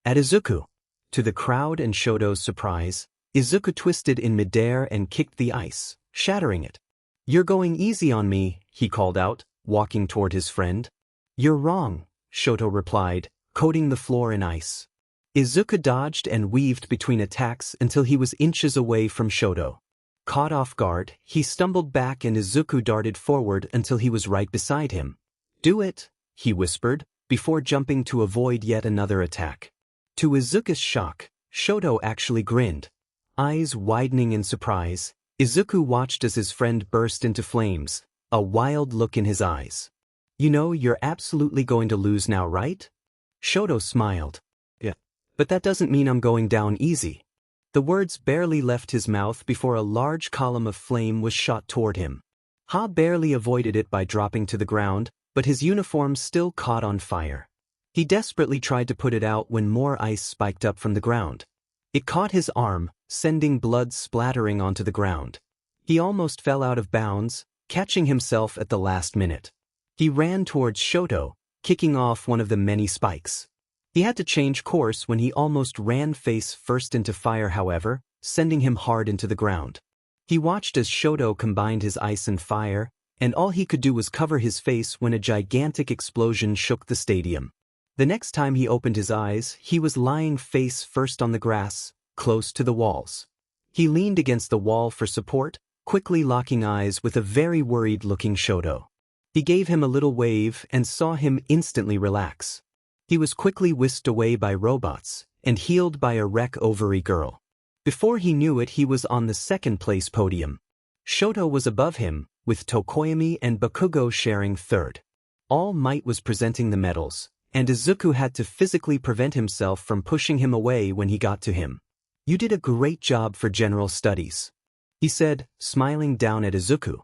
At Izuku. To the crowd and Shoto's surprise, Izuku twisted in midair and kicked the ice, shattering it. You're going easy on me, he called out, walking toward his friend. You're wrong, Shoto replied, coating the floor in ice. Izuku dodged and weaved between attacks until he was inches away from Shoto. Caught off guard, he stumbled back and Izuku darted forward until he was right beside him. Do it, he whispered, before jumping to avoid yet another attack. To Izuku's shock, Shoto actually grinned. Eyes widening in surprise, Izuku watched as his friend burst into flames, a wild look in his eyes. You know you're absolutely going to lose now, right? Shoto smiled. Yeah. But that doesn't mean I'm going down easy. The words barely left his mouth before a large column of flame was shot toward him. Ha barely avoided it by dropping to the ground, but his uniform still caught on fire. He desperately tried to put it out when more ice spiked up from the ground. It caught his arm, sending blood splattering onto the ground. He almost fell out of bounds, catching himself at the last minute. He ran towards Shoto, kicking off one of the many spikes. He had to change course when he almost ran face first into fire, however, sending him hard into the ground. He watched as Shoto combined his ice and fire, and all he could do was cover his face when a gigantic explosion shook the stadium. The next time he opened his eyes, he was lying face first on the grass, close to the walls. He leaned against the wall for support, quickly locking eyes with a very worried-looking Shoto. He gave him a little wave and saw him instantly relax. He was quickly whisked away by robots and healed by a wreck ovary girl. Before he knew it, he was on the second-place podium. Shoto was above him, with Tokoyami and Bakugo sharing third. All Might was presenting the medals, and Izuku had to physically prevent himself from pushing him away when he got to him. You did a great job for general studies, he said, smiling down at Izuku.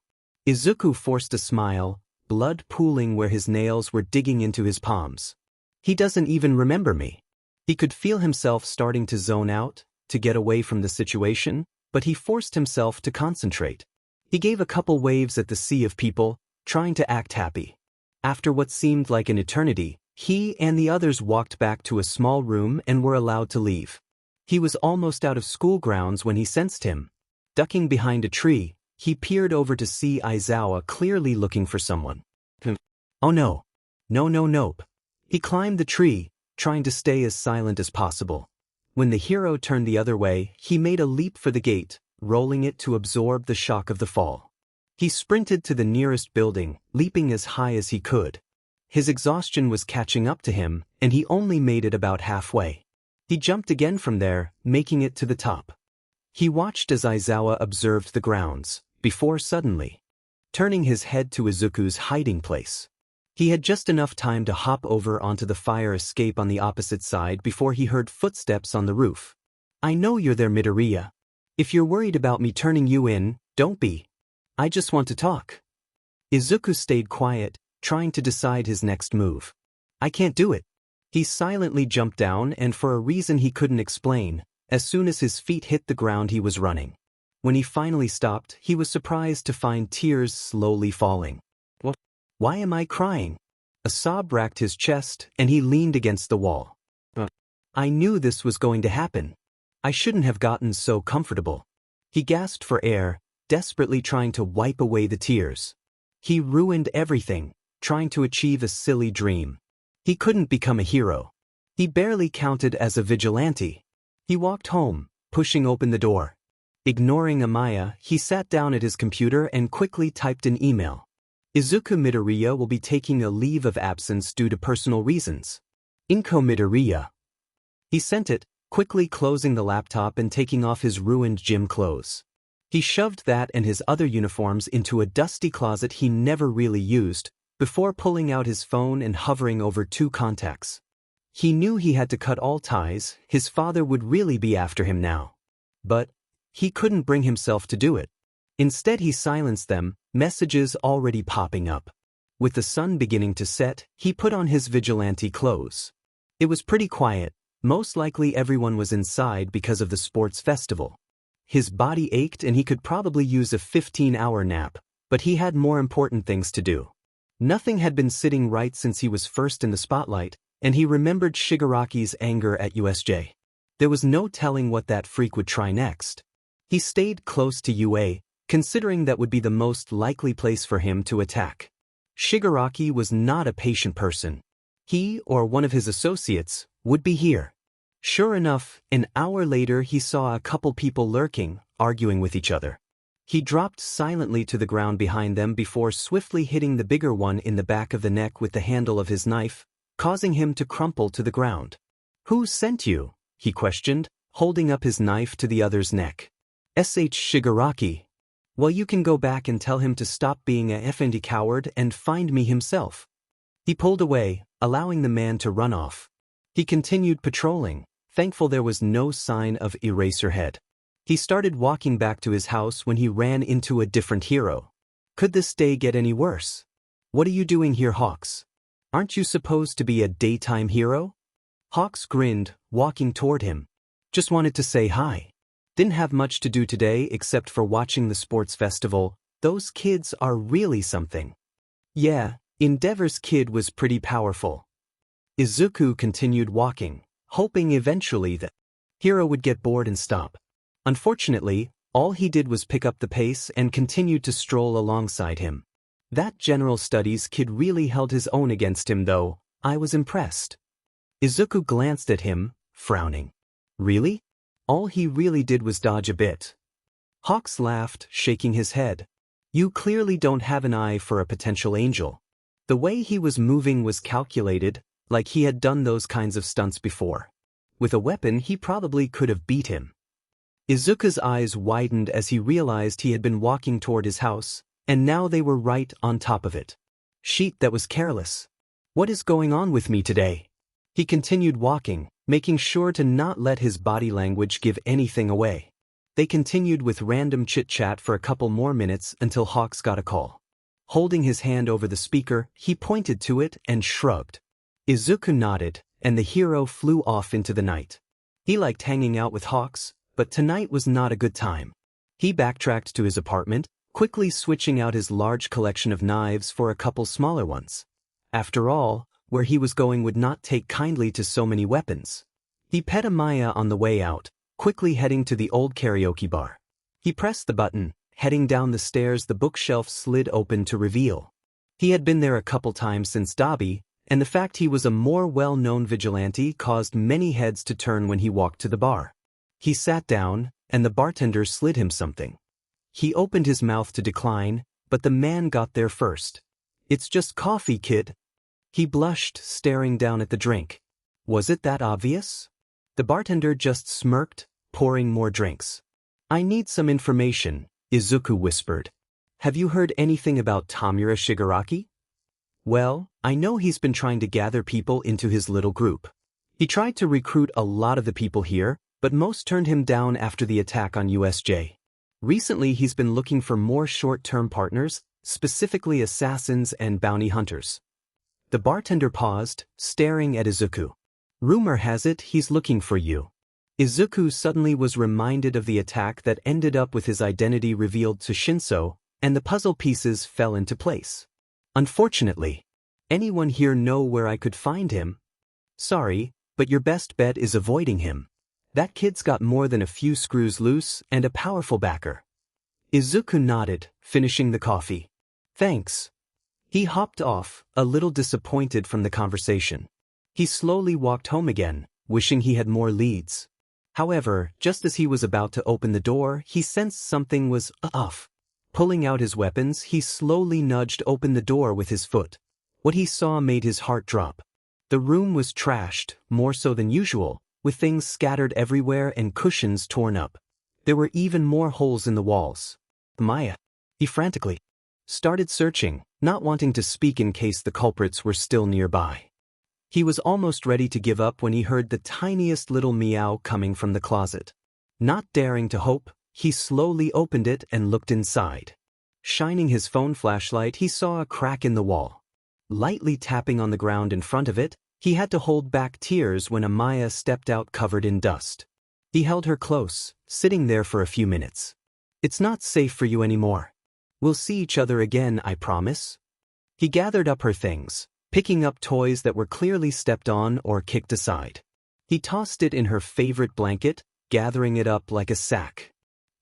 Izuku forced a smile, blood pooling where his nails were digging into his palms. He doesn't even remember me. He could feel himself starting to zone out, to get away from the situation, but he forced himself to concentrate. He gave a couple waves at the sea of people, trying to act happy. After what seemed like an eternity, he and the others walked back to a small room and were allowed to leave. He was almost out of school grounds when he sensed him. Ducking behind a tree, he peered over to see Aizawa clearly looking for someone. Oh no. Nope. He climbed the tree, trying to stay as silent as possible. When the hero turned the other way, he made a leap for the gate, rolling it to absorb the shock of the fall. He sprinted to the nearest building, leaping as high as he could. His exhaustion was catching up to him, and he only made it about halfway. He jumped again from there, making it to the top. He watched as Aizawa observed the grounds, before suddenly turning his head to Izuku's hiding place. He had just enough time to hop over onto the fire escape on the opposite side before he heard footsteps on the roof. I know you're there, Midoriya. If you're worried about me turning you in, don't be. I just want to talk. Izuku stayed quiet, trying to decide his next move. I can't do it. He silently jumped down, and for a reason he couldn't explain, as soon as his feet hit the ground he was running. When he finally stopped, he was surprised to find tears slowly falling. What? Why am I crying? A sob racked his chest, and he leaned against the wall. I knew this was going to happen. I shouldn't have gotten so comfortable. He gasped for air, desperately trying to wipe away the tears. He ruined everything, trying to achieve a silly dream. He couldn't become a hero. He barely counted as a vigilante. He walked home, pushing open the door. Ignoring Amaya, he sat down at his computer and quickly typed an email. Izuku Midoriya will be taking a leave of absence due to personal reasons. Inko Midoriya. He sent it, quickly closing the laptop and taking off his ruined gym clothes. He shoved that and his other uniforms into a dusty closet he never really used, before pulling out his phone and hovering over 2 contacts. He knew he had to cut all ties. His father would really be after him now. But he couldn't bring himself to do it. Instead he silenced them, messages already popping up. With the sun beginning to set, he put on his vigilante clothes. It was pretty quiet, most likely everyone was inside because of the sports festival. His body ached and he could probably use a 15-hour nap, but he had more important things to do. Nothing had been sitting right since he was first in the spotlight, and he remembered Shigaraki's anger at USJ. There was no telling what that freak would try next. He stayed close to UA, considering that would be the most likely place for him to attack. Shigaraki was not a patient person. He or one of his associates would be here. Sure enough, an hour later he saw a couple people lurking, arguing with each other. He dropped silently to the ground behind them before swiftly hitting the bigger one in the back of the neck with the handle of his knife, causing him to crumple to the ground. "Who sent you?" he questioned, holding up his knife to the other's neck. Shigaraki. "Well, you can go back and tell him to stop being a effendi coward and find me himself." He pulled away, allowing the man to run off. He continued patrolling, thankful there was no sign of Eraserhead. He started walking back to his house when he ran into a different hero. Could this day get any worse? "What are you doing here, Hawks? Aren't you supposed to be a daytime hero?" Hawks grinned, walking toward him. "Just wanted to say hi. Didn't have much to do today except for watching the sports festival. Those kids are really something." "Yeah, Endeavor's kid was pretty powerful." Izuku continued walking, hoping eventually the hero would get bored and stop. Unfortunately, all he did was pick up the pace and continued to stroll alongside him. "That general studies kid really held his own against him though. I was impressed." Izuku glanced at him, frowning. "Really? All he really did was dodge a bit." Hawks laughed, shaking his head. "You clearly don't have an eye for a potential angel. The way he was moving was calculated, like he had done those kinds of stunts before. With a weapon he probably could have beat him." Izuku's eyes widened as he realized he had been walking toward his house, and now they were right on top of it. "Sheet, that was careless. What is going on with me today?" He continued walking, making sure to not let his body language give anything away. They continued with random chit-chat for a couple more minutes until Hawks got a call. Holding his hand over the speaker, he pointed to it and shrugged. Izuku nodded, and the hero flew off into the night. He liked hanging out with Hawks, but tonight was not a good time. He backtracked to his apartment, quickly switching out his large collection of knives for a couple smaller ones. After all, where he was going would not take kindly to so many weapons. He pet Amaya on the way out, quickly heading to the old karaoke bar. He pressed the button. Heading down the stairs, the bookshelf slid open to reveal. He had been there a couple times since Dabi, and the fact he was a more well-known vigilante caused many heads to turn when he walked to the bar. He sat down, and the bartender slid him something. He opened his mouth to decline, but the man got there first. "It's just coffee, kid." He blushed, staring down at the drink. Was it that obvious? The bartender just smirked, pouring more drinks. "I need some information," Izuku whispered. "Have you heard anything about Tamura Shigaraki?" "Well, I know he's been trying to gather people into his little group. He tried to recruit a lot of the people here, but most turned him down after the attack on USJ. Recently he's been looking for more short-term partners, specifically assassins and bounty hunters." The bartender paused, staring at Izuku. "Rumor has it he's looking for you." Izuku suddenly was reminded of the attack that ended up with his identity revealed to Shinso, and the puzzle pieces fell into place. "Unfortunately. Anyone here know where I could find him?" "Sorry, but your best bet is avoiding him. That kid's got more than a few screws loose and a powerful backer." Izuku nodded, finishing the coffee. "Thanks." He hopped off, a little disappointed from the conversation. He slowly walked home again, wishing he had more leads. However, just as he was about to open the door, he sensed something was off. Pulling out his weapons, he slowly nudged open the door with his foot. What he saw made his heart drop. The room was trashed, more so than usual, with things scattered everywhere and cushions torn up. There were even more holes in the walls. "Maya," he frantically started searching, not wanting to speak in case the culprits were still nearby. He was almost ready to give up when he heard the tiniest little meow coming from the closet. Not daring to hope, he slowly opened it and looked inside. Shining his phone flashlight, he saw a crack in the wall. Lightly tapping on the ground in front of it, he had to hold back tears when Amaya stepped out covered in dust. He held her close, sitting there for a few minutes. "It's not safe for you anymore. We'll see each other again, I promise." He gathered up her things, picking up toys that were clearly stepped on or kicked aside. He tossed it in her favorite blanket, gathering it up like a sack.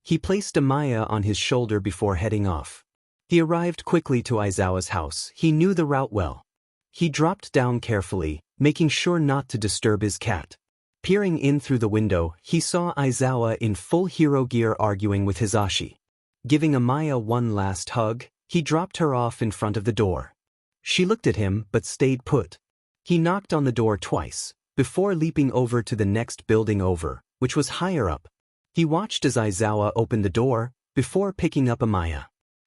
He placed Amaya on his shoulder before heading off. He arrived quickly to Aizawa's house. He knew the route well. He dropped down carefully, making sure not to disturb his cat. Peering in through the window, he saw Aizawa in full hero gear arguing with Hisashi. Giving Amaya one last hug, he dropped her off in front of the door. She looked at him but stayed put. He knocked on the door twice, before leaping over to the next building over, which was higher up. He watched as Aizawa opened the door, before picking up Amaya.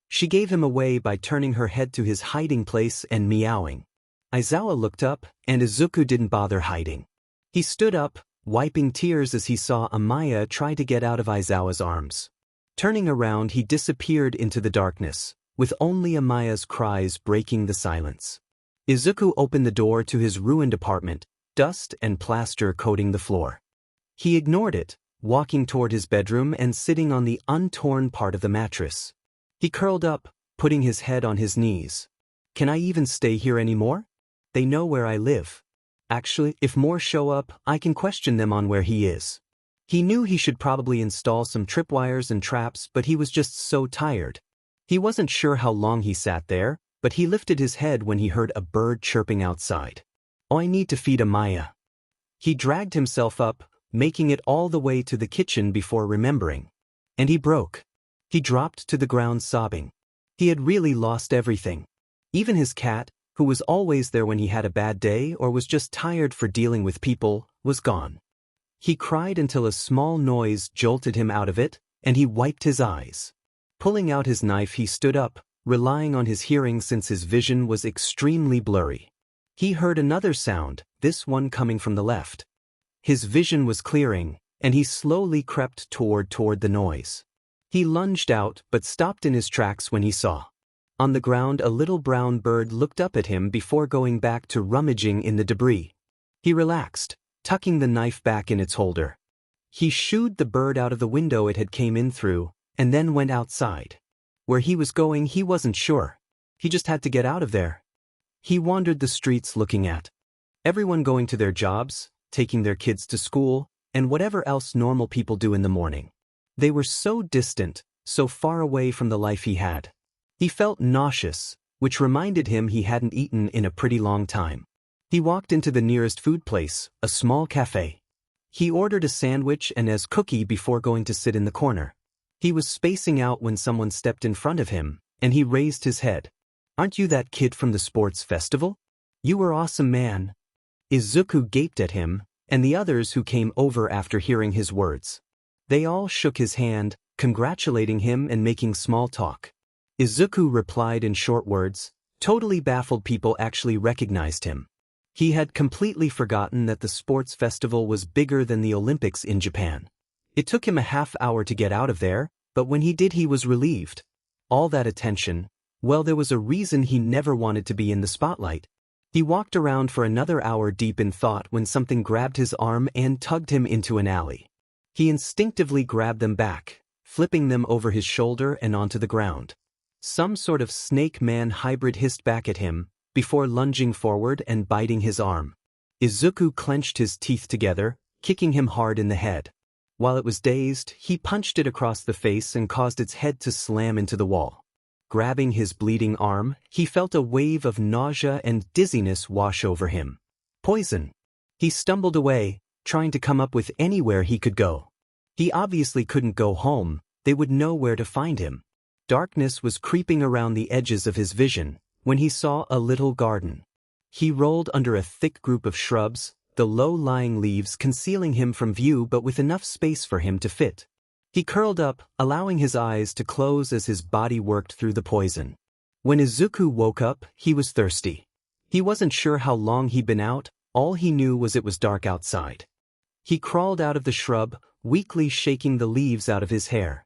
She gave him away by turning her head to his hiding place and meowing. Aizawa looked up, and Izuku didn't bother hiding. He stood up, wiping tears as he saw Amaya try to get out of Aizawa's arms. Turning around, he disappeared into the darkness, with only Amaya's cries breaking the silence. Izuku opened the door to his ruined apartment, dust and plaster coating the floor. He ignored it, walking toward his bedroom and sitting on the untorn part of the mattress. He curled up, putting his head on his knees. "Can I even stay here anymore? They know where I live. Actually, if more show up, I can question them on where he is." He knew he should probably install some tripwires and traps, but he was just so tired. He wasn't sure how long he sat there, but he lifted his head when he heard a bird chirping outside. "Oh, I need to feed Amaya." He dragged himself up, making it all the way to the kitchen before remembering. And he broke. He dropped to the ground sobbing. He had really lost everything. Even his cat, who was always there when he had a bad day or was just tired for dealing with people, was gone. He cried until a small noise jolted him out of it, and he wiped his eyes. Pulling out his knife, he stood up, relying on his hearing since his vision was extremely blurry. He heard another sound, this one coming from the left. His vision was clearing, and he slowly crept toward the noise. He lunged out but stopped in his tracks when he saw. On the ground, a little brown bird looked up at him before going back to rummaging in the debris. He relaxed, tucking the knife back in its holder. He shooed the bird out of the window it had came in through, and then went outside. Where he was going, he wasn't sure. He just had to get out of there. He wandered the streets looking at everyone going to their jobs, taking their kids to school, and whatever else normal people do in the morning. They were so distant, so far away from the life he had. He felt nauseous, which reminded him he hadn't eaten in a pretty long time. He walked into the nearest food place, a small cafe. He ordered a sandwich and a cookie before going to sit in the corner. He was spacing out when someone stepped in front of him, and he raised his head. "Aren't you that kid from the sports festival? You were awesome, man." Izuku gaped at him, and the others who came over after hearing his words. They all shook his hand, congratulating him and making small talk. Izuku replied in short words. Totally baffled people actually recognized him. He had completely forgotten that the sports festival was bigger than the Olympics in Japan. It took him a half hour to get out of there, but when he did, he was relieved. All that attention, well, there was a reason he never wanted to be in the spotlight. He walked around for another hour deep in thought when something grabbed his arm and tugged him into an alley. He instinctively grabbed them back, flipping them over his shoulder and onto the ground. Some sort of snake-man hybrid hissed back at him, before lunging forward and biting his arm. Izuku clenched his teeth together, kicking him hard in the head. While it was dazed, he punched it across the face and caused its head to slam into the wall. Grabbing his bleeding arm, he felt a wave of nausea and dizziness wash over him. Poison. He stumbled away, trying to come up with anywhere he could go. He obviously couldn't go home, they would know where to find him. Darkness was creeping around the edges of his vision, when he saw a little garden. He rolled under a thick group of shrubs, the low-lying leaves concealing him from view but with enough space for him to fit. He curled up, allowing his eyes to close as his body worked through the poison. When Izuku woke up, he was thirsty. He wasn't sure how long he'd been out, all he knew was it was dark outside. He crawled out of the shrub, weakly shaking the leaves out of his hair.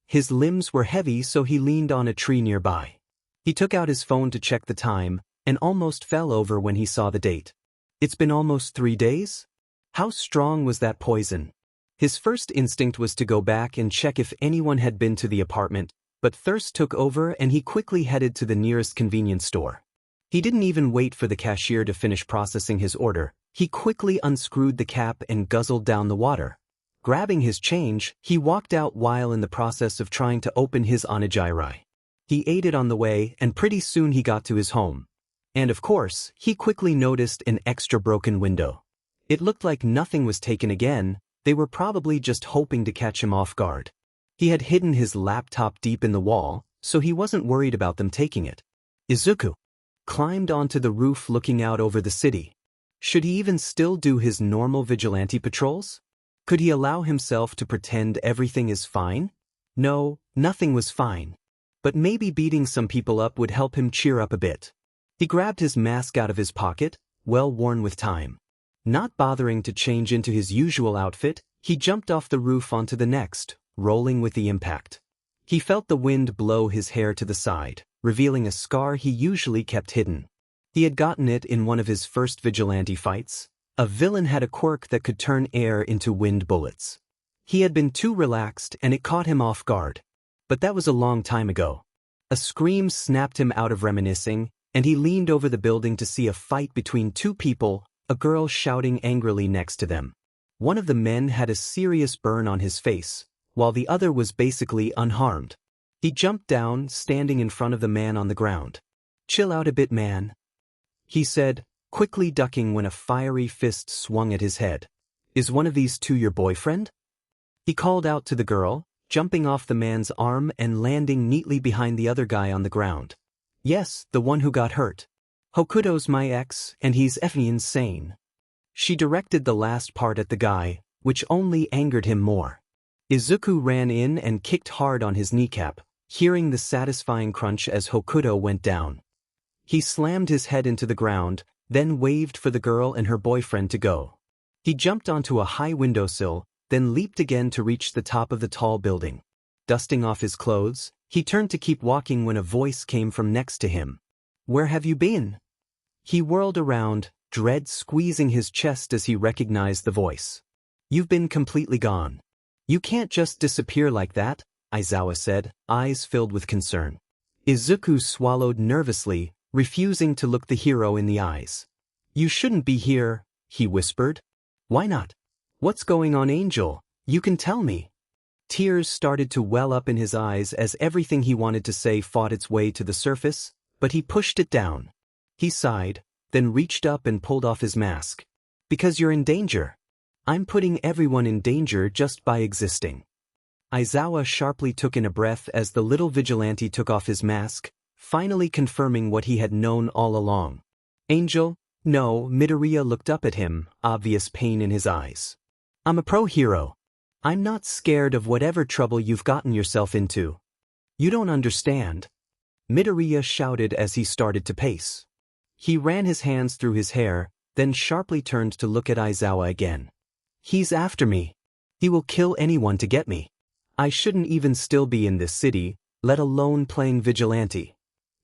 His limbs were heavy, so he leaned on a tree nearby. He took out his phone to check the time, and almost fell over when he saw the date. It's been almost 3 days? How strong was that poison? His first instinct was to go back and check if anyone had been to the apartment, but thirst took over and he quickly headed to the nearest convenience store. He didn't even wait for the cashier to finish processing his order. He quickly unscrewed the cap and guzzled down the water. Grabbing his change, he walked out while in the process of trying to open his onigiri. He ate it on the way, and pretty soon he got to his home. And of course, he quickly noticed an extra broken window. It looked like nothing was taken again. They were probably just hoping to catch him off guard. He had hidden his laptop deep in the wall, so he wasn't worried about them taking it. Izuku climbed onto the roof looking out over the city. Should he even still do his normal vigilante patrols? Could he allow himself to pretend everything is fine? No, nothing was fine. But maybe beating some people up would help him cheer up a bit. He grabbed his mask out of his pocket, well worn with time. Not bothering to change into his usual outfit, he jumped off the roof onto the next, rolling with the impact. He felt the wind blow his hair to the side, revealing a scar he usually kept hidden. He had gotten it in one of his first vigilante fights. A villain had a quirk that could turn air into wind bullets. He had been too relaxed and it caught him off guard. But that was a long time ago. A scream snapped him out of reminiscing, and he leaned over the building to see a fight between 2 people, a girl shouting angrily next to them. One of the men had a serious burn on his face, while the other was basically unharmed. He jumped down, standing in front of the man on the ground. "Chill out a bit, man," he said, quickly ducking when a fiery fist swung at his head. "Is one of these 2 your boyfriend?" He called out to the girl, jumping off the man's arm and landing neatly behind the other guy on the ground. "Yes, the one who got hurt. Hokuto's my ex, and he's effing insane." She directed the last part at the guy, which only angered him more. Izuku ran in and kicked hard on his kneecap, hearing the satisfying crunch as Hokuto went down. He slammed his head into the ground, then waved for the girl and her boyfriend to go. He jumped onto a high windowsill, then leaped again to reach the top of the tall building. Dusting off his clothes, he turned to keep walking when a voice came from next to him. "Where have you been?" He whirled around, dread squeezing his chest as he recognized the voice. "You've been completely gone. You can't just disappear like that," Aizawa said, eyes filled with concern. Izuku swallowed nervously, refusing to look the hero in the eyes. "You shouldn't be here," he whispered. "Why not? What's going on, Angel? You can tell me." Tears started to well up in his eyes as everything he wanted to say fought its way to the surface, but he pushed it down. He sighed, then reached up and pulled off his mask. "Because you're in danger. I'm putting everyone in danger just by existing." Aizawa sharply took in a breath as the little vigilante took off his mask, finally confirming what he had known all along. "Angel?" "No," Midoriya looked up at him, obvious pain in his eyes. "I'm a pro-hero. I'm not scared of whatever trouble you've gotten yourself into." "You don't understand," Midoriya shouted as he started to pace. He ran his hands through his hair, then sharply turned to look at Aizawa again. "He's after me. He will kill anyone to get me. I shouldn't even still be in this city, let alone playing vigilante.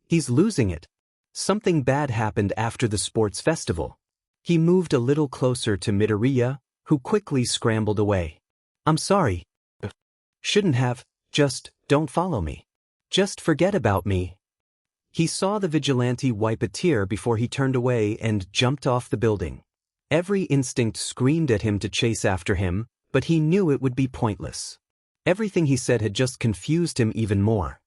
He's losing it. Something bad happened after the sports festival." He moved a little closer to Midoriya, who quickly scrambled away. "I'm sorry. Shouldn't have. Just don't follow me. Just forget about me." He saw the vigilante wipe a tear before he turned away and jumped off the building. Every instinct screamed at him to chase after him, but he knew it would be pointless. Everything he said had just confused him even more.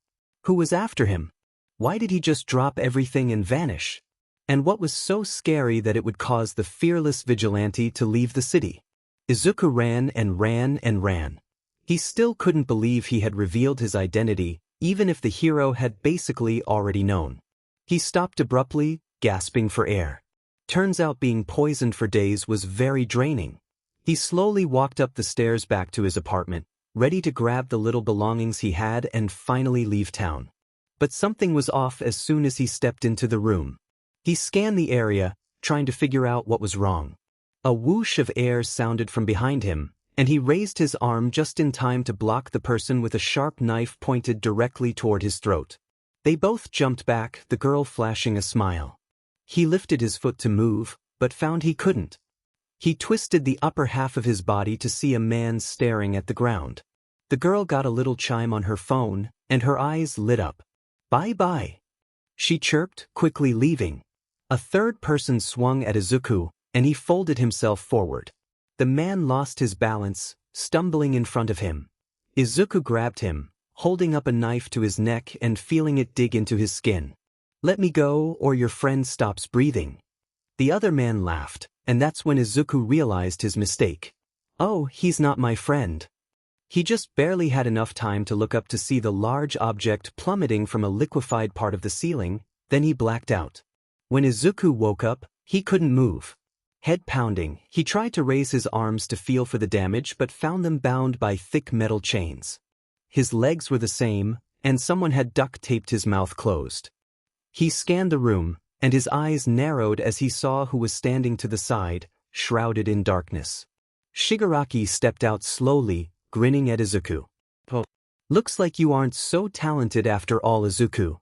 Who was after him? Why did he just drop everything and vanish? And what was so scary that it would cause the fearless vigilante to leave the city? Izuku ran and ran and ran. He still couldn't believe he had revealed his identity, even if the hero had basically already known. He stopped abruptly, gasping for air. Turns out being poisoned for days was very draining. He slowly walked up the stairs back to his apartment, ready to grab the little belongings he had and finally leave town. But something was off as soon as he stepped into the room. He scanned the area, trying to figure out what was wrong. A whoosh of air sounded from behind him, and he raised his arm just in time to block the person with a sharp knife pointed directly toward his throat. They both jumped back, the girl flashing a smile. He lifted his foot to move, but found he couldn't. He twisted the upper half of his body to see a man staring at the ground. The girl got a little chime on her phone, and her eyes lit up. "Bye-bye," she chirped, quickly leaving. A third person swung at Izuku, and he folded himself forward. The man lost his balance, stumbling in front of him. Izuku grabbed him, holding up a knife to his neck and feeling it dig into his skin. "Let me go, or your friend stops breathing." The other man laughed, and that's when Izuku realized his mistake. "Oh, he's not my friend." He just barely had enough time to look up to see the large object plummeting from a liquefied part of the ceiling, then he blacked out. When Izuku woke up, he couldn't move. Head pounding, he tried to raise his arms to feel for the damage but found them bound by thick metal chains. His legs were the same, and someone had duct-taped his mouth closed. He scanned the room, and his eyes narrowed as he saw who was standing to the side, shrouded in darkness. Shigaraki stepped out slowly, grinning at Izuku. "Oh, looks like you aren't so talented after all, Izuku,"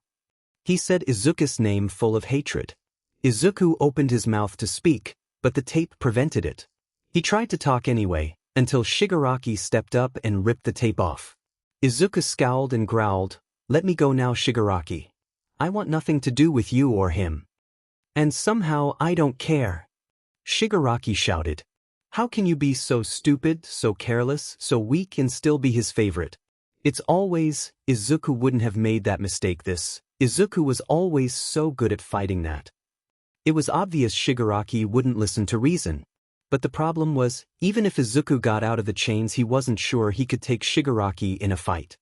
he said, Izuku's name full of hatred. Izuku opened his mouth to speak, but the tape prevented it. He tried to talk anyway, until Shigaraki stepped up and ripped the tape off. Izuku scowled and growled, "Let me go now, Shigaraki. I want nothing to do with you or him." "And somehow I don't care," Shigaraki shouted. "How can you be so stupid, so careless, so weak and still be his favorite? It's always, Izuku wouldn't have made that mistake Izuku was always so good at fighting that." It was obvious Shigaraki wouldn't listen to reason. But the problem was, even if Izuku got out of the chains, he wasn't sure he could take Shigaraki in a fight.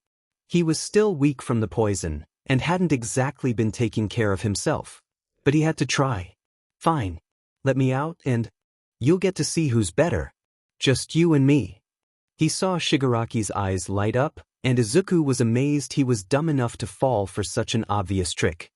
He was still weak from the poison, and hadn't exactly been taking care of himself. But he had to try. "Fine. Let me out and you'll get to see who's better. Just you and me." He saw Shigaraki's eyes light up, and Izuku was amazed he was dumb enough to fall for such an obvious trick.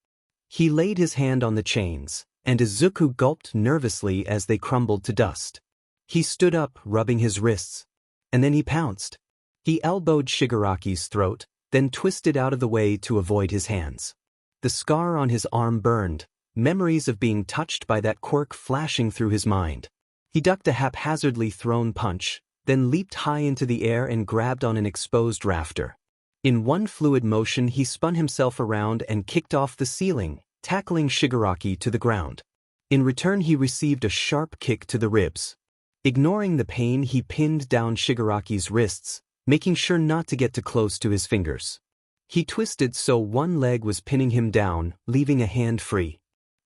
He laid his hand on the chains, and Izuku gulped nervously as they crumbled to dust. He stood up, rubbing his wrists. And then he pounced. He elbowed Shigaraki's throat, then twisted out of the way to avoid his hands. The scar on his arm burned, memories of being touched by that quirk flashing through his mind. He ducked a haphazardly thrown punch, then leaped high into the air and grabbed on an exposed rafter. In one fluid motion he spun himself around and kicked off the ceiling, tackling Shigaraki to the ground. In return he received a sharp kick to the ribs. Ignoring the pain, he pinned down Shigaraki's wrists, making sure not to get too close to his fingers. He twisted so one leg was pinning him down, leaving a hand free.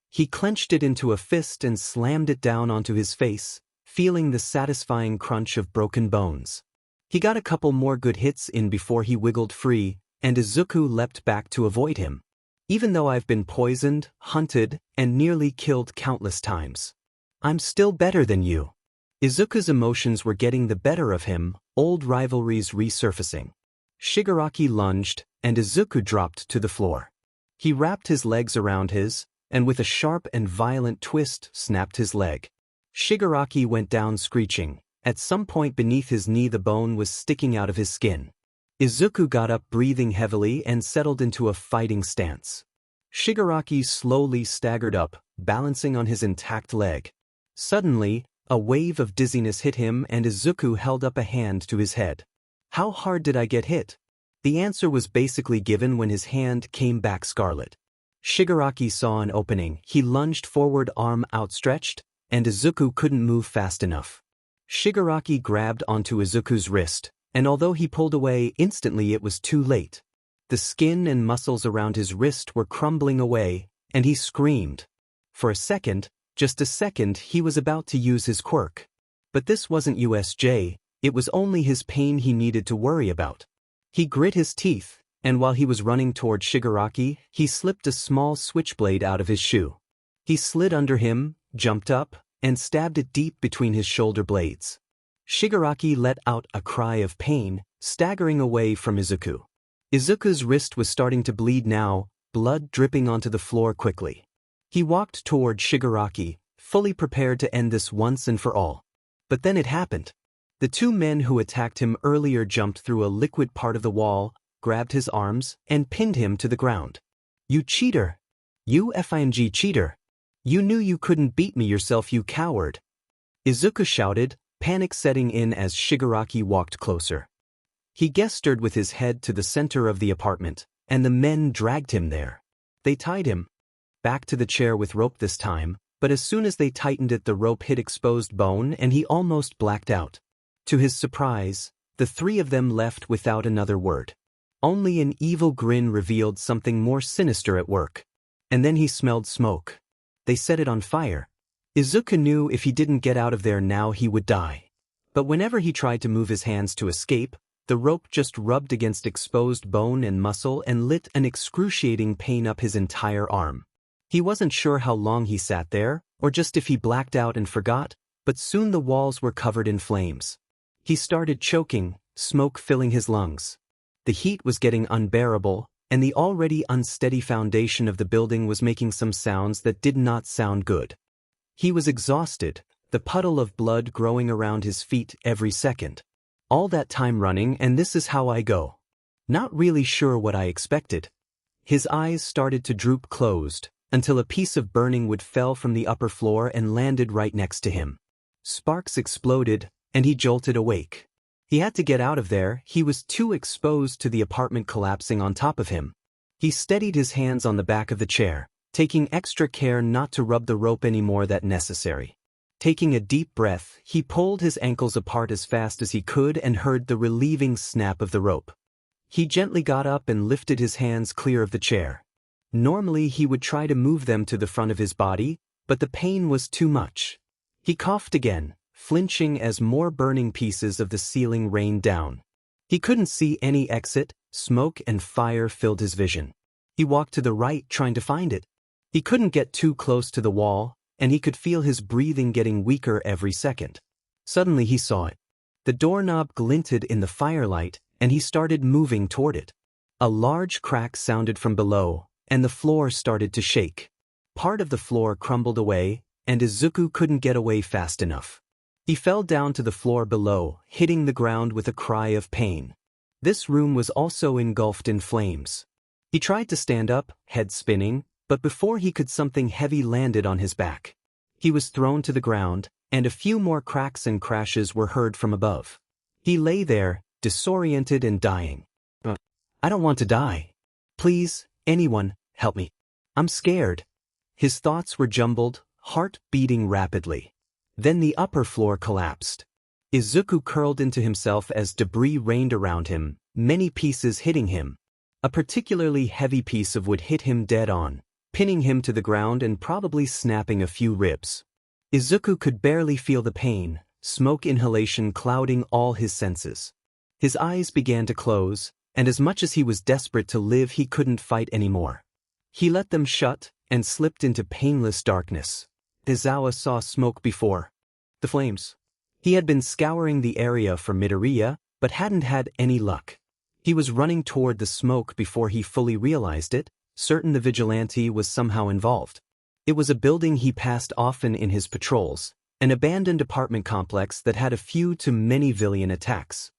He clenched it into a fist and slammed it down onto his face, feeling the satisfying crunch of broken bones. He got a couple more good hits in before he wiggled free, and Izuku leapt back to avoid him. "Even though I've been poisoned, hunted, and nearly killed countless times, I'm still better than you." Izuku's emotions were getting the better of him, old rivalries resurfacing. Shigaraki lunged, and Izuku dropped to the floor. He wrapped his legs around his, and with a sharp and violent twist snapped his leg. Shigaraki went down screeching. At some point beneath his knee the bone was sticking out of his skin. Izuku got up breathing heavily and settled into a fighting stance. Shigaraki slowly staggered up, balancing on his intact leg. Suddenly, a wave of dizziness hit him and Izuku held up a hand to his head. "How hard did I get hit?" The answer was basically given when his hand came back scarlet. Shigaraki saw an opening. He lunged forward, arm outstretched, and Izuku couldn't move fast enough. Shigaraki grabbed onto Izuku's wrist, and although he pulled away instantly, it was too late. The skin and muscles around his wrist were crumbling away, and he screamed. For a second, just a second, he was about to use his quirk. But this wasn't USJ, it was only his pain he needed to worry about. He grit his teeth, and while he was running toward Shigaraki, he slipped a small switchblade out of his shoe. He slid under him, jumped up, and stabbed it deep between his shoulder blades. Shigaraki let out a cry of pain, staggering away from Izuku. Izuku's wrist was starting to bleed now, blood dripping onto the floor quickly. He walked toward Shigaraki, fully prepared to end this once and for all. But then it happened. The two men who attacked him earlier jumped through a liquid part of the wall, grabbed his arms, and pinned him to the ground. You cheater! You FING cheater! You knew you couldn't beat me yourself, you coward! Izuku shouted, panic setting in as Shigaraki walked closer. He gestured with his head to the center of the apartment, and the men dragged him there. They tied him back to the chair with rope this time, but as soon as they tightened it, the rope hit exposed bone and he almost blacked out. To his surprise, the three of them left without another word. Only an evil grin revealed something more sinister at work. And then he smelled smoke. They set it on fire. Izuku knew if he didn't get out of there now he would die. But whenever he tried to move his hands to escape, the rope just rubbed against exposed bone and muscle and lit an excruciating pain up his entire arm. He wasn't sure how long he sat there, or just if he blacked out and forgot, but soon the walls were covered in flames. He started choking, smoke filling his lungs. The heat was getting unbearable, and the already unsteady foundation of the building was making some sounds that did not sound good. He was exhausted, the puddle of blood growing around his feet every second. All that time running, and this is how I go. Not really sure what I expected. His eyes started to droop closed, until a piece of burning wood fell from the upper floor and landed right next to him. Sparks exploded, and he jolted awake. He had to get out of there, he was too exposed to the apartment collapsing on top of him. He steadied his hands on the back of the chair, taking extra care not to rub the rope any more than necessary. Taking a deep breath, he pulled his ankles apart as fast as he could and heard the relieving snap of the rope. He gently got up and lifted his hands clear of the chair. Normally he would try to move them to the front of his body, but the pain was too much. He coughed again, flinching as more burning pieces of the ceiling rained down. He couldn't see any exit, smoke and fire filled his vision. He walked to the right trying to find it. He couldn't get too close to the wall, and he could feel his breathing getting weaker every second. Suddenly he saw it. The doorknob glinted in the firelight, and he started moving toward it. A large crack sounded from below, and the floor started to shake. Part of the floor crumbled away, and Izuku couldn't get away fast enough. He fell down to the floor below, hitting the ground with a cry of pain. This room was also engulfed in flames. He tried to stand up, head spinning, but before he could, something heavy landed on his back. He was thrown to the ground, and a few more cracks and crashes were heard from above. He lay there, disoriented and dying. I don't want to die. Please, anyone, help me. I'm scared. His thoughts were jumbled, heart beating rapidly. Then the upper floor collapsed. Izuku curled into himself as debris rained around him, many pieces hitting him. A particularly heavy piece of wood hit him dead on, pinning him to the ground and probably snapping a few ribs. Izuku could barely feel the pain, smoke inhalation clouding all his senses. His eyes began to close, and as much as he was desperate to live, he couldn't fight anymore. He let them shut and slipped into painless darkness. Izawa saw smoke before. The flames. He had been scouring the area for Midoriya, but hadn't had any luck. He was running toward the smoke before he fully realized it, certain the vigilante was somehow involved. It was a building he passed often in his patrols, an abandoned apartment complex that had a few to many villain attacks.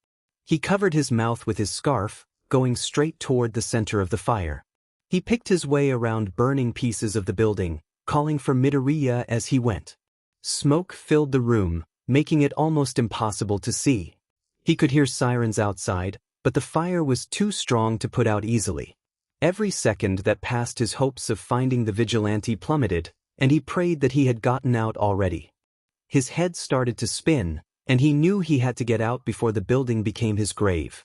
He covered his mouth with his scarf, going straight toward the center of the fire. He picked his way around burning pieces of the building, calling for Midoriya as he went. Smoke filled the room, making it almost impossible to see. He could hear sirens outside, but the fire was too strong to put out easily. Every second that passed, his hopes of finding the vigilante plummeted, and he prayed that he had gotten out already. His head started to spin, and he knew he had to get out before the building became his grave.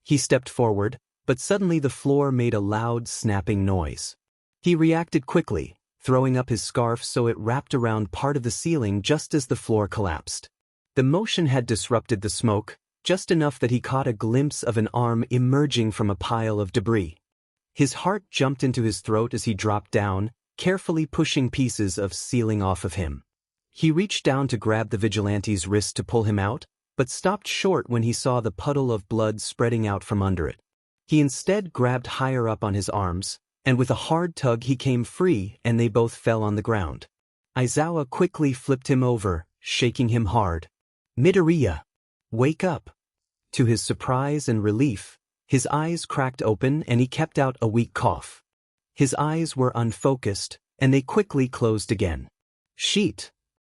He stepped forward, but suddenly the floor made a loud snapping noise. He reacted quickly, throwing up his scarf so it wrapped around part of the ceiling just as the floor collapsed. The motion had disrupted the smoke, just enough that he caught a glimpse of an arm emerging from a pile of debris. His heart jumped into his throat as he dropped down, carefully pushing pieces of ceiling off of him. He reached down to grab the vigilante's wrist to pull him out, but stopped short when he saw the puddle of blood spreading out from under it. He instead grabbed higher up on his arms, and with a hard tug he came free and they both fell on the ground. Aizawa quickly flipped him over, shaking him hard. Midoriya, wake up. To his surprise and relief, his eyes cracked open and he kept out a weak cough. His eyes were unfocused, and they quickly closed again. Sheet,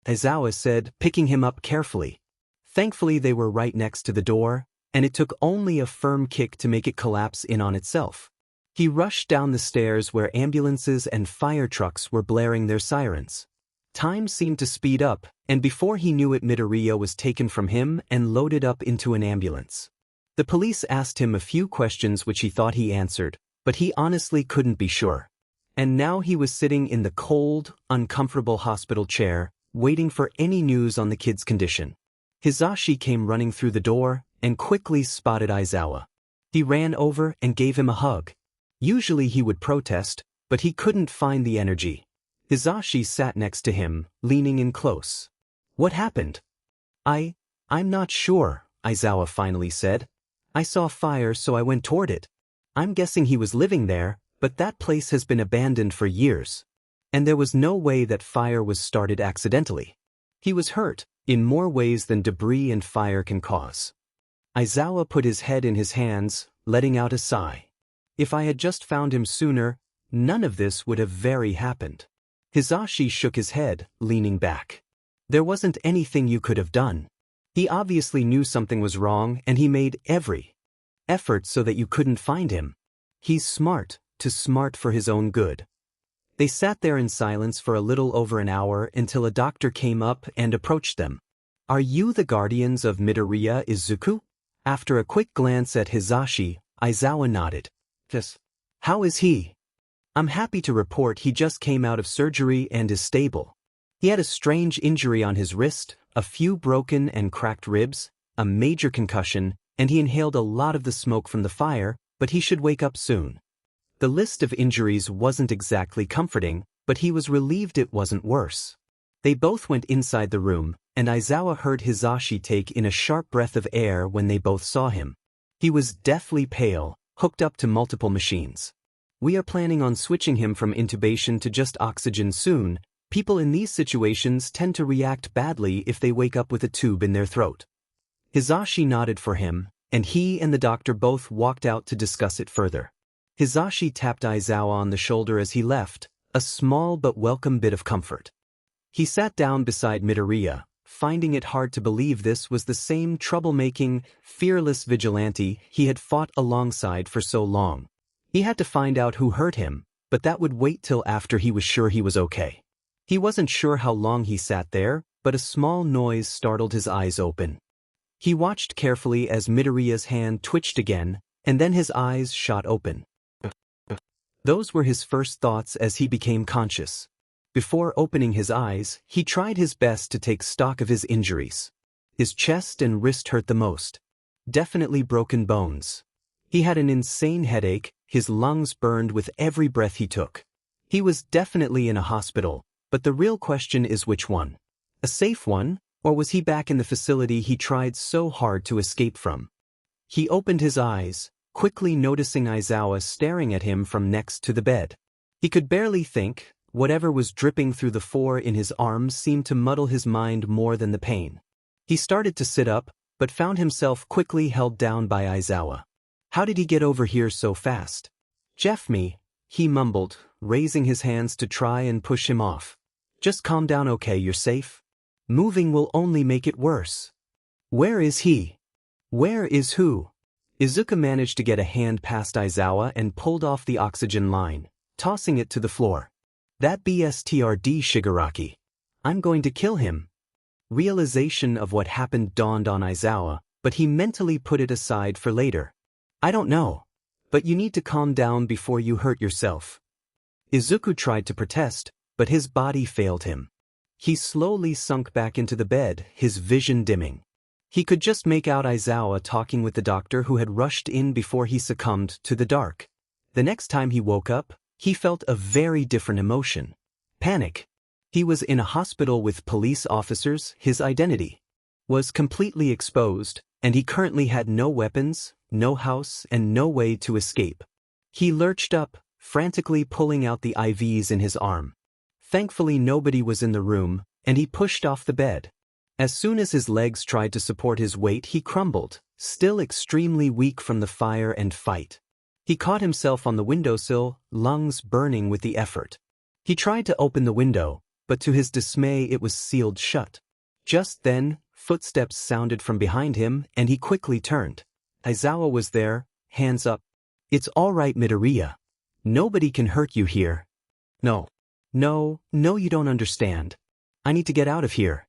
Aizawa said, picking him up carefully. Thankfully they were right next to the door, and it took only a firm kick to make it collapse in on itself. He rushed down the stairs where ambulances and fire trucks were blaring their sirens. Time seemed to speed up, and before he knew it, Midoriya was taken from him and loaded up into an ambulance. The police asked him a few questions which he thought he answered, but he honestly couldn't be sure. And now he was sitting in the cold, uncomfortable hospital chair, waiting for any news on the kid's condition. Hisashi came running through the door and quickly spotted Aizawa. He ran over and gave him a hug. Usually he would protest, but he couldn't find the energy. Hisashi sat next to him, leaning in close. What happened? I'm not sure, Aizawa finally said. I saw fire so I went toward it. I'm guessing he was living there, but that place has been abandoned for years. And there was no way that fire was started accidentally. He was hurt, in more ways than debris and fire can cause. Aizawa put his head in his hands, letting out a sigh. If I had just found him sooner, none of this would have very happened. Hisashi shook his head, leaning back. There wasn't anything you could have done. He obviously knew something was wrong and he made every effort so that you couldn't find him. He's smart for his own good. They sat there in silence for a little over an hour until a doctor came up and approached them. Are you the guardians of Midoriya Izuku? After a quick glance at Hisashi, Aizawa nodded. Yes. How is he? I'm happy to report he just came out of surgery and is stable. He had a strange injury on his wrist, a few broken and cracked ribs, a major concussion, and he inhaled a lot of the smoke from the fire, but he should wake up soon. The list of injuries wasn't exactly comforting, but he was relieved it wasn't worse. They both went inside the room, and Aizawa heard Hisashi take in a sharp breath of air when they both saw him. He was deathly pale, hooked up to multiple machines. We are planning on switching him from intubation to just oxygen soon. People in these situations tend to react badly if they wake up with a tube in their throat. Hisashi nodded for him, and he and the doctor both walked out to discuss it further. Hisashi tapped Aizawa on the shoulder as he left, a small but welcome bit of comfort. He sat down beside Midoriya, finding it hard to believe this was the same troublemaking, fearless vigilante he had fought alongside for so long. He had to find out who hurt him, but that would wait till after he was sure he was okay. He wasn't sure how long he sat there, but a small noise startled his eyes open. He watched carefully as Midoriya's hand twitched again, and then his eyes shot open. Those were his first thoughts as he became conscious. Before opening his eyes, he tried his best to take stock of his injuries. His chest and wrist hurt the most. Definitely broken bones. He had an insane headache, his lungs burned with every breath he took. He was definitely in a hospital, but the real question is which one? A safe one, or was he back in the facility he tried so hard to escape from? He opened his eyes, quickly noticing Aizawa staring at him from next to the bed. He could barely think. Whatever was dripping through the fore in his arms seemed to muddle his mind more than the pain. He started to sit up, but found himself quickly held down by Aizawa. How did he get over here so fast? Jeff me, he mumbled, raising his hands to try and push him off. Just calm down, okay, you're safe? Moving will only make it worse. Where is he? Where is who? Izuku managed to get a hand past Aizawa and pulled off the oxygen line, tossing it to the floor. That BSTRD Shigaraki. I'm going to kill him. Realization of what happened dawned on Aizawa, but he mentally put it aside for later. I don't know. But you need to calm down before you hurt yourself. Izuku tried to protest, but his body failed him. He slowly sunk back into the bed, his vision dimming. He could just make out Aizawa talking with the doctor who had rushed in before he succumbed to the dark. The next time he woke up, he felt a very different emotion. Panic. He was in a hospital with police officers, his identity was completely exposed, and he currently had no weapons, no house, and no way to escape. He lurched up, frantically pulling out the IVs in his arm. Thankfully nobody was in the room, and he pushed off the bed. As soon as his legs tried to support his weight, he crumbled, still extremely weak from the fire and fight. He caught himself on the windowsill, lungs burning with the effort. He tried to open the window, but to his dismay it was sealed shut. Just then, footsteps sounded from behind him, and he quickly turned. Aizawa was there, hands up. "It's all right, Midoriya. Nobody can hurt you here." No, you don't understand. I need to get out of here.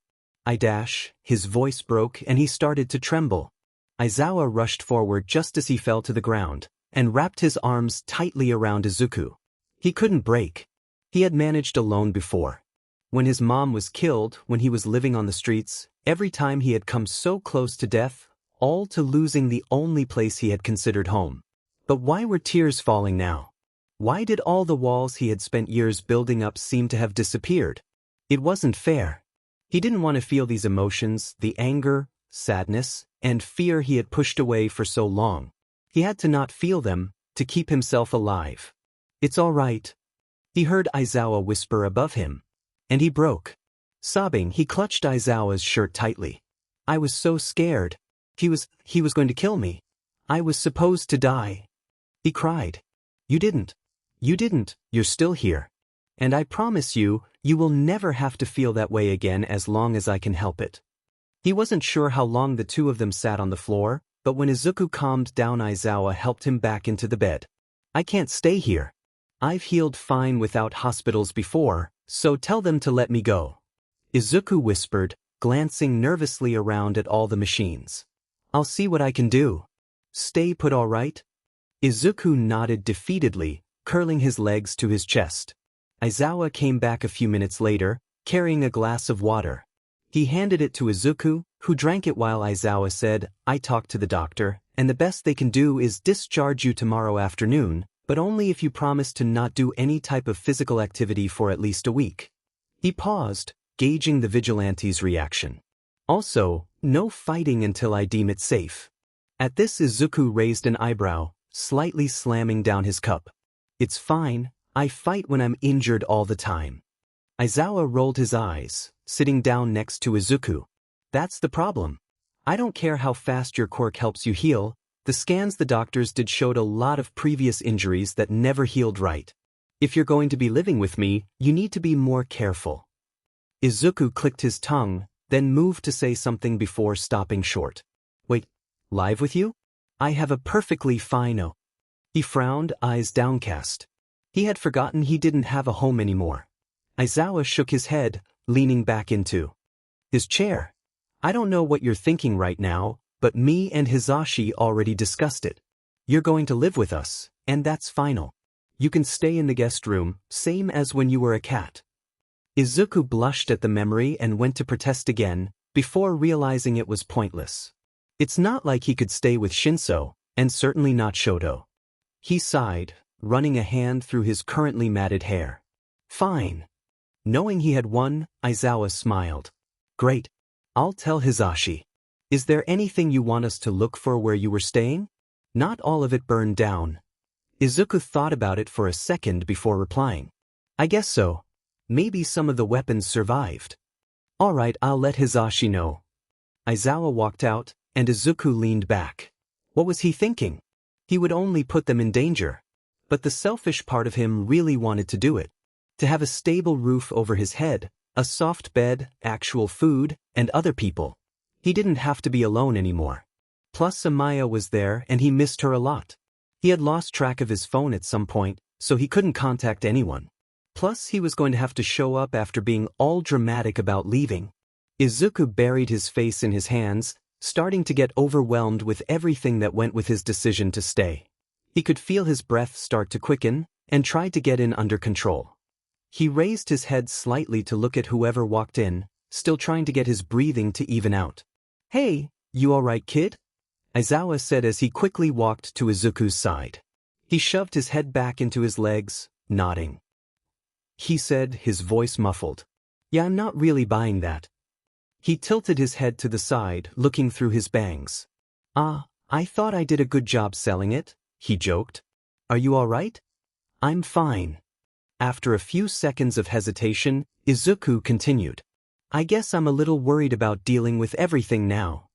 His voice broke and he started to tremble. Aizawa rushed forward just as he fell to the ground, and wrapped his arms tightly around Izuku. He couldn't break. He had managed alone before. When his mom was killed, when he was living on the streets, every time he had come so close to death, all to losing the only place he had considered home. But why were tears falling now? Why did all the walls he had spent years building up seem to have disappeared? It wasn't fair. He didn't want to feel these emotions, the anger, sadness, and fear he had pushed away for so long. He had to not feel them, to keep himself alive. "It's all right," he heard Aizawa whisper above him. And he broke. Sobbing, he clutched Aizawa's shirt tightly. "I was so scared. He was going to kill me. I was supposed to die," he cried. You didn't. You're still here. And I promise you, you will never have to feel that way again as long as I can help it." He wasn't sure how long the two of them sat on the floor, but when Izuku calmed down, Aizawa helped him back into the bed. "I can't stay here. I've healed fine without hospitals before, so tell them to let me go," Izuku whispered, glancing nervously around at all the machines. "I'll see what I can do. Stay put, all right?" Izuku nodded defeatedly, curling his legs to his chest. Aizawa came back a few minutes later, carrying a glass of water. He handed it to Izuku, who drank it while Aizawa said, "I talked to the doctor, and the best they can do is discharge you tomorrow afternoon, but only if you promise to not do any type of physical activity for at least a week." He paused, gauging the vigilante's reaction. "Also, no fighting until I deem it safe." At this, Izuku raised an eyebrow, slightly slamming down his cup. "It's fine. I fight when I'm injured all the time." Aizawa rolled his eyes, sitting down next to Izuku. "That's the problem. I don't care how fast your quirk helps you heal. The scans the doctors did showed a lot of previous injuries that never healed right. If you're going to be living with me, you need to be more careful." Izuku clicked his tongue, then moved to say something before stopping short. "Wait, live with you? I have a perfectly fine." He frowned, eyes downcast. He had forgotten he didn't have a home anymore. Aizawa shook his head, leaning back into his chair. "I don't know what you're thinking right now, but me and Hisashi already discussed it. You're going to live with us, and that's final. You can stay in the guest room, same as when you were a cat." Izuku blushed at the memory and went to protest again, before realizing it was pointless. It's not like he could stay with Shinso, and certainly not Shoto. He sighed, running a hand through his currently matted hair. "Fine." Knowing he had won, Aizawa smiled. "Great. I'll tell Hisashi. Is there anything you want us to look for where you were staying? Not all of it burned down." Izuku thought about it for a second before replying. "I guess so. Maybe some of the weapons survived." "All right, I'll let Hisashi know." Aizawa walked out, and Izuku leaned back. What was he thinking? He would only put them in danger. But the selfish part of him really wanted to do it. To have a stable roof over his head, a soft bed, actual food, and other people. He didn't have to be alone anymore. Plus Amaya was there and he missed her a lot. He had lost track of his phone at some point, so he couldn't contact anyone. Plus he was going to have to show up after being all dramatic about leaving. Izuku buried his face in his hands, starting to get overwhelmed with everything that went with his decision to stay. He could feel his breath start to quicken, and tried to get in under control. He raised his head slightly to look at whoever walked in, still trying to get his breathing to even out. "Hey, you alright, kid?" Aizawa said as he quickly walked to Izuku's side. He shoved his head back into his legs, nodding. He said, his voice muffled. "Yeah, I'm not really buying that." He tilted his head to the side, looking through his bangs. I thought I did a good job selling it," he joked. "Are you all right?" "I'm fine." After a few seconds of hesitation, Izuku continued. I guess I'm a little worried about dealing with everything now.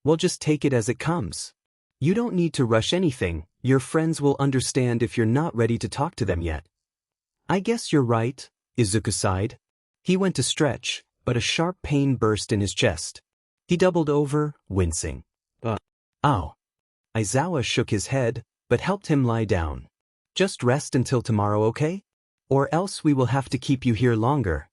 Well, just take it as it comes. You don't need to rush anything, your friends will understand if you're not ready to talk to them yet. I guess you're right, Izuku sighed. He went to stretch, but a sharp pain burst in his chest. He doubled over, wincing. Ow. Aizawa shook his head, but helped him lie down. Just rest until tomorrow, okay? Or else we will have to keep you here longer.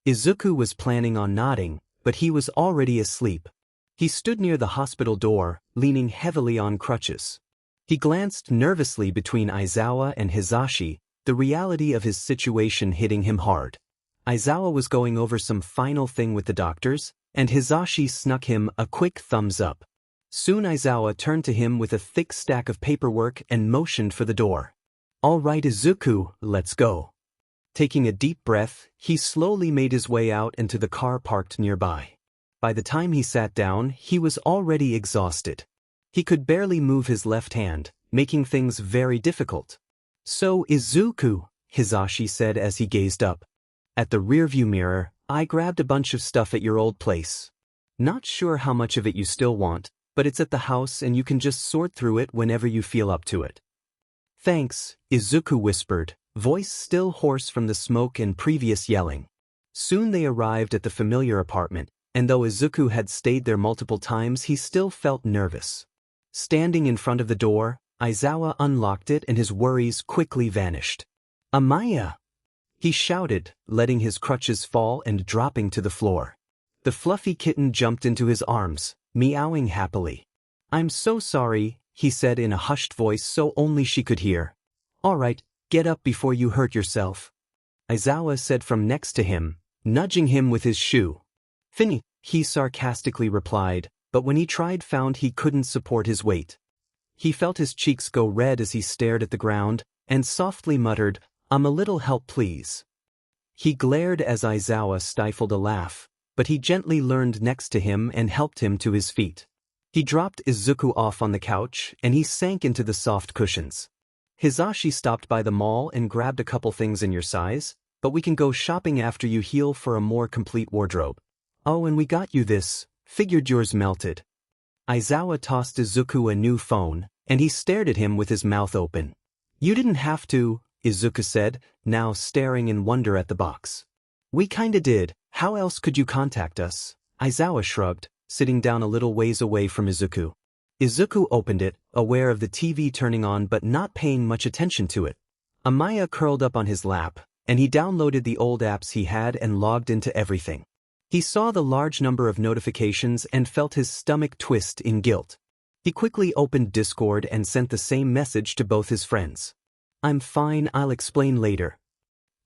Izuku was planning on nodding, but he was already asleep. He stood near the hospital door, leaning heavily on crutches. He glanced nervously between Aizawa and Hisashi, the reality of his situation hitting him hard. Aizawa was going over some final thing with the doctors, and Hisashi snuck him a quick thumbs up. Soon Aizawa turned to him with a thick stack of paperwork and motioned for the door. All right, Izuku, let's go. Taking a deep breath, he slowly made his way out into the car parked nearby. By the time he sat down, he was already exhausted. He could barely move his left hand, making things very difficult. So, Izuku, Hisashi said as he gazed up. At the rearview mirror, I grabbed a bunch of stuff at your old place. Not sure how much of it you still want, but it's at the house and you can just sort through it whenever you feel up to it. Thanks, Izuku whispered, voice still hoarse from the smoke and previous yelling. Soon they arrived at the familiar apartment, and though Izuku had stayed there multiple times, he still felt nervous. Standing in front of the door, Aizawa unlocked it and his worries quickly vanished. Amaya! He shouted, letting his crutches fall and dropping to the floor. The fluffy kitten jumped into his arms, meowing happily. I'm so sorry, he said in a hushed voice so only she could hear. All right, get up before you hurt yourself. Aizawa said from next to him, nudging him with his shoe. Finny, he sarcastically replied, but when he tried found he couldn't support his weight. He felt his cheeks go red as he stared at the ground, and softly muttered, a little help please. He glared as Aizawa stifled a laugh, but he gently leaned next to him and helped him to his feet. He dropped Izuku off on the couch and he sank into the soft cushions. Hisashi stopped by the mall and grabbed a couple things in your size, but we can go shopping after you heal for a more complete wardrobe. Oh, and we got you this, figured yours melted. Aizawa tossed Izuku a new phone, and he stared at him with his mouth open. You didn't have to, Izuku said, now staring in wonder at the box. We kinda did, how else could you contact us? Aizawa shrugged, sitting down a little ways away from Izuku. Izuku opened it, aware of the TV turning on but not paying much attention to it. Amaya curled up on his lap, and he downloaded the old apps he had and logged into everything. He saw the large number of notifications and felt his stomach twist in guilt. He quickly opened Discord and sent the same message to both his friends. I'm fine, I'll explain later.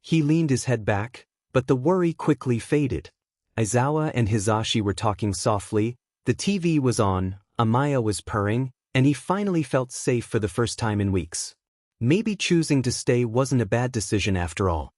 He leaned his head back, but the worry quickly faded. Aizawa and Hisashi were talking softly, the TV was on, Amaya was purring, and he finally felt safe for the first time in weeks. Maybe choosing to stay wasn't a bad decision after all.